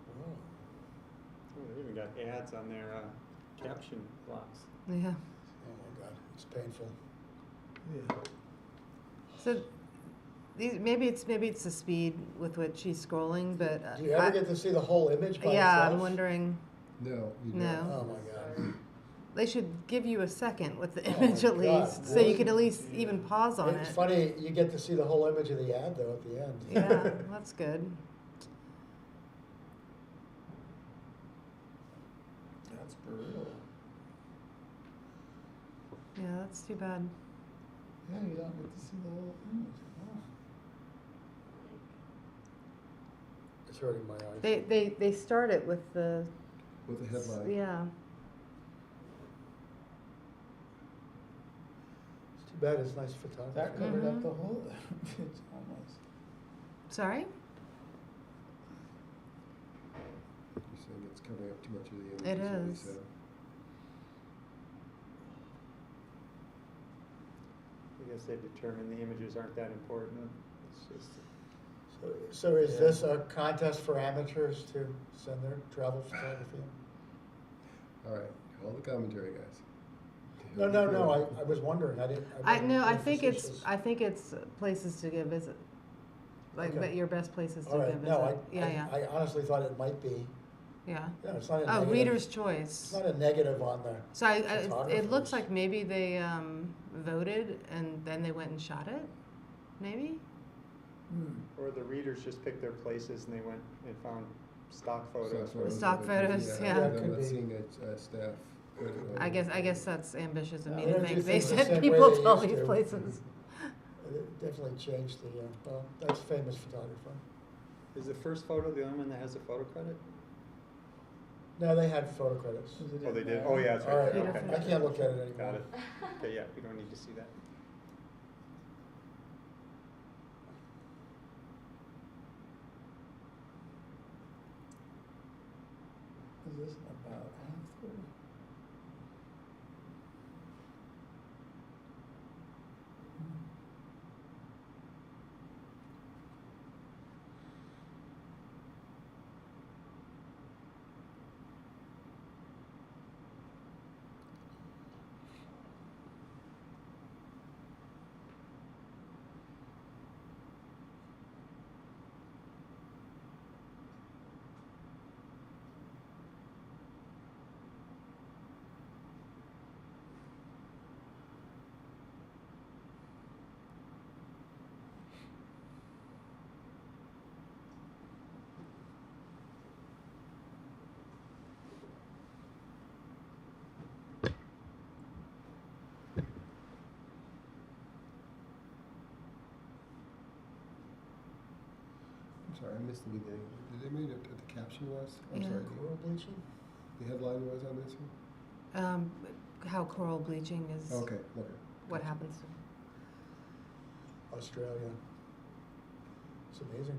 Speaker 5: Wow.
Speaker 3: Oh, they even got ads on their caption blocks.
Speaker 7: Yeah.
Speaker 5: Oh my God, it's painful.
Speaker 2: Yeah.
Speaker 7: So maybe it's the speed with which she's scrolling, but
Speaker 5: Do you ever get to see the whole image by
Speaker 7: yeah,
Speaker 5: itself?
Speaker 7: I'm wondering.
Speaker 1: No, you
Speaker 7: No.
Speaker 1: don't.
Speaker 5: Oh my God.
Speaker 7: They should give you a second with the
Speaker 5: Oh
Speaker 7: image
Speaker 5: my
Speaker 7: at
Speaker 5: God,
Speaker 7: least, so
Speaker 5: really?
Speaker 7: you can at least even pause on
Speaker 5: It's
Speaker 7: it.
Speaker 5: funny, you get to see the whole image of the ad though at the end.
Speaker 7: Yeah, that's good.
Speaker 2: That's brutal.
Speaker 7: Yeah, that's too bad.
Speaker 2: Yeah, you don't get to see the whole image. Wow.
Speaker 5: It's hurting my eyes.
Speaker 7: They start it with the
Speaker 1: With the headline.
Speaker 7: yeah.
Speaker 5: It's too bad it's nice photography.
Speaker 2: That covered up
Speaker 7: Mhm.
Speaker 2: the whole image almost.
Speaker 7: Sorry?
Speaker 1: You're saying it's covering up too much of the image.
Speaker 7: It
Speaker 1: is what he
Speaker 7: is.
Speaker 1: said.
Speaker 3: I guess they determined the images aren't that important. It's just
Speaker 5: So is
Speaker 3: Yeah.
Speaker 5: this a contest for amateurs to send their travel photography in?
Speaker 1: All right, all the commentary, guys.
Speaker 5: No, I was wondering, I didn't. wasn't
Speaker 7: No, I
Speaker 5: being
Speaker 7: think
Speaker 5: facetious.
Speaker 7: it's places to go visit. Like
Speaker 5: Okay.
Speaker 7: your best places to
Speaker 5: All
Speaker 7: go
Speaker 5: right,
Speaker 7: visit.
Speaker 5: no,
Speaker 7: Yeah.
Speaker 5: I honestly thought it might be,
Speaker 7: Yeah.
Speaker 5: it's not a
Speaker 7: Oh,
Speaker 5: negative.
Speaker 7: reader's
Speaker 5: It's
Speaker 7: choice.
Speaker 5: not a negative on the,
Speaker 7: So it looks
Speaker 5: photographers.
Speaker 7: like maybe they voted and then they went and shot it. Maybe.
Speaker 3: or the readers just picked their places and they went and found stock photos.
Speaker 7: Stock photos, yeah.
Speaker 5: Yeah,
Speaker 1: I'm
Speaker 5: could
Speaker 1: not
Speaker 5: be.
Speaker 1: seeing a staff.
Speaker 7: I guess that's ambitious of me
Speaker 5: Why
Speaker 7: to
Speaker 5: don't you
Speaker 7: think they
Speaker 5: think the
Speaker 7: sent
Speaker 5: same
Speaker 7: people
Speaker 5: way they
Speaker 7: to all
Speaker 5: used
Speaker 7: these
Speaker 5: to?
Speaker 7: places.
Speaker 5: it definitely changed the, well, that's famous photographer.
Speaker 3: Is the first photo the only one that has a photo credit?
Speaker 5: No, they had photo credits.
Speaker 2: Is it
Speaker 3: Oh,
Speaker 2: in
Speaker 3: they did?
Speaker 2: there?
Speaker 3: Oh, yeah, it's
Speaker 5: All
Speaker 3: right
Speaker 5: right,
Speaker 3: there,
Speaker 7: Beautiful.
Speaker 5: I
Speaker 3: okay.
Speaker 5: can't look at it anymore.
Speaker 3: Got it. Okay, yeah, we don't need to see that.
Speaker 2: Is this about halfway?
Speaker 1: I'm sorry, I missed the beginning. Did they mean what the caption was? I'm
Speaker 7: Yeah.
Speaker 1: sorry,
Speaker 5: Coral bleaching?
Speaker 1: the headline was on this one?
Speaker 7: How coral bleaching is
Speaker 1: Okay, okay.
Speaker 7: what
Speaker 1: Gotcha.
Speaker 7: happens.
Speaker 5: Australia. It's amazing.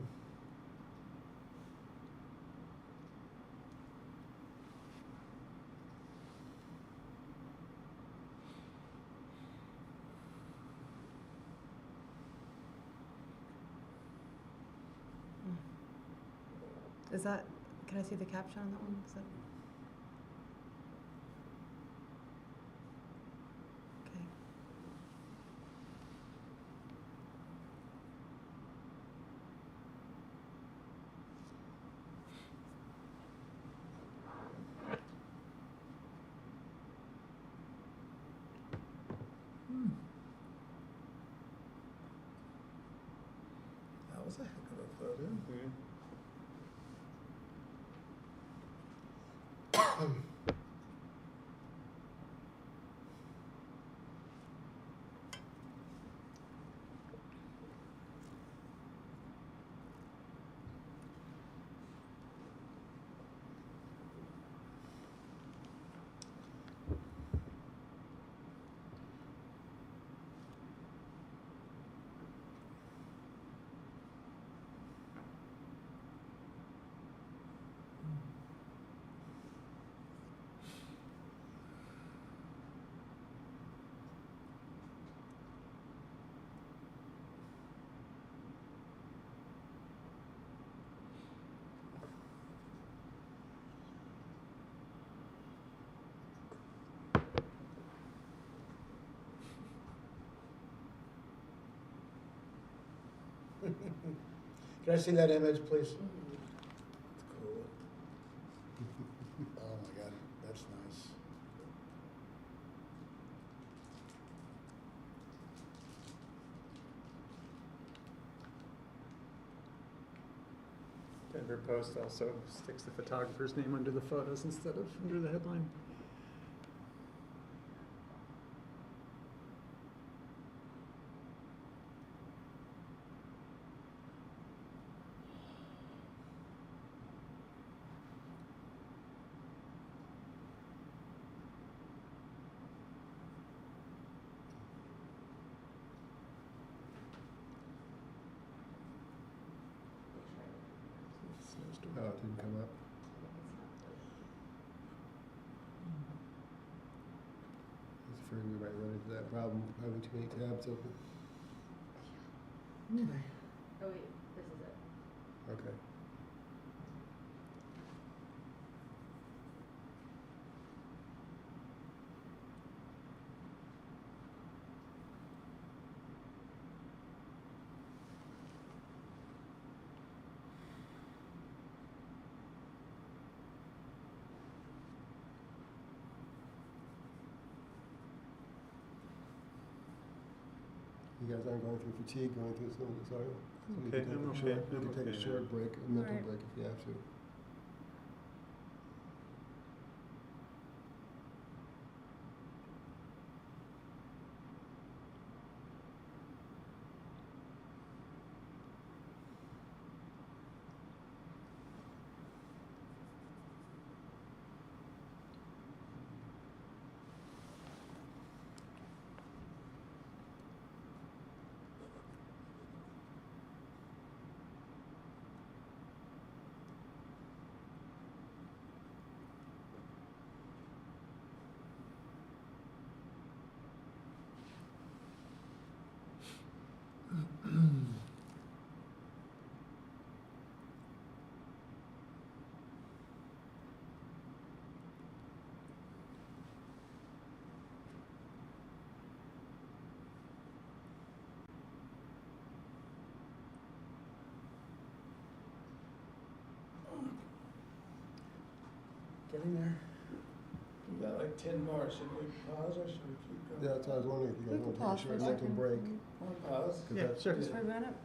Speaker 7: Is that, can I see the caption on that one? Is that? Okay.
Speaker 2: That was a heck of a photo.
Speaker 3: Mhm.
Speaker 5: Can I see that image, please?
Speaker 2: It's cool.
Speaker 5: Oh my God, that's nice.
Speaker 3: Denver Post also sticks the photographer's name under the photos instead of under the headline.
Speaker 1: Oh, it didn't come up. I was afraid we might run into that problem, having too many tabs open.
Speaker 4: Oh wait, this is it.
Speaker 1: Okay. You guys aren't going through fatigue, going through some of this, are you? So we
Speaker 3: Okay,
Speaker 1: can take
Speaker 3: I'm
Speaker 1: a
Speaker 3: okay.
Speaker 1: short, we
Speaker 3: I'm
Speaker 1: can take
Speaker 3: okay
Speaker 1: a short
Speaker 3: now.
Speaker 1: break, a mental
Speaker 7: Alright.
Speaker 1: break if you have to.
Speaker 2: Getting there. We got like 10 more. Should we pause or should we keep going?
Speaker 1: Yeah, that's what I was wondering if you
Speaker 7: We
Speaker 1: guys
Speaker 7: can
Speaker 1: want to
Speaker 7: pause
Speaker 1: take a
Speaker 7: for a
Speaker 1: short mental
Speaker 7: second.
Speaker 1: break.
Speaker 2: Want to pause?
Speaker 1: 'Cause
Speaker 3: Yeah,
Speaker 1: that's-
Speaker 3: sure.
Speaker 7: Just for a minute.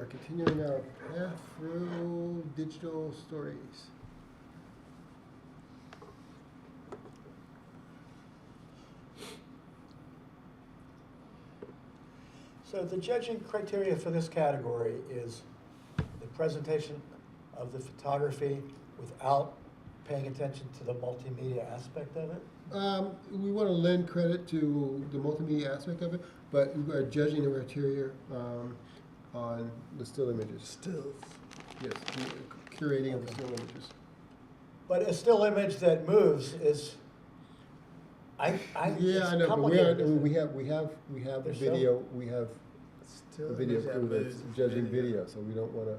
Speaker 1: are continuing our path through digital stories.
Speaker 5: So the judging criteria for this category is the presentation of the photography without paying attention to the multimedia aspect of it?
Speaker 1: We want to lend credit to the multimedia aspect of it, but we are judging the criteria on the still images.
Speaker 2: Stills.
Speaker 1: Yes, curating of the still images.
Speaker 5: But a still image that moves is,
Speaker 1: Yeah,
Speaker 5: it's
Speaker 1: I know, but
Speaker 5: complicated, isn't it?
Speaker 1: we have
Speaker 5: There's
Speaker 1: video, we have
Speaker 2: Still
Speaker 1: a video
Speaker 2: image that
Speaker 1: crew
Speaker 2: moves
Speaker 1: that's judging video, so we don't want to.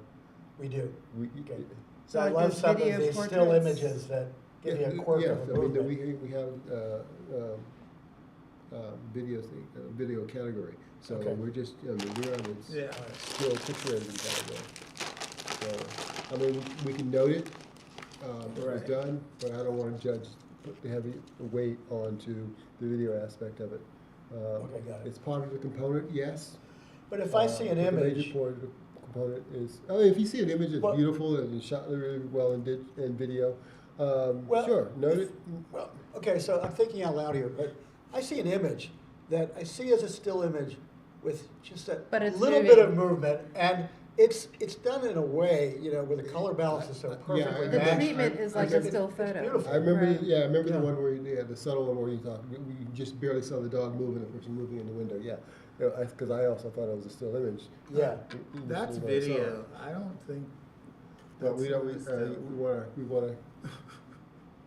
Speaker 5: We do.
Speaker 1: Okay.
Speaker 5: So I
Speaker 7: Like
Speaker 5: love
Speaker 7: those
Speaker 5: some of
Speaker 7: video
Speaker 5: these still
Speaker 7: portraits?
Speaker 5: images that give you a quirk
Speaker 1: Yeah,
Speaker 5: of a
Speaker 1: I mean,
Speaker 5: movement.
Speaker 1: we have video thing, video category. So
Speaker 5: Okay.
Speaker 1: we're just, I mean, we're on this
Speaker 2: Yeah.
Speaker 1: still picture engine category. So, I mean, we can note it, it was
Speaker 2: Right.
Speaker 1: done, but I don't want to judge, put the heavy weight onto the video aspect of it.
Speaker 5: Okay, got it.
Speaker 1: It's part of the component, yes.
Speaker 5: But if I see an
Speaker 1: but the
Speaker 5: image,
Speaker 1: major part of the component is, I mean, if you see an image that's
Speaker 5: Well-
Speaker 1: beautiful and shot really well in video,
Speaker 5: Well,
Speaker 1: sure, note it.
Speaker 5: well, okay, so I'm thinking out loud here, but I see an image that I see as a still image with just a
Speaker 7: But it's
Speaker 5: little bit of
Speaker 7: moving.
Speaker 5: movement, and it's done in a way, you know, where the color balance is so
Speaker 1: Yeah,
Speaker 5: perfectly
Speaker 7: The
Speaker 5: matched.
Speaker 7: treatment is like a
Speaker 5: It's-
Speaker 7: still
Speaker 5: it's
Speaker 7: photo.
Speaker 5: beautiful.
Speaker 1: I remember,
Speaker 7: Right.
Speaker 1: yeah, I remember
Speaker 5: Yeah.
Speaker 1: the one where you had the subtle one where you thought we just barely saw the dog moving, the person moving in the window. Yeah, because I also thought it was a still image.
Speaker 5: Yeah.
Speaker 2: That's
Speaker 1: Initially when I saw it.
Speaker 2: video. I don't think.
Speaker 1: But we
Speaker 2: that's
Speaker 1: don't.
Speaker 2: still.
Speaker 1: We want to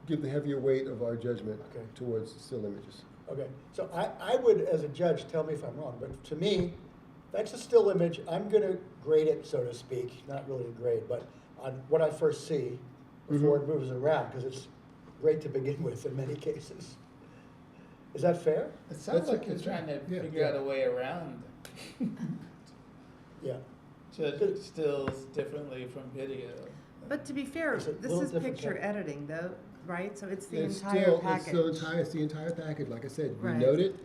Speaker 1: give the heavier weight of our judgment
Speaker 5: Okay.
Speaker 1: towards still images.
Speaker 5: Okay, so I would, as a judge, tell me if I'm wrong, but to me, that's a still image, I'm gonna grade it, so to speak, not really a grade, but on what I first see before it moves around, because it's great to begin with in many cases. Is that fair?
Speaker 2: It sounds
Speaker 1: That's
Speaker 2: like
Speaker 1: okay.
Speaker 2: you're trying to
Speaker 1: Yeah.
Speaker 2: figure out a way around
Speaker 5: Yeah.
Speaker 2: judging stills differently from video.
Speaker 7: But to be fair,
Speaker 5: It's a
Speaker 7: this
Speaker 5: little
Speaker 7: is
Speaker 5: different
Speaker 7: picture
Speaker 5: cat-
Speaker 7: editing though, right? So it's the
Speaker 1: It's
Speaker 7: entire
Speaker 1: still,
Speaker 7: package.
Speaker 1: it's the entire package. Like I said, we
Speaker 7: Right.
Speaker 1: note it,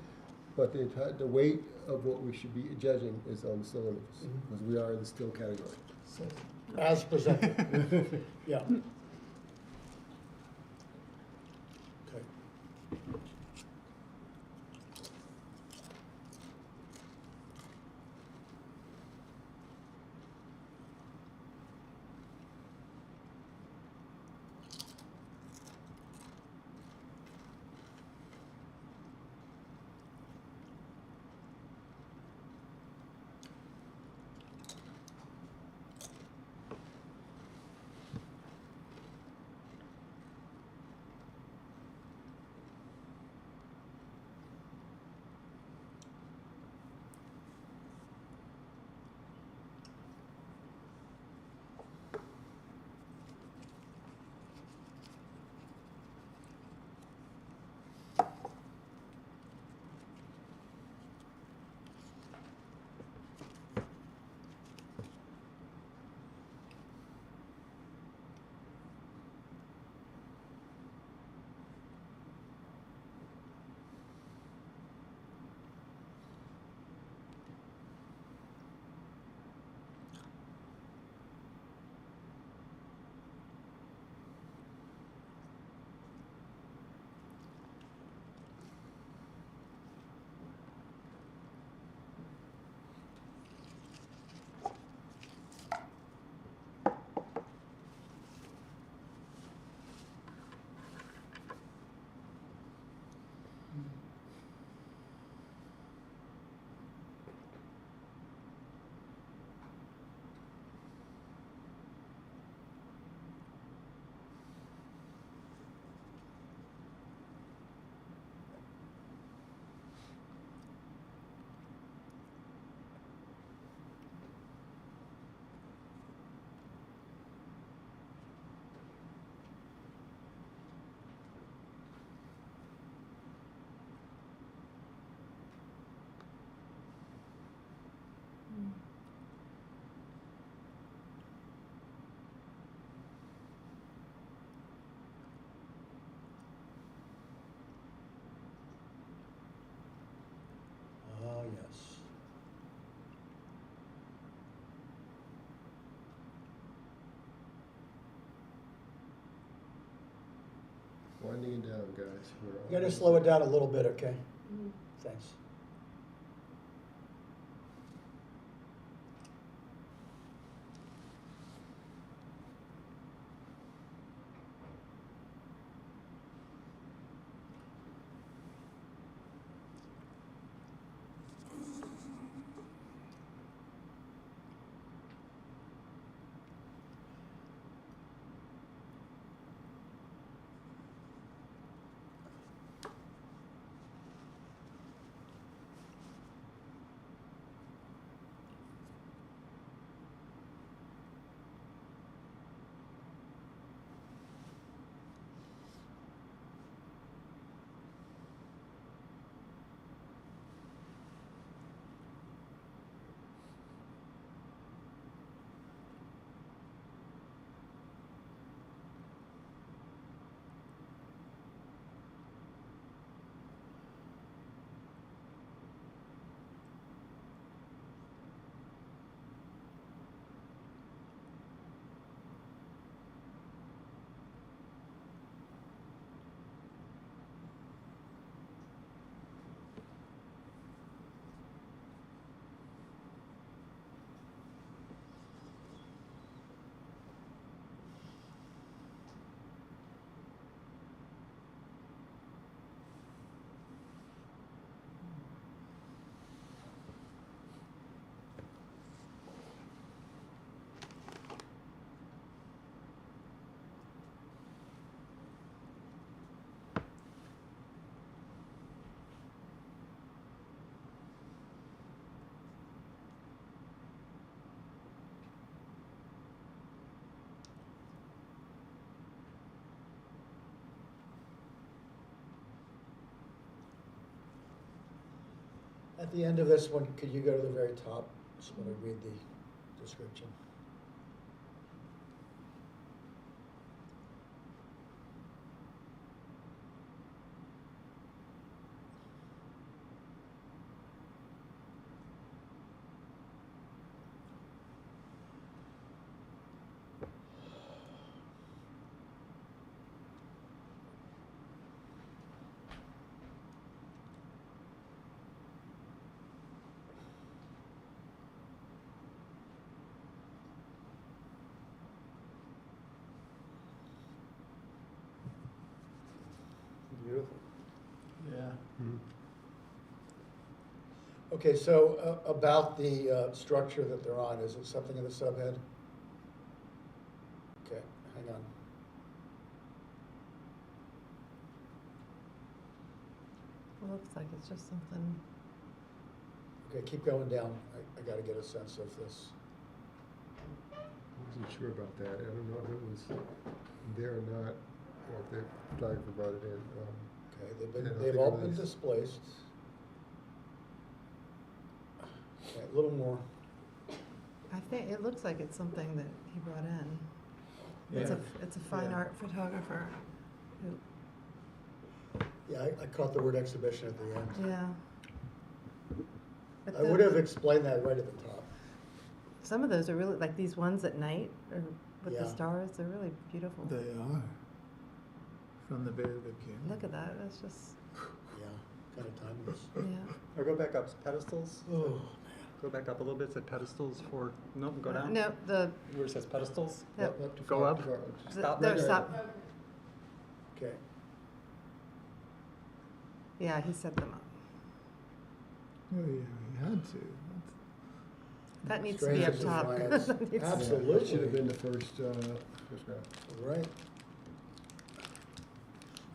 Speaker 1: but the weight of what we should be judging is on the still images
Speaker 5: Mhm.
Speaker 1: because we are in the still category.
Speaker 2: So,
Speaker 5: As presented, yeah. Okay.
Speaker 1: winding it down, guys. We're
Speaker 5: You gotta
Speaker 1: almost
Speaker 5: slow it
Speaker 1: there.
Speaker 5: down a little bit, okay?
Speaker 4: Mhm.
Speaker 5: Thanks. At the end of this one, could you go to the very top, just want to read the description?
Speaker 3: Beautiful.
Speaker 2: Yeah.
Speaker 1: Mhm.
Speaker 5: Okay, so about the structure that they're on, is it something in the subhead? Okay, hang on.
Speaker 7: It looks like it's just something,
Speaker 5: Okay, keep going down. I gotta get a sense of this.
Speaker 1: I wasn't sure about that. I don't know if it was there or not, or if the photographer brought it in.
Speaker 5: Okay,
Speaker 1: Yeah, I
Speaker 5: they've
Speaker 1: think
Speaker 5: all
Speaker 1: it
Speaker 5: been
Speaker 1: was-
Speaker 5: displaced. Okay, a little more.
Speaker 7: I think, it looks like it's something that he brought in. It's
Speaker 2: Yeah.
Speaker 7: it's a fine
Speaker 2: Yeah.
Speaker 7: art photographer who,
Speaker 5: Yeah, I caught the word exhibition at the end.
Speaker 7: yeah. But
Speaker 5: I would have explained that right at the top.
Speaker 7: some of those are really, like these ones at night, or with the
Speaker 5: Yeah.
Speaker 7: stars, they're really beautiful.
Speaker 2: They are. From the very beginning.
Speaker 7: Look at that, that's just,
Speaker 5: Yeah, kind of timeless.
Speaker 7: yeah.
Speaker 3: Or go back up, pedestals.
Speaker 5: Oh,
Speaker 3: Go back up a little bit, said pedestals for, no, go down.
Speaker 7: No, the,
Speaker 3: Where it says pedestals.
Speaker 7: Yep.
Speaker 1: Up too
Speaker 3: Go
Speaker 1: far,
Speaker 3: up.
Speaker 1: too far.
Speaker 3: Stop
Speaker 7: no,
Speaker 3: right there.
Speaker 7: stop.
Speaker 4: Okay.
Speaker 5: okay.
Speaker 7: Yeah, he set them up.
Speaker 2: Oh, yeah, he had to.
Speaker 7: That needs to
Speaker 5: Strange
Speaker 7: be up
Speaker 5: as
Speaker 7: top.
Speaker 5: defiance.
Speaker 7: That needs-
Speaker 1: Yeah,
Speaker 5: Absolutely.
Speaker 1: that should have been the first graph.
Speaker 5: Right.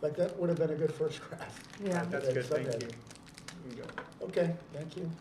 Speaker 5: Like, that would have been a good first graph.
Speaker 7: Yeah.
Speaker 3: That's
Speaker 5: Okay,
Speaker 3: good, thank
Speaker 5: subhead.
Speaker 3: you. You can go.
Speaker 5: Okay, thank you.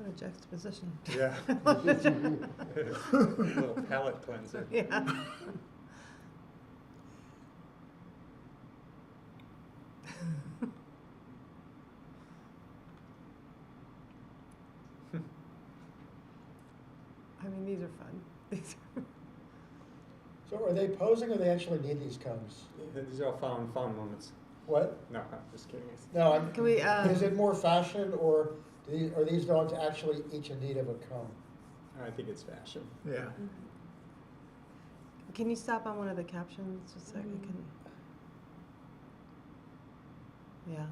Speaker 7: What a juxtaposition.
Speaker 3: Yeah. Little palate cleanser.
Speaker 7: Yeah. I mean, these are fun. These are
Speaker 5: So are they posing or they actually need these cones?
Speaker 3: These are all fun moments.
Speaker 5: What?
Speaker 3: No, I'm just kidding.
Speaker 5: No,
Speaker 7: Can we,
Speaker 5: is it more fashion or are these dogs actually each in need of a cone?
Speaker 3: I think it's fashion.
Speaker 2: Yeah.
Speaker 7: can you stop on one of the captions just so I can? Yeah.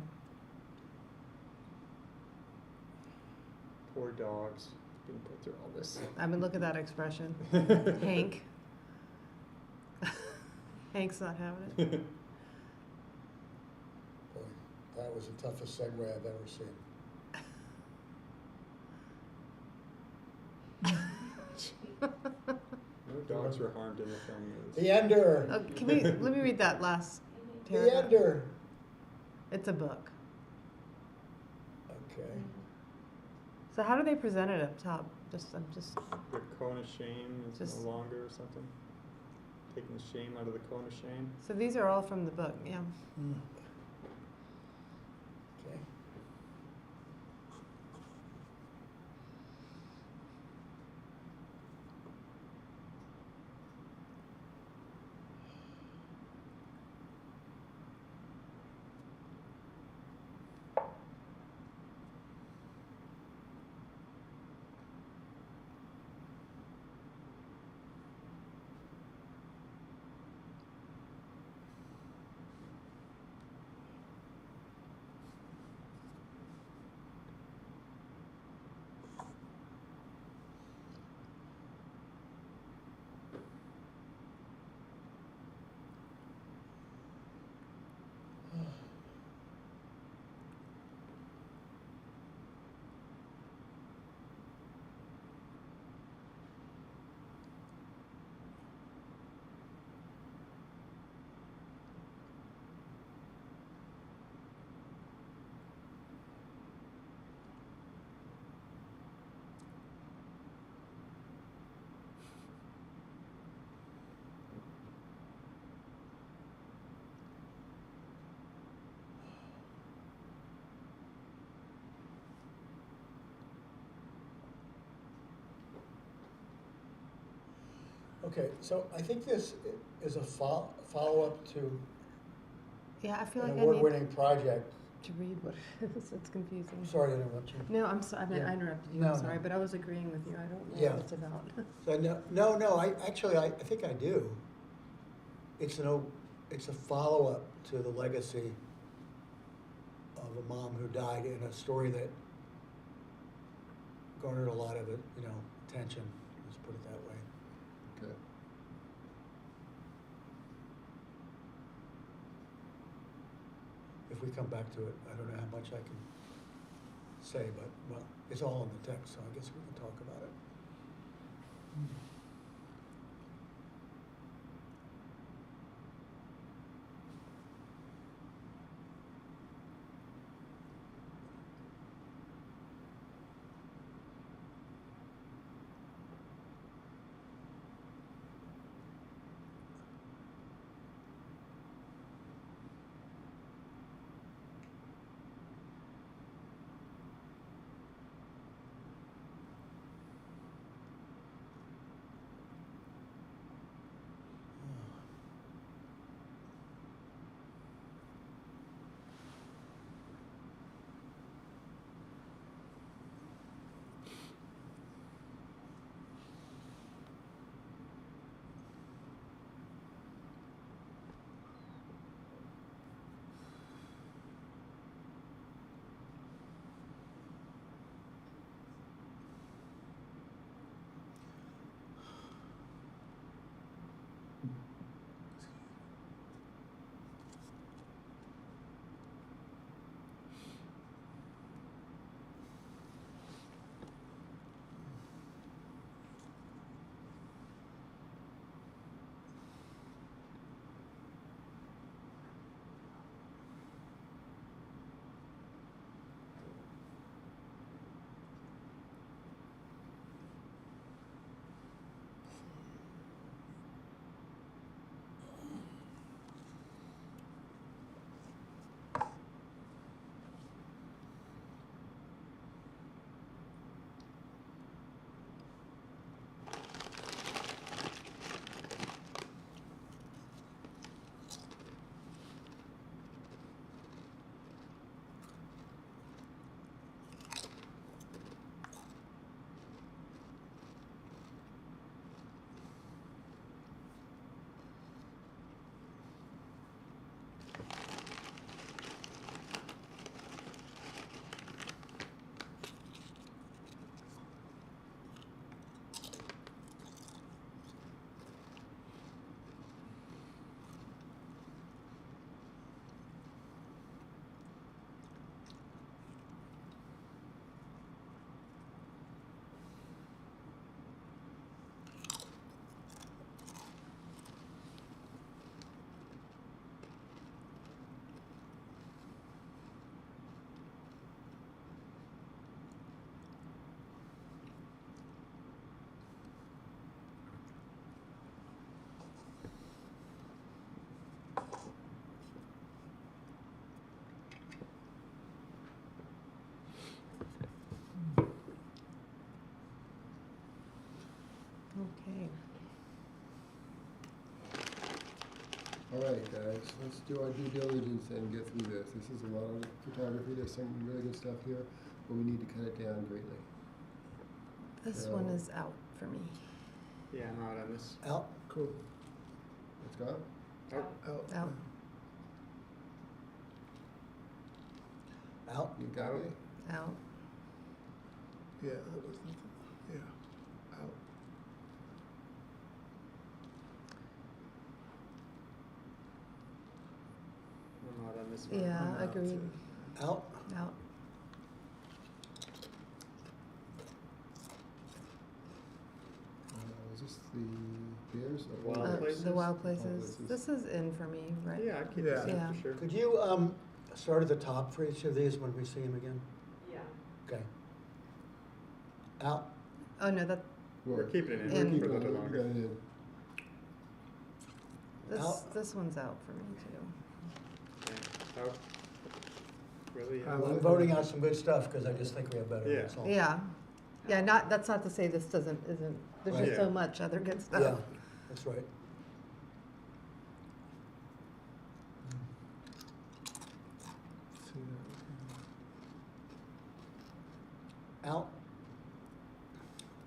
Speaker 3: Poor dogs being put through all this.
Speaker 7: I mean, look at that expression. Hank. Hank's not having it.
Speaker 5: Boy, that was the toughest segue I've ever seen.
Speaker 3: No dogs were harmed in the film.
Speaker 5: The Ender.
Speaker 7: Oh, can we, let me read that last
Speaker 5: The
Speaker 7: paragraph.
Speaker 5: Ender.
Speaker 7: It's a book.
Speaker 5: Okay.
Speaker 7: So how do they present it up top? I'm just,
Speaker 3: The cone of shame is
Speaker 7: Just-
Speaker 3: no longer or something. Taking the shame out of the cone of shame.
Speaker 7: so these are all from the book, yeah.
Speaker 5: Okay. Okay, so I think this is a follow-up to
Speaker 7: Yeah, I feel
Speaker 5: an
Speaker 7: like I need
Speaker 5: award-winning project.
Speaker 7: to read what it is. It's confusing.
Speaker 5: I'm sorry to interrupt you.
Speaker 7: No, I'm sorry. I mean,
Speaker 5: Yeah.
Speaker 7: I interrupted you.
Speaker 5: No,
Speaker 7: I'm sorry,
Speaker 5: no.
Speaker 7: but I was agreeing with you. I don't know
Speaker 5: Yeah.
Speaker 7: what it's about.
Speaker 5: So no, I think I do. It's a follow-up to the legacy of a mom who died in a story that garnered a lot of attention. Let's put it that way.
Speaker 1: Okay.
Speaker 5: If we come back to it, I don't know how much I can say, but well, it's all in the text, so I guess we can talk about it.
Speaker 1: All right, guys, let's do our due diligence and get through this. This is a lot of photography. There's some really good stuff here, but we need to cut it down greatly.
Speaker 7: This
Speaker 1: So-
Speaker 7: one is out for me.
Speaker 3: Yeah, I'm out on this.
Speaker 5: Out?
Speaker 2: Cool.
Speaker 1: It's gone?
Speaker 2: Out.
Speaker 7: Out.
Speaker 5: Out?
Speaker 1: You got it?
Speaker 7: Out.
Speaker 2: Yeah, that was nothing. Yeah. Out.
Speaker 3: I'm out on this one.
Speaker 7: Yeah,
Speaker 2: I'm out
Speaker 7: agreed.
Speaker 2: too.
Speaker 5: Out?
Speaker 7: Out.
Speaker 1: Is this the Bears?
Speaker 3: The Wild Places?
Speaker 7: The Wild
Speaker 1: Places.
Speaker 7: Places. This is in for me, right?
Speaker 3: Yeah, I'd keep
Speaker 2: Yeah.
Speaker 3: this in
Speaker 7: Yeah.
Speaker 3: for sure.
Speaker 5: Could you start at the top for each of these when we see them again?
Speaker 4: Yeah.
Speaker 5: Okay. Out?
Speaker 7: Oh, no, that,
Speaker 3: We're keeping it
Speaker 7: In.
Speaker 3: in
Speaker 1: Keep
Speaker 3: for a
Speaker 1: going.
Speaker 3: little
Speaker 1: We got
Speaker 3: longer.
Speaker 1: it in.
Speaker 5: Out.
Speaker 7: this one's out for me too.
Speaker 3: Yeah. Out. Really?
Speaker 2: I
Speaker 5: Well, I'm
Speaker 2: like
Speaker 5: voting
Speaker 2: it.
Speaker 5: out some good stuff because I just think we have better.
Speaker 3: Yeah.
Speaker 5: that's all.
Speaker 7: Yeah. Yeah, that's not to say this isn't, there's
Speaker 5: Right.
Speaker 7: just so
Speaker 3: Yeah.
Speaker 7: much other good stuff.
Speaker 5: Yeah, that's right.
Speaker 2: See that?
Speaker 5: Out?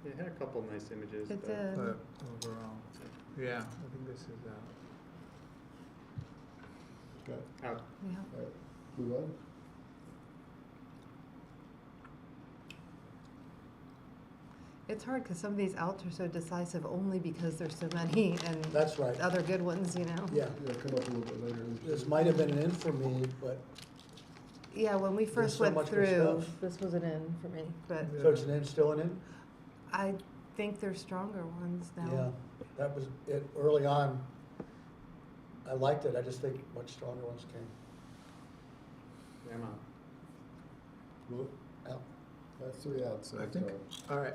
Speaker 3: It had a couple nice images.
Speaker 7: It
Speaker 3: but-
Speaker 7: did.
Speaker 2: But overall, yeah, I think this is out.
Speaker 1: Okay,
Speaker 3: Out.
Speaker 7: Yeah.
Speaker 1: all right, move on.
Speaker 7: It's hard because some of these outs are so decisive only because there's so many and
Speaker 5: That's right.
Speaker 7: other good ones, you know?
Speaker 5: Yeah.
Speaker 1: Yeah, come up a little bit later.
Speaker 5: This might have been an in for me, but,
Speaker 7: Yeah, when we first
Speaker 5: so
Speaker 7: went
Speaker 5: much good
Speaker 7: through,
Speaker 5: stuff.
Speaker 7: this was an in for me, but
Speaker 5: so it's an in, still an in?
Speaker 7: I think there's stronger ones now.
Speaker 5: Yeah, that was it, early on. I liked it, I just think much stronger ones came
Speaker 3: Yeah, I'm out.
Speaker 1: Well,
Speaker 5: out.
Speaker 1: that's three outs, so
Speaker 2: I
Speaker 1: it's
Speaker 2: think,
Speaker 1: gone.
Speaker 2: all right,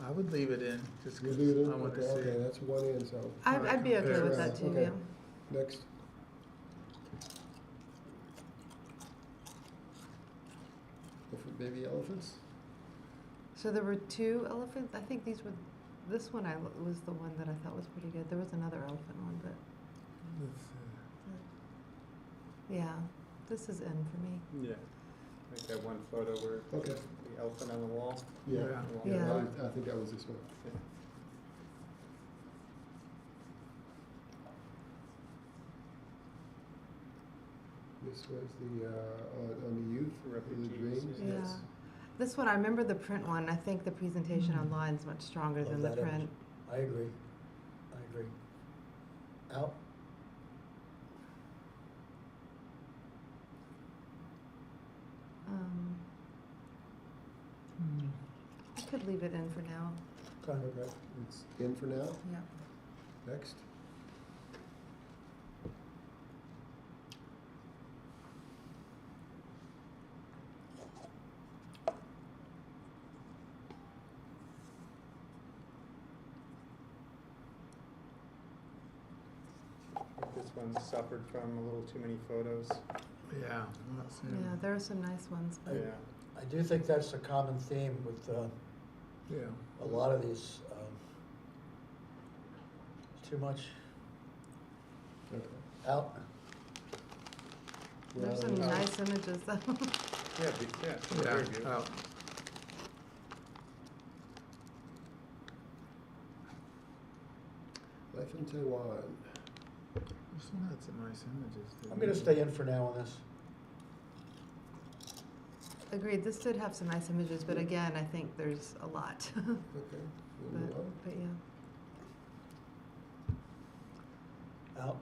Speaker 2: I would leave it in, just
Speaker 1: You
Speaker 2: because
Speaker 1: leave it in?
Speaker 2: I want to
Speaker 1: Okay,
Speaker 2: see.
Speaker 1: okay, that's one in, so,
Speaker 7: I'd be okay with that too,
Speaker 1: Okay.
Speaker 7: yeah.
Speaker 1: next. Baby elephants?
Speaker 7: So there were two elephants, I think these were, this one was the one that I thought was pretty good. There was another elephant one, but, yeah, this is in for me.
Speaker 3: Yeah. Like that one photo where
Speaker 1: Okay.
Speaker 3: the elephant on the wall.
Speaker 1: Yeah.
Speaker 2: Yeah.
Speaker 7: Yeah.
Speaker 1: I think that was this one.
Speaker 3: Yeah.
Speaker 1: This was the, on the youth, the
Speaker 3: Refugees,
Speaker 1: dreams.
Speaker 7: Yeah.
Speaker 1: Yes.
Speaker 7: This one, I remember the print one. I think the presentation
Speaker 2: Mm-hmm.
Speaker 7: online is much stronger
Speaker 5: Love
Speaker 7: than the
Speaker 5: that image.
Speaker 7: print.
Speaker 5: I agree. I agree. Out?
Speaker 2: Hmm.
Speaker 7: I could leave it in for now.
Speaker 5: Okay.
Speaker 1: Okay, it's in for now.
Speaker 7: Yeah.
Speaker 1: Next.
Speaker 3: This one suffered from a little too many photos.
Speaker 2: Yeah, I'm not seeing.
Speaker 7: Yeah, there are some nice ones, but
Speaker 3: Yeah.
Speaker 5: I do think that's a common theme with
Speaker 2: Yeah.
Speaker 5: a lot of these. Too much
Speaker 1: Okay.
Speaker 5: out.
Speaker 7: there's
Speaker 1: Well,
Speaker 7: some
Speaker 1: out.
Speaker 7: nice images though.
Speaker 3: Yeah, yeah, very
Speaker 2: Yeah,
Speaker 3: beautiful.
Speaker 2: out.
Speaker 1: Life in Taiwan.
Speaker 2: This one had some nice images.
Speaker 5: I'm gonna stay in for now on this.
Speaker 7: Agreed, this did have some nice images, but again, I think there's a lot.
Speaker 1: Okay, we'll move on.
Speaker 7: But yeah,
Speaker 5: Out.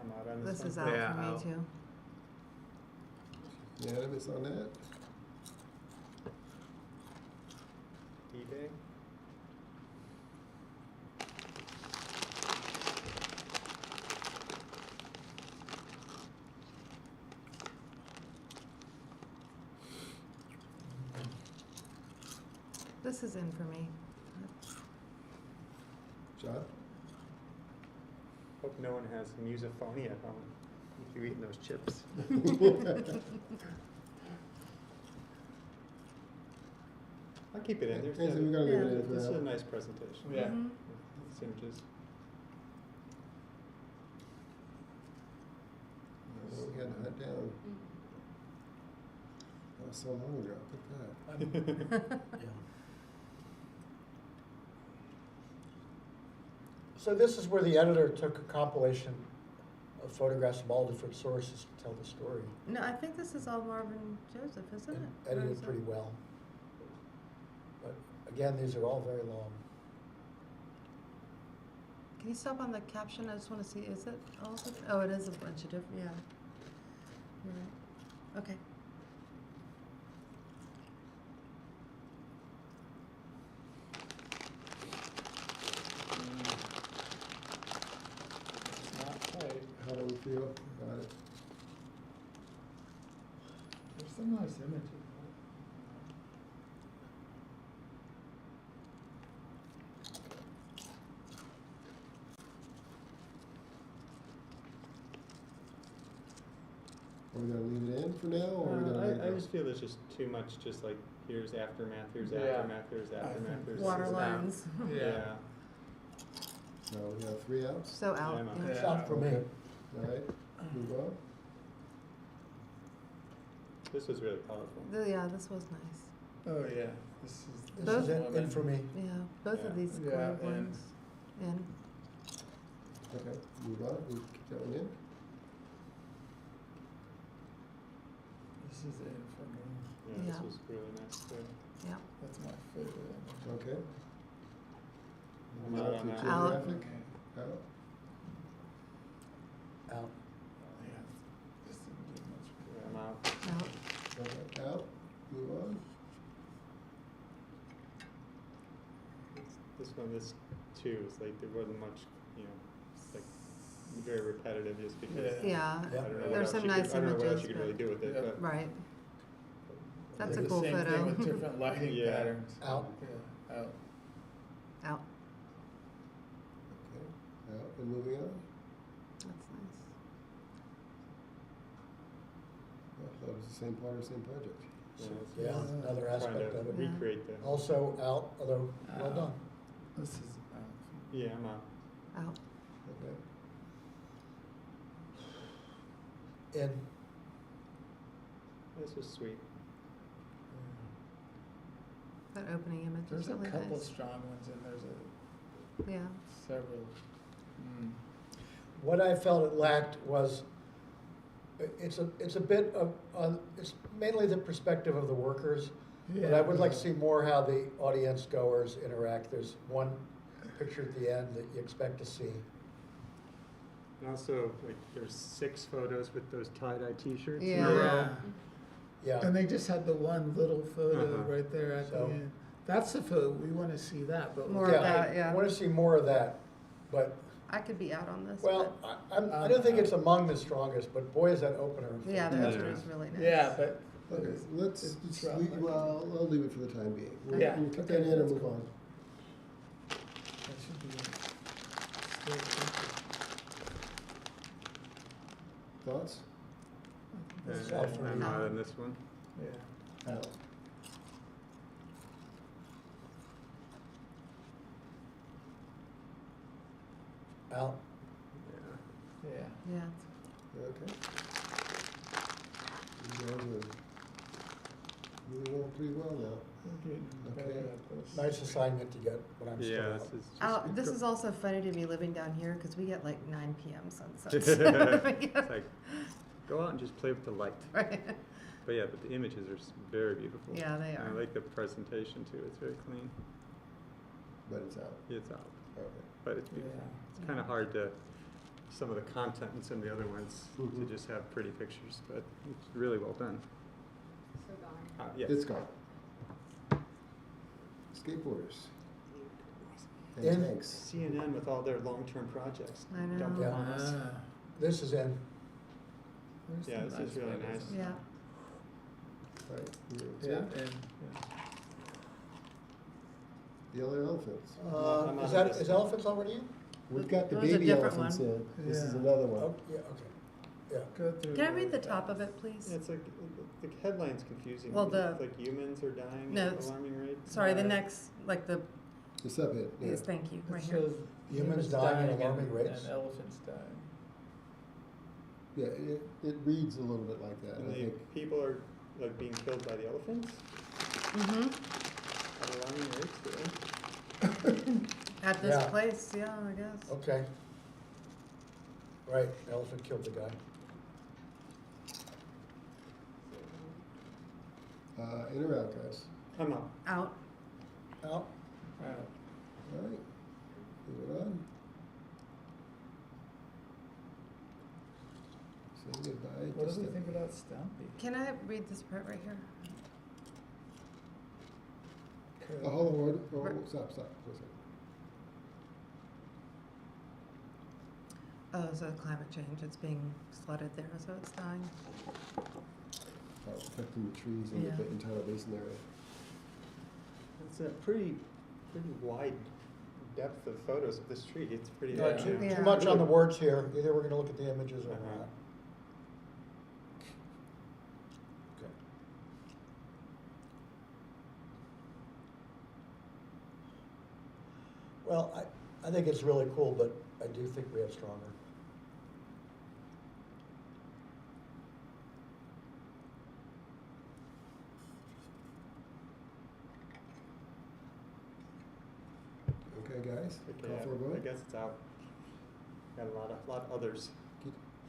Speaker 3: I'm out on this
Speaker 7: this is
Speaker 3: one.
Speaker 7: out
Speaker 2: Yeah,
Speaker 7: for me
Speaker 2: out.
Speaker 7: too.
Speaker 1: Unanimous on that?
Speaker 3: eBay.
Speaker 7: This is in for me.
Speaker 1: John?
Speaker 3: Hope no one has musophonia at home if you're eating those chips. I'll keep it in. There's
Speaker 1: Okay, so we're gonna leave it
Speaker 7: Yeah.
Speaker 1: in for
Speaker 3: This is a
Speaker 1: now.
Speaker 3: nice presentation.
Speaker 2: Yeah.
Speaker 7: Mhm.
Speaker 3: These images.
Speaker 1: That was so long ago. Look at that.
Speaker 5: Yeah. So this is where the editor took a compilation of photographs from all different sources to tell the story.
Speaker 7: No, I think this is all Marvin Joseph, isn't
Speaker 5: And
Speaker 7: it? Or is
Speaker 5: edited
Speaker 7: it-
Speaker 5: pretty well. But again, these are all very long.
Speaker 7: Can you stop on the caption? I just want to see, is it all of it? Oh, it is a bunch of different, yeah. You're right. Okay.
Speaker 2: It's not quite.
Speaker 1: How do we feel about it?
Speaker 2: There's some nice images.
Speaker 1: Are we gonna leave it in for now, or are we gonna let it
Speaker 3: I
Speaker 1: go?
Speaker 3: just feel there's just too much, just like, here's aftermath, here's
Speaker 2: Yeah.
Speaker 3: aftermath, here's
Speaker 2: I
Speaker 3: aftermath,
Speaker 2: think
Speaker 3: there's.
Speaker 7: Water
Speaker 2: is out.
Speaker 7: lines.
Speaker 3: Yeah.
Speaker 1: So we have 3 outs?
Speaker 7: So out,
Speaker 3: Yeah, I'm out.
Speaker 7: yeah.
Speaker 5: It's out for me.
Speaker 1: Okay. All right, move on.
Speaker 3: This was really colorful.
Speaker 7: Yeah, this was nice.
Speaker 2: Oh, yeah, this is.
Speaker 5: This is
Speaker 7: Both-
Speaker 5: in for me.
Speaker 7: Yeah, both
Speaker 3: Yeah.
Speaker 7: of these
Speaker 2: Yeah,
Speaker 7: colored
Speaker 2: and-
Speaker 7: ones. And
Speaker 1: Okay, move on, we keep that one in.
Speaker 2: This is in for me.
Speaker 3: Yeah, this
Speaker 7: Yeah.
Speaker 3: was really nice too.
Speaker 7: yeah,
Speaker 2: That's my favorite image.
Speaker 1: Okay.
Speaker 3: I'm
Speaker 1: Move
Speaker 3: out
Speaker 1: on
Speaker 3: on
Speaker 1: to
Speaker 3: that.
Speaker 7: Out.
Speaker 1: geographic. Out.
Speaker 5: Out.
Speaker 2: Yeah, this didn't do much.
Speaker 3: Yeah, I'm out.
Speaker 7: out.
Speaker 1: Okay, out, move on.
Speaker 3: This one, this too, is like, there wasn't much, you know, it's like very repetitive just because.
Speaker 2: Yeah.
Speaker 7: Yeah,
Speaker 3: I don't know what
Speaker 7: there's
Speaker 3: else
Speaker 7: some
Speaker 3: you could-
Speaker 7: nice
Speaker 3: I don't know what else
Speaker 7: images,
Speaker 3: you could
Speaker 7: but-
Speaker 3: really do with it,
Speaker 2: Yeah.
Speaker 3: but.
Speaker 7: right. That's a
Speaker 2: The
Speaker 7: cool
Speaker 2: same
Speaker 7: photo.
Speaker 2: thing with different lighting
Speaker 3: Yeah.
Speaker 2: patterns.
Speaker 5: Out.
Speaker 2: Yeah, out.
Speaker 7: Out.
Speaker 1: Okay, out and moving on.
Speaker 7: That's nice.
Speaker 1: I thought it was the same part of the same project.
Speaker 3: Yeah, it's
Speaker 5: Yeah,
Speaker 3: just
Speaker 5: another
Speaker 3: trying
Speaker 5: aspect
Speaker 3: to
Speaker 5: of it.
Speaker 7: Yeah.
Speaker 3: recreate the.
Speaker 5: Also out, although well done.
Speaker 2: This is out.
Speaker 3: Yeah, I'm out.
Speaker 7: Out.
Speaker 1: Okay.
Speaker 5: In.
Speaker 3: This was sweet.
Speaker 7: That opening image
Speaker 2: There's
Speaker 7: is
Speaker 2: a
Speaker 7: really
Speaker 2: couple
Speaker 7: nice.
Speaker 2: strong ones and there's
Speaker 7: Yeah.
Speaker 2: several.
Speaker 5: What I felt it lacked was, it's a bit of, it's mainly the perspective of the workers, but I would like to see more how the audience goers interact. There's one picture at the end that you expect to see.
Speaker 3: And also, like, there's 6 photos with those tie-dye t-shirts in
Speaker 7: Yeah.
Speaker 3: a row.
Speaker 2: Yeah.
Speaker 5: Yeah,
Speaker 2: And they just had the one little photo
Speaker 3: Uh-huh.
Speaker 2: right there at the
Speaker 5: So-
Speaker 2: end. That's the photo, we wanna see that, but.
Speaker 7: More of that,
Speaker 5: I
Speaker 7: yeah.
Speaker 5: want to see more of that, but,
Speaker 7: I could be out on this.
Speaker 5: well, I don't think it's among the strongest, but boy, is that opener.
Speaker 7: but yeah, the
Speaker 3: Yeah.
Speaker 7: opener is really nice.
Speaker 2: Yeah, but.
Speaker 1: Okay, let's,
Speaker 2: it's
Speaker 1: just
Speaker 2: rough,
Speaker 1: leave,
Speaker 2: I
Speaker 1: well, I'll leave it for the time being. We'll,
Speaker 2: Yeah,
Speaker 1: we'll keep
Speaker 2: okay,
Speaker 1: that in and
Speaker 2: that's
Speaker 1: move
Speaker 2: cool.
Speaker 1: on.
Speaker 2: That should be still simple.
Speaker 1: Thoughts?
Speaker 5: It's
Speaker 3: And
Speaker 5: out for
Speaker 3: I'm
Speaker 5: me.
Speaker 3: out on this one.
Speaker 2: Yeah.
Speaker 1: Out.
Speaker 5: Out.
Speaker 3: Yeah.
Speaker 2: Yeah.
Speaker 7: Yeah.
Speaker 1: Okay. You guys are moving along pretty well now.
Speaker 2: We're getting
Speaker 1: Okay.
Speaker 2: better at this.
Speaker 5: Nice assignment to get, but I'm still
Speaker 3: Yeah,
Speaker 5: out.
Speaker 3: this is just.
Speaker 7: Out. This is also funny to me living down here because we get like 9 p.m. sunsets.
Speaker 3: It's like, go out and just play with the light.
Speaker 7: Right.
Speaker 3: But yeah, but the images are very beautiful.
Speaker 7: Yeah, they
Speaker 3: And
Speaker 7: are.
Speaker 3: I like the presentation too, it's very clean.
Speaker 1: But it's out.
Speaker 3: It's out,
Speaker 1: Okay.
Speaker 3: but it's beautiful.
Speaker 2: Yeah.
Speaker 3: It's kind of hard to, some of the content in some of the other ones, to
Speaker 1: Mhm.
Speaker 3: just have pretty pictures, but it's really well done.
Speaker 4: So gone.
Speaker 3: Yeah.
Speaker 1: It's gone. Skateboarders. And
Speaker 5: In.
Speaker 1: tanks.
Speaker 3: CNN with all their long-term projects.
Speaker 7: I know.
Speaker 3: dumping on us.
Speaker 2: Ah,
Speaker 5: This is in.
Speaker 2: there's
Speaker 3: Yeah,
Speaker 2: some
Speaker 3: this is really
Speaker 2: photos.
Speaker 3: nice.
Speaker 7: Yeah.
Speaker 1: Right.
Speaker 2: Yeah,
Speaker 1: Tin.
Speaker 2: and,
Speaker 1: The other elephants.
Speaker 3: I'm
Speaker 5: Is
Speaker 3: out of
Speaker 5: that,
Speaker 3: this
Speaker 5: is
Speaker 3: one.
Speaker 5: elephants already in?
Speaker 1: We've got the
Speaker 7: It was a
Speaker 1: baby
Speaker 7: different
Speaker 1: elephants
Speaker 7: one.
Speaker 1: in. This is
Speaker 2: Yeah.
Speaker 1: another one.
Speaker 5: Oh, yeah, okay. Yeah.
Speaker 2: go through.
Speaker 7: Can I read the
Speaker 2: really
Speaker 7: top of
Speaker 2: fast.
Speaker 7: it, please?
Speaker 3: Yeah, it's like, the headline's confusing.
Speaker 7: Well,
Speaker 3: It's
Speaker 7: the-
Speaker 3: like humans are dying
Speaker 7: No,
Speaker 3: at
Speaker 7: it's-
Speaker 3: alarming rate.
Speaker 7: Sorry, the
Speaker 2: Uh,
Speaker 7: next, like the,
Speaker 1: The subhead, yeah.
Speaker 7: yes, thank you,
Speaker 2: It
Speaker 7: right here.
Speaker 2: shows
Speaker 5: Humans dying at alarming rates.
Speaker 2: And elephants dying.
Speaker 1: Yeah, it reads a little bit like that,
Speaker 3: And
Speaker 1: I
Speaker 3: the
Speaker 1: think.
Speaker 3: people are like being killed by the elephants.
Speaker 7: Mm-hmm.
Speaker 3: At alarming rates, really.
Speaker 7: At this
Speaker 5: Yeah.
Speaker 7: place, yeah, I guess.
Speaker 5: Okay. Right, elephant killed the guy.
Speaker 1: In or out, guys?
Speaker 3: I'm out.
Speaker 7: Out.
Speaker 5: Out?
Speaker 1: All right, moving on. Say goodbye.
Speaker 2: What
Speaker 1: to
Speaker 2: do we
Speaker 1: Steph.
Speaker 2: think about Stumpy?
Speaker 7: Can I read this part right here?
Speaker 1: Oh, hold on, word. Oh,
Speaker 7: Right.
Speaker 1: stop for a second.
Speaker 7: Oh, so climate change, it's being flooded there, so it's dying.
Speaker 1: Affecting the trees in
Speaker 7: Yeah.
Speaker 1: the entire basin area.
Speaker 3: It's a pretty wide depth of photos of this tree. It's pretty.
Speaker 2: Yeah.
Speaker 5: Too
Speaker 7: Yeah.
Speaker 5: much on the words here. Either we're gonna look at the images or
Speaker 3: Uh-huh.
Speaker 5: not. Okay. Well, I think it's really cool, but I do think we have stronger.
Speaker 1: Okay, guys,
Speaker 3: Okay,
Speaker 1: call for a
Speaker 3: I
Speaker 1: vote.
Speaker 3: guess it's out. Got a lot of others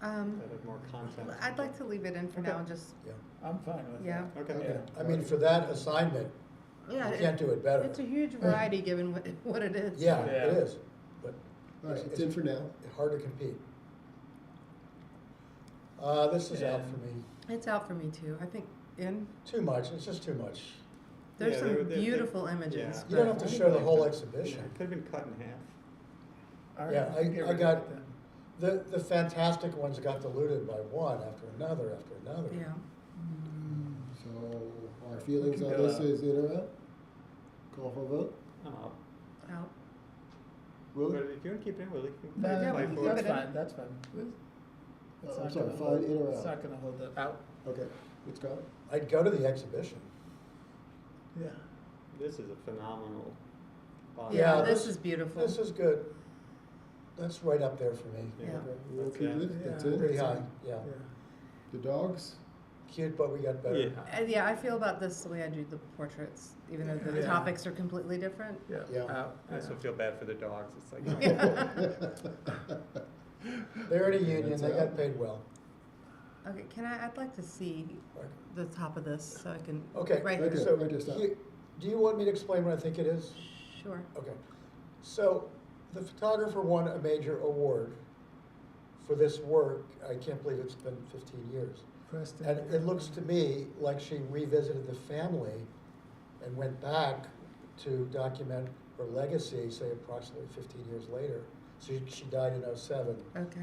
Speaker 3: that have more content.
Speaker 7: I'd like to leave it in for now and just,
Speaker 5: Yeah.
Speaker 2: I'm fine with
Speaker 7: Yeah.
Speaker 2: that.
Speaker 3: Okay.
Speaker 1: Okay.
Speaker 5: I mean, for that assignment,
Speaker 7: yeah,
Speaker 5: you can't do it better.
Speaker 7: it's a huge variety given what it is.
Speaker 5: Yeah,
Speaker 2: Yeah.
Speaker 5: it is, but
Speaker 1: All right, it's in for now.
Speaker 5: hard to compete. This is out
Speaker 2: Yeah.
Speaker 5: for me.
Speaker 7: It's out for me too. I think in,
Speaker 5: Too much, it's just too much.
Speaker 7: there's
Speaker 3: Yeah,
Speaker 7: some
Speaker 3: they're-
Speaker 7: beautiful
Speaker 3: yeah.
Speaker 7: images.
Speaker 5: You don't
Speaker 7: but-
Speaker 5: have to
Speaker 2: I
Speaker 5: show the
Speaker 2: like
Speaker 5: whole
Speaker 2: that.
Speaker 3: Yeah,
Speaker 5: exhibition.
Speaker 3: it could have been cut in half.
Speaker 2: All right,
Speaker 5: Yeah,
Speaker 2: we can get
Speaker 5: I
Speaker 2: rid of
Speaker 5: got-
Speaker 2: it then.
Speaker 5: The fantastic ones got diluted by one after another after another.
Speaker 7: Yeah.
Speaker 1: So our feelings
Speaker 2: We
Speaker 1: on
Speaker 2: can go
Speaker 1: this
Speaker 2: out.
Speaker 1: is in or out? Call for a vote?
Speaker 3: I'm out.
Speaker 7: Out.
Speaker 1: Will
Speaker 3: But
Speaker 1: it?
Speaker 3: if you want to keep it in, Willie, you can
Speaker 2: No,
Speaker 7: Yeah,
Speaker 3: fight
Speaker 7: we
Speaker 3: for
Speaker 7: can
Speaker 3: it.
Speaker 2: that's
Speaker 7: keep it in.
Speaker 2: fine, that's fine. It's
Speaker 1: I'm
Speaker 2: not
Speaker 1: sorry,
Speaker 2: gonna
Speaker 1: fine,
Speaker 2: hold-
Speaker 1: in or
Speaker 2: It's
Speaker 1: out?
Speaker 2: not gonna hold it out.
Speaker 1: Okay, it's gone.
Speaker 5: I'd go to the exhibition.
Speaker 2: Yeah.
Speaker 3: This is a phenomenal body.
Speaker 7: Yeah,
Speaker 5: Yeah,
Speaker 7: this
Speaker 5: this-
Speaker 7: is beautiful.
Speaker 5: This is good. That's right up there for me.
Speaker 7: Yeah.
Speaker 1: Okay, you
Speaker 3: That's
Speaker 1: okay
Speaker 3: it.
Speaker 1: with it? That's
Speaker 2: Yeah.
Speaker 1: it?
Speaker 5: Pretty high, yeah.
Speaker 2: Yeah.
Speaker 1: The dogs?
Speaker 5: Cute, but we got better.
Speaker 3: Yeah.
Speaker 7: Yeah, I feel about this the way I do the portraits, even though the
Speaker 2: Yeah.
Speaker 7: topics are completely different.
Speaker 2: Yeah.
Speaker 5: Yeah.
Speaker 2: Out.
Speaker 3: I also feel bad for the dogs. It's like,
Speaker 5: They're in a union,
Speaker 1: That's
Speaker 5: they
Speaker 1: out.
Speaker 5: got paid well.
Speaker 7: Okay, I'd like to see the top of this so I can,
Speaker 5: Okay,
Speaker 7: right
Speaker 1: Right
Speaker 7: here.
Speaker 1: there.
Speaker 5: so,
Speaker 1: stop.
Speaker 5: do you want me to explain what I think it is?
Speaker 7: Sure.
Speaker 5: Okay, so the photographer won a major award for this work. I can't believe it's been 15 years.
Speaker 2: Preston.
Speaker 5: And it looks to me like she revisited the family and went back to document her legacy, say approximately 15 years later. So she died in '07.
Speaker 7: Okay.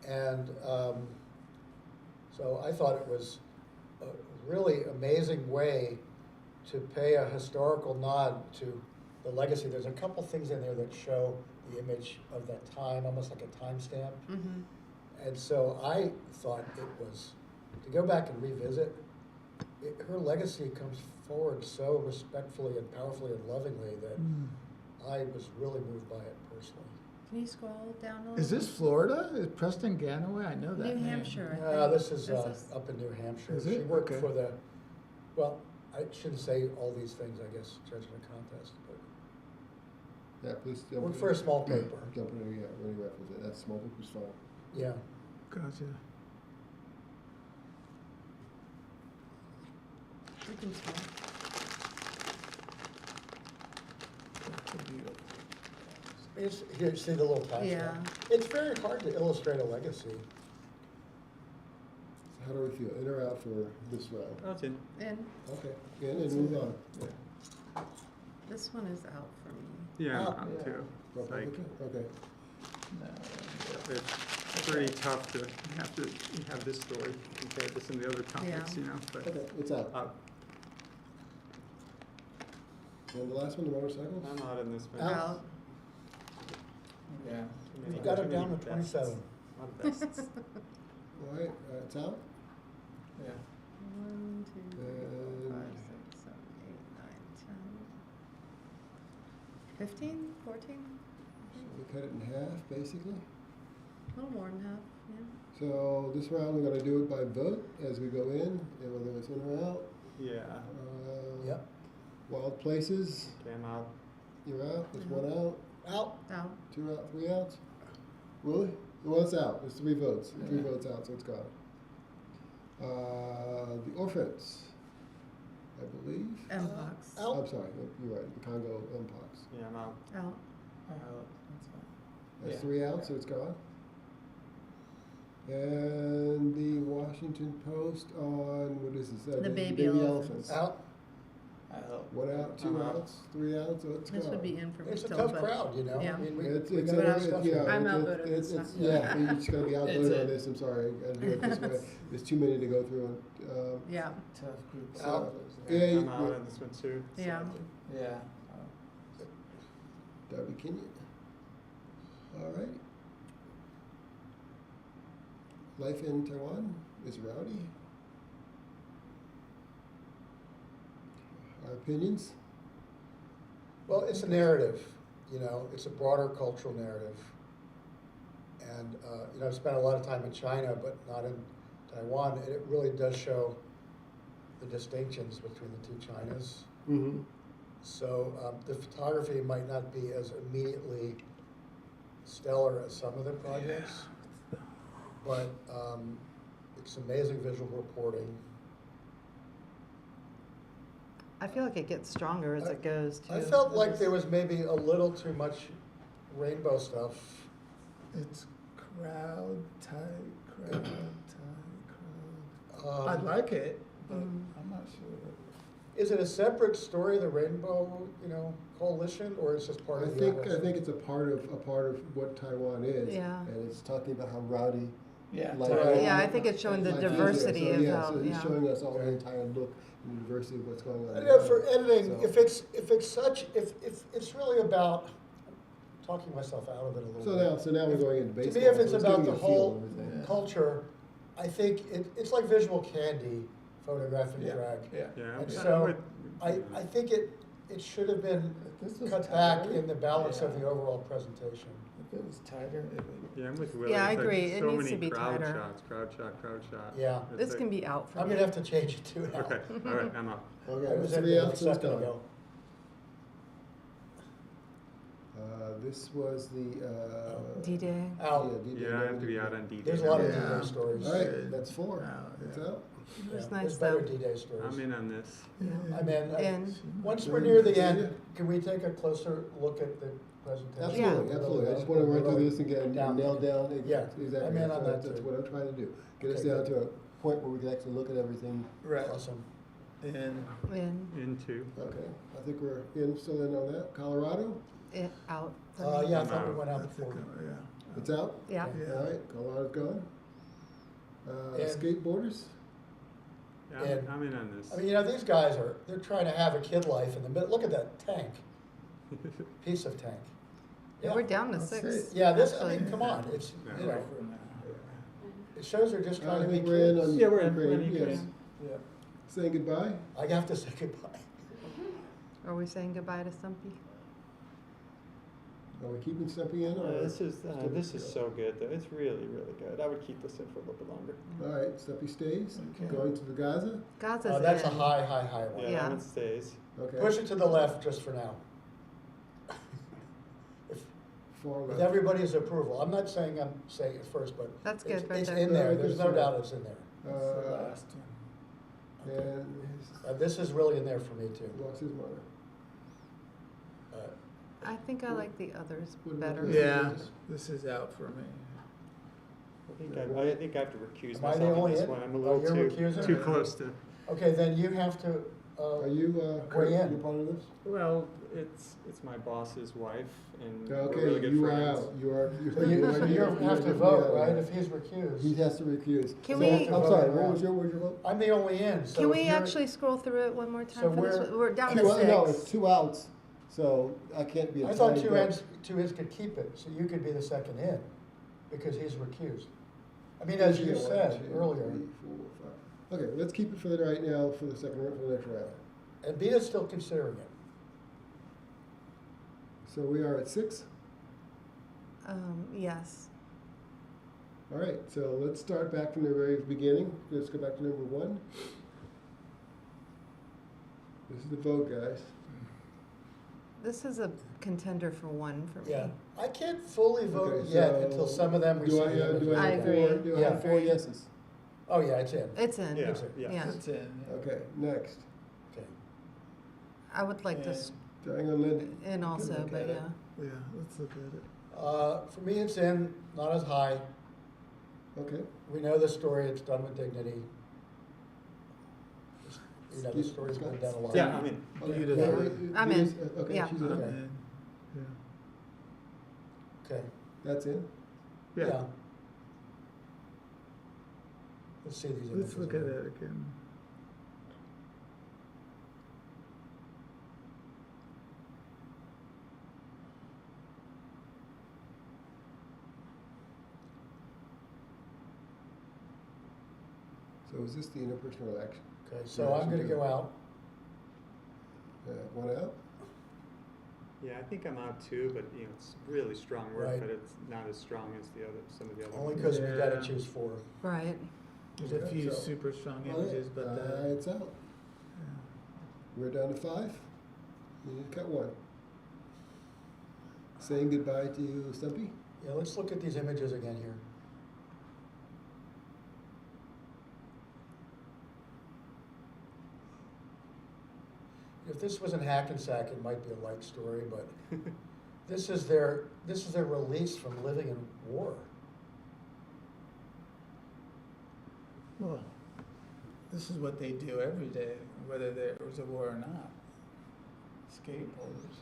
Speaker 5: And so I thought it was a really amazing way to pay a historical nod to the legacy. There's a couple things in there that show the image of that time, almost like a timestamp.
Speaker 7: Mm-hmm.
Speaker 5: And so I thought it was, to go back and revisit, her legacy comes forward so respectfully and powerfully and lovingly that I was really moved by it personally.
Speaker 7: Can you scroll down a little?
Speaker 2: Is this Florida? Is Preston Ganaway? I know that
Speaker 7: New
Speaker 2: name.
Speaker 7: Hampshire, I think.
Speaker 5: This is
Speaker 7: this?
Speaker 5: up in New Hampshire.
Speaker 2: Is
Speaker 5: She
Speaker 2: it?
Speaker 5: worked
Speaker 2: Okay.
Speaker 5: for the, well, I shouldn't say all these things, I guess, judging a contest, but
Speaker 1: Yeah, please. don't
Speaker 5: worked
Speaker 1: put
Speaker 5: for a
Speaker 1: it-
Speaker 5: small paper.
Speaker 1: Don't put any reference in. That's small paper's fine.
Speaker 5: Yeah.
Speaker 2: Gotcha.
Speaker 7: You can scroll.
Speaker 5: It's, here, see the little patch?
Speaker 7: Yeah.
Speaker 5: It's very hard to illustrate a legacy.
Speaker 1: So how do we feel? In or out for this round?
Speaker 3: oh, it's in.
Speaker 7: In.
Speaker 1: Okay, in and move on.
Speaker 7: This one is out for me.
Speaker 3: Yeah,
Speaker 5: Oh.
Speaker 3: I'm too. It's like,
Speaker 1: Okay,
Speaker 2: No.
Speaker 3: it's pretty tough to have this story compared to some of the other topics,
Speaker 7: Yeah.
Speaker 3: you know, but.
Speaker 1: okay, it's out. And the last one, the motorcycles?
Speaker 3: I'm not in this one.
Speaker 5: Out.
Speaker 7: Out.
Speaker 2: Yeah.
Speaker 5: You got it down to 27.
Speaker 3: A lot of bests.
Speaker 1: All right, it's out.
Speaker 2: Yeah.
Speaker 7: 1, 2, 3, 4, 5,
Speaker 1: And-
Speaker 7: 6, 7, 8, 9, 10. 15, 14?
Speaker 1: So we cut it in half, basically.
Speaker 7: A little more than half.
Speaker 1: So this round, we're gonna do it by vote as we go in, and whether it's in or out.
Speaker 3: Yeah.
Speaker 5: Yep.
Speaker 1: Wild places,
Speaker 3: Okay, I'm out.
Speaker 1: you're out, there's one out,
Speaker 5: Out.
Speaker 7: Out.
Speaker 1: 2 out, 3 outs. Really? Well, it's out, there's 3 votes, 3 votes out, so it's gone. The orphans, I believe.
Speaker 7: Mpox.
Speaker 5: Out.
Speaker 1: I'm sorry, you're right, the Congo Mpox.
Speaker 3: Yeah, I'm out.
Speaker 7: Out.
Speaker 2: That's fine.
Speaker 1: That's
Speaker 2: Yeah.
Speaker 1: 3 out, so it's gone. And the Washington Post on, what is this?
Speaker 7: The baby elephants.
Speaker 5: Out.
Speaker 2: Out.
Speaker 1: 1 out, 2
Speaker 3: I'm out.
Speaker 1: outs, 3 outs, so it's gone.
Speaker 7: This would be in for me
Speaker 5: It's a
Speaker 7: still,
Speaker 5: tough
Speaker 7: but-
Speaker 5: crowd, you know?
Speaker 7: Yeah.
Speaker 5: I mean, we
Speaker 1: It's,
Speaker 5: we
Speaker 1: it's,
Speaker 5: got
Speaker 1: a-
Speaker 5: our stuff
Speaker 1: yeah,
Speaker 5: here.
Speaker 7: I'm
Speaker 1: it's-
Speaker 7: outvoted
Speaker 1: it's-
Speaker 7: this
Speaker 1: it's-
Speaker 7: time.
Speaker 1: Yeah, you're just gonna be outvoted
Speaker 2: It's
Speaker 1: on
Speaker 2: a-
Speaker 1: this, I'm sorry, I gotta do it this way. There's too many to go through.
Speaker 7: Yeah,
Speaker 2: Tough group.
Speaker 5: Out.
Speaker 1: Yeah,
Speaker 3: I'm out on this one too.
Speaker 7: yeah.
Speaker 2: Yeah.
Speaker 1: Darby Kenyon. All right. Life in Taiwan is rowdy. Our opinions?
Speaker 5: Well, it's a narrative, you know, it's a broader cultural narrative. And, you know, I've spent a lot of time in China, but not in Taiwan, and it really does show the distinctions between the 2 Chinas.
Speaker 1: Mm-hmm.
Speaker 5: So the photography might not be as immediately stellar as some of the projects, but it's amazing visual reporting.
Speaker 7: I feel like it gets stronger as it goes too.
Speaker 5: I felt like there was maybe a little too much rainbow stuff.
Speaker 2: It's crowd tight, crowd. I like it, but I'm not sure.
Speaker 5: Is it a separate story, the Rainbow, you know, Coalition, or is this part
Speaker 1: I
Speaker 5: of the
Speaker 1: think
Speaker 5: atlas?
Speaker 1: it's a part of what Taiwan is.
Speaker 7: Yeah.
Speaker 1: And it's talking about how rowdy.
Speaker 2: Yeah.
Speaker 1: life
Speaker 5: Right.
Speaker 1: is.
Speaker 7: Yeah, I think it's showing the
Speaker 1: Life is there.
Speaker 7: diversity
Speaker 1: So,
Speaker 7: of
Speaker 1: yeah,
Speaker 7: how,
Speaker 1: so it's
Speaker 7: yeah.
Speaker 1: showing us all the entire look and the diversity of what's going on.
Speaker 5: I know for editing,
Speaker 1: So-
Speaker 5: if it's really about, I'm talking myself out of it a little bit.
Speaker 1: So now we're going into
Speaker 5: To
Speaker 1: baseball.
Speaker 5: me, if it's
Speaker 1: so
Speaker 5: about
Speaker 1: giving
Speaker 5: the
Speaker 1: you a feel
Speaker 5: whole
Speaker 1: of everything.
Speaker 5: culture, I think it's like visual candy, photographing
Speaker 2: Yeah.
Speaker 5: drag.
Speaker 2: Yeah.
Speaker 3: Yeah,
Speaker 5: And
Speaker 3: I'm
Speaker 5: so,
Speaker 3: with.
Speaker 5: I think it should have been
Speaker 2: This was
Speaker 5: cut back
Speaker 2: tighter.
Speaker 5: in the balance of
Speaker 2: Yeah.
Speaker 5: the overall presentation.
Speaker 2: If it was tighter, it would.
Speaker 3: Yeah, I'm with Will.
Speaker 7: Yeah, I
Speaker 3: It's like
Speaker 7: agree. It
Speaker 3: so
Speaker 7: needs
Speaker 3: many
Speaker 7: to be
Speaker 3: crowd
Speaker 7: tighter.
Speaker 3: shots, crowd shot.
Speaker 5: Yeah.
Speaker 3: It's
Speaker 7: This
Speaker 3: like-
Speaker 7: can be out for
Speaker 5: I'm
Speaker 7: me.
Speaker 5: gonna have to change it to an out.
Speaker 3: Okay, all right, I'm out.
Speaker 1: Okay,
Speaker 5: I was
Speaker 1: that's
Speaker 5: in
Speaker 1: 3
Speaker 5: there a
Speaker 1: outs, so it's
Speaker 5: second
Speaker 1: gone.
Speaker 5: ago.
Speaker 1: This was the,
Speaker 7: D-Day.
Speaker 5: Out.
Speaker 1: D-Day.
Speaker 3: Yeah, I have to be out on D-Day.
Speaker 5: There's a lot of
Speaker 2: Yeah.
Speaker 5: D-Day stories.
Speaker 1: All right, that's 4.
Speaker 2: Out,
Speaker 1: It's
Speaker 2: yeah.
Speaker 1: out.
Speaker 7: It was
Speaker 5: Yeah,
Speaker 7: nice
Speaker 5: there's better
Speaker 7: though.
Speaker 5: D-Day stories.
Speaker 3: I'm in on this.
Speaker 5: I'm in.
Speaker 7: In.
Speaker 5: Once we're near the end, can we take a closer look at the presentation?
Speaker 1: Absolutely, absolutely. I just want to run through this and get it
Speaker 5: Down.
Speaker 1: nailed down.
Speaker 5: Yeah,
Speaker 1: Exactly.
Speaker 5: I'm in on that
Speaker 1: That's
Speaker 5: too.
Speaker 1: what I'm trying to do. Get us
Speaker 5: Okay,
Speaker 1: down
Speaker 5: good.
Speaker 1: to a point where we can actually look at everything.
Speaker 2: Right.
Speaker 5: Awesome.
Speaker 2: And
Speaker 7: In.
Speaker 3: Into.
Speaker 1: Okay, I think we're still in on that. Colorado,
Speaker 7: Out. for me.
Speaker 5: Yeah, I
Speaker 3: I'm
Speaker 5: thought we
Speaker 3: out.
Speaker 5: went out
Speaker 2: I think,
Speaker 5: before.
Speaker 2: yeah.
Speaker 1: it's out.
Speaker 7: Yeah.
Speaker 2: Yeah.
Speaker 1: All right, Colorado's gone.
Speaker 5: And-
Speaker 1: Skateboarders,
Speaker 3: Yeah,
Speaker 5: And-
Speaker 3: I'm in on this.
Speaker 5: I mean, you know, these guys they're trying to have a kid life in the middle. Look at that tank, piece of tank.
Speaker 7: Yeah, we're down to
Speaker 2: That's
Speaker 7: 6.
Speaker 2: it.
Speaker 5: Yeah, this, I
Speaker 7: actually.
Speaker 5: mean, come on, it's,
Speaker 3: Yeah.
Speaker 5: you know,
Speaker 2: For now.
Speaker 5: it shows they're just trying
Speaker 1: I
Speaker 5: to be
Speaker 1: think we're in
Speaker 5: kids.
Speaker 1: on
Speaker 3: Yeah, we're in
Speaker 1: Ukraine,
Speaker 3: Ukraine.
Speaker 1: yes.
Speaker 2: Yeah.
Speaker 1: Saying goodbye.
Speaker 5: I have to say goodbye.
Speaker 7: Are we saying goodbye to Stumpy?
Speaker 1: Are we keeping Stumpy in? Or
Speaker 3: This is
Speaker 1: still-
Speaker 3: so good though. It's really good. I would keep this in for a little bit longer.
Speaker 1: All right, Stumpy stays.
Speaker 2: Okay.
Speaker 1: Going to the Gaza.
Speaker 7: Gaza's
Speaker 5: That's a
Speaker 7: in.
Speaker 5: high one.
Speaker 3: Yeah,
Speaker 7: Yeah.
Speaker 3: that one stays.
Speaker 1: Okay.
Speaker 5: Push it to the left just for now.
Speaker 1: Far
Speaker 5: With
Speaker 1: left.
Speaker 5: everybody's approval. I'm not saying I'm saying it first, but
Speaker 7: That's good right
Speaker 5: it's
Speaker 7: there.
Speaker 5: in there.
Speaker 1: Yeah,
Speaker 5: There's no
Speaker 1: good.
Speaker 5: doubt it's in there.
Speaker 2: That's the last one.
Speaker 1: And
Speaker 5: This is really in there for me too.
Speaker 1: lost his mother.
Speaker 5: Uh,
Speaker 7: I think I like the others
Speaker 1: What about
Speaker 7: better.
Speaker 1: this?
Speaker 2: Yeah, this is out for me.
Speaker 3: I think I have to recuse
Speaker 5: Am I the
Speaker 3: myself on
Speaker 5: only
Speaker 3: this
Speaker 5: in?
Speaker 3: one. I'm a
Speaker 5: Oh,
Speaker 3: little
Speaker 5: you're
Speaker 3: too
Speaker 5: recusing?
Speaker 3: close to.
Speaker 5: Okay, then you have to,
Speaker 1: Are you,
Speaker 5: Weigh in.
Speaker 1: you part of this?
Speaker 3: Well, it's my boss's wife, and we're
Speaker 1: Okay,
Speaker 3: really good
Speaker 1: you are
Speaker 3: friends.
Speaker 1: out. You are.
Speaker 5: so you have to
Speaker 1: definitely
Speaker 5: vote,
Speaker 1: out.
Speaker 5: right, if he's
Speaker 1: He
Speaker 5: recused.
Speaker 1: has to recuse.
Speaker 7: Can
Speaker 1: So,
Speaker 7: we-
Speaker 1: I'm sorry,
Speaker 5: Vote
Speaker 1: where's your vote?
Speaker 5: I'm the only in, so
Speaker 7: Can
Speaker 5: if
Speaker 7: we
Speaker 5: you're-
Speaker 7: actually scroll through it one more
Speaker 5: So
Speaker 7: time for this
Speaker 5: we're-
Speaker 7: one? We're down
Speaker 1: Two
Speaker 7: to
Speaker 1: out- No, it's
Speaker 7: 6.
Speaker 1: 2 outs, so I can't be a
Speaker 5: I thought
Speaker 1: tie
Speaker 5: two
Speaker 1: vote.
Speaker 5: ends could keep it, so you could be the second in, because he's recused. I mean, as you
Speaker 1: Yeah, one,
Speaker 5: said
Speaker 1: two,
Speaker 5: earlier,
Speaker 1: 3, 4, 5. Okay, let's keep it for the right now for the for the next round.
Speaker 5: and Beta's still considering it.
Speaker 1: So we are at 6.
Speaker 7: Yes.
Speaker 1: All right, so let's start back from the very beginning. Let's go back to number 1. This is the vote, guys.
Speaker 7: This is a contender for 1 for me.
Speaker 5: Yeah, I can't fully vote
Speaker 1: Okay,
Speaker 5: yet
Speaker 1: so
Speaker 5: until some of them we see.
Speaker 1: Do I
Speaker 5: the images.
Speaker 1: have
Speaker 7: I agree.
Speaker 1: 4? Do I have
Speaker 5: Yeah.
Speaker 1: 4 yeses?
Speaker 5: Oh, yeah, it's in.
Speaker 7: It's in.
Speaker 3: Yeah,
Speaker 5: Yeah.
Speaker 3: yeah.
Speaker 2: It's in, yeah.
Speaker 1: Okay, next.
Speaker 5: Okay.
Speaker 7: I would like this
Speaker 1: Hang on, Lindy.
Speaker 7: in also,
Speaker 1: look
Speaker 7: but
Speaker 1: at it.
Speaker 7: yeah.
Speaker 2: Yeah, let's look at it.
Speaker 5: For me, it's in, not as high.
Speaker 1: Okay.
Speaker 5: We know the story, it's done with dignity. You know, the
Speaker 1: Excuse-
Speaker 5: story's been done a lot.
Speaker 3: Yeah, I mean,
Speaker 1: Okay.
Speaker 2: Beautiful.
Speaker 7: I'm
Speaker 1: Denise,
Speaker 7: in.
Speaker 1: Okay,
Speaker 7: Yeah.
Speaker 1: she's in.
Speaker 2: I'm
Speaker 5: Okay.
Speaker 2: in. Yeah.
Speaker 5: Okay,
Speaker 1: That's in?
Speaker 5: yeah. Let's see these images.
Speaker 2: Let's look at
Speaker 5: again.
Speaker 2: it again.
Speaker 1: So is this the interpersonal action?
Speaker 5: Okay, so I'm gonna go out.
Speaker 1: One out?
Speaker 3: yeah, I think I'm out too, but you know, it's really strong work,
Speaker 5: Right.
Speaker 3: but it's not as strong as some of the other
Speaker 5: Only
Speaker 3: ones.
Speaker 5: because we gotta
Speaker 2: Yeah.
Speaker 5: choose 4.
Speaker 7: Right.
Speaker 2: There's a
Speaker 1: Okay,
Speaker 2: few
Speaker 1: so-
Speaker 2: super strong
Speaker 1: All right,
Speaker 2: images, but
Speaker 1: it's out. We're down to 5. You need to cut 1. Saying goodbye to Stumpy?
Speaker 5: Yeah, let's look at these images again here. If this was in Hackensack, it might be a light story, but this is their release from living in war.
Speaker 2: well, this is what they do every day, whether there was a war or not. Skateboarders.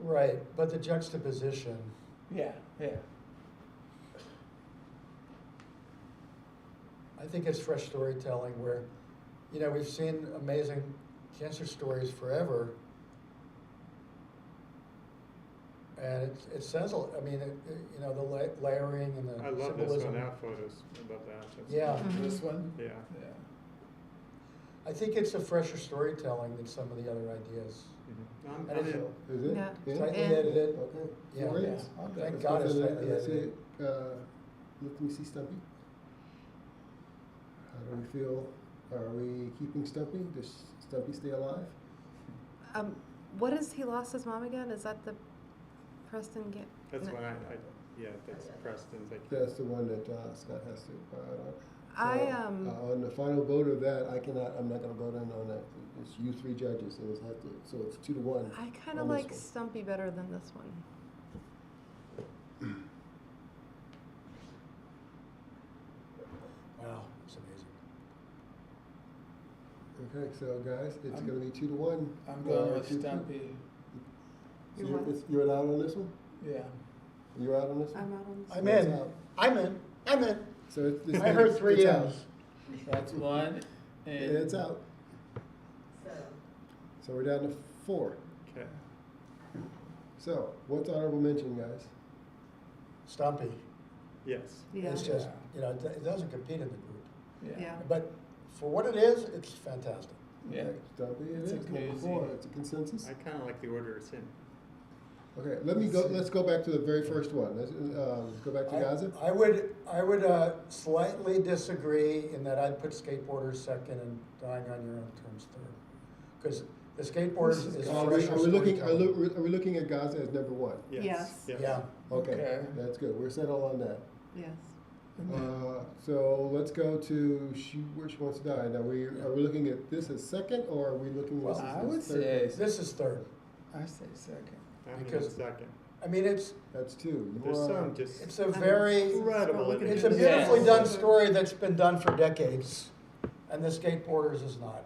Speaker 5: Right, but the juxtaposition,
Speaker 2: Yeah, yeah.
Speaker 5: I think it's fresh storytelling where, you know, we've seen amazing cancer stories forever. And it says, I mean, you know, the layering and the
Speaker 3: I love
Speaker 5: symbolism.
Speaker 3: this one, that photos, I love that. That's-
Speaker 5: Yeah,
Speaker 7: Mhm.
Speaker 2: This one?
Speaker 3: Yeah,
Speaker 2: Yeah.
Speaker 5: I think it's a fresher storytelling than some of the other ideas.
Speaker 3: I'm
Speaker 5: And it's
Speaker 3: in.
Speaker 1: Is it?
Speaker 7: Yeah.
Speaker 1: In?
Speaker 5: tightly
Speaker 7: And-
Speaker 5: edited.
Speaker 1: Okay.
Speaker 5: Yeah.
Speaker 1: Four
Speaker 2: Yeah.
Speaker 1: is.
Speaker 2: Okay.
Speaker 5: Thank
Speaker 1: Let's
Speaker 5: God
Speaker 1: go
Speaker 5: it's
Speaker 1: to the-
Speaker 5: tightly
Speaker 1: let's see,
Speaker 5: edited.
Speaker 1: let me see Stumpy. How do we feel? Are we keeping Stumpy? Does Stumpy stay alive?
Speaker 7: What is he lost his mom again? Is that the Preston game?
Speaker 3: That's when yeah, that's Preston's, like,
Speaker 1: That's the one that Scott has to. On the final vote of that, I'm not gonna vote in on that. It's you 3 judges, so it's 2 to 1.
Speaker 7: I kind
Speaker 1: on
Speaker 7: of
Speaker 1: this
Speaker 7: like
Speaker 1: one.
Speaker 7: Stumpy better than this one.
Speaker 5: Wow, it's amazing.
Speaker 1: Okay, so guys, it's
Speaker 2: I'm-
Speaker 1: gonna be 2 to 1.
Speaker 2: I'm going with
Speaker 1: 2-2.
Speaker 2: Stumpy.
Speaker 1: So
Speaker 7: You're what?
Speaker 1: you're out on this one?
Speaker 2: Yeah.
Speaker 1: You're out on this one?
Speaker 7: I'm out on this.
Speaker 5: I'm
Speaker 7: one.
Speaker 1: It's
Speaker 5: in.
Speaker 1: out.
Speaker 5: I'm in.
Speaker 1: So it's.
Speaker 5: I heard 3
Speaker 1: it's out.
Speaker 5: yeses.
Speaker 2: That's 1. And
Speaker 1: It's out.
Speaker 4: So,
Speaker 1: So we're down to 4.
Speaker 3: okay.
Speaker 1: So what's honorable mention, guys?
Speaker 5: Stumpy.
Speaker 3: Yes.
Speaker 7: Yeah.
Speaker 5: It's just, you know, it doesn't compete in the group.
Speaker 7: Yeah.
Speaker 5: But for what it is, it's fantastic.
Speaker 2: Yeah.
Speaker 1: Stumpy, it
Speaker 2: It's
Speaker 1: is.
Speaker 2: a
Speaker 1: Number
Speaker 2: cozy-
Speaker 1: 4. It's a consensus.
Speaker 3: I kind of like the order it's in.
Speaker 1: Okay, let's go back to the very first one. Let's go back to Gaza.
Speaker 5: I would slightly disagree in that I'd put skateboarders second and dying on your own terms third. Because the skateboarders is
Speaker 1: Are
Speaker 5: fresher
Speaker 1: we looking,
Speaker 5: storytelling.
Speaker 1: are we looking at Gaza as number 1?
Speaker 7: Yes.
Speaker 5: Yeah,
Speaker 1: Okay,
Speaker 2: Okay.
Speaker 1: that's good. We're settled on that.
Speaker 7: Yes.
Speaker 1: So let's go to where she wants to die. Now, are we looking at this as second, or are we looking at
Speaker 2: Well,
Speaker 1: this as
Speaker 2: I would
Speaker 1: third?
Speaker 2: say,
Speaker 5: this is third.
Speaker 2: I say second.
Speaker 3: I'm in
Speaker 5: Because-
Speaker 3: second.
Speaker 5: I mean, it's
Speaker 1: That's 2.
Speaker 3: There's
Speaker 1: You are-
Speaker 3: some just
Speaker 5: a very,
Speaker 3: incredible
Speaker 7: It's
Speaker 5: it's
Speaker 3: images.
Speaker 5: a beautifully
Speaker 2: Yes.
Speaker 5: done story that's been done for decades, and the skateboarders is not.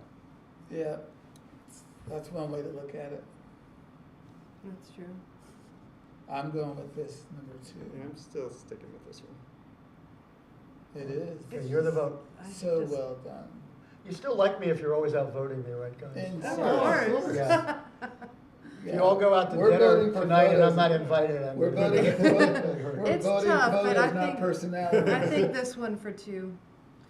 Speaker 2: Yeah. That's one way to look at it.
Speaker 7: That's true.
Speaker 2: I'm going with this number 2.
Speaker 3: Yeah, I'm still sticking with this one.
Speaker 2: It is.
Speaker 5: Okay, you're the vote.
Speaker 2: So
Speaker 7: just-
Speaker 2: well done.
Speaker 5: You still like me if you're always out voting me, right, guys?
Speaker 2: And
Speaker 7: Of
Speaker 2: so-
Speaker 7: course.
Speaker 5: Yeah.
Speaker 2: Yeah.
Speaker 5: If you all go out to
Speaker 2: We're
Speaker 5: dinner
Speaker 2: voting for
Speaker 5: tonight and I'm
Speaker 2: photos.
Speaker 5: not invited, I'm.
Speaker 2: We're voting, we're
Speaker 7: It's
Speaker 2: voting
Speaker 7: tough, but
Speaker 2: photos,
Speaker 7: I
Speaker 2: not
Speaker 7: think-
Speaker 2: personality.
Speaker 7: I think this one for 2.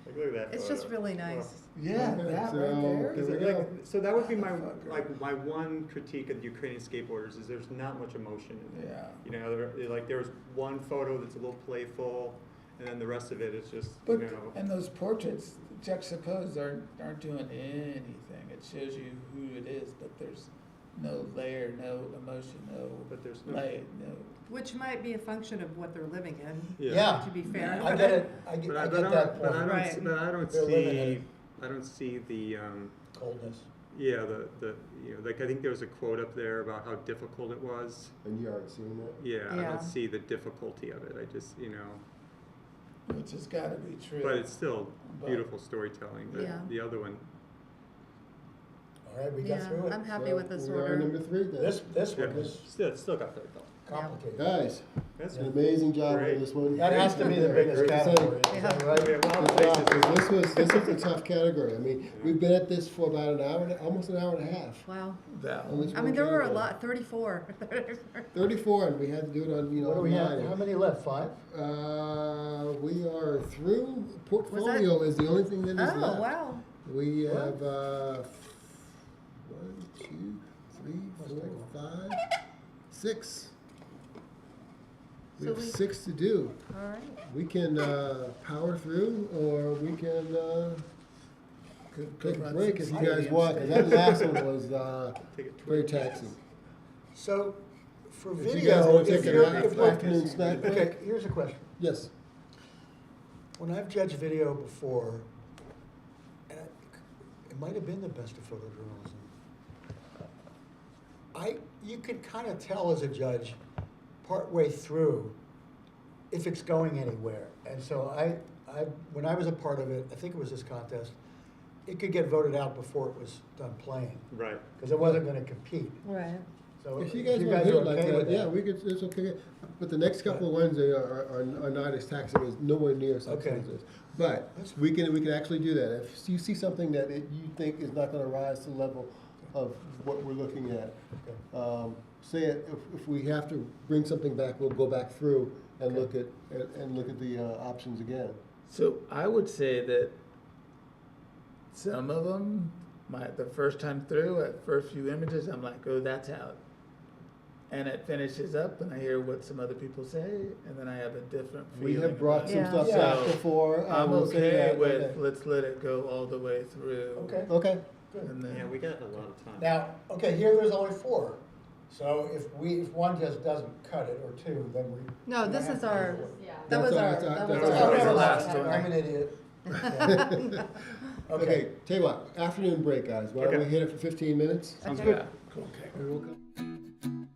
Speaker 3: Like, look at that
Speaker 7: It's
Speaker 3: photo.
Speaker 7: just really
Speaker 3: Wow.
Speaker 7: nice.
Speaker 2: Yeah,
Speaker 1: Okay,
Speaker 2: that
Speaker 1: so
Speaker 2: right there.
Speaker 1: here
Speaker 3: So,
Speaker 1: we
Speaker 3: like,
Speaker 1: go.
Speaker 3: so that would be my
Speaker 2: Motherfucker.
Speaker 3: my one critique of the Ukrainian skateboarders is there's not much emotion in it.
Speaker 2: Yeah.
Speaker 3: You know, like there was one photo that's a little playful, and then the rest of it is just
Speaker 2: But,
Speaker 3: you know.
Speaker 2: and those portraits juxtaposed aren't doing anything. It shows you who it is, but there's no layer, no emotion, no
Speaker 3: But there's no.
Speaker 2: light, no.
Speaker 7: Which might be a function of what they're living in,
Speaker 5: Yeah.
Speaker 7: to be fair.
Speaker 5: I get it, I
Speaker 3: But
Speaker 5: get,
Speaker 3: I,
Speaker 5: I
Speaker 3: but,
Speaker 5: get
Speaker 3: I
Speaker 5: that
Speaker 3: don't, but I
Speaker 5: point.
Speaker 3: don't.
Speaker 7: Right.
Speaker 3: But I don't
Speaker 5: They're living in
Speaker 3: see.
Speaker 5: it.
Speaker 3: I don't see the.
Speaker 5: Coldness.
Speaker 3: Yeah, the you know, like I think there was a quote up there about how difficult it was.
Speaker 1: And you aren't seeing that?
Speaker 3: Yeah, I
Speaker 7: Yeah.
Speaker 3: don't see the difficulty of it. I just, you know,
Speaker 2: Which has got to be true.
Speaker 3: but it's still
Speaker 2: But-
Speaker 3: beautiful storytelling. But
Speaker 7: Yeah.
Speaker 3: the other one,
Speaker 5: All right, we got
Speaker 7: Yeah,
Speaker 5: through it.
Speaker 7: I'm happy
Speaker 1: So
Speaker 7: with this
Speaker 1: we are
Speaker 7: order.
Speaker 1: number 3 then.
Speaker 5: This
Speaker 3: yeah,
Speaker 5: one is
Speaker 3: still got that though.
Speaker 5: complicated.
Speaker 1: Guys,
Speaker 3: That's
Speaker 1: an amazing job
Speaker 3: Great.
Speaker 1: on this one.
Speaker 5: That has to be the biggest
Speaker 1: Great to say.
Speaker 5: category, is that
Speaker 7: Yeah.
Speaker 5: right?
Speaker 3: Yeah, well,
Speaker 1: Good job, 'cause
Speaker 3: places-
Speaker 1: this was a tough category. I mean, we've been at this for about an hour, almost an hour and a half.
Speaker 7: Wow.
Speaker 2: That
Speaker 1: on this
Speaker 7: I
Speaker 1: one
Speaker 7: mean, there were a
Speaker 1: category.
Speaker 7: lot, 34.
Speaker 1: 34, and we had to do it on,
Speaker 5: What do we have,
Speaker 1: online.
Speaker 5: how many left, 5?
Speaker 1: We are through. Portfolio is the only thing that is
Speaker 7: Oh,
Speaker 1: left.
Speaker 7: wow.
Speaker 1: We have 1, 2, 3, 4, 5, 6. We
Speaker 7: So
Speaker 1: have
Speaker 7: we-
Speaker 1: 6 to do.
Speaker 7: All right.
Speaker 1: We can power through, or we can take a
Speaker 2: run
Speaker 1: break
Speaker 2: some
Speaker 1: if you guys
Speaker 2: stadiums.
Speaker 1: want, because that last one was
Speaker 3: Take it
Speaker 1: very
Speaker 3: 20 minutes.
Speaker 1: taxing.
Speaker 5: So, for
Speaker 1: If you
Speaker 5: video,
Speaker 1: guys want to
Speaker 5: if
Speaker 1: take
Speaker 5: you're,
Speaker 1: an
Speaker 5: if like,
Speaker 1: afternoon snack break?
Speaker 5: okay, here's a question.
Speaker 1: Yes.
Speaker 5: When I've judged video before, and it might have been the best of photojournalism, you could kind of tell as a judge, partway through, if it's going anywhere. And so when I was a part of it, I think it was this contest, it could get voted out before it was done playing,
Speaker 3: Right.
Speaker 5: because it wasn't gonna compete.
Speaker 7: Right.
Speaker 5: So
Speaker 1: If you guys want to
Speaker 5: are
Speaker 1: do it like
Speaker 5: okay
Speaker 1: that,
Speaker 5: with
Speaker 1: yeah, we could, it's okay. But the next couple of ones are not as taxing, as nowhere near as taxing
Speaker 5: Okay.
Speaker 1: as this. But we can actually do that. If you see something that you think is not gonna rise to the level of what we're looking at,
Speaker 5: Okay.
Speaker 1: say it, if we have to bring something back, we'll go back through and
Speaker 5: Okay.
Speaker 1: look at the options again.
Speaker 2: So I would say that some of them, the first time through, at first few images, I'm like, oh, that's out. And it finishes up, and I hear what some other people say, and then I have a different feeling.
Speaker 1: We have brought
Speaker 2: about
Speaker 1: some
Speaker 2: it.
Speaker 7: Yeah.
Speaker 1: stuff
Speaker 2: So
Speaker 1: back before.
Speaker 2: I'm
Speaker 1: we'll say
Speaker 2: okay
Speaker 1: that,
Speaker 2: with,
Speaker 1: okay.
Speaker 2: let's let it go all the way through.
Speaker 5: Okay.
Speaker 1: Okay.
Speaker 2: And then,
Speaker 3: Yeah, we got a lot of time.
Speaker 5: Now, okay, here there's only 4. So if one just doesn't cut it, or 2, then we.
Speaker 7: No,
Speaker 5: we
Speaker 7: this
Speaker 5: have
Speaker 7: is
Speaker 5: to
Speaker 7: our,
Speaker 5: do it.
Speaker 4: Yeah.
Speaker 7: that was our,
Speaker 1: That's
Speaker 7: that
Speaker 1: our-
Speaker 7: was
Speaker 1: that's
Speaker 2: our-
Speaker 7: our.
Speaker 2: that was the last
Speaker 5: I'm
Speaker 2: one.
Speaker 5: an idiot.
Speaker 1: Okay,
Speaker 5: Okay,
Speaker 1: tell you what, afternoon break, guys. Why don't we
Speaker 3: Okay.
Speaker 1: hit it for 15 minutes?
Speaker 3: Sounds
Speaker 7: Okay.
Speaker 3: good.
Speaker 2: yeah, cool.
Speaker 1: And we'll come.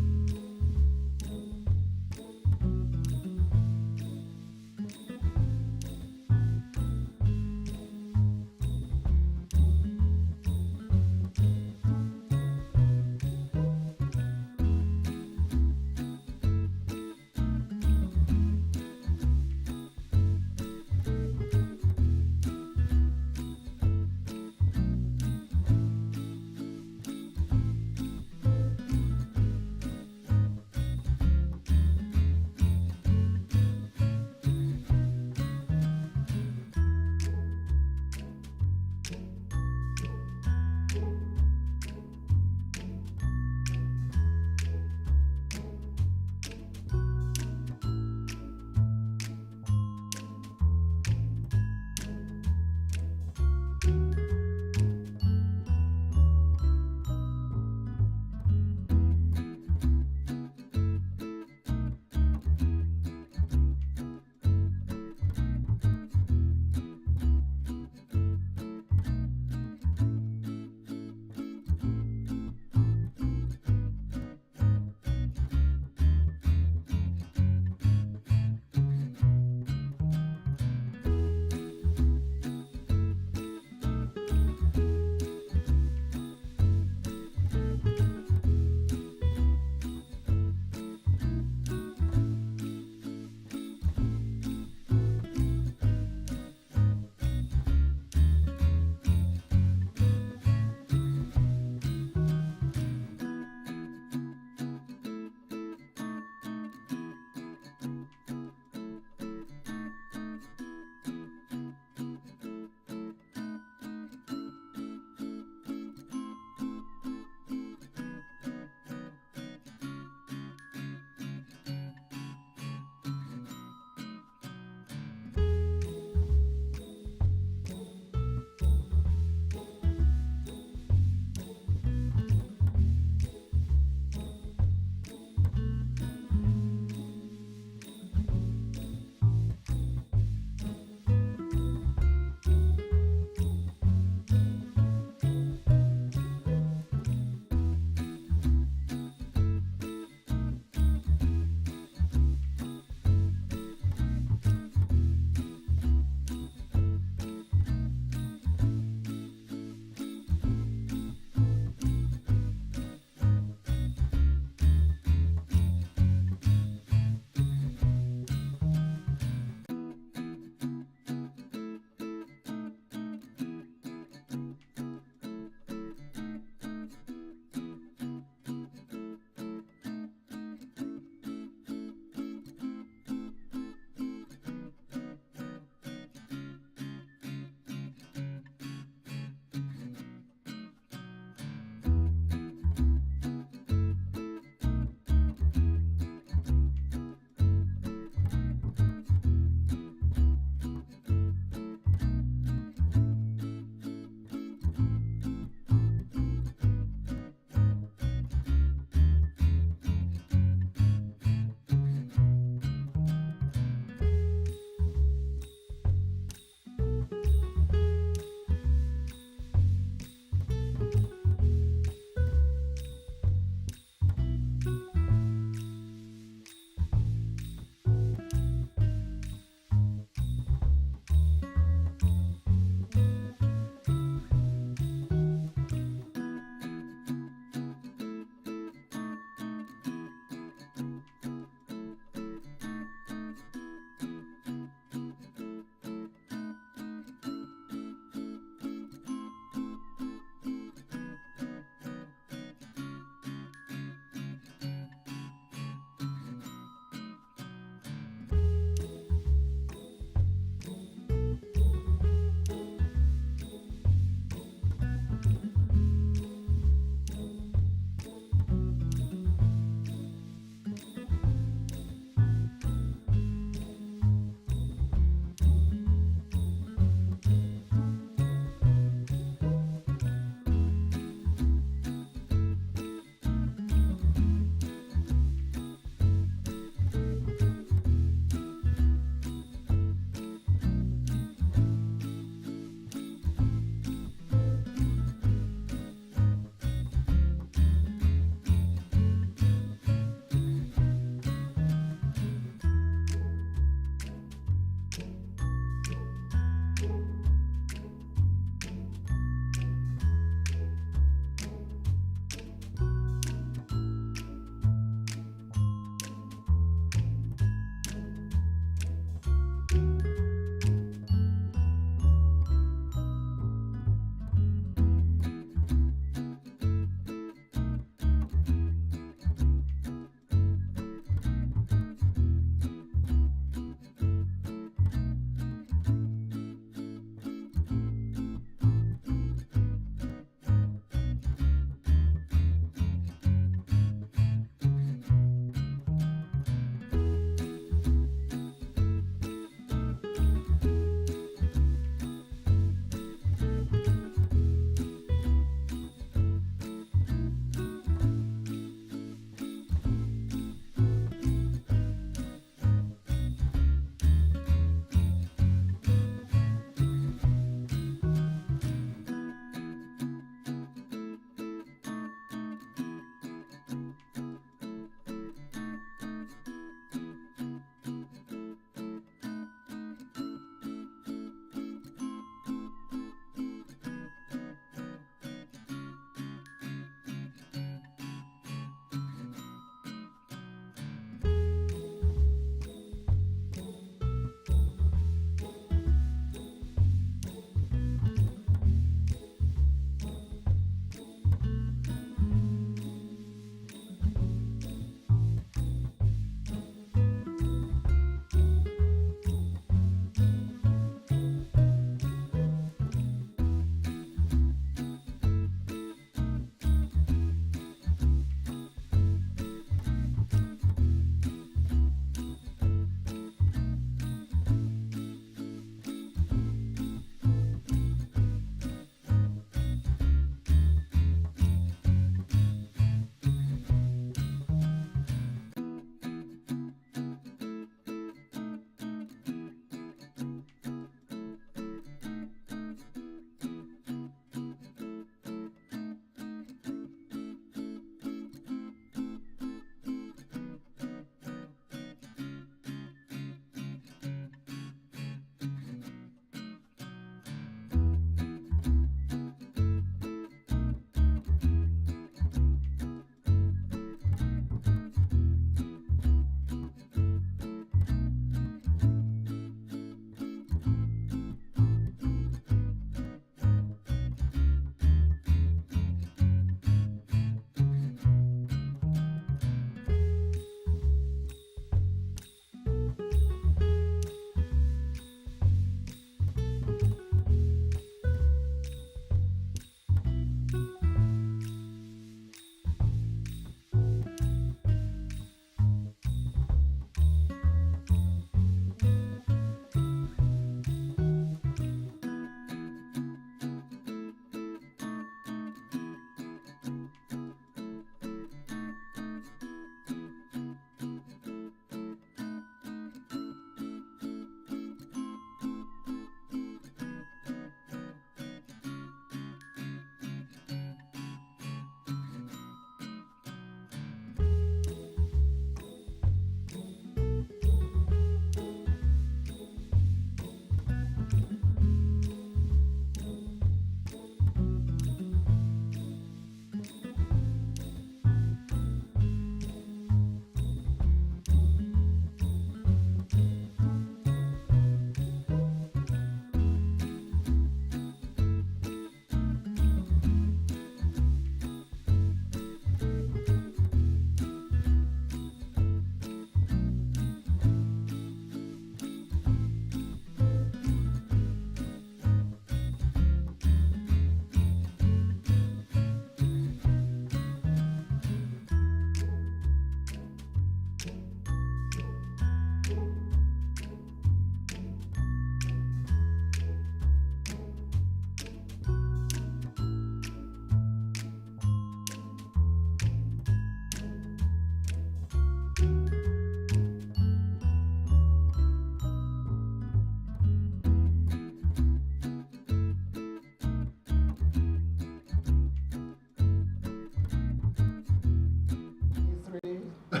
Speaker 1: All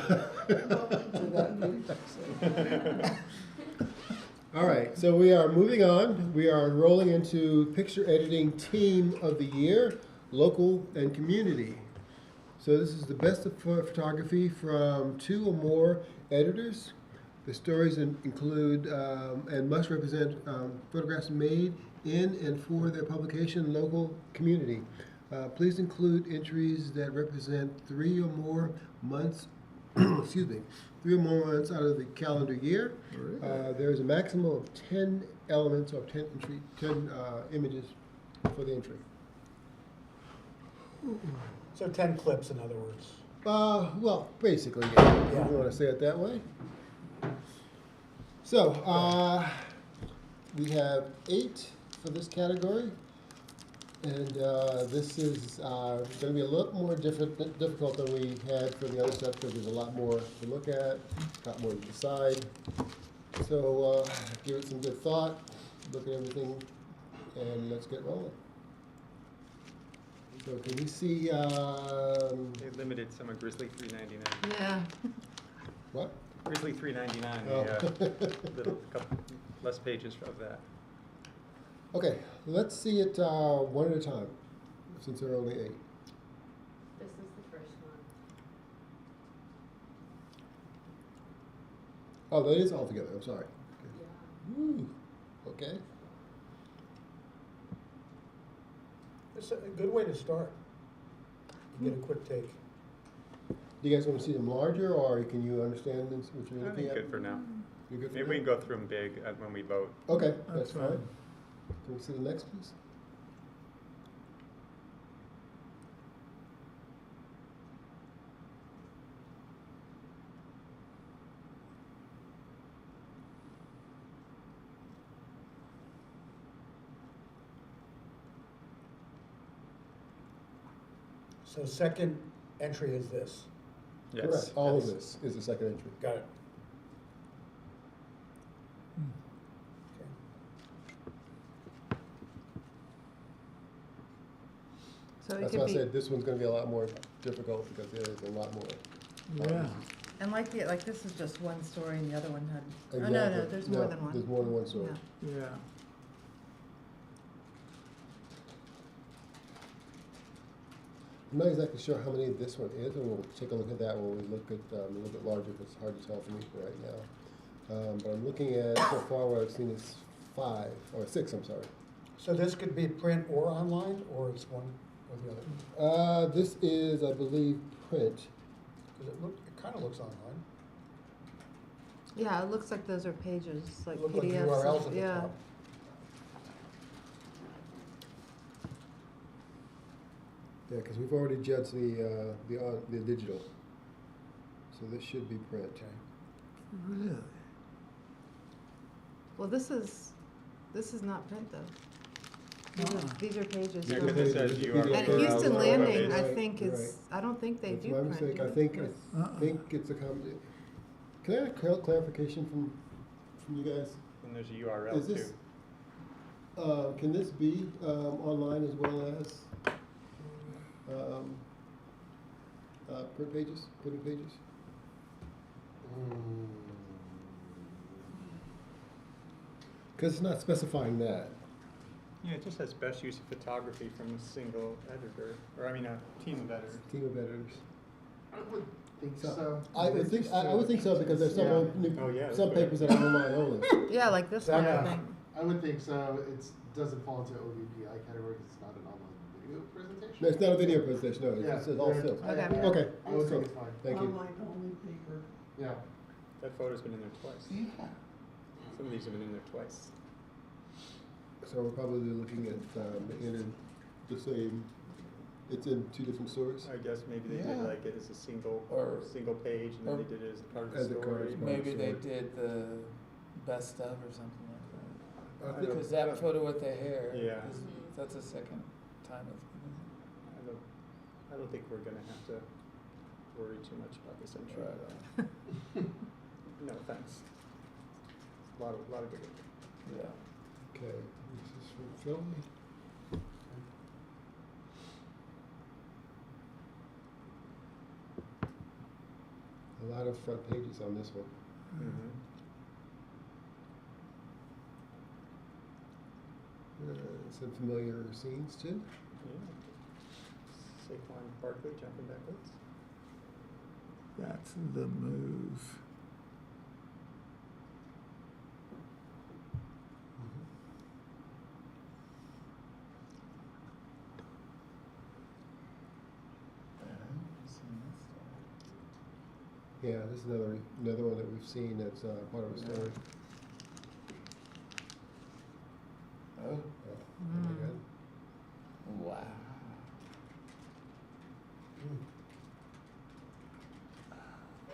Speaker 1: right, so we are moving on. We are rolling into picture editing team of the year, local and community. So this is the best of photography from 2 or more editors. The stories include and must represent photographs made in and for their publication local community. Please include entries that represent 3 or more months, excuse me, 3 or more months out of the calendar year. There is a maximum of 10 elements or 10 images for the entry.
Speaker 5: So 10 clips, in other words.
Speaker 1: Well, basically, yeah.
Speaker 5: Yeah.
Speaker 1: If you want to say it that way. So, we have 8 for this category. And this is going to be a lot more difficult than we had for the other stuff because there's a lot more to look at, a lot more to decide. So give it some good thought, look at everything, and let's get rolling. So can we see?
Speaker 3: They limited some of Grizzly $3.99.
Speaker 7: Yeah.
Speaker 1: What?
Speaker 3: Grizzly $3.99.
Speaker 1: Oh.
Speaker 3: Little couple less pages of that.
Speaker 1: Okay, let's see it one at a time, since there are only 8.
Speaker 4: This is the first one.
Speaker 1: Oh, that is all together. I'm sorry.
Speaker 4: Yeah.
Speaker 1: Ooh, okay.
Speaker 5: It's a good way to start. You get a quick take.
Speaker 1: Do you guys want to see them larger, or can you understand this, what you're
Speaker 3: I
Speaker 1: looking
Speaker 3: think
Speaker 1: at?
Speaker 3: good for now.
Speaker 1: You're good for
Speaker 3: Maybe
Speaker 1: now?
Speaker 3: we can go through them big when we vote.
Speaker 1: Okay, that's
Speaker 2: That's
Speaker 1: fine.
Speaker 2: fine.
Speaker 1: Can we see the next, please?
Speaker 5: So second entry is this.
Speaker 3: Yes.
Speaker 1: Correct. All of
Speaker 5: Yes.
Speaker 1: this is the second entry.
Speaker 5: Got it.
Speaker 7: So it
Speaker 1: That's
Speaker 7: could
Speaker 1: why I
Speaker 7: be,
Speaker 1: said this one's going to be a lot more difficult because there is a lot more.
Speaker 2: Yeah.
Speaker 7: and like this is just one story and the other one had, oh,
Speaker 1: Exactly.
Speaker 7: no, there's more than one.
Speaker 1: There's more than one story.
Speaker 7: Yeah.
Speaker 2: Yeah.
Speaker 1: I'm not exactly sure how many this one is, and we'll take a look at that when we look at a little bit larger, because it's hard to tell from here right now. But I'm looking at, so far what I've seen is 5, or 6, I'm sorry.
Speaker 5: So this could be print or online, or it's one or the other?
Speaker 1: This is, I believe, print.
Speaker 5: Because it kind of looks online.
Speaker 7: Yeah, it looks like those are pages, like
Speaker 5: Look like
Speaker 7: PDFs.
Speaker 5: URLs at the
Speaker 7: Yeah.
Speaker 5: top.
Speaker 1: Yeah, because we've already judged the digital. So this should be print.
Speaker 5: Okay.
Speaker 2: Really?
Speaker 7: Well, this is not print though. These are pages.
Speaker 3: Yeah,
Speaker 7: from-
Speaker 3: 'cause it says URL.
Speaker 7: And
Speaker 1: URL.
Speaker 7: Houston Landing, I
Speaker 1: Right,
Speaker 7: think
Speaker 1: right.
Speaker 7: is, I don't think they
Speaker 1: That's
Speaker 7: do
Speaker 1: my
Speaker 7: print.
Speaker 1: mistake.
Speaker 7: do
Speaker 1: I
Speaker 7: they?
Speaker 1: think
Speaker 2: Uh-uh.
Speaker 1: it's a combination. Can I have clarification from you guys?
Speaker 3: And there's a URL
Speaker 1: Is this,
Speaker 3: too.
Speaker 1: can this be online as well as print pages, printed pages? Because it's not specifying that.
Speaker 3: Yeah, it just says best use of photography from a single editor, or I mean a team of editors.
Speaker 1: Team of editors.
Speaker 8: I would think so.
Speaker 1: I would think, I would think so because there's some,
Speaker 3: Oh, yeah,
Speaker 1: some
Speaker 3: that's
Speaker 1: papers that are online only.
Speaker 7: Yeah, like this one, I
Speaker 5: Yeah.
Speaker 7: think.
Speaker 8: I would think so. It doesn't fall into OVPI category because it's not an online video presentation.
Speaker 1: No, it's not a video presentation, no,
Speaker 8: Yeah,
Speaker 1: it's all
Speaker 8: they're-
Speaker 1: film.
Speaker 7: Okay.
Speaker 1: Okay,
Speaker 8: I would
Speaker 1: so,
Speaker 8: think it's fine.
Speaker 1: thank you.
Speaker 8: Online only paper. Yeah.
Speaker 3: That photo's been in there twice.
Speaker 8: Yeah.
Speaker 3: Some of these have been in there twice.
Speaker 1: So we're probably looking at the same, it's in 2 different stories?
Speaker 3: I guess maybe they did
Speaker 2: Yeah.
Speaker 3: like it as a single
Speaker 2: or-
Speaker 3: page, and then they did it as part of the
Speaker 1: As a
Speaker 3: story.
Speaker 1: cover.
Speaker 2: Maybe they
Speaker 1: Sorry.
Speaker 2: did the best of or something like
Speaker 1: I
Speaker 2: that.
Speaker 1: think-
Speaker 2: Because that photo with the hair,
Speaker 3: Yeah.
Speaker 2: that's a second time of.
Speaker 3: I don't think we're gonna have to worry too much about this entry. No, thanks. A lot of good work.
Speaker 2: Yeah.
Speaker 1: Okay, this is from film. of front pages on this one.
Speaker 3: Mm-hmm.
Speaker 1: Some familiar scenes too.
Speaker 3: Yeah. Saquon Barkley jumping backwards.
Speaker 2: That's the move.
Speaker 1: Yeah, this is another one that we've seen that's part of a story.
Speaker 2: Oh,
Speaker 1: Oh my God.
Speaker 2: wow.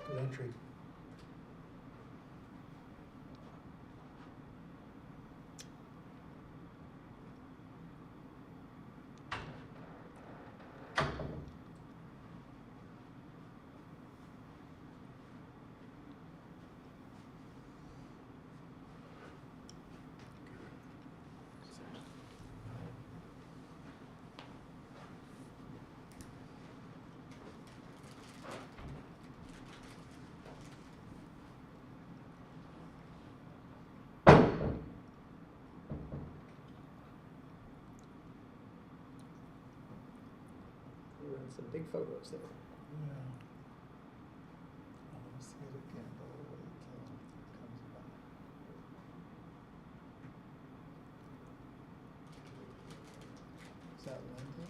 Speaker 5: Good entry.
Speaker 3: We run some big photos there.
Speaker 2: Yeah. I want to see it again, but I'll wait till it comes back. Is that Linda?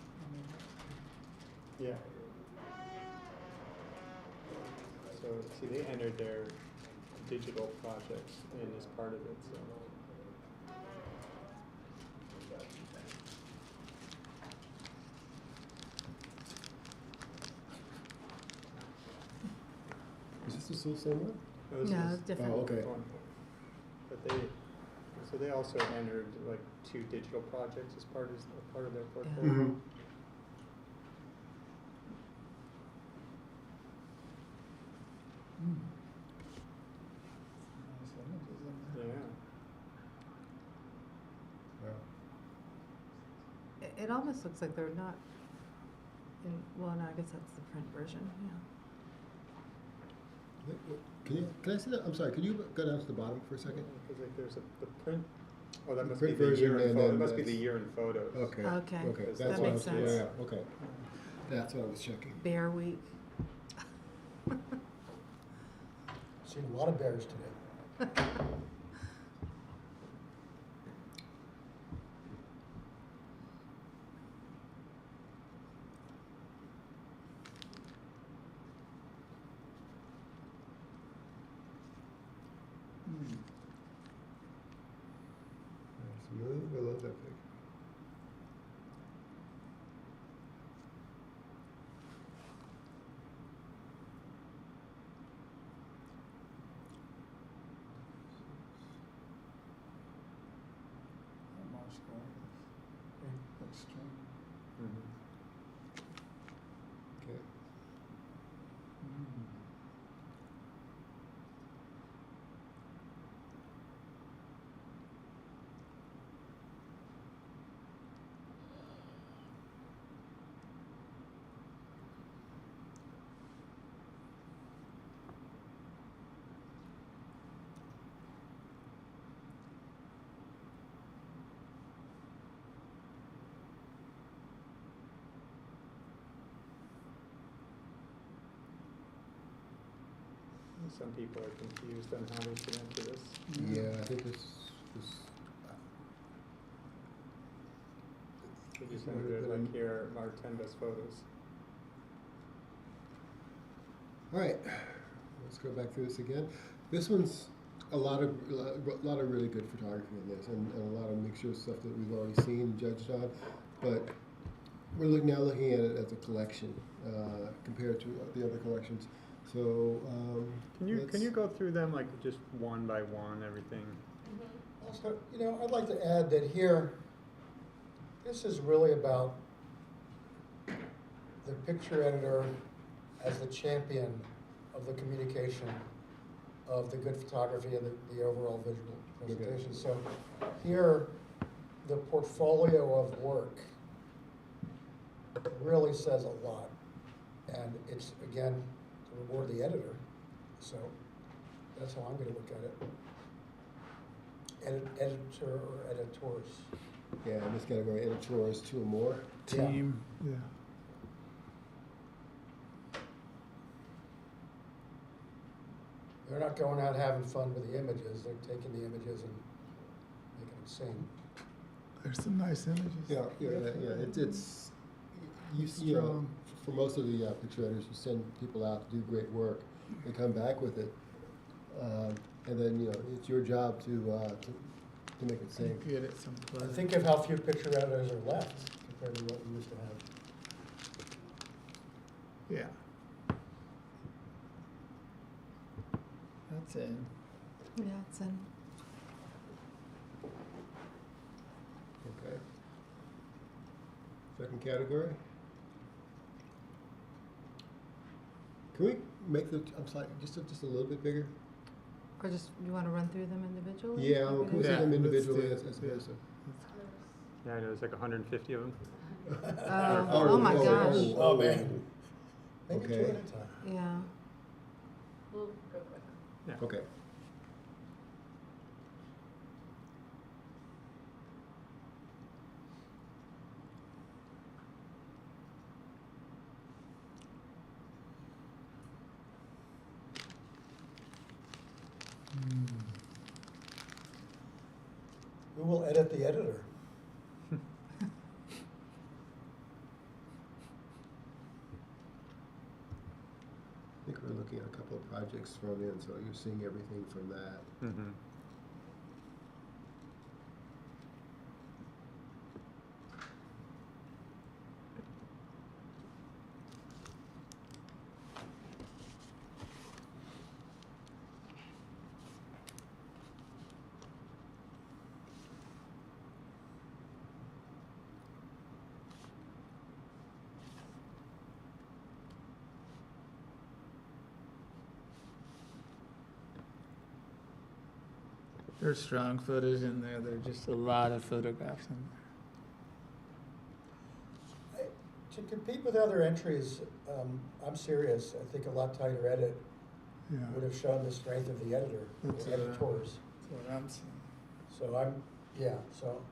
Speaker 3: Yeah. So, see, they entered their digital projects in as part of it, so.
Speaker 1: Is this the still same one?
Speaker 3: No, this
Speaker 7: No,
Speaker 3: is
Speaker 7: it's different.
Speaker 1: Oh, okay.
Speaker 3: one. But they also entered like 2 digital projects as part of their portfolio.
Speaker 1: Mm-hmm.
Speaker 2: Nice images in there.
Speaker 3: Yeah.
Speaker 1: Wow.
Speaker 7: It almost looks like they're not in, well, no, I guess that's the print version, yeah.
Speaker 1: Can I see that? I'm sorry, could you go down to the bottom for a second?
Speaker 3: Because like there's the print. Oh, that
Speaker 1: The
Speaker 3: must be
Speaker 1: print
Speaker 3: the
Speaker 1: version
Speaker 3: year in
Speaker 1: and
Speaker 3: photo. It
Speaker 1: then
Speaker 3: must be the
Speaker 1: that's-
Speaker 3: year in photos.
Speaker 1: Okay.
Speaker 7: Okay,
Speaker 1: Okay,
Speaker 3: that
Speaker 1: that's what I
Speaker 7: makes
Speaker 1: was,
Speaker 7: sense.
Speaker 1: yeah, okay. That's what I was checking.
Speaker 7: Bear Week.
Speaker 5: Seen a lot of bears today.
Speaker 1: Nice move, I love that pic.
Speaker 2: Marsh Gardens. Extreme.
Speaker 3: Mm-hmm.
Speaker 1: Okay.
Speaker 3: Some people are confused on how they should enter this.
Speaker 1: Yeah, I think this
Speaker 3: They just
Speaker 1: Wonder
Speaker 3: entered it
Speaker 1: if
Speaker 3: like
Speaker 1: I'm-
Speaker 3: here are 10 best photos.
Speaker 1: all right, let's go back through this again. This one's a lot of really good photography in this, and a lot of mixture of stuff that we've already seen and judged on. But we're now looking at it as a collection compared to the other collections. So
Speaker 3: Can you go through them like just one by one, everything?
Speaker 5: Also, I'd like to add that here, this is really about the picture editor as the champion of the communication of the good photography and the overall visual presentation. So here, the portfolio of work really says a lot. And it's, again, to reward the editor, So that's how I'm gonna look at it. Editor or editors.
Speaker 1: Yeah, in this category, editors, 2 or more.
Speaker 5: Yeah.
Speaker 2: Team, yeah.
Speaker 5: They're not going out having fun with the images, they're taking the images and making them sing.
Speaker 2: There's some nice images.
Speaker 1: Yeah, it's you know,
Speaker 2: Strong.
Speaker 1: for most of the picture editors, you send people out to do great work, they come back with it, and then, you know, it's your job to make it sing.
Speaker 2: Get it someplace.
Speaker 5: Think of how few picture editors are left compared to what we used to have.
Speaker 2: Yeah. That's in.
Speaker 7: Yeah, it's in.
Speaker 1: Okay. Second category. Can we make the, I'm sorry, just a little bit bigger?
Speaker 7: Or just, you want to run through them individually?
Speaker 1: Yeah, well, can we see
Speaker 2: Yeah,
Speaker 1: them
Speaker 2: let's
Speaker 1: individually
Speaker 2: do
Speaker 1: as
Speaker 2: it.
Speaker 1: opposed to?
Speaker 3: Yeah, I know, there's like 150 of them.
Speaker 7: Oh my gosh.
Speaker 5: Oh, man. Maybe
Speaker 1: Okay.
Speaker 5: 2 at a time.
Speaker 7: Yeah.
Speaker 4: We'll go quick.
Speaker 3: Yeah.
Speaker 1: Okay.
Speaker 5: Who will edit the editor?
Speaker 1: I think we're looking at a couple of projects thrown in, so you're seeing everything from that.
Speaker 3: Mm-hmm.
Speaker 2: There's strong photos in there. There's just a lot of photographs in there.
Speaker 5: To compete with other entries, I'm serious, I think a lot tighter edit
Speaker 2: Yeah.
Speaker 5: would have shown the strength of the editor,
Speaker 2: That's,
Speaker 5: the editors.
Speaker 2: That's what I'm saying.
Speaker 5: So so.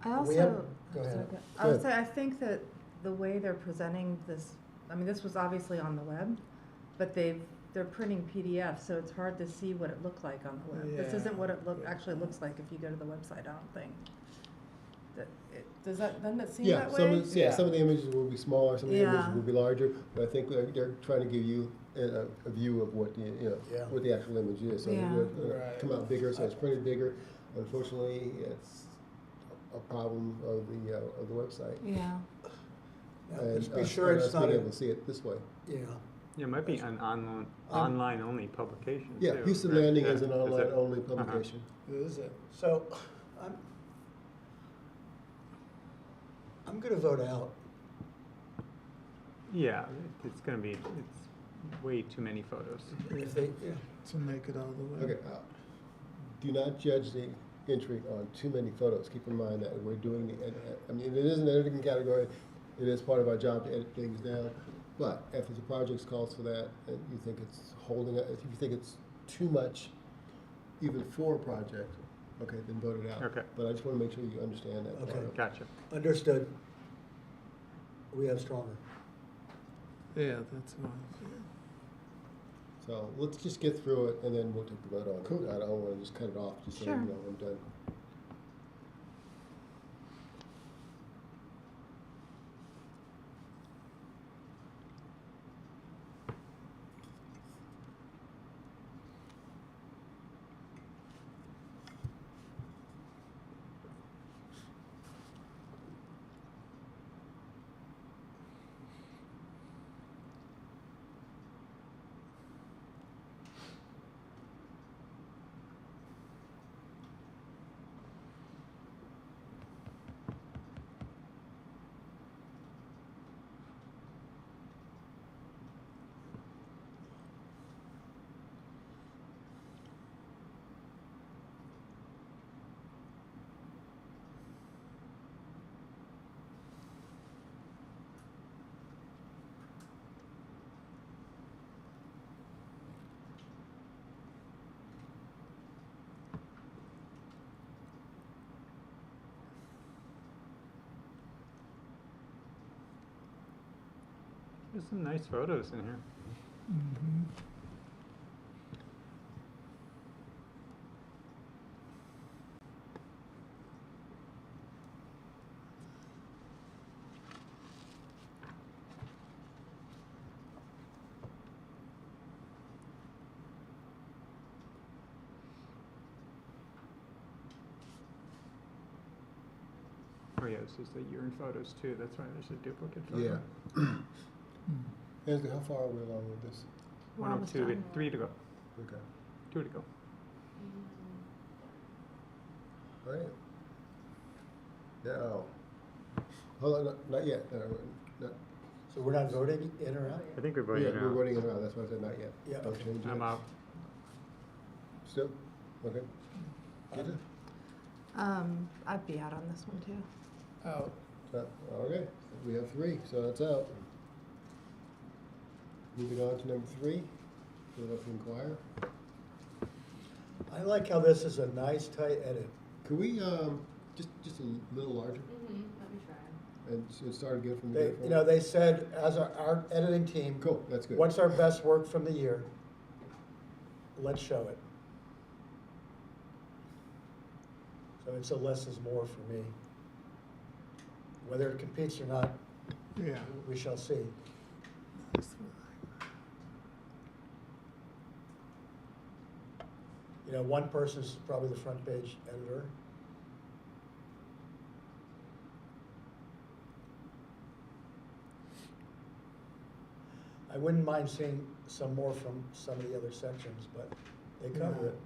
Speaker 7: I
Speaker 5: We have-
Speaker 7: also,
Speaker 5: go ahead.
Speaker 7: I would say, I think that the way they're presenting this, I mean, this was obviously on the web, but they're printing PDFs, so it's hard to see what it looked like on the web. This isn't what it actually looks like if you go to the website, I don't think. Doesn't it seem that way?
Speaker 1: Some of the images will be smaller, some of the
Speaker 7: Yeah.
Speaker 1: images will be larger, but I think they're trying to give you a view of what
Speaker 5: Yeah.
Speaker 1: what the actual image is. So
Speaker 7: Yeah.
Speaker 1: it'll
Speaker 2: Right.
Speaker 1: come out bigger, so it's printed bigger. Unfortunately, it's a problem of the website.
Speaker 7: Yeah.
Speaker 5: Yeah,
Speaker 1: And
Speaker 5: Just be
Speaker 1: us-
Speaker 5: sure
Speaker 1: and
Speaker 5: it's
Speaker 1: us
Speaker 5: not,
Speaker 1: being able to see it this way.
Speaker 5: yeah.
Speaker 3: Yeah, it might be an online only publication
Speaker 1: Yeah,
Speaker 3: too,
Speaker 1: Houston
Speaker 3: right?
Speaker 1: Landing
Speaker 3: Yeah.
Speaker 1: is an
Speaker 3: Is
Speaker 1: online
Speaker 3: it?
Speaker 1: only publication.
Speaker 2: Is it?
Speaker 5: So, I'm gonna vote out.
Speaker 3: Yeah, it's gonna be, it's way too many photos.
Speaker 5: If they,
Speaker 2: To make it all the way.
Speaker 1: Okay, do not judge the entry on too many photos. Keep in mind that we're doing I mean, it is an editing category. It is part of our job to edit things down. But if the project calls for that, and you think it's holding, if you think it's too much, even for a project, okay, then vote it out.
Speaker 3: Okay.
Speaker 1: But I just want to make sure you understand that
Speaker 5: Okay.
Speaker 1: part of it.
Speaker 3: Gotcha.
Speaker 5: understood. We have stronger.
Speaker 2: Yeah, that's what
Speaker 1: So let's just get through it, and then we'll take the vote on it.
Speaker 5: Cool.
Speaker 1: I don't want to just cut it off, just so you
Speaker 7: Sure.
Speaker 1: know, I'm done.
Speaker 3: There's some nice photos in here.
Speaker 2: Mm-hmm.
Speaker 3: Oh yeah, this is the urine photos too. That's why there's a duplicate photo.
Speaker 1: Yeah. Ansley, how far are we along with this?
Speaker 7: We're almost
Speaker 3: 102,
Speaker 7: done.
Speaker 3: 3 to go.
Speaker 1: Okay.
Speaker 3: 2 to go.
Speaker 1: All right. Now, hold on, not yet. Not,
Speaker 5: So we're not voting in or out?
Speaker 3: I think we're
Speaker 1: yeah,
Speaker 3: voting
Speaker 1: we're
Speaker 3: now.
Speaker 1: voting it around. That's why I said not yet.
Speaker 5: Yeah,
Speaker 1: Don't
Speaker 5: okay.
Speaker 1: change it.
Speaker 3: I'm out.
Speaker 1: Still? Okay. Gita?
Speaker 7: I'd be out on this one too.
Speaker 2: Oh,
Speaker 1: Okay, we have 3, so that's out. Moving on to number 3, fill up the inquire.
Speaker 5: I like how this is a nice tight edit.
Speaker 1: Could we, just a little larger
Speaker 4: Let me try.
Speaker 1: and start again from the
Speaker 5: They,
Speaker 1: very front?
Speaker 5: you know, they said, as our editing team,
Speaker 1: Cool, that's good.
Speaker 5: what's our best work from the year? Let's show it. So it's a less is more for me. Whether it competes or not,
Speaker 2: yeah.
Speaker 5: we shall see. You know, one person's probably the front page editor. I wouldn't mind seeing some more from some of the other sections, but they cover
Speaker 2: Yeah.
Speaker 5: it.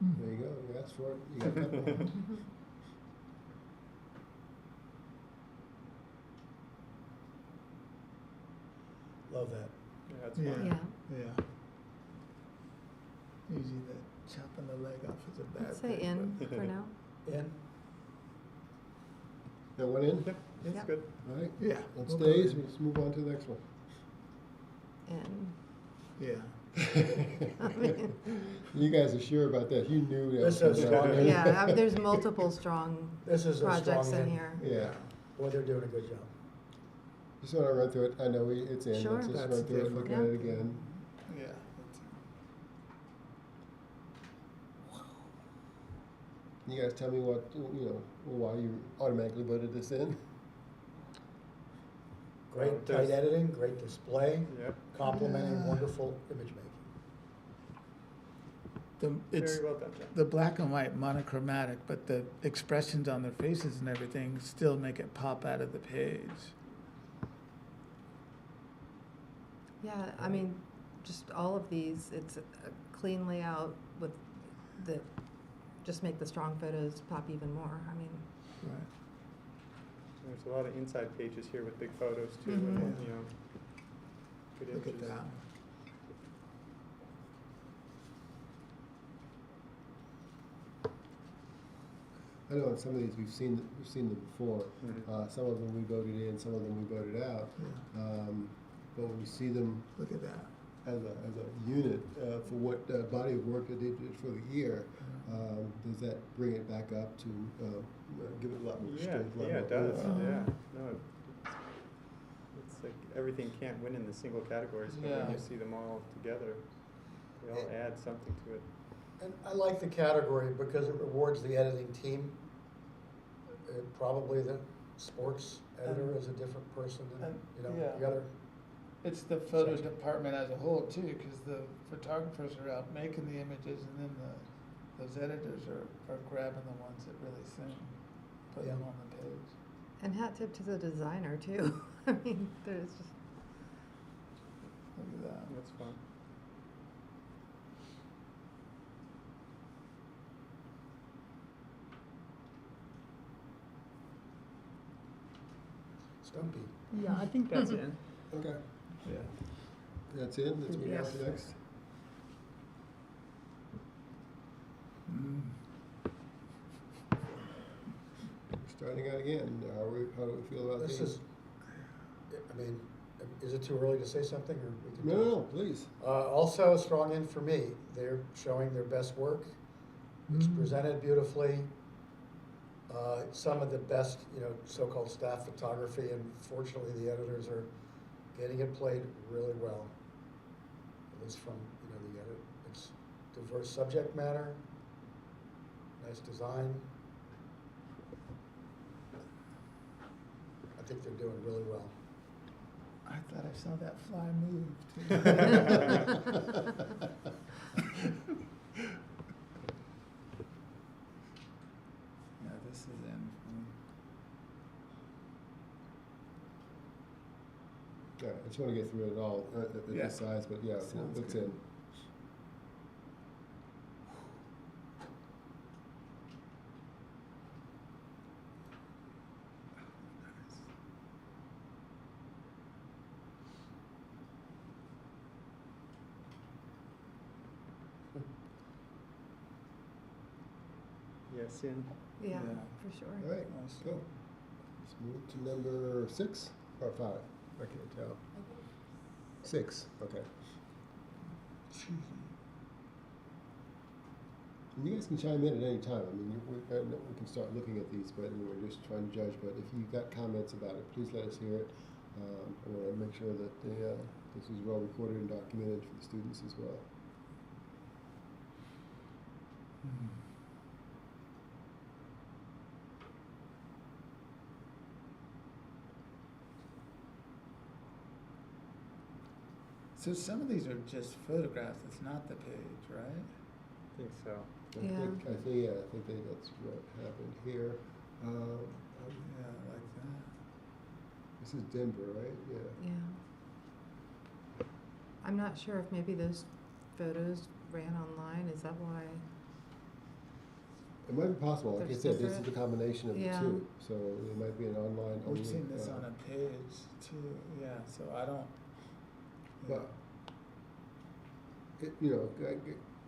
Speaker 1: There you go, you asked for it, you got a couple.
Speaker 5: Love that.
Speaker 3: Yeah, that's
Speaker 2: Yeah.
Speaker 3: fine.
Speaker 7: Yeah.
Speaker 2: Yeah. Usually the chopping the leg off is a bad
Speaker 7: I'd say
Speaker 2: thing.
Speaker 7: in for now.
Speaker 5: In?
Speaker 1: That one in?
Speaker 3: Yep, it's
Speaker 7: Yep.
Speaker 3: good.
Speaker 1: All right,
Speaker 2: Yeah.
Speaker 1: that
Speaker 2: we'll
Speaker 1: stays,
Speaker 2: go
Speaker 1: let's move on to the next one.
Speaker 7: In.
Speaker 2: in.
Speaker 1: You guys are sure about that, you knew that.
Speaker 5: This
Speaker 1: was
Speaker 5: is
Speaker 1: coming
Speaker 5: strong.
Speaker 1: out.
Speaker 7: Yeah, there's multiple strong
Speaker 5: This is a
Speaker 7: projects
Speaker 5: strong
Speaker 7: in
Speaker 5: in.
Speaker 7: here.
Speaker 1: Yeah,
Speaker 5: Boy, they're doing a good job.
Speaker 1: just wanna run through it, I know it's in,
Speaker 7: Sure.
Speaker 1: let's just
Speaker 2: That's
Speaker 1: run through it, look at
Speaker 7: different.
Speaker 1: it again.
Speaker 2: Yeah.
Speaker 1: You guys tell me what, why you automatically voted this in?
Speaker 5: Great
Speaker 3: There's-
Speaker 5: tight editing, great display,
Speaker 3: Yep,
Speaker 5: complementing wonderful image making.
Speaker 2: It's
Speaker 3: very well done, John.
Speaker 2: the black and white monochromatic, but the expressions on their faces and everything still make it pop out of the page.
Speaker 7: Yeah, I mean, just all of these, it's a clean layout with the, just make the strong photos pop even more. I mean,
Speaker 2: Right.
Speaker 3: There's a lot of inside pages here with big photos too,
Speaker 7: Mhm.
Speaker 3: and, you know, good
Speaker 2: Look at
Speaker 3: images.
Speaker 2: that.
Speaker 1: I know on some of these, we've seen them before,
Speaker 3: Mhm.
Speaker 1: some of them we voted in, some of them we voted out.
Speaker 2: Yeah.
Speaker 1: But when we see them
Speaker 2: Look at that.
Speaker 1: as a unit, for what body of work that they did for the year, does that bring it back up to, give it a lot more
Speaker 3: Yeah,
Speaker 1: strength? a lot
Speaker 3: yeah,
Speaker 1: more
Speaker 3: it does,
Speaker 1: oomph?
Speaker 3: yeah, no, it's like everything can't win in the single categories, but when
Speaker 2: Yeah.
Speaker 3: you see them all together, they all add something to it.
Speaker 5: And I like the category because it rewards the editing team. Probably the sports editor is a different person than,
Speaker 2: yeah.
Speaker 5: the other.
Speaker 2: It's the photo
Speaker 5: Section.
Speaker 2: department as a whole too, because the photographers are out making the images and then those editors are grabbing the ones that really sing, putting them
Speaker 5: Yeah.
Speaker 2: on the page.
Speaker 7: and hat tip to the designer too. I mean, there's just,
Speaker 2: Look at that.
Speaker 3: That's fun.
Speaker 5: Stumpy.
Speaker 3: Yeah, I think that's in.
Speaker 1: Okay,
Speaker 2: Yeah.
Speaker 1: that's it, let's move on
Speaker 7: Yes.
Speaker 1: to the next.
Speaker 2: Mm.
Speaker 1: We're starting out again, how do we feel about these?
Speaker 5: This is, I mean, is it too early to say something or we can?
Speaker 1: No, please.
Speaker 5: Also a strong in for me. They're showing their best work. It's
Speaker 2: Mm.
Speaker 5: presented beautifully. some of the best, so-called staff photography, and fortunately the editors are getting it played really well. At least from, the edit. It's diverse subject matter, nice design. I think they're doing really well.
Speaker 2: I thought I saw that fly move too. Yeah, this is in.
Speaker 1: Yeah, I just want to get through it all at
Speaker 2: Yeah.
Speaker 1: this size, but yeah,
Speaker 2: Sounds
Speaker 1: what's
Speaker 2: good.
Speaker 1: in?
Speaker 3: Yes, in.
Speaker 7: Yeah,
Speaker 2: Yeah.
Speaker 7: for sure.
Speaker 1: All right,
Speaker 2: Nice.
Speaker 1: go. Let's move to number 6 or 5. I can't tell. 6, okay. And you guys can chime in at any time. I mean, we can start looking at these, but we're just trying to judge. But if you've got comments about it, please let us hear it. I want to make sure that this is well recorded and documented for the students as well.
Speaker 2: So some of these are just photographs, it's not the page, right?
Speaker 3: I think so.
Speaker 1: I think that's what happened here.
Speaker 2: Yeah, like that.
Speaker 1: This is Denver, right? Yeah.
Speaker 7: Yeah. I'm not sure if maybe those photos ran online, is that why?
Speaker 1: It might be possible. Like I
Speaker 7: There's
Speaker 1: said, this is
Speaker 7: different-
Speaker 1: the combination of
Speaker 7: Yeah.
Speaker 1: the two. So it might be an online only.
Speaker 2: We've seen this on a page too, yeah, so I don't.
Speaker 1: But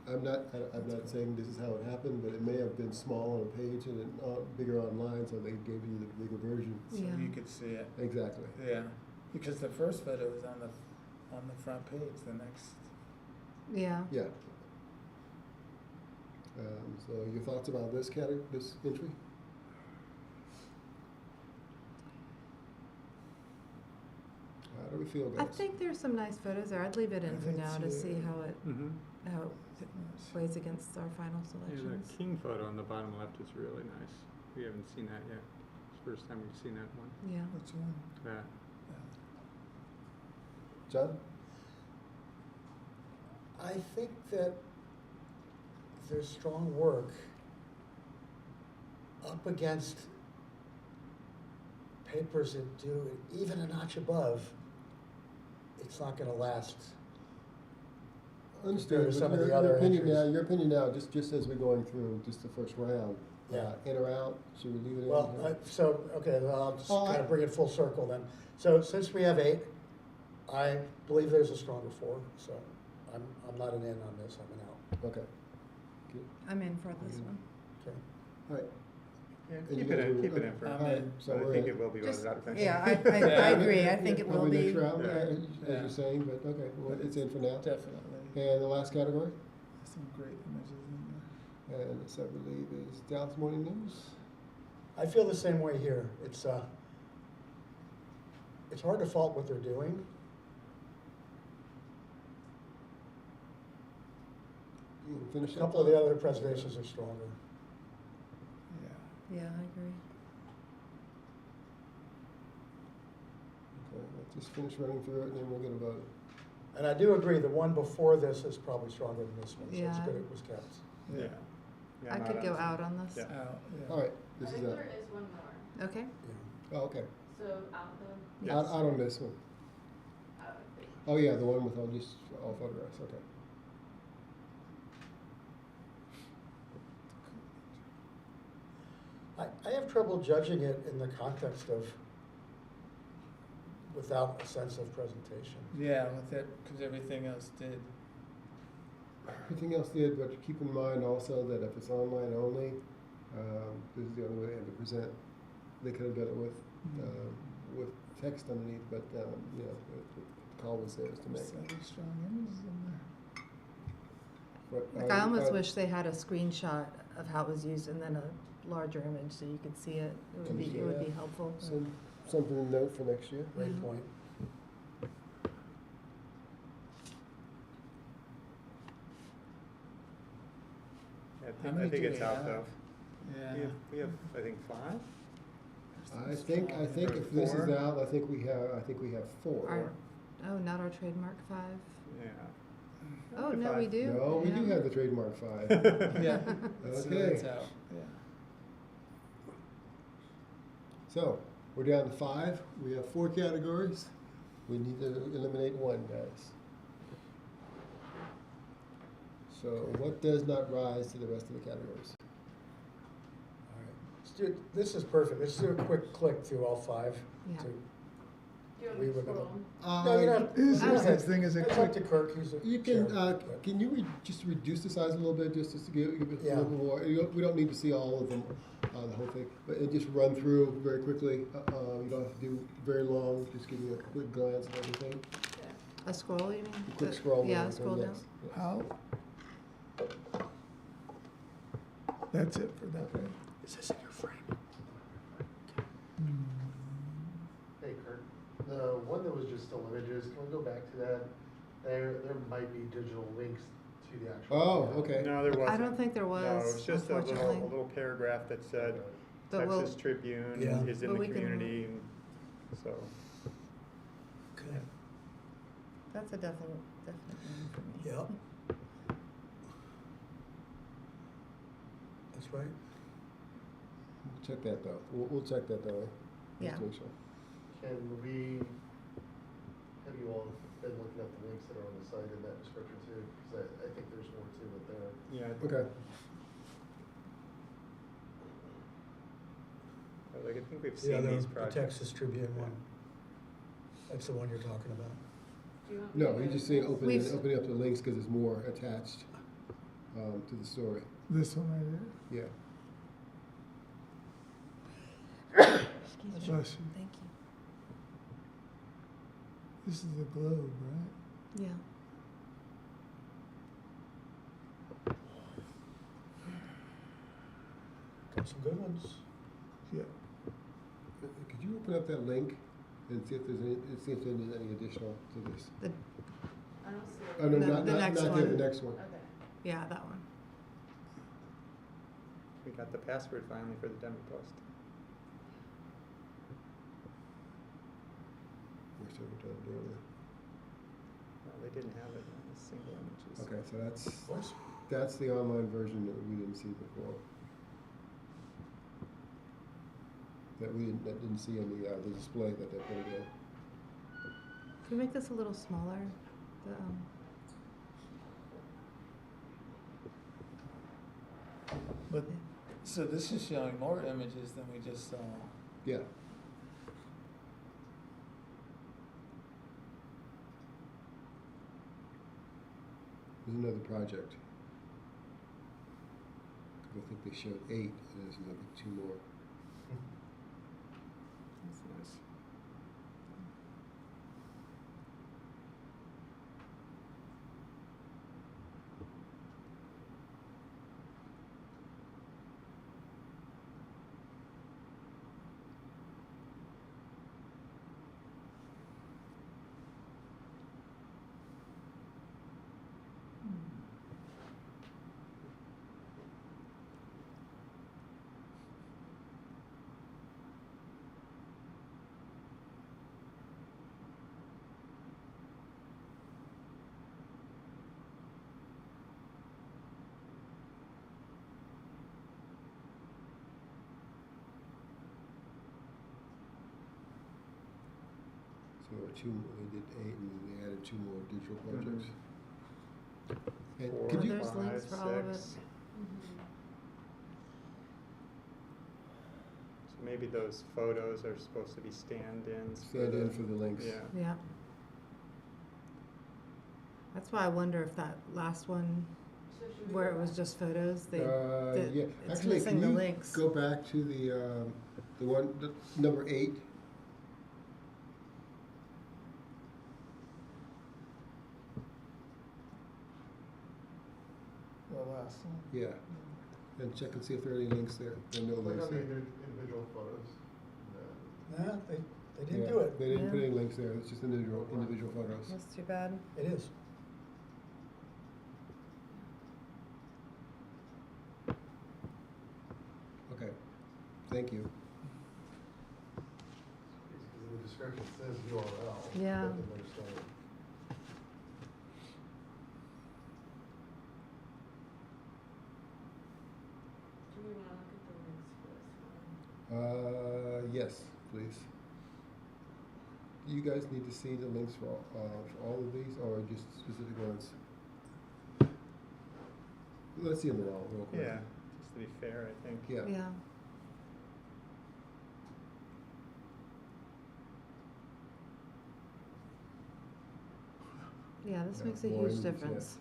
Speaker 1: I'm not saying this is how it happened, but it may have been small on a page and bigger online, so they gave you the bigger version.
Speaker 2: So
Speaker 7: Yeah.
Speaker 2: you could see it,
Speaker 1: Exactly.
Speaker 2: yeah, because the first photo is on the front page, the next.
Speaker 7: Yeah.
Speaker 1: Yeah. So your thoughts about this this entry? How do we feel, guys?
Speaker 7: I think there's some nice photos there. I'd leave it in
Speaker 2: I
Speaker 7: for
Speaker 2: think
Speaker 7: now to see
Speaker 2: too.
Speaker 7: how it plays against our final
Speaker 3: Yeah,
Speaker 7: selections.
Speaker 3: the king photo on the bottom left is really nice. We haven't seen that yet. It's the first time we've seen that one.
Speaker 7: Yeah.
Speaker 2: Which one?
Speaker 3: That.
Speaker 1: John?
Speaker 5: I think that there's strong work up against papers that do even a notch above. It's not going to last.
Speaker 1: Understood.
Speaker 5: Compared to some of
Speaker 1: Your
Speaker 5: the other
Speaker 1: opinion
Speaker 5: entries.
Speaker 1: now. Your opinion now, just as we're going through just the first round.
Speaker 5: Yeah.
Speaker 1: In or out? Should we leave it in?
Speaker 5: Well,
Speaker 1: here?
Speaker 5: I'll just
Speaker 1: Oh,
Speaker 5: kind of bring it full circle then. So since we have 8, I believe there's a stronger 4. So I'm not an in on this. I'm an out.
Speaker 1: Okay. Good.
Speaker 7: I'm in for this one.
Speaker 5: Okay.
Speaker 1: All right.
Speaker 3: Yeah,
Speaker 1: And you
Speaker 3: keep
Speaker 1: guys
Speaker 3: it in,
Speaker 1: will-
Speaker 3: keep it in for.
Speaker 2: I'm
Speaker 1: All right.
Speaker 2: in.
Speaker 1: So
Speaker 3: But I
Speaker 1: we're
Speaker 3: think
Speaker 1: in.
Speaker 3: it will be voted
Speaker 7: Just,
Speaker 3: out eventually.
Speaker 7: yeah, I
Speaker 2: Yeah.
Speaker 7: agree. I think it will
Speaker 1: Probably
Speaker 7: be.
Speaker 1: next round,
Speaker 3: Yeah.
Speaker 1: as
Speaker 2: Yeah.
Speaker 1: you're saying, but okay, well, it's in for now.
Speaker 2: Definitely.
Speaker 1: And the last category,
Speaker 2: Some great images in there.
Speaker 1: and this I believe is Dallas Morning News.
Speaker 5: I feel the same way here. It's hard to fault what they're doing.
Speaker 1: You can finish
Speaker 5: A
Speaker 1: up
Speaker 5: couple of
Speaker 1: on-
Speaker 5: the other presentations are stronger.
Speaker 2: Yeah.
Speaker 7: Yeah, I agree.
Speaker 1: Okay, let's just finish running through it, and then we'll get a vote.
Speaker 5: And I do agree, the one before this is probably stronger than this one, so it's
Speaker 7: Yeah.
Speaker 5: good it was kept.
Speaker 3: Yeah. Yeah,
Speaker 7: I
Speaker 3: not
Speaker 7: could go
Speaker 3: on-
Speaker 7: out on this.
Speaker 3: Yeah.
Speaker 2: Out, yeah.
Speaker 1: All right,
Speaker 4: I
Speaker 1: this is
Speaker 4: think
Speaker 1: out.
Speaker 4: there is one more,
Speaker 7: Okay.
Speaker 5: Yeah.
Speaker 1: Oh, okay.
Speaker 4: so out the,
Speaker 3: Yes.
Speaker 1: Out on this one.
Speaker 4: out of the.
Speaker 1: Oh, yeah, the one with all photographs, okay.
Speaker 5: I have trouble judging it in the context of, without a sense of presentation.
Speaker 2: Yeah, with it, because everything else did.
Speaker 1: Everything else did, but keep in mind also that if it's online only, this is the only way they had to present. They could have done it with text underneath, but, the call was theirs to make.
Speaker 2: Some strong images in there.
Speaker 1: But,
Speaker 7: Like, I almost wish they had a screenshot of how it was used and then a larger image so you could see it. It would be helpful.
Speaker 1: Something to note for next year.
Speaker 5: Great
Speaker 7: Mhm.
Speaker 5: point.
Speaker 2: How
Speaker 3: I
Speaker 2: many
Speaker 3: think
Speaker 2: do
Speaker 3: it's
Speaker 2: we
Speaker 3: out
Speaker 2: have?
Speaker 3: though.
Speaker 2: Yeah.
Speaker 3: We have, I think, 5?
Speaker 1: I think
Speaker 3: Or
Speaker 1: if this is
Speaker 3: 4?
Speaker 1: out, I think we have 4.
Speaker 7: Oh, not our trademark 5?
Speaker 3: Yeah.
Speaker 7: Oh,
Speaker 3: Okay,
Speaker 7: no, we
Speaker 3: 5.
Speaker 7: do.
Speaker 1: No, we do
Speaker 7: Yeah.
Speaker 1: have the trademark 5.
Speaker 2: Yeah. So
Speaker 1: Okay.
Speaker 2: that's out, yeah.
Speaker 1: So, we're down to 5. We have 4 categories. We need to eliminate 1, guys. So, what does not rise to the rest of the categories?
Speaker 5: All right. Let's do, this is perfect. Let's do a quick click through all 5.
Speaker 7: Yeah.
Speaker 5: to-
Speaker 4: Do you want me
Speaker 5: We
Speaker 4: to
Speaker 5: were gonna-
Speaker 4: scroll?
Speaker 5: No, you don't.
Speaker 8: There's
Speaker 5: go
Speaker 8: no
Speaker 5: ahead.
Speaker 8: such thing as a
Speaker 5: It's
Speaker 8: quick.
Speaker 5: up to Kirk, he's a
Speaker 1: You can,
Speaker 5: chair.
Speaker 1: can you just reduce the size a little bit, just to give it
Speaker 5: Yeah.
Speaker 1: a little more? We don't need to see all of them, the whole thing, but it just run through very quickly. You don't have to do very long, just give you a quick glance at everything.
Speaker 7: A scroll, you mean?
Speaker 1: A quick scroll.
Speaker 7: Yeah,
Speaker 1: and everything,
Speaker 7: scroll down.
Speaker 1: yes, yes.
Speaker 8: How? That's it for that one.
Speaker 5: Is this in your frame?
Speaker 9: Hey Kurt, the one that was just still images, can we go back to that? There might be digital links to the actual.
Speaker 1: Oh,
Speaker 9: video.
Speaker 1: okay.
Speaker 3: No, there wasn't.
Speaker 7: I don't think there was,
Speaker 3: No, it was just a
Speaker 7: unfortunately.
Speaker 3: little paragraph that said
Speaker 7: But we'll-
Speaker 3: Texas Tribune
Speaker 5: Yeah.
Speaker 3: is in
Speaker 7: But
Speaker 3: the
Speaker 7: we can-
Speaker 3: community, and so.
Speaker 5: Okay.
Speaker 7: That's a definite one for me.
Speaker 5: Yep. That's right.
Speaker 1: We'll check that though. We'll check that though.
Speaker 7: Yeah.
Speaker 1: Just to make sure.
Speaker 9: Can we, have you all been looking at the links that are on the site in that description too? Because I think there's more to it there.
Speaker 3: Yeah.
Speaker 1: Okay.
Speaker 3: Like, I think we've
Speaker 5: Yeah,
Speaker 3: seen these
Speaker 5: the
Speaker 3: projects.
Speaker 5: Texas Tribune one. That's the one you're talking about.
Speaker 4: Do you want me
Speaker 1: No,
Speaker 4: to
Speaker 1: you
Speaker 4: go
Speaker 1: just
Speaker 4: to
Speaker 1: say
Speaker 4: this?
Speaker 1: opening up the links because there's more attached to the story.
Speaker 8: This one right here.
Speaker 1: Yeah.
Speaker 7: Excuse me.
Speaker 8: Bless you.
Speaker 7: Thank you.
Speaker 8: This is the globe, right?
Speaker 7: Yeah.
Speaker 5: Got some good ones.
Speaker 8: Yeah.
Speaker 1: Could you open up that link and see if there's any additional to this?
Speaker 4: I don't see it.
Speaker 1: Oh, no,
Speaker 7: The-
Speaker 1: not
Speaker 7: the next
Speaker 1: the
Speaker 7: one.
Speaker 1: next one.
Speaker 4: Okay.
Speaker 7: Yeah, that one.
Speaker 3: We got the password finally for the demo post.
Speaker 1: We're still trying to do it.
Speaker 3: No, they didn't have it in the single images.
Speaker 1: Okay, so
Speaker 5: Voice.
Speaker 1: that's the online version that we didn't see before. That didn't see in the display that they put it in.
Speaker 7: Can we make this a little smaller? The,
Speaker 2: But, so this is showing more images than we just saw.
Speaker 1: Yeah. There's another project. 'Cause I think they showed 8, and there's another 2 more.
Speaker 3: That's nice.
Speaker 1: So there were 2 more, they did 8, and then they added 2 more digital projects. And
Speaker 3: 4,
Speaker 1: could you,
Speaker 7: There's links
Speaker 3: 5,
Speaker 7: for all of it.
Speaker 3: 6.
Speaker 4: Mhm.
Speaker 3: So maybe those photos are supposed to be stand-ins.
Speaker 1: stand in for the links?
Speaker 3: Yeah.
Speaker 7: yeah. That's why I wonder if that last one,
Speaker 4: So should we
Speaker 7: where
Speaker 4: go
Speaker 7: it was
Speaker 4: back?
Speaker 7: just photos, they,
Speaker 1: Yeah,
Speaker 7: it's
Speaker 1: actually,
Speaker 7: missing
Speaker 1: can
Speaker 7: the
Speaker 1: you
Speaker 7: links.
Speaker 1: go back to the number 8?
Speaker 2: The last one.
Speaker 1: Yeah. and check and see if there are any links there. There are no
Speaker 9: Click
Speaker 1: links
Speaker 9: on the
Speaker 1: there.
Speaker 9: individual photos.
Speaker 5: Nah, they didn't
Speaker 1: Yeah,
Speaker 5: do it.
Speaker 1: They didn't put
Speaker 7: Yeah.
Speaker 1: any links there, it's just individual photos.
Speaker 7: That's too bad.
Speaker 5: It is.
Speaker 1: Okay, thank you.
Speaker 9: Because the description says URL.
Speaker 7: Yeah.
Speaker 9: But then there's no-
Speaker 4: Do we wanna look at the links for this one?
Speaker 1: Yes, please. Do you guys need to see the links for all of these, or just specific ones? Let's see them all real quick.
Speaker 3: Yeah, just to be fair, I think.
Speaker 1: Yeah.
Speaker 7: Yeah. Yeah, this
Speaker 1: Yeah,
Speaker 7: makes a
Speaker 1: more
Speaker 7: huge
Speaker 1: images, yeah.
Speaker 7: difference.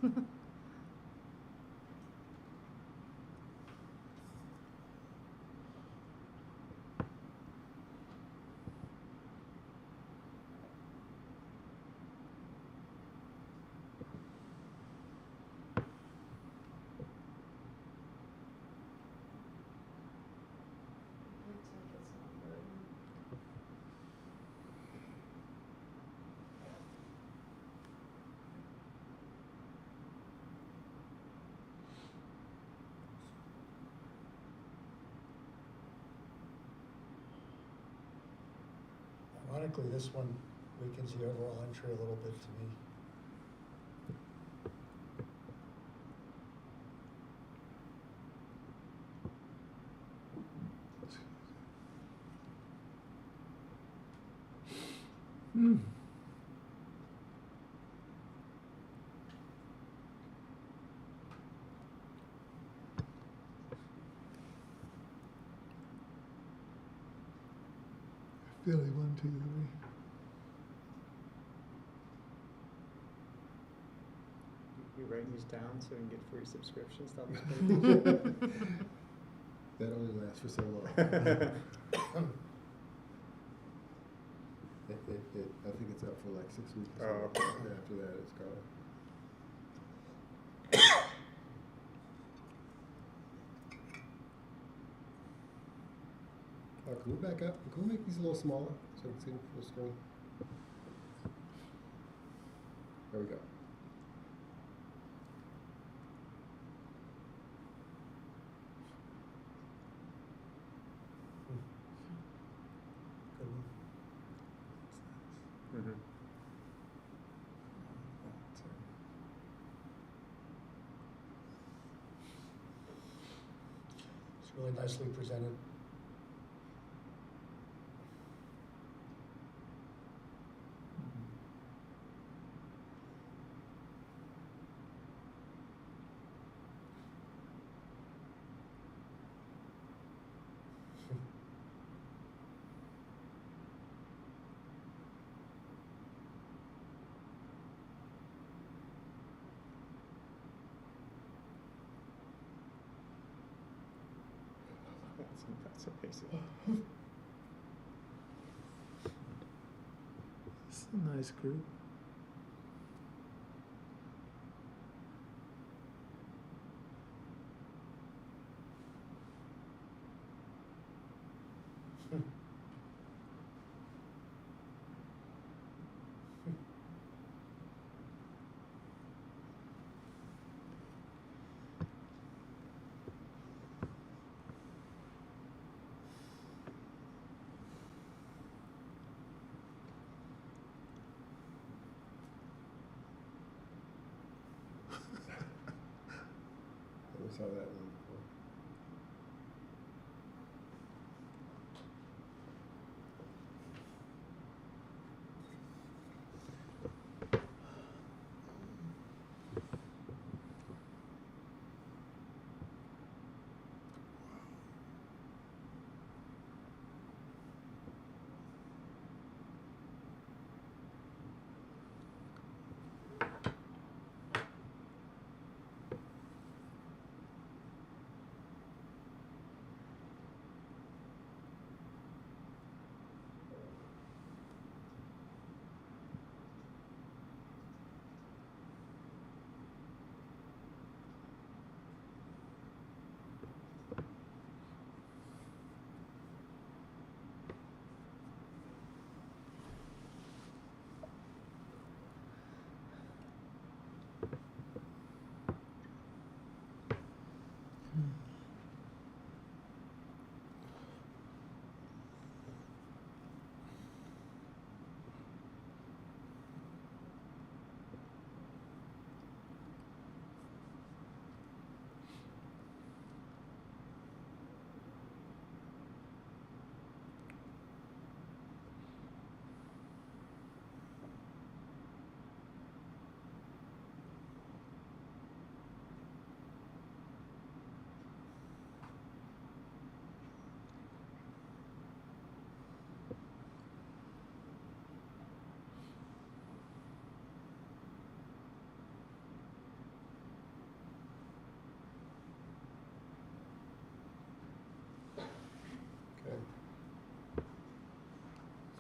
Speaker 4: Looks like it's not loading.
Speaker 5: Ironically, this one weakens the overall entry a little bit to me.
Speaker 1: Philly, 1, 2, 3.
Speaker 3: You writing these down so we can get free subscriptions to all these pages?
Speaker 1: That only lasts for so long. I think it's out for like 6 weeks. or
Speaker 3: Oh,
Speaker 1: so.
Speaker 3: okay.
Speaker 1: After that, it's gone. Can we back up? Can we make these a little smaller so I can see them full screen? There we go.
Speaker 5: Good one.
Speaker 3: Mhm.
Speaker 5: It's really nicely presented.
Speaker 3: That's amazing.
Speaker 2: It's a nice group.
Speaker 1: We saw that one before.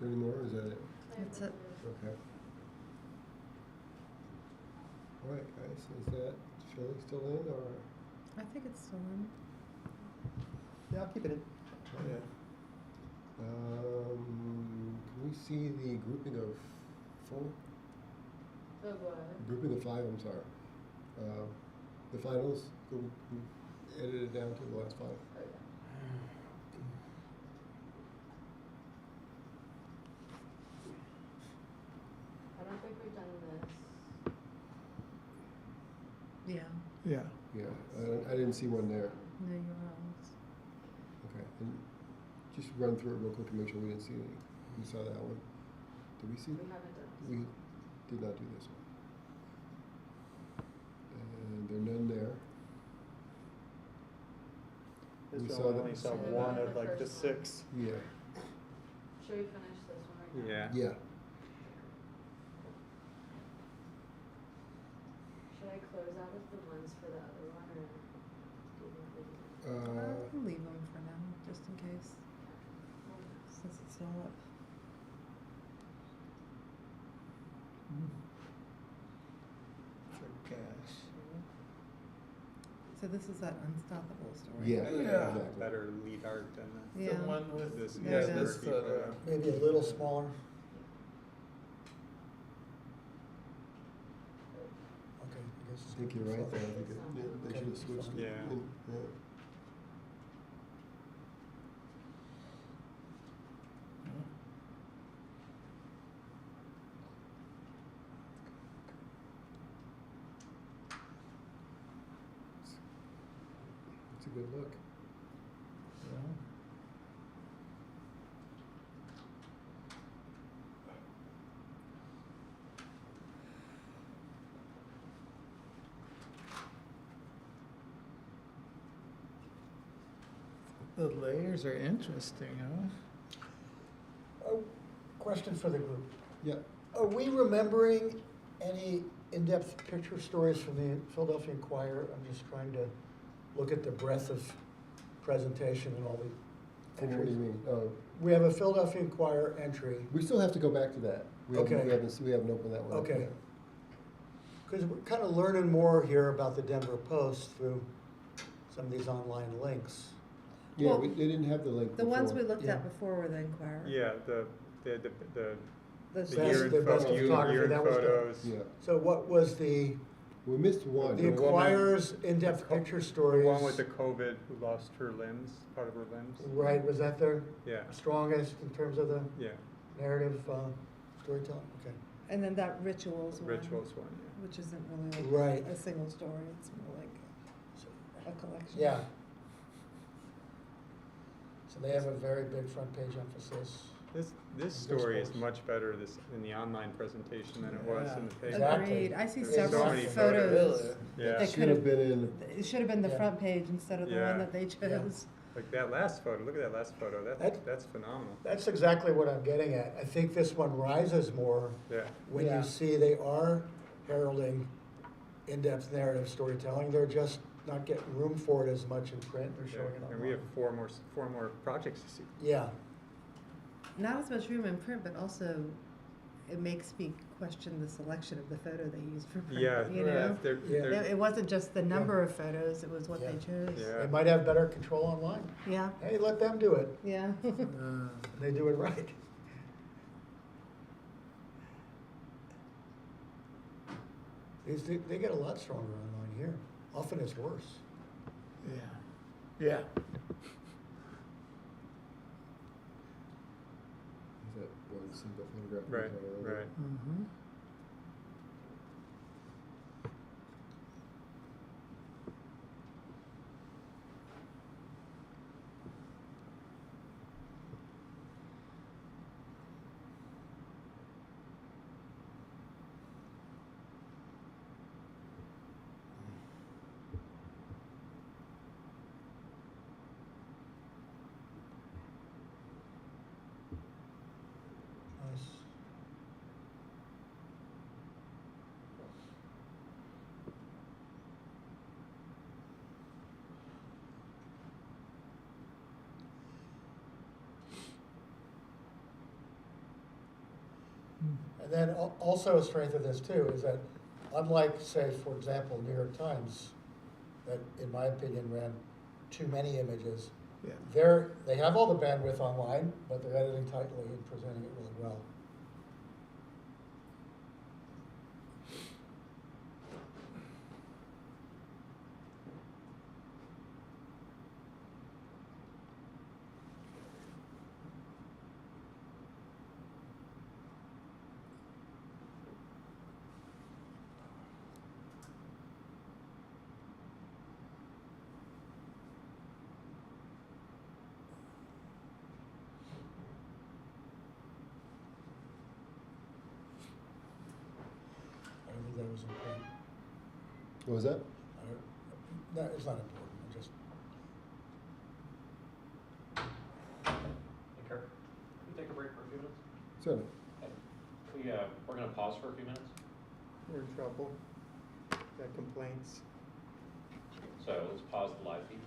Speaker 1: anymore, or is that it?
Speaker 7: That's it.
Speaker 1: Okay. All right, guys, is that Shirley still in, or?
Speaker 7: I think it's still in.
Speaker 3: Yeah, I'll keep it in.
Speaker 2: Yeah.
Speaker 1: Can we see the grouping of four?
Speaker 4: Oh, what?
Speaker 1: Grouping of five, I'm sorry. The finals, we edited it down to the last five.
Speaker 4: Oh, yeah. I don't think we've done this.
Speaker 7: Yeah.
Speaker 2: Yeah.
Speaker 1: Yeah, I didn't see one there.
Speaker 7: No, you're wrong.
Speaker 1: Okay, and just run through it real quick to make sure we didn't see any. We saw that one. Did we see?
Speaker 4: We haven't done this.
Speaker 1: We did not do this one. And there are none there.
Speaker 3: This
Speaker 1: We
Speaker 3: one
Speaker 1: saw
Speaker 3: we
Speaker 1: that-
Speaker 3: only saw
Speaker 4: Yeah.
Speaker 3: one of
Speaker 4: The
Speaker 3: like the
Speaker 4: first one.
Speaker 3: 6.
Speaker 1: Yeah,
Speaker 4: Should we finish this one right now?
Speaker 3: Yeah.
Speaker 1: yeah.
Speaker 4: Should I close out of the ones for the other one, or do you want me to?
Speaker 7: I can leave them for now, just in case,
Speaker 4: Well,
Speaker 7: since it's all up.
Speaker 2: For cash.
Speaker 7: So this is that unstoppable story.
Speaker 1: Yeah,
Speaker 2: Yeah.
Speaker 1: exactly.
Speaker 3: Better lead art than
Speaker 7: Yeah.
Speaker 2: The one with
Speaker 3: This-
Speaker 7: There it
Speaker 2: this
Speaker 7: is.
Speaker 2: photo.
Speaker 5: Maybe a little smaller. Okay, I guess.
Speaker 1: I think you're right there. I think they should have switched it.
Speaker 3: Yeah.
Speaker 1: Yeah. It's a good look.
Speaker 2: Yeah. The layers are interesting, huh?
Speaker 5: A question for the group.
Speaker 1: Yeah.
Speaker 5: Are we remembering any in-depth picture stories from the Philadelphia Inquirer? I'm just trying to look at the breadth of presentation and all the
Speaker 1: And what do you
Speaker 5: entries.
Speaker 1: mean? Oh,
Speaker 5: We have a Philadelphia Inquirer entry,
Speaker 1: we still have to go back to that. We haven't,
Speaker 5: Okay.
Speaker 1: we haven't opened that one up
Speaker 5: Okay.
Speaker 1: yet.
Speaker 5: because we're kind of learning more here about the Denver Post through some of these online links.
Speaker 1: Yeah,
Speaker 7: Well,
Speaker 1: they didn't have the link
Speaker 7: The ones we
Speaker 1: before.
Speaker 7: looked
Speaker 5: Yeah.
Speaker 7: at before were the Inquirer.
Speaker 3: Yeah, the
Speaker 7: The
Speaker 5: Best-
Speaker 3: year
Speaker 5: the
Speaker 3: in
Speaker 5: best
Speaker 3: photo,
Speaker 5: photography,
Speaker 3: year in
Speaker 5: that was done.
Speaker 3: photos.
Speaker 1: Yeah,
Speaker 5: So what was the
Speaker 1: we missed one.
Speaker 5: The
Speaker 3: woman-
Speaker 5: Inquirer's in-depth picture
Speaker 3: The
Speaker 5: stories?
Speaker 3: one with the COVID who lost her limbs, part of her limbs.
Speaker 5: Right, was that their
Speaker 3: Yeah,
Speaker 5: strongest in terms of the
Speaker 3: yeah.
Speaker 5: narrative storytelling? Okay.
Speaker 7: And then that Rituals one.
Speaker 3: Rituals one, yeah.
Speaker 7: Which isn't really like
Speaker 5: Right.
Speaker 7: a single story, it's more like
Speaker 5: So-
Speaker 7: a collection.
Speaker 5: Yeah. So they have a very big front page emphasis.
Speaker 3: This
Speaker 5: Good
Speaker 3: story is
Speaker 5: sports.
Speaker 3: much better in the online presentation than it was in the paper.
Speaker 5: Exactly.
Speaker 7: Agreed, I see
Speaker 5: There's
Speaker 7: several
Speaker 3: so many
Speaker 7: photos.
Speaker 2: Really?
Speaker 3: Yeah,
Speaker 7: They
Speaker 1: Should have been in,
Speaker 7: It should have been the
Speaker 5: Yeah.
Speaker 7: front page instead of the
Speaker 3: Yeah.
Speaker 7: one that they chose.
Speaker 3: like that last photo, look at that last photo, that's phenomenal.
Speaker 5: That's exactly what I'm getting at. I think this one rises more
Speaker 3: Yeah,
Speaker 5: when
Speaker 2: Yeah.
Speaker 5: you see they are heralding in-depth narrative storytelling. They're just not getting room for it as much in print. They're
Speaker 3: yeah.
Speaker 5: showing it online.
Speaker 3: And we have four more projects to see.
Speaker 5: Yeah.
Speaker 7: Not as much room in print, but also it makes me question the selection of the photo they used for print,
Speaker 3: Yeah,
Speaker 7: you
Speaker 2: right.
Speaker 7: know?
Speaker 3: they're,
Speaker 5: Yeah.
Speaker 3: they're,
Speaker 7: It wasn't just the number of photos, it was what they
Speaker 5: Yeah.
Speaker 7: chose.
Speaker 3: Yeah.
Speaker 5: They might have better control online.
Speaker 7: Yeah,
Speaker 5: Hey, let them do it.
Speaker 7: yeah.
Speaker 5: They do it right. They get a lot stronger online here. Often it's worse.
Speaker 2: Yeah. Yeah.
Speaker 1: is that one single photograph?
Speaker 3: right,
Speaker 1: we're talking about?
Speaker 3: right.
Speaker 2: Mm-hmm.
Speaker 5: Nice. And then also a strength of this too is that unlike, say, for example, New York Times, that in my opinion ran too many images,
Speaker 2: Yeah.
Speaker 5: they have all the bandwidth online, but they're editing tightly and presenting it really well. I don't think that was important.
Speaker 1: What was that?
Speaker 5: No, it's not important. I just
Speaker 10: Hey, Kirk, can we take a break for a few minutes?
Speaker 1: Certainly.
Speaker 10: We're gonna pause for a few minutes,
Speaker 3: We're in trouble. Got complaints.
Speaker 10: so let's pause the live feed.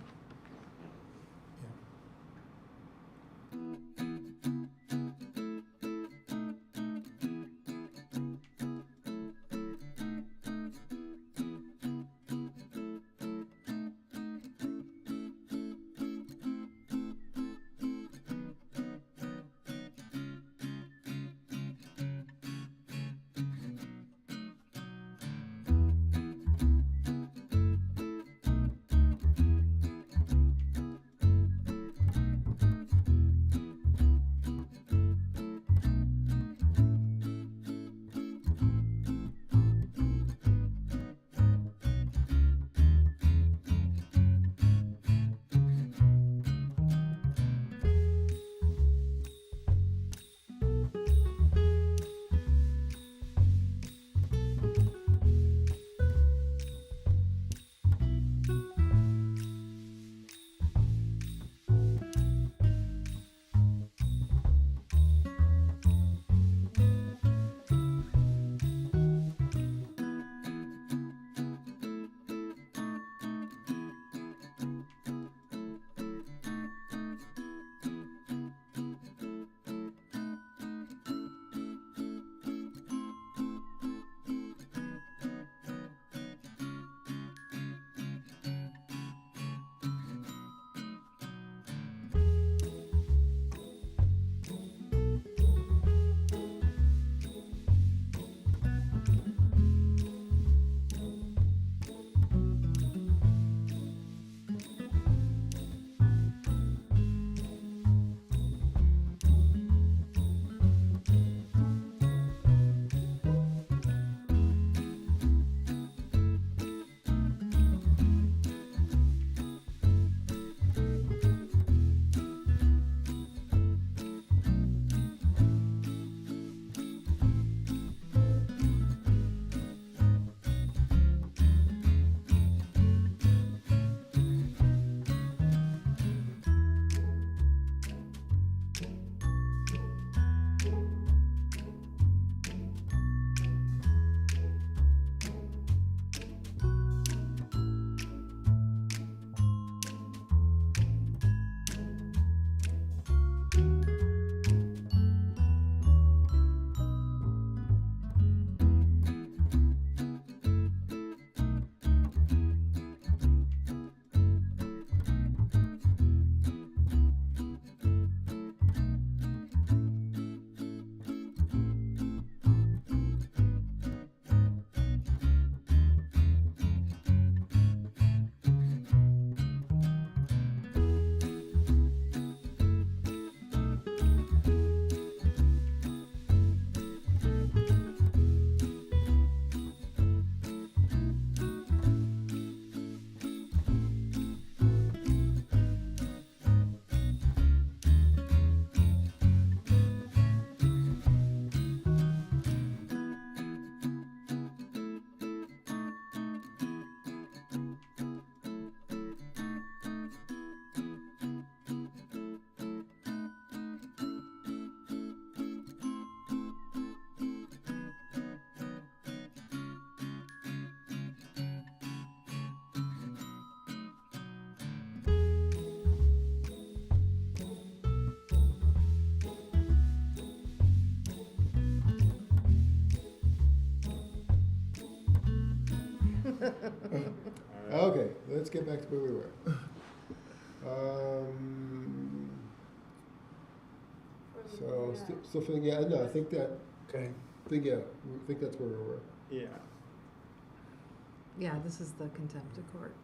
Speaker 1: Okay, let's get back to where we were. So, still feeling, yeah, no, I think that,
Speaker 5: Okay.
Speaker 1: I think that's where we were.
Speaker 3: Yeah.
Speaker 7: Yeah, this is the contempt of court.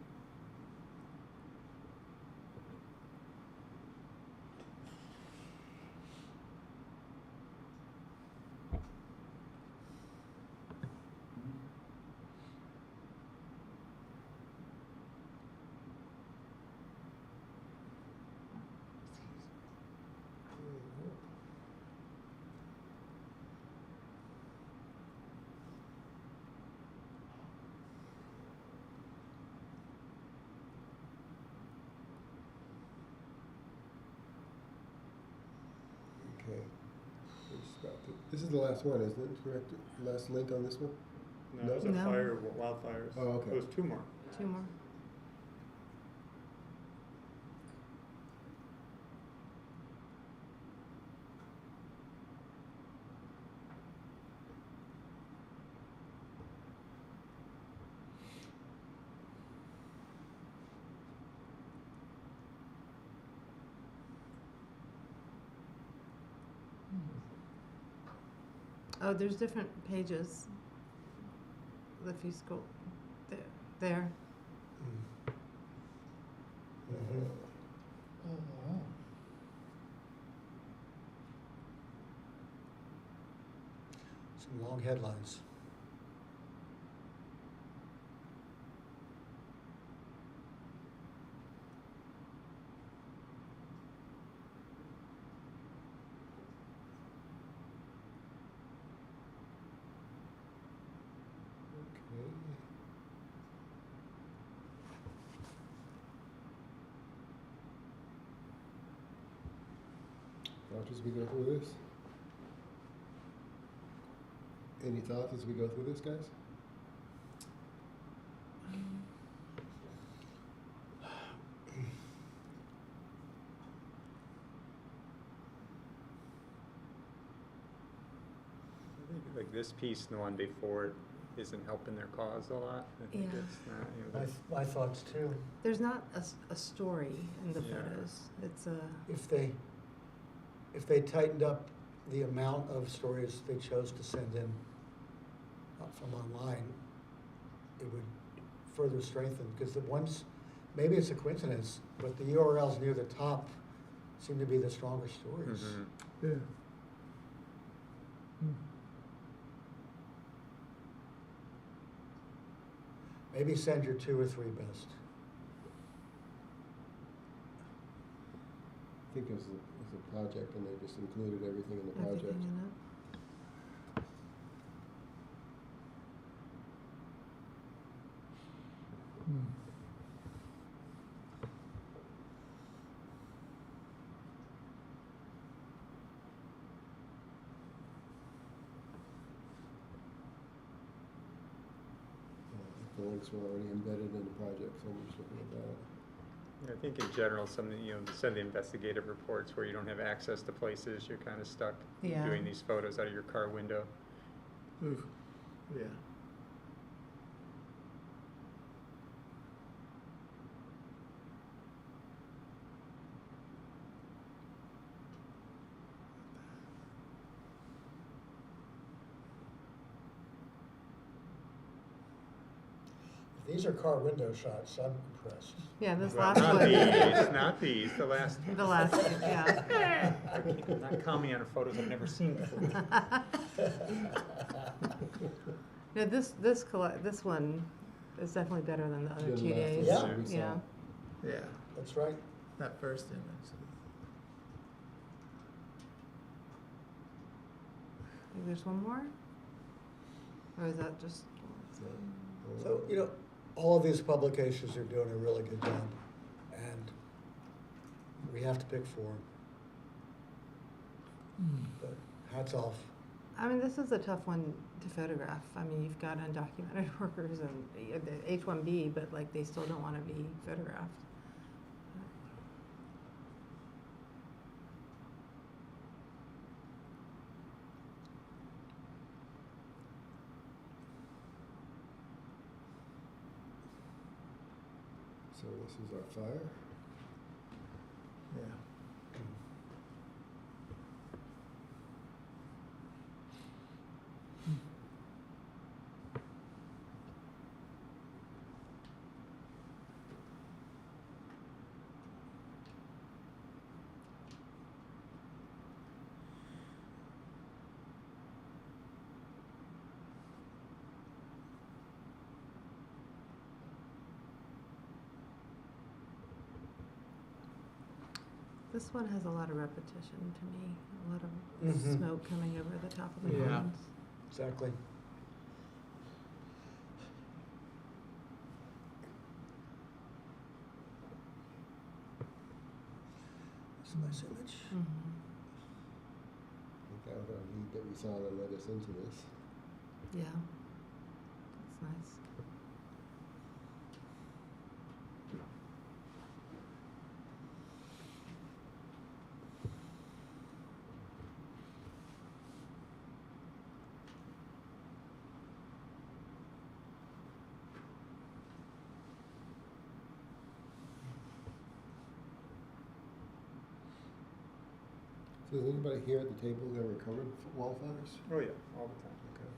Speaker 1: Okay. This is the last one, isn't it? Correct? Last link on this one?
Speaker 3: No, it was a
Speaker 7: No.
Speaker 3: fire, wildfires.
Speaker 1: Oh, okay.
Speaker 3: It was 2 more.
Speaker 7: 2 more. Oh, there's different pages. If you scroll there.
Speaker 5: Mhm.
Speaker 2: Oh, wow.
Speaker 5: Some long headlines.
Speaker 1: Okay. Thoughts as we go through this? Any thoughts as we go through this, guys?
Speaker 3: I think like this piece and the one before it isn't helping their cause a lot. I think
Speaker 7: Yeah.
Speaker 3: it's not, you know,
Speaker 5: My thoughts too.
Speaker 7: There's not a story in the
Speaker 3: Yeah.
Speaker 7: photos. It's a,
Speaker 5: If they tightened up the amount of stories they chose to send in from online, it would further strengthen, because the ones, maybe it's a coincidence, but the URLs near the top seem to be the stronger stories.
Speaker 3: Mhm.
Speaker 1: Yeah.
Speaker 5: Maybe send your 2 or 3 best.
Speaker 1: I think it was a project and they just included everything in the project.
Speaker 7: everything in it.
Speaker 1: The links were already embedded in the project, so I'm just looking at that.
Speaker 3: I think in general, some, you know, send the investigative reports where you don't have access to places, you're kind of stuck
Speaker 7: Yeah.
Speaker 3: doing these photos out of your car window.
Speaker 2: Oof. Yeah.
Speaker 5: If these are car window shots, I'm impressed.
Speaker 7: Yeah, this
Speaker 3: Well,
Speaker 7: last
Speaker 3: not
Speaker 7: one.
Speaker 3: these, not these, the last.
Speaker 7: The last one, yeah.
Speaker 3: I'm not commenting on photos I've never seen before.
Speaker 7: No, this one is definitely better than the other
Speaker 1: The
Speaker 7: 2
Speaker 1: last
Speaker 7: days.
Speaker 5: Yeah.
Speaker 1: one we saw.
Speaker 7: Yeah.
Speaker 2: Yeah,
Speaker 5: That's right.
Speaker 2: that first image.
Speaker 7: I think there's one more? Or is that just?
Speaker 5: So, you know, all of these publications are doing a really good job, and we have to pick 4. But hats off.
Speaker 7: I mean, this is a tough one to photograph. I mean, you've got undocumented workers and the H-1B, but like they still don't want to be photographed.
Speaker 1: So this is our fire.
Speaker 2: Yeah.
Speaker 7: This one has a lot of repetition to me, a lot of
Speaker 5: Mhm.
Speaker 7: smoke coming over the top of the
Speaker 2: Yeah.
Speaker 7: mountains.
Speaker 5: Exactly. That's a nice image.
Speaker 7: Mhm.
Speaker 1: I think that was our lead that we saw that led us into this.
Speaker 7: Yeah, that's nice.
Speaker 1: So is anybody here at the table who ever covered wildfires?
Speaker 3: Oh, yeah, all the time.
Speaker 1: Okay.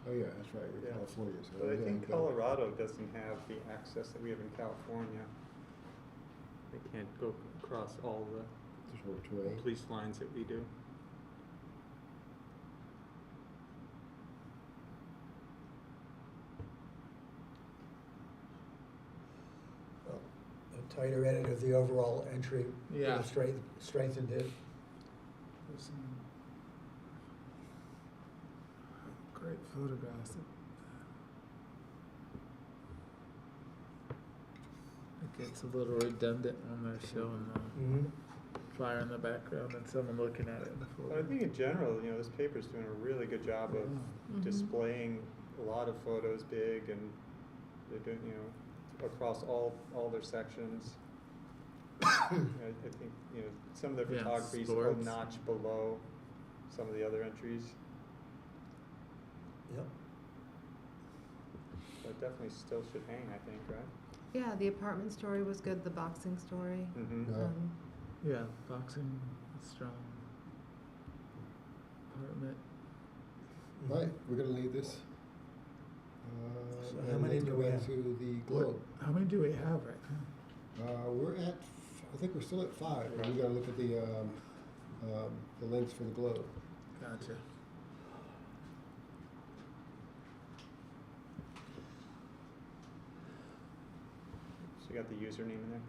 Speaker 1: Oh yeah, that's right, we're
Speaker 3: Yeah.
Speaker 1: California, so.
Speaker 3: But I
Speaker 1: yeah,
Speaker 3: think
Speaker 1: okay.
Speaker 3: Colorado doesn't have the access that we have in California. They can't go across all the
Speaker 1: Just over terrain.
Speaker 3: police lines that we do.
Speaker 5: Well, a tighter edit of the overall entry would
Speaker 2: Yeah.
Speaker 5: have strengthened it.
Speaker 2: There's some great photographs. It gets a little redundant when they're showing the
Speaker 5: Mm-hmm.
Speaker 2: fire in the background and someone looking at it in the
Speaker 3: But I
Speaker 2: photo.
Speaker 3: think in general, this paper's doing a really good job of
Speaker 7: Mhm.
Speaker 3: displaying a lot of photos big, and they're doing, across all their sections. I think, some of the
Speaker 2: Yeah,
Speaker 3: photography's a
Speaker 2: sports.
Speaker 3: notch below some of the other entries,
Speaker 5: Yep.
Speaker 3: but it definitely still should hang, I think, right?
Speaker 7: Yeah, the apartment story was good, the boxing story.
Speaker 3: Mm-hmm.
Speaker 1: Yeah.
Speaker 2: Yeah, boxing, strong. Apartment.
Speaker 1: Right, we're gonna leave this.
Speaker 5: So
Speaker 1: And
Speaker 5: how many
Speaker 1: let's
Speaker 5: do
Speaker 1: go
Speaker 5: we
Speaker 1: back
Speaker 5: have?
Speaker 1: to the globe.
Speaker 2: How many do we have right now?
Speaker 1: We're at, I think we're still at 5, but we gotta look at the links for the globe.
Speaker 2: Gotcha.
Speaker 3: So you got the username in there?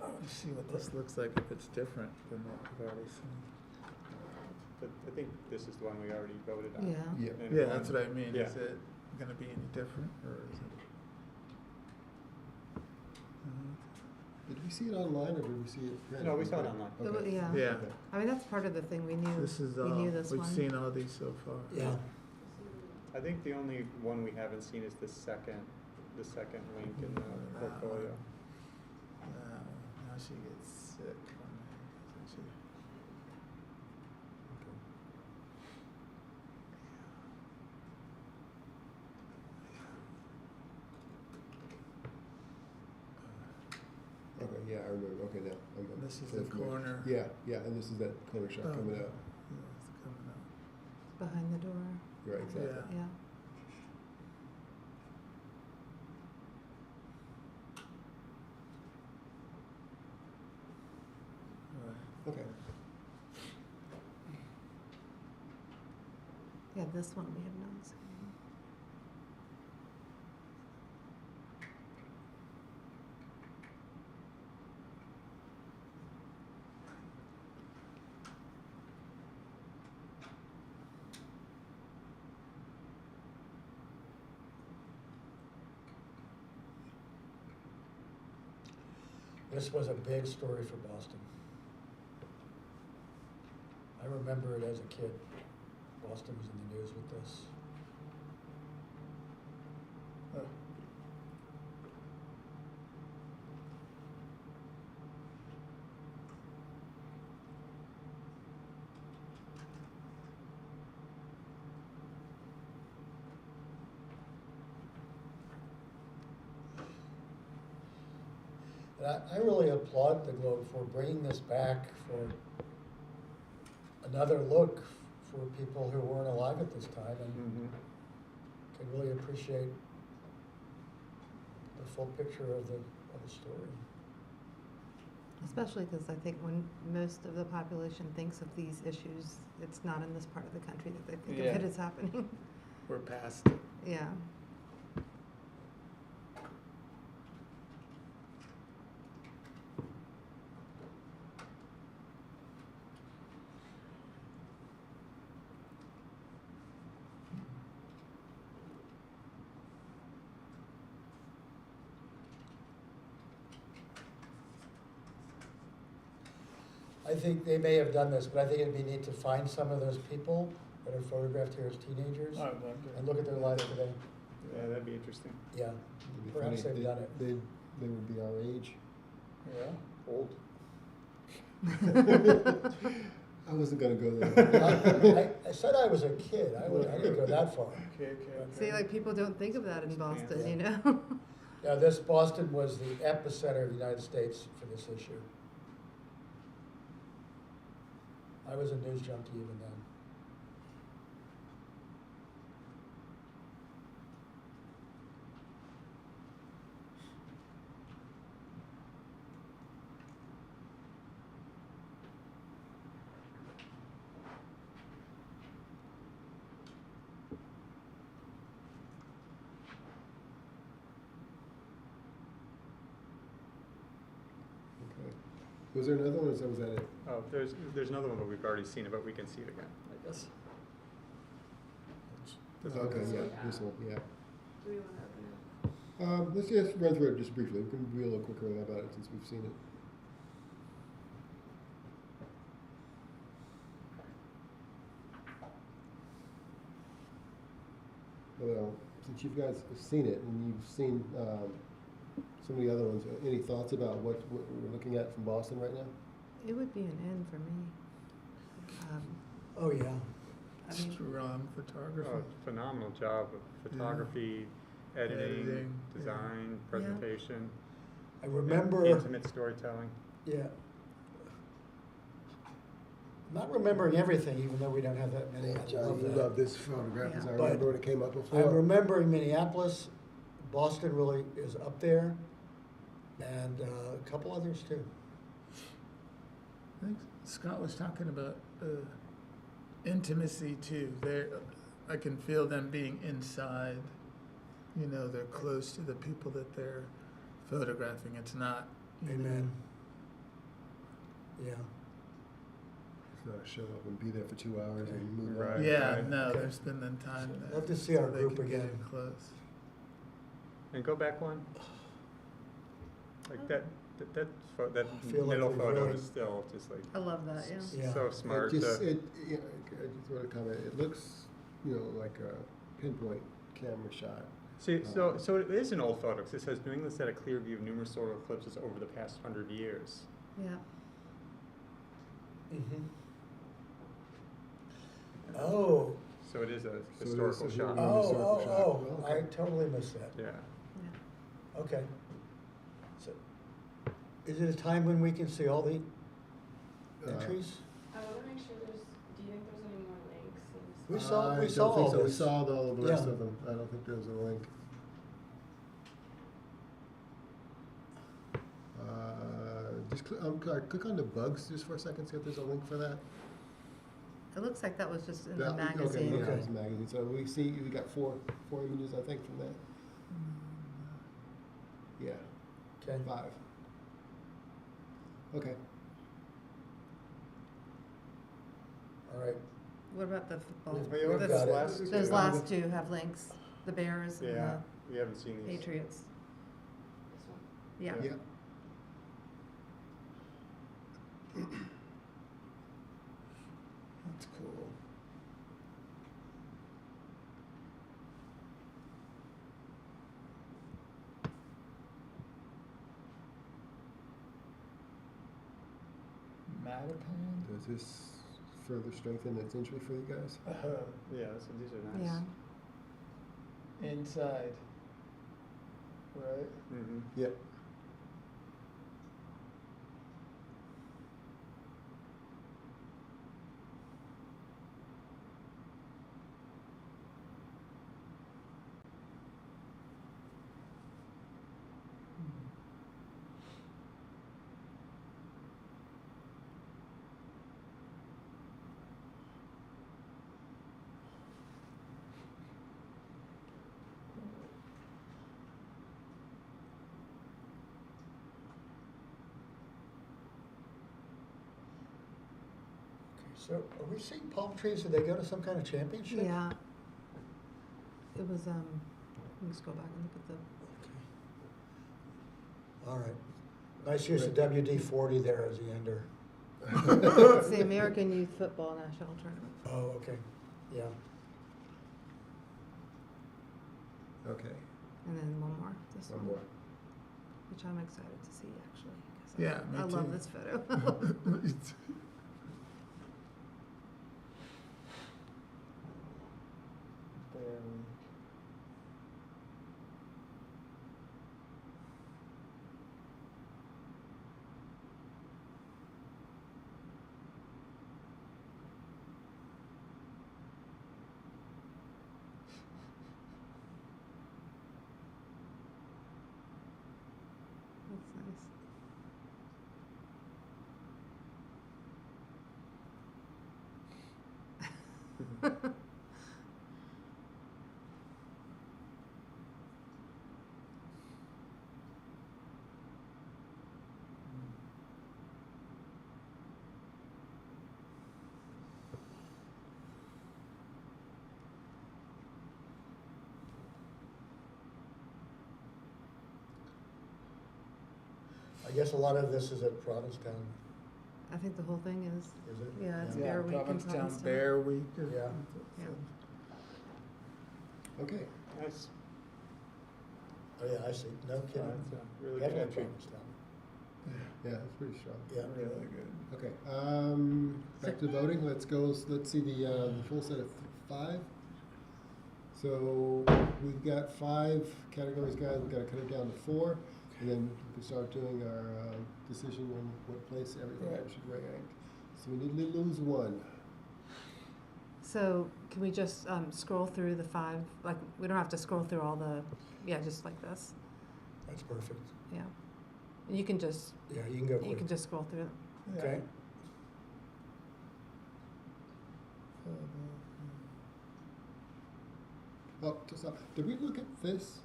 Speaker 2: I want to see what this looks like if it's different than what we've already seen.
Speaker 3: But I think this is the one we already voted on.
Speaker 7: Yeah.
Speaker 1: Yeah.
Speaker 3: And
Speaker 2: Yeah,
Speaker 3: one-
Speaker 2: that's what I mean.
Speaker 3: Yeah.
Speaker 2: Is it going to be any different, or is it?
Speaker 1: Did we see it online or did we see it printed?
Speaker 3: No, we saw it online.
Speaker 7: It wa-
Speaker 1: Okay.
Speaker 7: yeah.
Speaker 2: Yeah.
Speaker 1: Okay.
Speaker 7: I mean, that's part of the thing, we knew,
Speaker 2: This is
Speaker 7: we knew this
Speaker 2: we've
Speaker 7: one.
Speaker 2: seen all these so far.
Speaker 5: Yeah.
Speaker 3: I think the only one we haven't seen is the second link in the portfolio.
Speaker 2: Now she gets sick on there, doesn't she?
Speaker 1: Okay, yeah, I remember, okay, now. I'm
Speaker 2: This is
Speaker 1: so
Speaker 2: the
Speaker 1: familiar.
Speaker 2: corner.
Speaker 1: Yeah, yeah, and this is that corner shot
Speaker 2: Oh,
Speaker 1: coming
Speaker 2: yeah.
Speaker 1: out.
Speaker 2: Yeah, it's coming out.
Speaker 7: Behind the door,
Speaker 1: Right, exactly.
Speaker 2: Yeah.
Speaker 7: yeah.
Speaker 2: Right.
Speaker 1: Okay.
Speaker 7: Yeah, this one we have not seen.
Speaker 5: This was a big story for Boston. I remember it as a kid. Boston was in the news with this. But I really applaud the Globe for bringing this back for another look for people who weren't alive at this time and
Speaker 3: Mm-hmm.
Speaker 5: can really appreciate the full picture of the story.
Speaker 7: Especially because I think when most of the population thinks of these issues, it's not in this part of the country that they think
Speaker 2: Yeah.
Speaker 7: of it as happening.
Speaker 2: We're past it.
Speaker 7: Yeah.
Speaker 5: I think they may have done this, but I think it'd be neat to find some of those people that are photographed here as teenagers
Speaker 2: Oh,
Speaker 5: and look at their lives today.
Speaker 3: Yeah, that'd be interesting.
Speaker 5: Yeah,
Speaker 1: It'd be
Speaker 5: perhaps
Speaker 1: funny.
Speaker 5: they've done it.
Speaker 1: They would be our age.
Speaker 2: Yeah.
Speaker 3: Old.
Speaker 1: I wasn't gonna go there.
Speaker 5: I said I was a kid, I didn't go that far.
Speaker 2: Okay, okay.
Speaker 7: See, like, people don't think of that in Boston,
Speaker 5: Yeah.
Speaker 7: you know?
Speaker 5: Now, this, Boston was the epicenter of the United States for this issue. I was a news junkie even then.
Speaker 1: Okay. Was there another one, or was that it?
Speaker 3: Oh, there's another one, but we've already seen it, but we can see it again, I guess.
Speaker 1: Okay,
Speaker 4: one.
Speaker 1: yeah,
Speaker 4: Yeah.
Speaker 1: this one, yeah.
Speaker 4: Do we wanna open it?
Speaker 1: Let's just run through it just briefly. We can be a little quicker about it since we've seen it. Well, since you guys have seen it and you've seen some of the other ones, any thoughts about what we're looking at from Boston right now?
Speaker 7: It would be an end for me.
Speaker 5: Oh, yeah.
Speaker 7: I mean,
Speaker 2: Strong photography.
Speaker 3: Oh, phenomenal job of photography, editing,
Speaker 2: Editing, yeah.
Speaker 3: design, presentation.
Speaker 5: I remember,
Speaker 3: Intimate storytelling.
Speaker 5: yeah. Not remembering everything, even though we don't have that many. I love
Speaker 1: I
Speaker 5: that.
Speaker 1: love this photograph, because
Speaker 7: Yeah.
Speaker 1: I
Speaker 5: But
Speaker 1: remember when it came up
Speaker 5: I
Speaker 1: before.
Speaker 5: remember in Minneapolis, Boston really is up there, and a couple others too.
Speaker 2: I think Scott was talking about intimacy too. I can feel them being inside. You know, they're close to the people that they're photographing. It's not. You know,
Speaker 5: Amen. Yeah.
Speaker 1: It's not a show up and be there for 2 hours and move on.
Speaker 3: Right.
Speaker 2: Yeah,
Speaker 3: Right.
Speaker 2: no,
Speaker 5: Okay.
Speaker 2: they're spending time
Speaker 5: So,
Speaker 2: there.
Speaker 5: love to see
Speaker 2: so
Speaker 5: our
Speaker 2: they
Speaker 5: group
Speaker 2: can get
Speaker 5: again.
Speaker 2: in close.
Speaker 3: And go back one. Like that
Speaker 5: I feel like
Speaker 3: middle
Speaker 5: we
Speaker 3: photo
Speaker 5: really-
Speaker 3: is still just like
Speaker 7: I love that, yeah.
Speaker 5: Yeah.
Speaker 3: so smart.
Speaker 1: It just,
Speaker 3: to-
Speaker 1: yeah, I just want to comment, it looks, like a pinpoint camera shot.
Speaker 3: See, so it is an old photo, 'cause it says New England's had a clear view of numerous solar eclipses over the past 100 years.
Speaker 7: Yeah.
Speaker 5: Mm-hmm. Oh,
Speaker 3: So it is a
Speaker 1: So it is
Speaker 3: historical
Speaker 1: a
Speaker 3: shot.
Speaker 1: historical shot.
Speaker 5: oh, I
Speaker 1: Okay.
Speaker 5: totally missed that.
Speaker 3: Yeah.
Speaker 7: Yeah.
Speaker 5: Okay. So, is it a time when we can see all the entries?
Speaker 4: I wanna make sure do you think there's any more links?
Speaker 5: We
Speaker 1: I
Speaker 5: saw all
Speaker 1: don't think so. We
Speaker 5: this.
Speaker 1: saw all of the rest
Speaker 5: Yeah.
Speaker 1: of them. I don't think there's a link. Just click on the bugs just for a second, see if there's a link for that.
Speaker 7: It looks like that was just in the
Speaker 1: That-
Speaker 7: magazine.
Speaker 1: Okay, yeah, it's a magazine. So we got four images, I think, from that. Yeah,
Speaker 5: Okay.
Speaker 1: 5. Okay.
Speaker 5: All right.
Speaker 7: What about the football?
Speaker 5: We've got
Speaker 7: Those-
Speaker 5: it.
Speaker 7: Those last two have links, the Bears and
Speaker 3: Yeah.
Speaker 7: the
Speaker 3: We haven't seen these.
Speaker 7: Patriots.
Speaker 4: This one?
Speaker 7: Yeah.
Speaker 1: Yeah.
Speaker 2: That's cool. Mattapan?
Speaker 1: Does this further strengthen its entry for you guys?
Speaker 3: Yeah, so these are nice.
Speaker 7: Yeah.
Speaker 2: Inside. Right?
Speaker 3: Mm-hmm.
Speaker 1: Yep.
Speaker 5: So are we seeing palm trees? Did they go to some kind of championship?
Speaker 7: Yeah. It was, let me just go back and look at the,
Speaker 5: Okay. All right. Nice use of WD-40 there as the ender.
Speaker 7: it's the American Youth Football National Tournament.
Speaker 5: Oh, okay. Yeah.
Speaker 1: Okay,
Speaker 7: And then one more, this
Speaker 1: one
Speaker 7: one,
Speaker 1: more.
Speaker 7: which I'm excited to see actually. 'Cause
Speaker 2: Yeah, me
Speaker 7: I love
Speaker 2: too.
Speaker 7: this photo. That's nice.
Speaker 5: I guess a lot of this is at Provincetown,
Speaker 7: I think the whole thing is,
Speaker 5: is it?
Speaker 7: yeah, it's
Speaker 2: Yeah,
Speaker 7: Bear Week in
Speaker 2: Provincetown
Speaker 7: Provincetown.
Speaker 2: Bear Week.
Speaker 5: Yeah.
Speaker 7: Yeah.
Speaker 1: Okay,
Speaker 3: Nice.
Speaker 5: Oh, yeah, I see. No kidding.
Speaker 3: That's a really
Speaker 5: Definitely
Speaker 3: catchy.
Speaker 5: Provincetown.
Speaker 1: yeah, that's pretty strong.
Speaker 5: Yeah.
Speaker 2: Really good.
Speaker 1: Okay, back to voting, let's see the full set of 5. So we've got 5 categories, guys, we've gotta cut it down to 4, and then we can start doing our decision on what place everything
Speaker 2: Right.
Speaker 1: should rank. So we need to lose 1.
Speaker 7: So can we just scroll through the 5? Like, we don't have to scroll through all the, yeah, just like this.
Speaker 5: That's perfect.
Speaker 7: Yeah. And you can just,
Speaker 5: Yeah, you can go
Speaker 7: you
Speaker 5: quick.
Speaker 7: can just scroll through it.
Speaker 5: Okay.
Speaker 1: Oh, just stop. Did we look at this?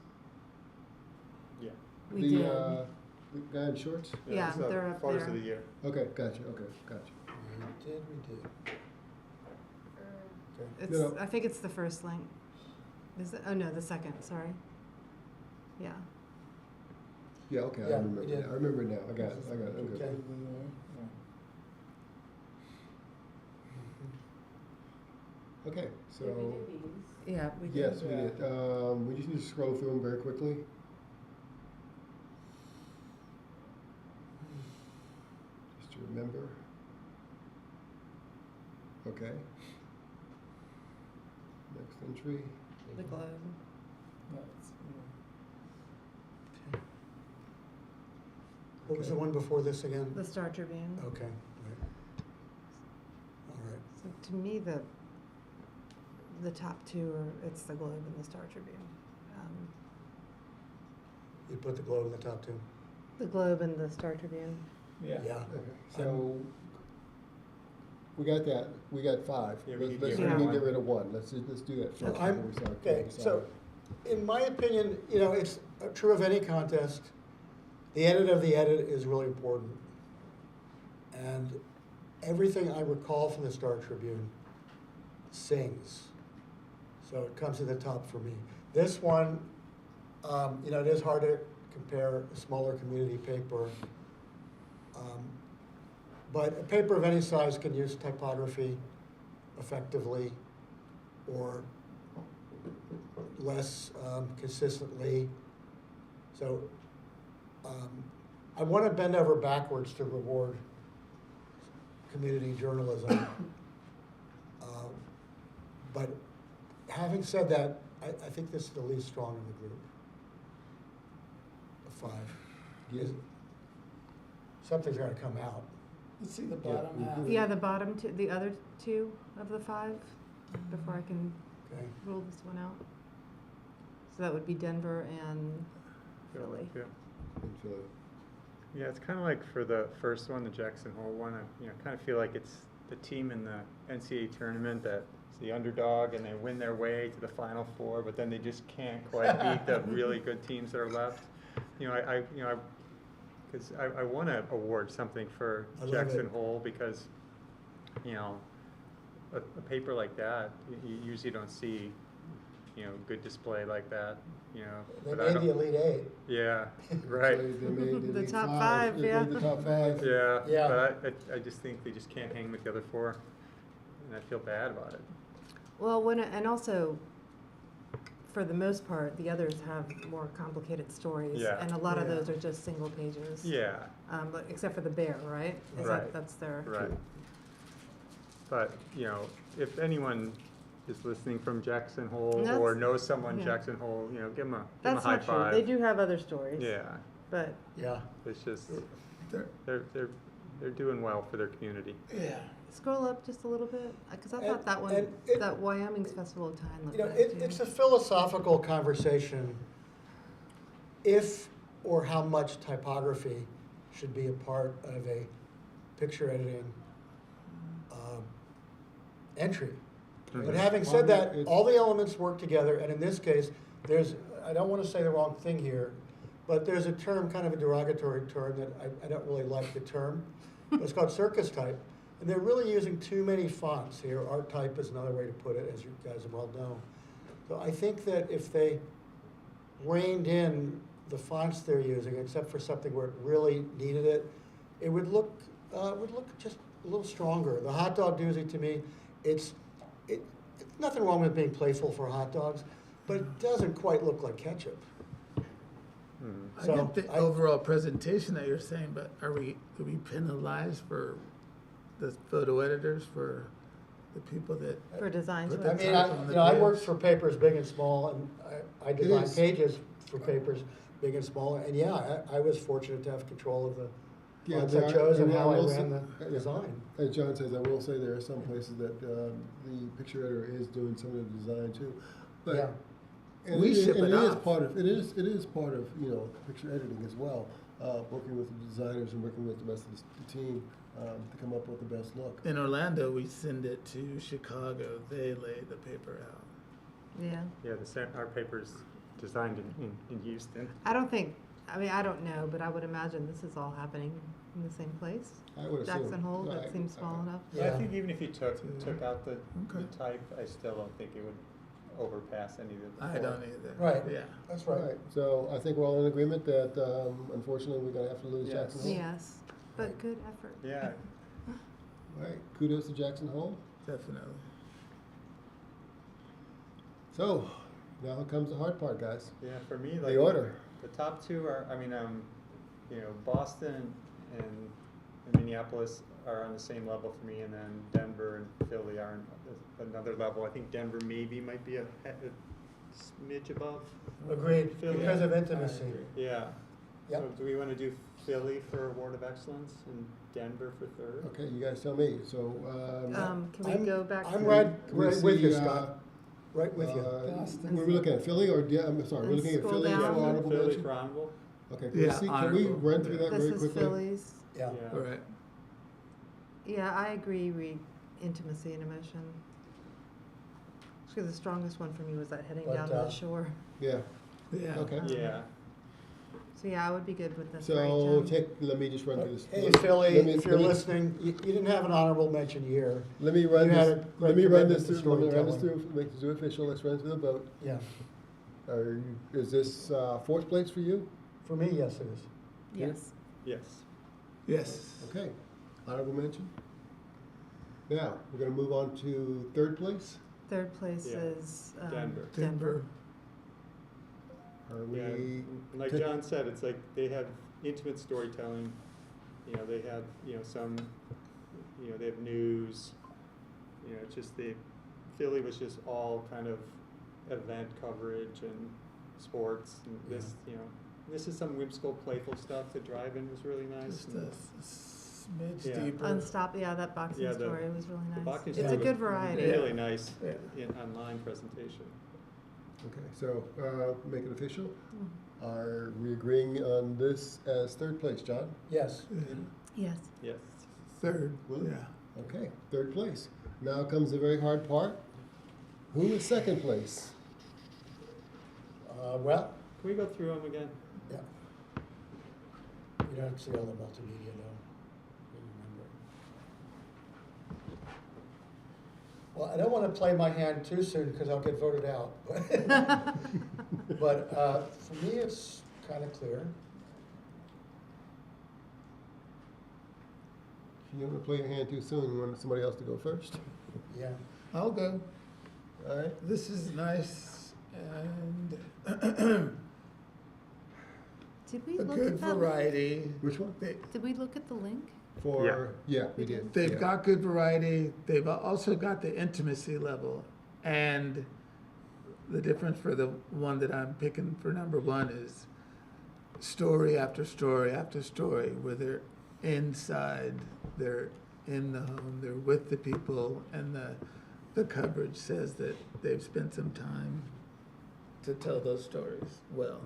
Speaker 3: Yeah.
Speaker 7: We
Speaker 1: The,
Speaker 7: did.
Speaker 1: the guy in shorts?
Speaker 7: Yeah,
Speaker 3: it's the
Speaker 7: they're up
Speaker 3: photos
Speaker 7: there.
Speaker 3: of the year.
Speaker 1: Okay, gotcha, okay, gotcha.
Speaker 5: We did. Okay.
Speaker 7: It's,
Speaker 1: No.
Speaker 7: I think it's the first link. Is it? Oh, no, the second, sorry. Yeah.
Speaker 1: Yeah, okay, I
Speaker 5: Yeah,
Speaker 1: remember
Speaker 5: we did.
Speaker 1: now, I remember now, I got it, I'm good.
Speaker 5: Okay.
Speaker 1: Okay,
Speaker 4: Did we
Speaker 1: so,
Speaker 4: do these?
Speaker 7: Yeah, we did.
Speaker 1: yes, we
Speaker 2: Yeah.
Speaker 1: did, we just need to scroll through them very quickly. Just to remember. Okay. Next entry.
Speaker 7: The globe.
Speaker 5: What was the one before this again?
Speaker 7: The Star Tribune.
Speaker 5: Okay. Right. All right.
Speaker 7: So to me, the top 2 are, it's the Globe and the Star Tribune.
Speaker 5: You put the globe in the top 2?
Speaker 7: The Globe and the Star Tribune.
Speaker 2: Yeah.
Speaker 5: Yeah.
Speaker 1: Okay, so, we got that, we got 5.
Speaker 3: Yeah, we need to
Speaker 1: Let's
Speaker 7: get rid of
Speaker 1: get
Speaker 3: one.
Speaker 1: rid of 1, let's do that first.
Speaker 5: I'm-
Speaker 1: before we start
Speaker 5: Okay,
Speaker 1: deciding.
Speaker 5: so, in my opinion, you know, it's true of any contest. The edit of the edit is really important. And everything I recall from the Star Tribune sings. So it comes to the top for me. This one, you know, it is hard to compare a smaller community paper. But a paper of any size can use typography effectively or less consistently. So I want to bend over backwards to reward community journalism. But having said that, I think this is the least strong of the group. The 5.
Speaker 1: Yeah.
Speaker 5: Something's got to come out.
Speaker 2: Let's see the bottom half.
Speaker 7: Yeah, the bottom 2, the other 2 of the 5, before I can
Speaker 5: Okay.
Speaker 7: rule this one out. So that would be Denver and Philly.
Speaker 3: Yeah.
Speaker 1: In Philly.
Speaker 3: Yeah, it's kind of like for the first one, the Jackson Hole one. I kind of feel like it's the team in the NCAA tournament that's the underdog, and they win their way to the Final Four, but then they just can't quite beat the really good teams that are left. Because I want to award something for
Speaker 5: I love
Speaker 3: Jackson
Speaker 5: it.
Speaker 3: Hole because, a paper like that, you usually don't see, good display like that,
Speaker 5: They
Speaker 3: but I
Speaker 5: made
Speaker 3: don't-
Speaker 5: the Elite Eight.
Speaker 3: Yeah, right.
Speaker 1: They made
Speaker 7: The
Speaker 1: Elite
Speaker 7: top
Speaker 1: Five.
Speaker 7: five,
Speaker 1: They
Speaker 7: yeah.
Speaker 1: made the top five.
Speaker 3: Yeah,
Speaker 5: Yeah.
Speaker 3: but I just think they just can't hang with the other four, and I feel bad about it.
Speaker 7: Well, and also, for the most part, the others have more complicated stories.
Speaker 3: Yeah.
Speaker 7: And a lot of
Speaker 2: Yeah.
Speaker 7: those are just single pages.
Speaker 3: Yeah,
Speaker 7: But except for the bear, right?
Speaker 3: Right.
Speaker 7: That's their.
Speaker 3: right. But, if anyone is listening from Jackson Hole
Speaker 7: That's-
Speaker 3: or knows someone
Speaker 7: yeah.
Speaker 3: Jackson Hole, give them a
Speaker 7: That's
Speaker 3: high
Speaker 7: not true.
Speaker 3: five.
Speaker 7: They do have other stories.
Speaker 3: Yeah,
Speaker 7: But
Speaker 5: Yeah.
Speaker 3: it's just,
Speaker 2: They're-
Speaker 3: they're doing well for their community.
Speaker 2: Yeah.
Speaker 7: scroll up just a little bit, because I
Speaker 5: And-
Speaker 7: thought that one,
Speaker 5: and it-
Speaker 7: that Wyoming's Festival of Time looked
Speaker 5: You know,
Speaker 7: nice too.
Speaker 5: it's a philosophical conversation if or how much typography should be a part of a picture editing entry. But having said that, all the elements work together, and in this case, I don't want to say the wrong thing here, but there's a term, kind of a derogatory term, that I don't really like the term, but it's called circus type. And they're really using too many fonts here. Art type is another way to put it, as you guys well know. So I think that if they reined in the fonts they're using, except for something where it really needed it, it would look just a little stronger. The hot dog doozy, to me, it's nothing wrong with being playful for hot dogs, but it doesn't quite look like ketchup.
Speaker 2: I
Speaker 5: So,
Speaker 2: get the overall presentation that you're saying, but are we penalized for the photo editors, for the people that?
Speaker 7: For designs.
Speaker 2: Put
Speaker 5: I
Speaker 2: the
Speaker 5: mean,
Speaker 2: type on the
Speaker 5: I
Speaker 2: page.
Speaker 5: worked for papers big and small, and I designed
Speaker 1: is.
Speaker 5: pages for papers big and small, and yeah, I was fortunate to have control of the fonts I
Speaker 1: there are-
Speaker 5: chose and
Speaker 1: I
Speaker 5: how I
Speaker 1: will
Speaker 5: ran
Speaker 1: say-
Speaker 5: the design.
Speaker 1: As John says, I will say there are some places that the picture editor is doing some of the design too. But
Speaker 5: Yeah.
Speaker 1: and
Speaker 2: We
Speaker 1: it is-
Speaker 2: ship
Speaker 1: and
Speaker 2: it
Speaker 1: it is
Speaker 2: off.
Speaker 1: part of picture editing as well. Working with the designers and working with the rest of the team to come up with the best look.
Speaker 2: In Orlando, we send it to Chicago. They lay the paper out.
Speaker 7: Yeah.
Speaker 3: Yeah, our paper's designed in Houston.
Speaker 7: I don't know, but I would imagine this is all happening in the same place.
Speaker 1: I would assume.
Speaker 7: Jackson Hole,
Speaker 1: No,
Speaker 7: that seems small enough.
Speaker 3: I
Speaker 5: Yeah.
Speaker 3: think even if you took out the
Speaker 2: Okay.
Speaker 3: type, I still don't think it would overpass any of the.
Speaker 2: I don't either.
Speaker 5: Right.
Speaker 2: Yeah.
Speaker 5: That's
Speaker 1: All
Speaker 5: right.
Speaker 1: right, so I think we're all in agreement that unfortunately we're gonna have to lose
Speaker 3: Yes.
Speaker 1: Jackson Hole.
Speaker 7: Yes, but good effort.
Speaker 3: Yeah,
Speaker 1: All right, kudos to Jackson Hole.
Speaker 2: Definitely.
Speaker 1: So, now comes the hard part, guys.
Speaker 3: yeah, for me, like.
Speaker 1: The order.
Speaker 3: The top two are, Boston and Minneapolis are on the same level for me, and then Denver and Philly are on another level. I think Denver might be a smidge above.
Speaker 5: Agreed,
Speaker 3: Philly.
Speaker 5: because of
Speaker 2: I
Speaker 5: intimacy.
Speaker 2: agree.
Speaker 3: Yeah.
Speaker 5: Yep.
Speaker 3: So do we want to do Philly for Award of Excellence and Denver for third?
Speaker 1: Okay, you guys tell me, so,
Speaker 7: Can we go back to?
Speaker 5: I'm right
Speaker 1: can we
Speaker 5: with you,
Speaker 1: see,
Speaker 5: Scott. Right with you.
Speaker 2: Boston.
Speaker 1: We're looking at Philly or, I'm sorry, we're
Speaker 7: And
Speaker 1: looking at
Speaker 7: scroll
Speaker 1: Philly for
Speaker 7: down.
Speaker 1: honorable
Speaker 3: Philly
Speaker 1: mention?
Speaker 3: for honorable?
Speaker 1: Okay, can we
Speaker 2: Yeah,
Speaker 1: see, can we
Speaker 2: honorable,
Speaker 1: run through
Speaker 2: yeah.
Speaker 1: that
Speaker 7: This
Speaker 1: very
Speaker 7: is
Speaker 1: quickly?
Speaker 7: Phillies.
Speaker 5: Yeah.
Speaker 2: All right.
Speaker 7: Yeah, I agree, intimacy and emotion. Actually, the strongest one for me was that heading
Speaker 5: But,
Speaker 7: down to the shore.
Speaker 1: Yeah,
Speaker 2: Yeah.
Speaker 1: okay.
Speaker 3: Yeah.
Speaker 7: So yeah, I would be good with this.
Speaker 1: So let me just run through this.
Speaker 5: Hey,
Speaker 1: Let
Speaker 5: Philly,
Speaker 1: me-
Speaker 5: if you're
Speaker 1: let me-
Speaker 5: listening, you didn't have an honorable mention year.
Speaker 1: Let me run
Speaker 5: You had
Speaker 1: this,
Speaker 5: a
Speaker 1: let
Speaker 5: great
Speaker 1: me run
Speaker 5: commitment
Speaker 1: this
Speaker 5: to
Speaker 1: through, let me run this
Speaker 5: storytelling.
Speaker 1: through, make this official, let's run through the vote.
Speaker 5: Yeah.
Speaker 1: Is this fourth place for you?
Speaker 5: For me, yes, it is.
Speaker 7: Yes.
Speaker 3: Yes.
Speaker 2: Yes.
Speaker 1: Okay, honorable mention. Now, we're gonna move on to third place.
Speaker 7: Third place
Speaker 3: Yeah.
Speaker 7: is
Speaker 3: Denver.
Speaker 2: Denver.
Speaker 1: Are
Speaker 3: Yeah,
Speaker 1: we,
Speaker 3: like John said, it's like they have intimate storytelling. They have some. They have news. It's just Philly was just all kind of event coverage and sports. And this is some whimsical, playful stuff. The drive-in was really nice.
Speaker 2: Just a smidge
Speaker 3: Yeah.
Speaker 2: deeper.
Speaker 7: that boxing
Speaker 3: Yeah, the-
Speaker 7: story was really
Speaker 3: The
Speaker 7: nice.
Speaker 3: boxing
Speaker 7: It's
Speaker 3: story
Speaker 7: a
Speaker 3: was
Speaker 7: good variety.
Speaker 3: Really nice
Speaker 2: Yeah.
Speaker 3: online presentation.
Speaker 1: okay, so, make it official.
Speaker 7: Mm.
Speaker 1: Are we agreeing on this as third place, John?
Speaker 5: Yes.
Speaker 7: Yes.
Speaker 3: Yes.
Speaker 2: Third.
Speaker 1: Will?
Speaker 2: Yeah.
Speaker 1: Okay, third place. Now comes the very hard part. Who is second place?
Speaker 5: Well,
Speaker 3: Can we go through them again?
Speaker 5: yeah. You don't see all the multimedia though. Well, I don't want to play my hand too soon because I'll get voted out. But for me, it's kind of clear.
Speaker 1: If you don't want to play your hand too soon, you want somebody else to go first?
Speaker 5: Yeah.
Speaker 2: I'll go.
Speaker 1: All right.
Speaker 2: This is nice and
Speaker 7: Did we
Speaker 2: a
Speaker 7: look
Speaker 2: good
Speaker 7: at that?
Speaker 2: variety.
Speaker 1: Which one?
Speaker 7: Did we look at the link?
Speaker 1: For, yeah, we did.
Speaker 2: They've
Speaker 1: Yeah.
Speaker 2: got good variety. They've also got the intimacy level. And the difference for the one that I'm picking for number one is story after story after story, where they're inside, they're in the home, they're with the people, and the coverage says that they've spent some time to tell those stories well.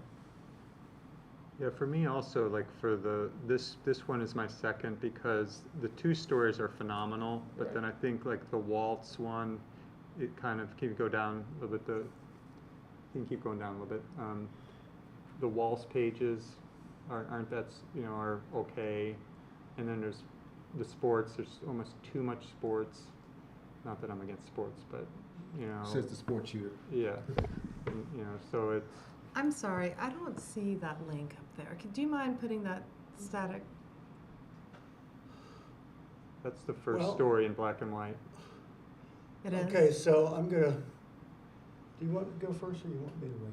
Speaker 3: Yeah, for me also, like for this one is my second because the two stories are phenomenal, but
Speaker 2: Right.
Speaker 3: then I think like the waltz one, it kind of can go down a little bit. You can keep going down a little bit. The waltz pages aren't are okay, and then there's the sports. There's almost too much sports. Not that I'm against sports, but
Speaker 1: Says the sports shooter.
Speaker 3: yeah, and, so it's.
Speaker 7: I'm sorry, I don't see that link up there. Do you mind putting that static?
Speaker 3: That's the first
Speaker 5: Well-
Speaker 3: story in black and white.
Speaker 7: It is?
Speaker 5: Okay, so I'm gonna, do you want to go first or you want me to weigh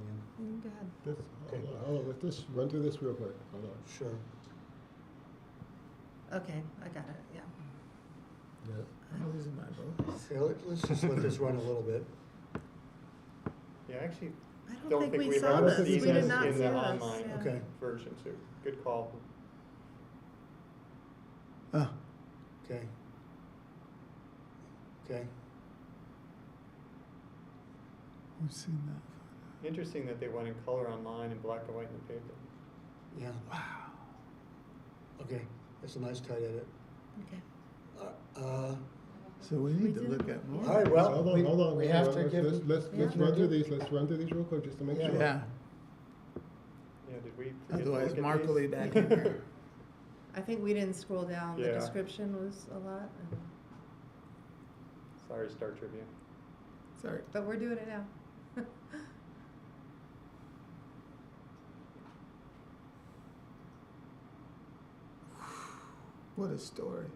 Speaker 5: in?
Speaker 7: Go ahead.
Speaker 5: Okay.
Speaker 1: Hold on, let's just run through this real quick. Hold on.
Speaker 5: Sure.
Speaker 7: Okay, I got it, yeah.
Speaker 1: Yeah.
Speaker 2: I'm losing my voice.
Speaker 5: Okay, let's just let this run a little bit.
Speaker 3: Yeah, actually,
Speaker 7: I don't think we saw
Speaker 1: heard
Speaker 7: this.
Speaker 1: of
Speaker 7: We
Speaker 1: these
Speaker 7: did
Speaker 1: in
Speaker 7: not
Speaker 3: the
Speaker 7: see this.
Speaker 3: online.
Speaker 7: Yeah.
Speaker 5: Okay.
Speaker 3: version, so good call.
Speaker 2: Oh,
Speaker 5: Okay. Okay.
Speaker 2: I've seen that.
Speaker 3: Interesting that they went in color online and black and white in the paper.
Speaker 5: Yeah.
Speaker 2: Wow.
Speaker 5: Okay, that's a nice tight edit.
Speaker 7: Okay.
Speaker 2: So we need to look at more.
Speaker 5: All right, well,
Speaker 1: Hold on,
Speaker 5: we
Speaker 1: hold
Speaker 5: have
Speaker 1: on.
Speaker 5: to give.
Speaker 1: Let's
Speaker 7: Yeah.
Speaker 1: run through these. Let's run through these real quick just to make
Speaker 5: Yeah.
Speaker 1: sure.
Speaker 2: Yeah,
Speaker 3: Yeah, did we forget to
Speaker 2: otherwise
Speaker 3: look at
Speaker 2: Mark will be
Speaker 3: these?
Speaker 2: back in here.
Speaker 7: I think we didn't scroll down. The
Speaker 3: Yeah.
Speaker 7: description was a lot,
Speaker 3: Sorry, Star Tribune.
Speaker 2: Sorry.
Speaker 7: but we're doing it now.
Speaker 2: What a story.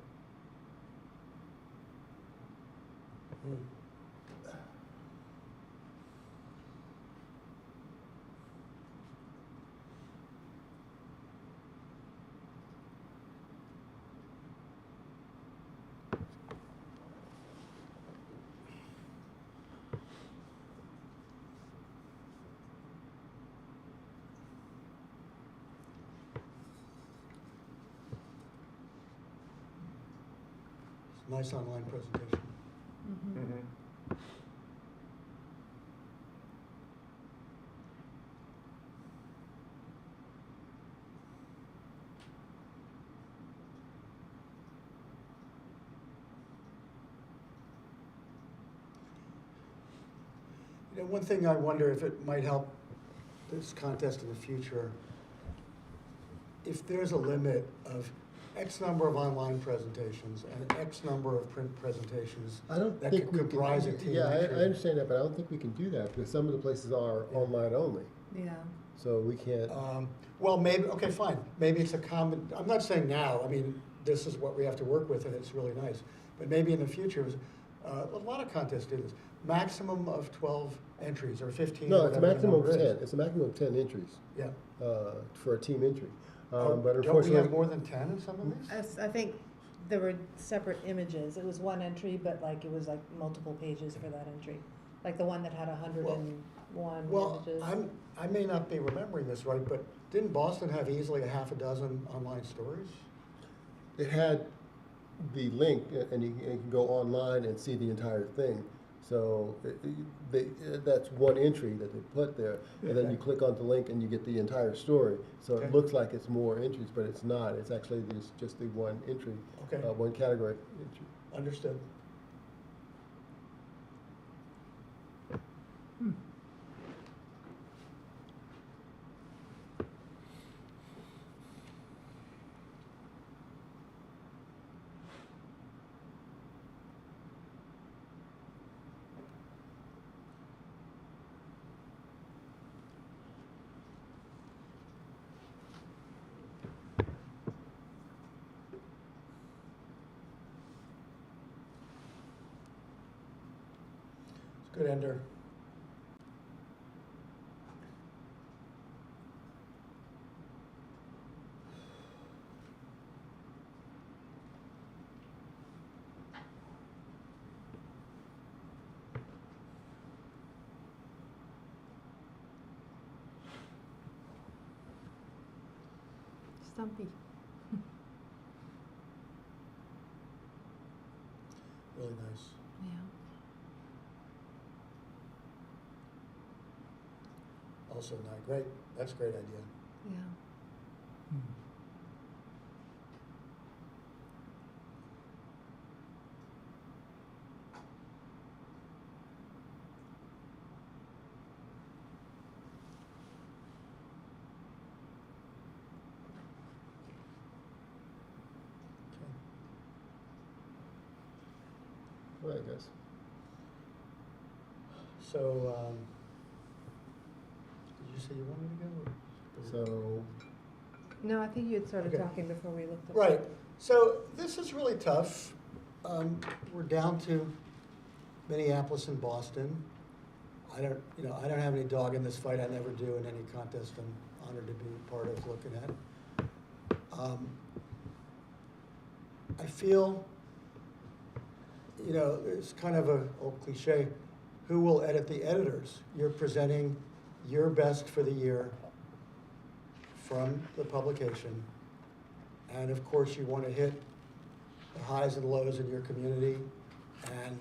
Speaker 5: Nice online presentation.
Speaker 7: Mhm.
Speaker 3: Mm-hmm.
Speaker 5: You know, one thing I wonder if it might help this contest in the future, if there's a limit of X number of online presentations and X number of print presentations
Speaker 1: I don't
Speaker 5: that
Speaker 1: think
Speaker 5: could
Speaker 1: we can.
Speaker 5: comprise a team
Speaker 1: Yeah, I
Speaker 5: entry.
Speaker 1: understand that, but I don't think we can do that because some of the places are
Speaker 5: Yeah.
Speaker 1: online only.
Speaker 7: Yeah.
Speaker 1: So we can't.
Speaker 5: Well, maybe, okay, fine, maybe it's a common, I'm not saying now, I mean, this is what we have to work with and it's really nice. But maybe in the future, a lot of contests do this, maximum of 12 entries or 15.
Speaker 1: No,
Speaker 5: or
Speaker 1: it's a
Speaker 5: whatever the
Speaker 1: maximum of
Speaker 5: number is.
Speaker 1: 10. It's a maximum of 10 entries
Speaker 5: Yeah.
Speaker 1: for a team entry.
Speaker 5: Oh,
Speaker 1: But
Speaker 5: don't we
Speaker 1: unfortunately,
Speaker 5: have more than 10 in some of these?
Speaker 7: I think there were separate images. It was one entry, but like it was like multiple pages for that entry. Like the one that had 101
Speaker 5: Well,
Speaker 7: images.
Speaker 5: I may not be remembering this right, but didn't Boston have easily a half a dozen online stories?
Speaker 1: it had the link, and you can go online and see the entire thing. So that's one entry that they put there, and then you click on the link and you get the entire story. So
Speaker 5: Okay.
Speaker 1: it looks like it's more entries, but it's not. It's actually just the one entry,
Speaker 5: Okay.
Speaker 1: one category entry.
Speaker 5: Understood. Good ender.
Speaker 7: Stumpy.
Speaker 5: Really nice.
Speaker 7: Yeah.
Speaker 5: Also not great. That's a great idea.
Speaker 7: Yeah.
Speaker 1: All right, guys.
Speaker 5: So, did you say you wanted to go?
Speaker 1: So,
Speaker 7: No, I think you had started
Speaker 5: Okay.
Speaker 7: talking before we looked up.
Speaker 5: Right. So this is really tough. We're down to Minneapolis and Boston. I don't have any dog in this fight. I never do in any contest I'm honored to be part of looking at. I feel, it's kind of a old cliche, who will edit the editors? You're presenting your best for the year from the publication. And of course, you want to hit the highs and lows in your community. And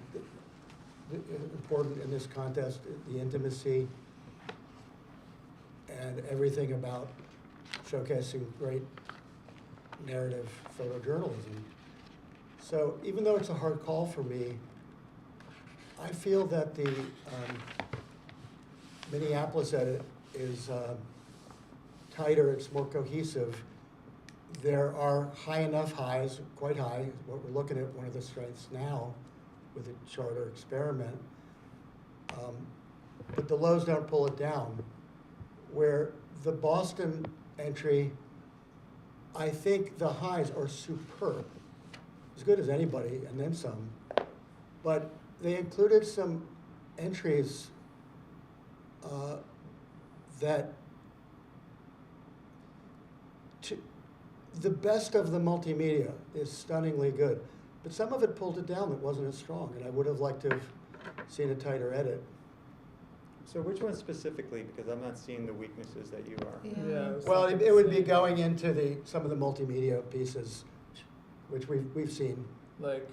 Speaker 5: important in this contest, the intimacy and everything about showcasing great narrative photojournalism. So even though it's a hard call for me, I feel that the Minneapolis edit is tighter, it's more cohesive. There are high enough highs, quite high, what we're looking at, one of the strengths now with the charter experiment. But the lows don't pull it down. Where the Boston entry, I think the highs are superb, as good as anybody, and then some. But they included some entries that the best of the multimedia is stunningly good, but some of it pulled it down that wasn't as strong, and I would have liked to have seen a tighter edit.
Speaker 3: So which one specifically? Because I'm not seeing the weaknesses that you are.
Speaker 2: Yeah. I was
Speaker 5: Well,
Speaker 2: thinking
Speaker 5: it would
Speaker 2: the
Speaker 5: be
Speaker 2: same.
Speaker 5: going into some of the multimedia pieces, which we've seen.
Speaker 2: Like,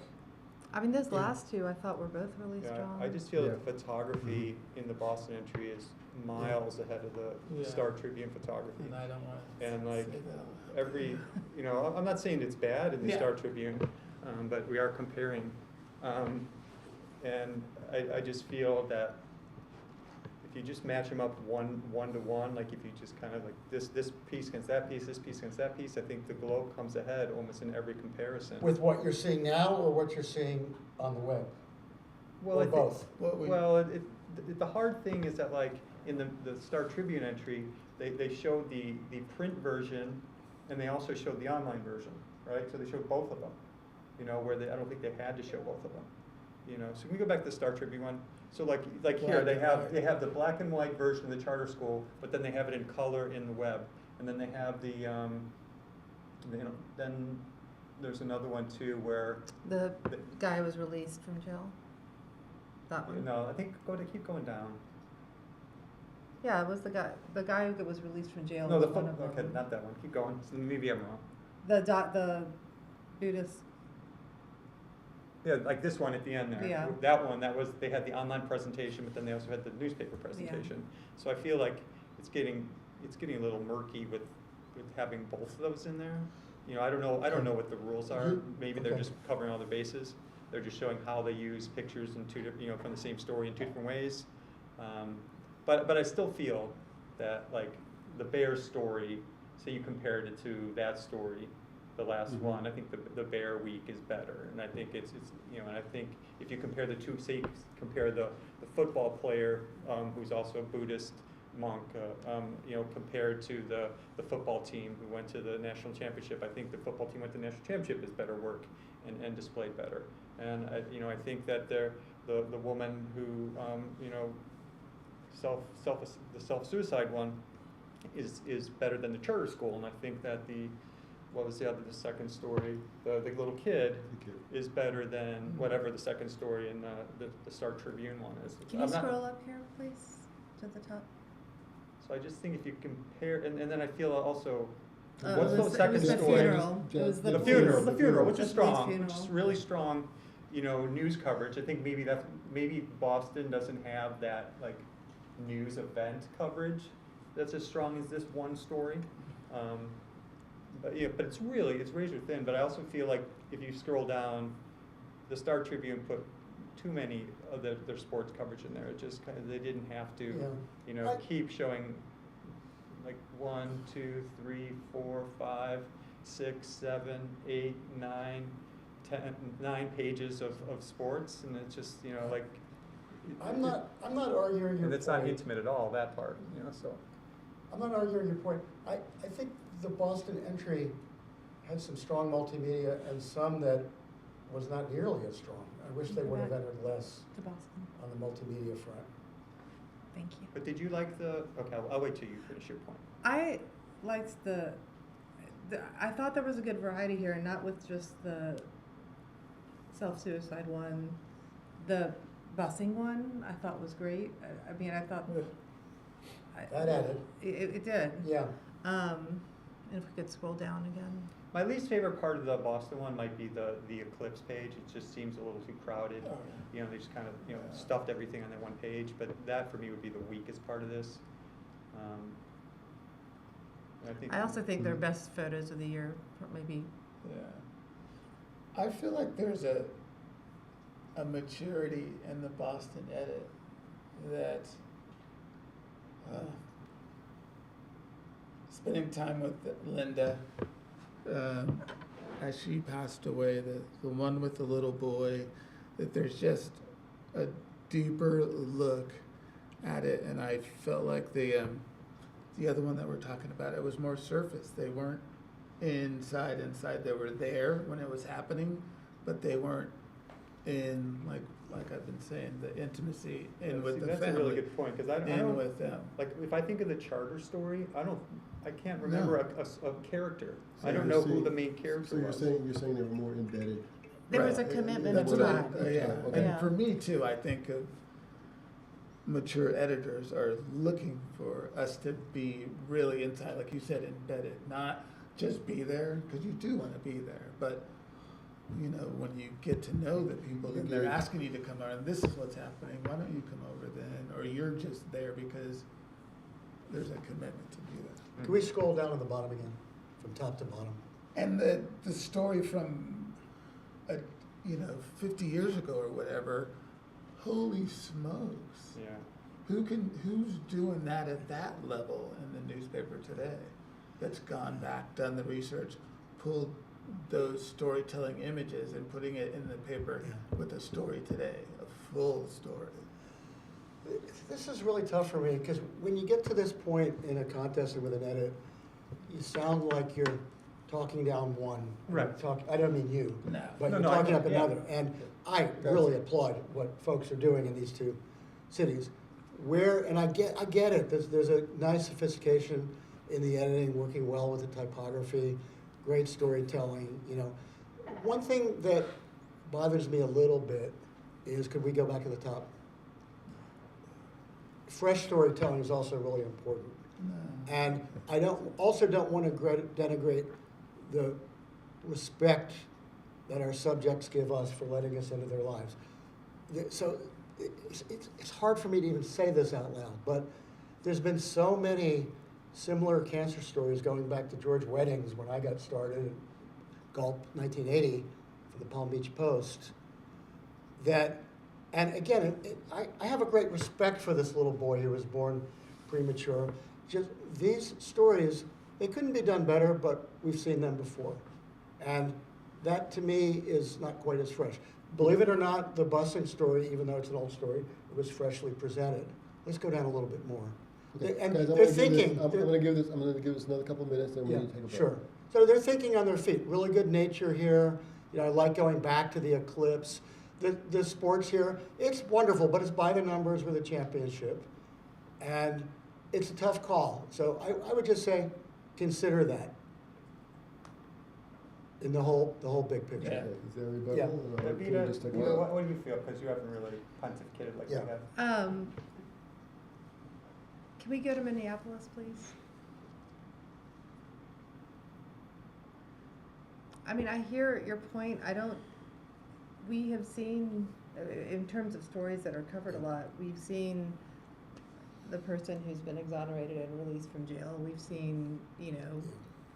Speaker 7: I mean, those
Speaker 5: Yeah.
Speaker 7: last two I thought were both really
Speaker 3: Yeah,
Speaker 7: strong.
Speaker 3: I just feel
Speaker 1: Yeah.
Speaker 3: that the photography in the Boston entry is miles ahead of the
Speaker 2: Yeah.
Speaker 3: Star Tribune photography.
Speaker 2: and I don't want to
Speaker 3: And like
Speaker 2: say that.
Speaker 3: every, I'm not saying it's bad in the
Speaker 2: Yeah.
Speaker 3: Star Tribune, but we are comparing. And I just feel that if you just match them up one to one, like if you just kind of like this piece against that piece, this piece against that piece, I think the Globe comes ahead almost in every comparison.
Speaker 5: With what you're seeing now or what you're seeing on the web?
Speaker 3: Well,
Speaker 5: Or
Speaker 3: I think-
Speaker 5: both?
Speaker 3: Well, the hard thing is that like in the Star Tribune entry, they showed the print version and they also showed the online version, right? So they showed both of them, where I don't think they had to show both of them, So can we go back to the Star Tribune one? So like here,
Speaker 2: Black
Speaker 3: they
Speaker 2: and
Speaker 3: have
Speaker 2: white.
Speaker 3: they have the black and white version of the charter school, but then they have it in color in the web, and then they have the then there's another one too where
Speaker 7: The guy was released from jail. That one.
Speaker 3: no, I think keep going down.
Speaker 7: Yeah, it was the guy who was released from jail.
Speaker 3: No,
Speaker 7: was
Speaker 3: the
Speaker 7: one of them.
Speaker 3: okay, not that one. Keep going. So maybe I'm wrong.
Speaker 7: The Buddhist.
Speaker 3: Yeah, like this one at the end there.
Speaker 7: Yeah.
Speaker 3: That one, they had the online presentation, but then they also had the newspaper presentation. So I feel like it's getting a little murky with having both of those in there. I don't know what the rules are. Maybe they're
Speaker 5: Okay.
Speaker 3: just covering all the bases. They're just showing how they use pictures in two different, from the same story in two different ways. But I still feel that like the Bear story, say you compared it to that story, the last
Speaker 1: Mhm.
Speaker 3: one, I think the Bear week is better, and I think it's and I think if you compare the two, say you compare the football player who's also a Buddhist monk, compared to the football team who went to the national championship, I think the football team went to the national championship is better work and displayed better. And I think that the woman who the self-suicide one is better than the charter school, and I think that the second story, the little kid is better than whatever the second story in the Star Tribune one is.
Speaker 7: Can you scroll up here, please, to the top?
Speaker 3: So I just think if you compare, and then I feel also,
Speaker 7: It
Speaker 3: what's
Speaker 7: was
Speaker 3: the second
Speaker 7: the
Speaker 3: story?
Speaker 7: funeral. It was
Speaker 3: The
Speaker 7: police.
Speaker 3: funeral, which is
Speaker 7: The police
Speaker 3: strong, which
Speaker 7: funeral.
Speaker 3: is really strong, news coverage. I think maybe Boston doesn't have that like news event coverage that's as strong as this one story. But it's razor thin. But I also feel like if you scroll down, the Star Tribune put too many of their sports coverage in there. It just they didn't have to, keep showing like 1, 2, 3, 4, 5, 6, 7, 8, 9, 10, 9 pages of sports, and it's just like.
Speaker 5: I'm not arguing your point.
Speaker 3: And it's not intimate at all, that part, so.
Speaker 5: I'm not arguing your point. I think the Boston entry had some strong multimedia and some that was not nearly as strong. I wish they would have entered less
Speaker 7: To Boston.
Speaker 5: on the multimedia front.
Speaker 7: Thank you.
Speaker 3: But did you like okay, I'll wait till you finish your point.
Speaker 7: I liked I thought there was a good variety here, and not with just the self-suicide one. The busing one I thought was great. I mean, I thought
Speaker 5: That added.
Speaker 7: It did.
Speaker 5: Yeah.
Speaker 7: And if we could scroll down again.
Speaker 3: My least favorite part of the Boston one might be the eclipse page. It just seems a little too crowded.
Speaker 2: Oh, yeah.
Speaker 3: They just kind of stuffed everything on that one page. But that for me would be the weakest part of this.
Speaker 7: I also think their best photos of the year, maybe.
Speaker 2: Yeah. I feel like there's a maturity in the Boston edit that spending time with Linda as she passed away, the one with the little boy, that there's just a deeper look at it, and I felt like the other one that we're talking about, it was more surface. They weren't inside. They were there when it was happening, but they weren't in like I've been saying, the intimacy in with the
Speaker 3: that's
Speaker 2: family.
Speaker 3: a really good point, because I
Speaker 2: and
Speaker 3: don't
Speaker 2: with them.
Speaker 3: like if I think of the charter story, I can't remember a character.
Speaker 1: So
Speaker 3: I don't
Speaker 1: you're
Speaker 3: know who
Speaker 1: saying-
Speaker 3: the main character
Speaker 1: So
Speaker 3: was.
Speaker 1: you're saying they were more embedded.
Speaker 7: There was a
Speaker 2: Right.
Speaker 7: commitment
Speaker 1: That's
Speaker 7: to
Speaker 1: what I-
Speaker 7: time.
Speaker 1: Okay.
Speaker 2: And
Speaker 7: Yeah.
Speaker 2: for me too, I think of mature editors are looking for us to be really inside, like you said, embedded, not just be there, because you do want to be there, but when you get to know the people and they're asking you to come over, and this is what's happening, why don't you come over then? Or you're just there because there's a commitment to do that.
Speaker 5: Can we scroll down to the bottom again, from top to bottom?
Speaker 2: And the story from 50 years ago or whatever, holy smokes.
Speaker 3: Yeah.
Speaker 2: Who's doing that at that level in the newspaper today? That's gone back, done the research, pulled those storytelling images and putting it in the paper with a story today, a full story.
Speaker 5: This is really tough for me, because when you get to this point in a contest or with an edit, you sound like you're talking down one.
Speaker 3: Right.
Speaker 5: I don't mean you,
Speaker 2: No.
Speaker 5: but
Speaker 3: No,
Speaker 5: you're
Speaker 3: no, I
Speaker 5: talking
Speaker 3: know,
Speaker 5: up
Speaker 3: yeah.
Speaker 5: another. And I really applaud what folks are doing in these two cities. And I get it, there's a nice sophistication in the editing, working well with the typography, great storytelling, One thing that bothers me a little bit is, could we go back to the top? Fresh storytelling is also really important.
Speaker 2: No.
Speaker 5: And I don't want to denigrate the respect that our subjects give us for letting us into their lives. So it's hard for me to even say this out loud, but there's been so many similar cancer stories going back to George Weddings when I got started in Gulp 1980 for the Palm Beach Post, and again, I have a great respect for this little boy who was born premature. Just these stories, they couldn't be done better, but we've seen them before. And that to me is not quite as fresh. Believe it or not, the busing story, even though it's an old story, it was freshly presented. Let's go down a little bit more.
Speaker 1: Okay.
Speaker 5: And
Speaker 1: Guys,
Speaker 5: they're thinking.
Speaker 1: I'm going to give this another couple of minutes, then we
Speaker 5: Yeah,
Speaker 1: need to take a break.
Speaker 5: sure. So they're thinking on their feet. Really good nature here. You know, I like going back to the eclipse. The sports here, it's wonderful, but it's by the numbers with a championship. And it's a tough call. So I would just say, consider that in the whole big picture.
Speaker 2: Yeah.
Speaker 1: Is there a rebuttal?
Speaker 5: Yeah.
Speaker 1: Or can we
Speaker 3: Vita,
Speaker 1: just take a
Speaker 3: Vita,
Speaker 1: vote?
Speaker 3: what do you feel? Because you haven't really pontificated like
Speaker 5: Yeah.
Speaker 3: we have.
Speaker 7: Can we go to Minneapolis, please? I mean, I hear your point. We have seen, in terms of stories that are covered a lot, we've seen the person who's been exonerated and released from jail. We've seen, you know,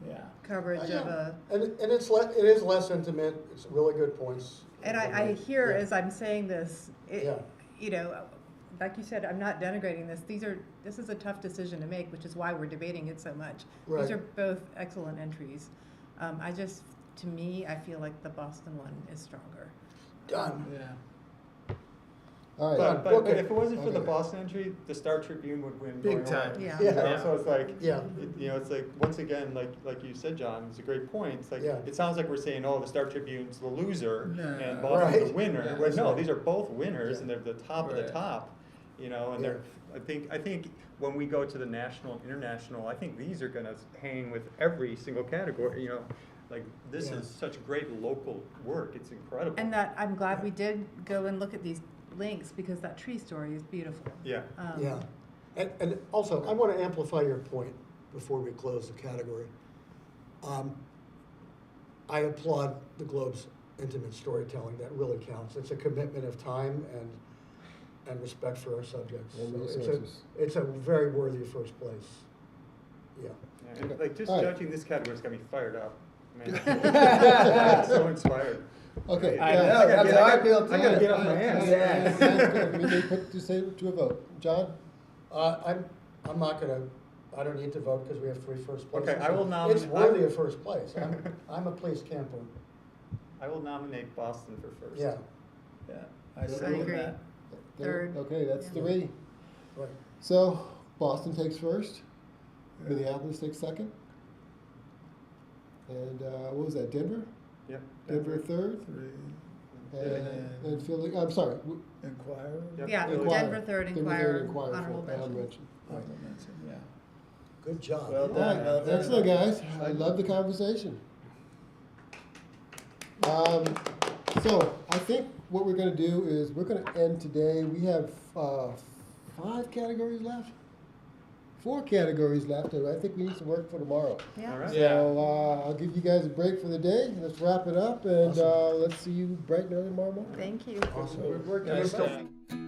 Speaker 2: Yeah.
Speaker 7: coverage of a,
Speaker 5: And it is less intimate. It's really good points.
Speaker 7: and I hear
Speaker 5: Yeah.
Speaker 7: as I'm saying this,
Speaker 5: Yeah.
Speaker 7: you know, like you said, I'm not denigrating this. This is a tough decision to make, which is why we're debating it so much.
Speaker 5: Right.
Speaker 7: These are both excellent entries. To me, I feel like the Boston one is stronger.
Speaker 5: Done.
Speaker 2: Yeah.
Speaker 1: All right.
Speaker 5: Done.
Speaker 3: But
Speaker 5: Okay.
Speaker 3: if it wasn't for the
Speaker 1: Okay.
Speaker 3: Boston entry, the Star Tribune would win.
Speaker 2: Big
Speaker 3: going
Speaker 2: time.
Speaker 3: away.
Speaker 7: Yeah.
Speaker 3: You know,
Speaker 5: Yeah.
Speaker 3: So it's like,
Speaker 5: Yeah.
Speaker 3: you know, it's like, once again, like you said, John, it's a great point. It's like,
Speaker 5: Yeah.
Speaker 3: it sounds like we're saying, oh, the Star Tribune's the loser
Speaker 2: No.
Speaker 3: and Boston's the
Speaker 5: Right.
Speaker 3: winner.
Speaker 2: Yeah,
Speaker 3: But
Speaker 2: that's
Speaker 3: no,
Speaker 2: right.
Speaker 3: these are both winners
Speaker 5: Yeah.
Speaker 3: and they're the top of the
Speaker 2: Right.
Speaker 3: top. You know, and
Speaker 5: Yeah.
Speaker 3: I think when we go to the national, international, I think these are gonna hang with every single category, you know. Like, this
Speaker 5: Yeah.
Speaker 3: is such great local work. It's incredible.
Speaker 7: And that, I'm glad we did go and look at these links because that tree story is beautiful.
Speaker 3: Yeah.
Speaker 5: Yeah. And also, I want to amplify your point before we close the category. I applaud the Globe's intimate storytelling. That really counts. It's a commitment of time and respect for our subjects.
Speaker 1: And
Speaker 5: So
Speaker 1: resources.
Speaker 5: it's a very worthy first place. Yeah.
Speaker 3: Yeah, and, like, just
Speaker 1: All right.
Speaker 3: judging this category's got me fired up. Man, I'm so inspired.
Speaker 1: Okay.
Speaker 2: I
Speaker 1: yeah.
Speaker 2: know, that's how I feel too.
Speaker 3: I gotta get off my ass.
Speaker 2: Yeah.
Speaker 1: Sounds good. We may put this to a vote. John?
Speaker 5: I'm not gonna, I don't need to vote because we have 3 first places.
Speaker 3: Okay, I will nominate-
Speaker 5: It's worthy of first place. I'm a police camper.
Speaker 3: I will nominate Boston for first.
Speaker 5: Yeah,
Speaker 2: Yeah. I
Speaker 7: I
Speaker 2: second
Speaker 7: agree.
Speaker 2: that.
Speaker 7: Third.
Speaker 1: Okay, that's
Speaker 7: Yeah.
Speaker 1: 3.
Speaker 5: right.
Speaker 1: So Boston takes first, Minneapolis takes second, and what was that? Denver?
Speaker 3: Yep.
Speaker 1: Denver third,
Speaker 2: 3.
Speaker 1: and Philly. I'm sorry.
Speaker 2: Inquirer.
Speaker 3: Yep.
Speaker 7: Yeah,
Speaker 1: Inquirer.
Speaker 7: Denver third,
Speaker 1: Denver
Speaker 7: Inquirer,
Speaker 1: third, Inquirer,
Speaker 7: honorable
Speaker 1: fourth, honorable
Speaker 7: mention.
Speaker 1: mention.
Speaker 2: Honorable mention, yeah.
Speaker 5: Good job.
Speaker 2: Well
Speaker 1: All
Speaker 2: done,
Speaker 1: right,
Speaker 2: well done.
Speaker 1: excellent, guys. I love the conversation. So I think what we're going to do is we're going to end today. We have 5 categories left, 4 categories left, and I think we need some work for tomorrow.
Speaker 7: Yeah.
Speaker 3: All right.
Speaker 2: Yeah.
Speaker 1: So I'll give you guys a break for the day. Let's wrap it up, and
Speaker 5: Awesome.
Speaker 1: let's see you bright and early tomorrow morning.
Speaker 7: Thank you.
Speaker 5: Awesome.
Speaker 2: We're working
Speaker 5: We're
Speaker 2: on
Speaker 5: still-
Speaker 2: stuff.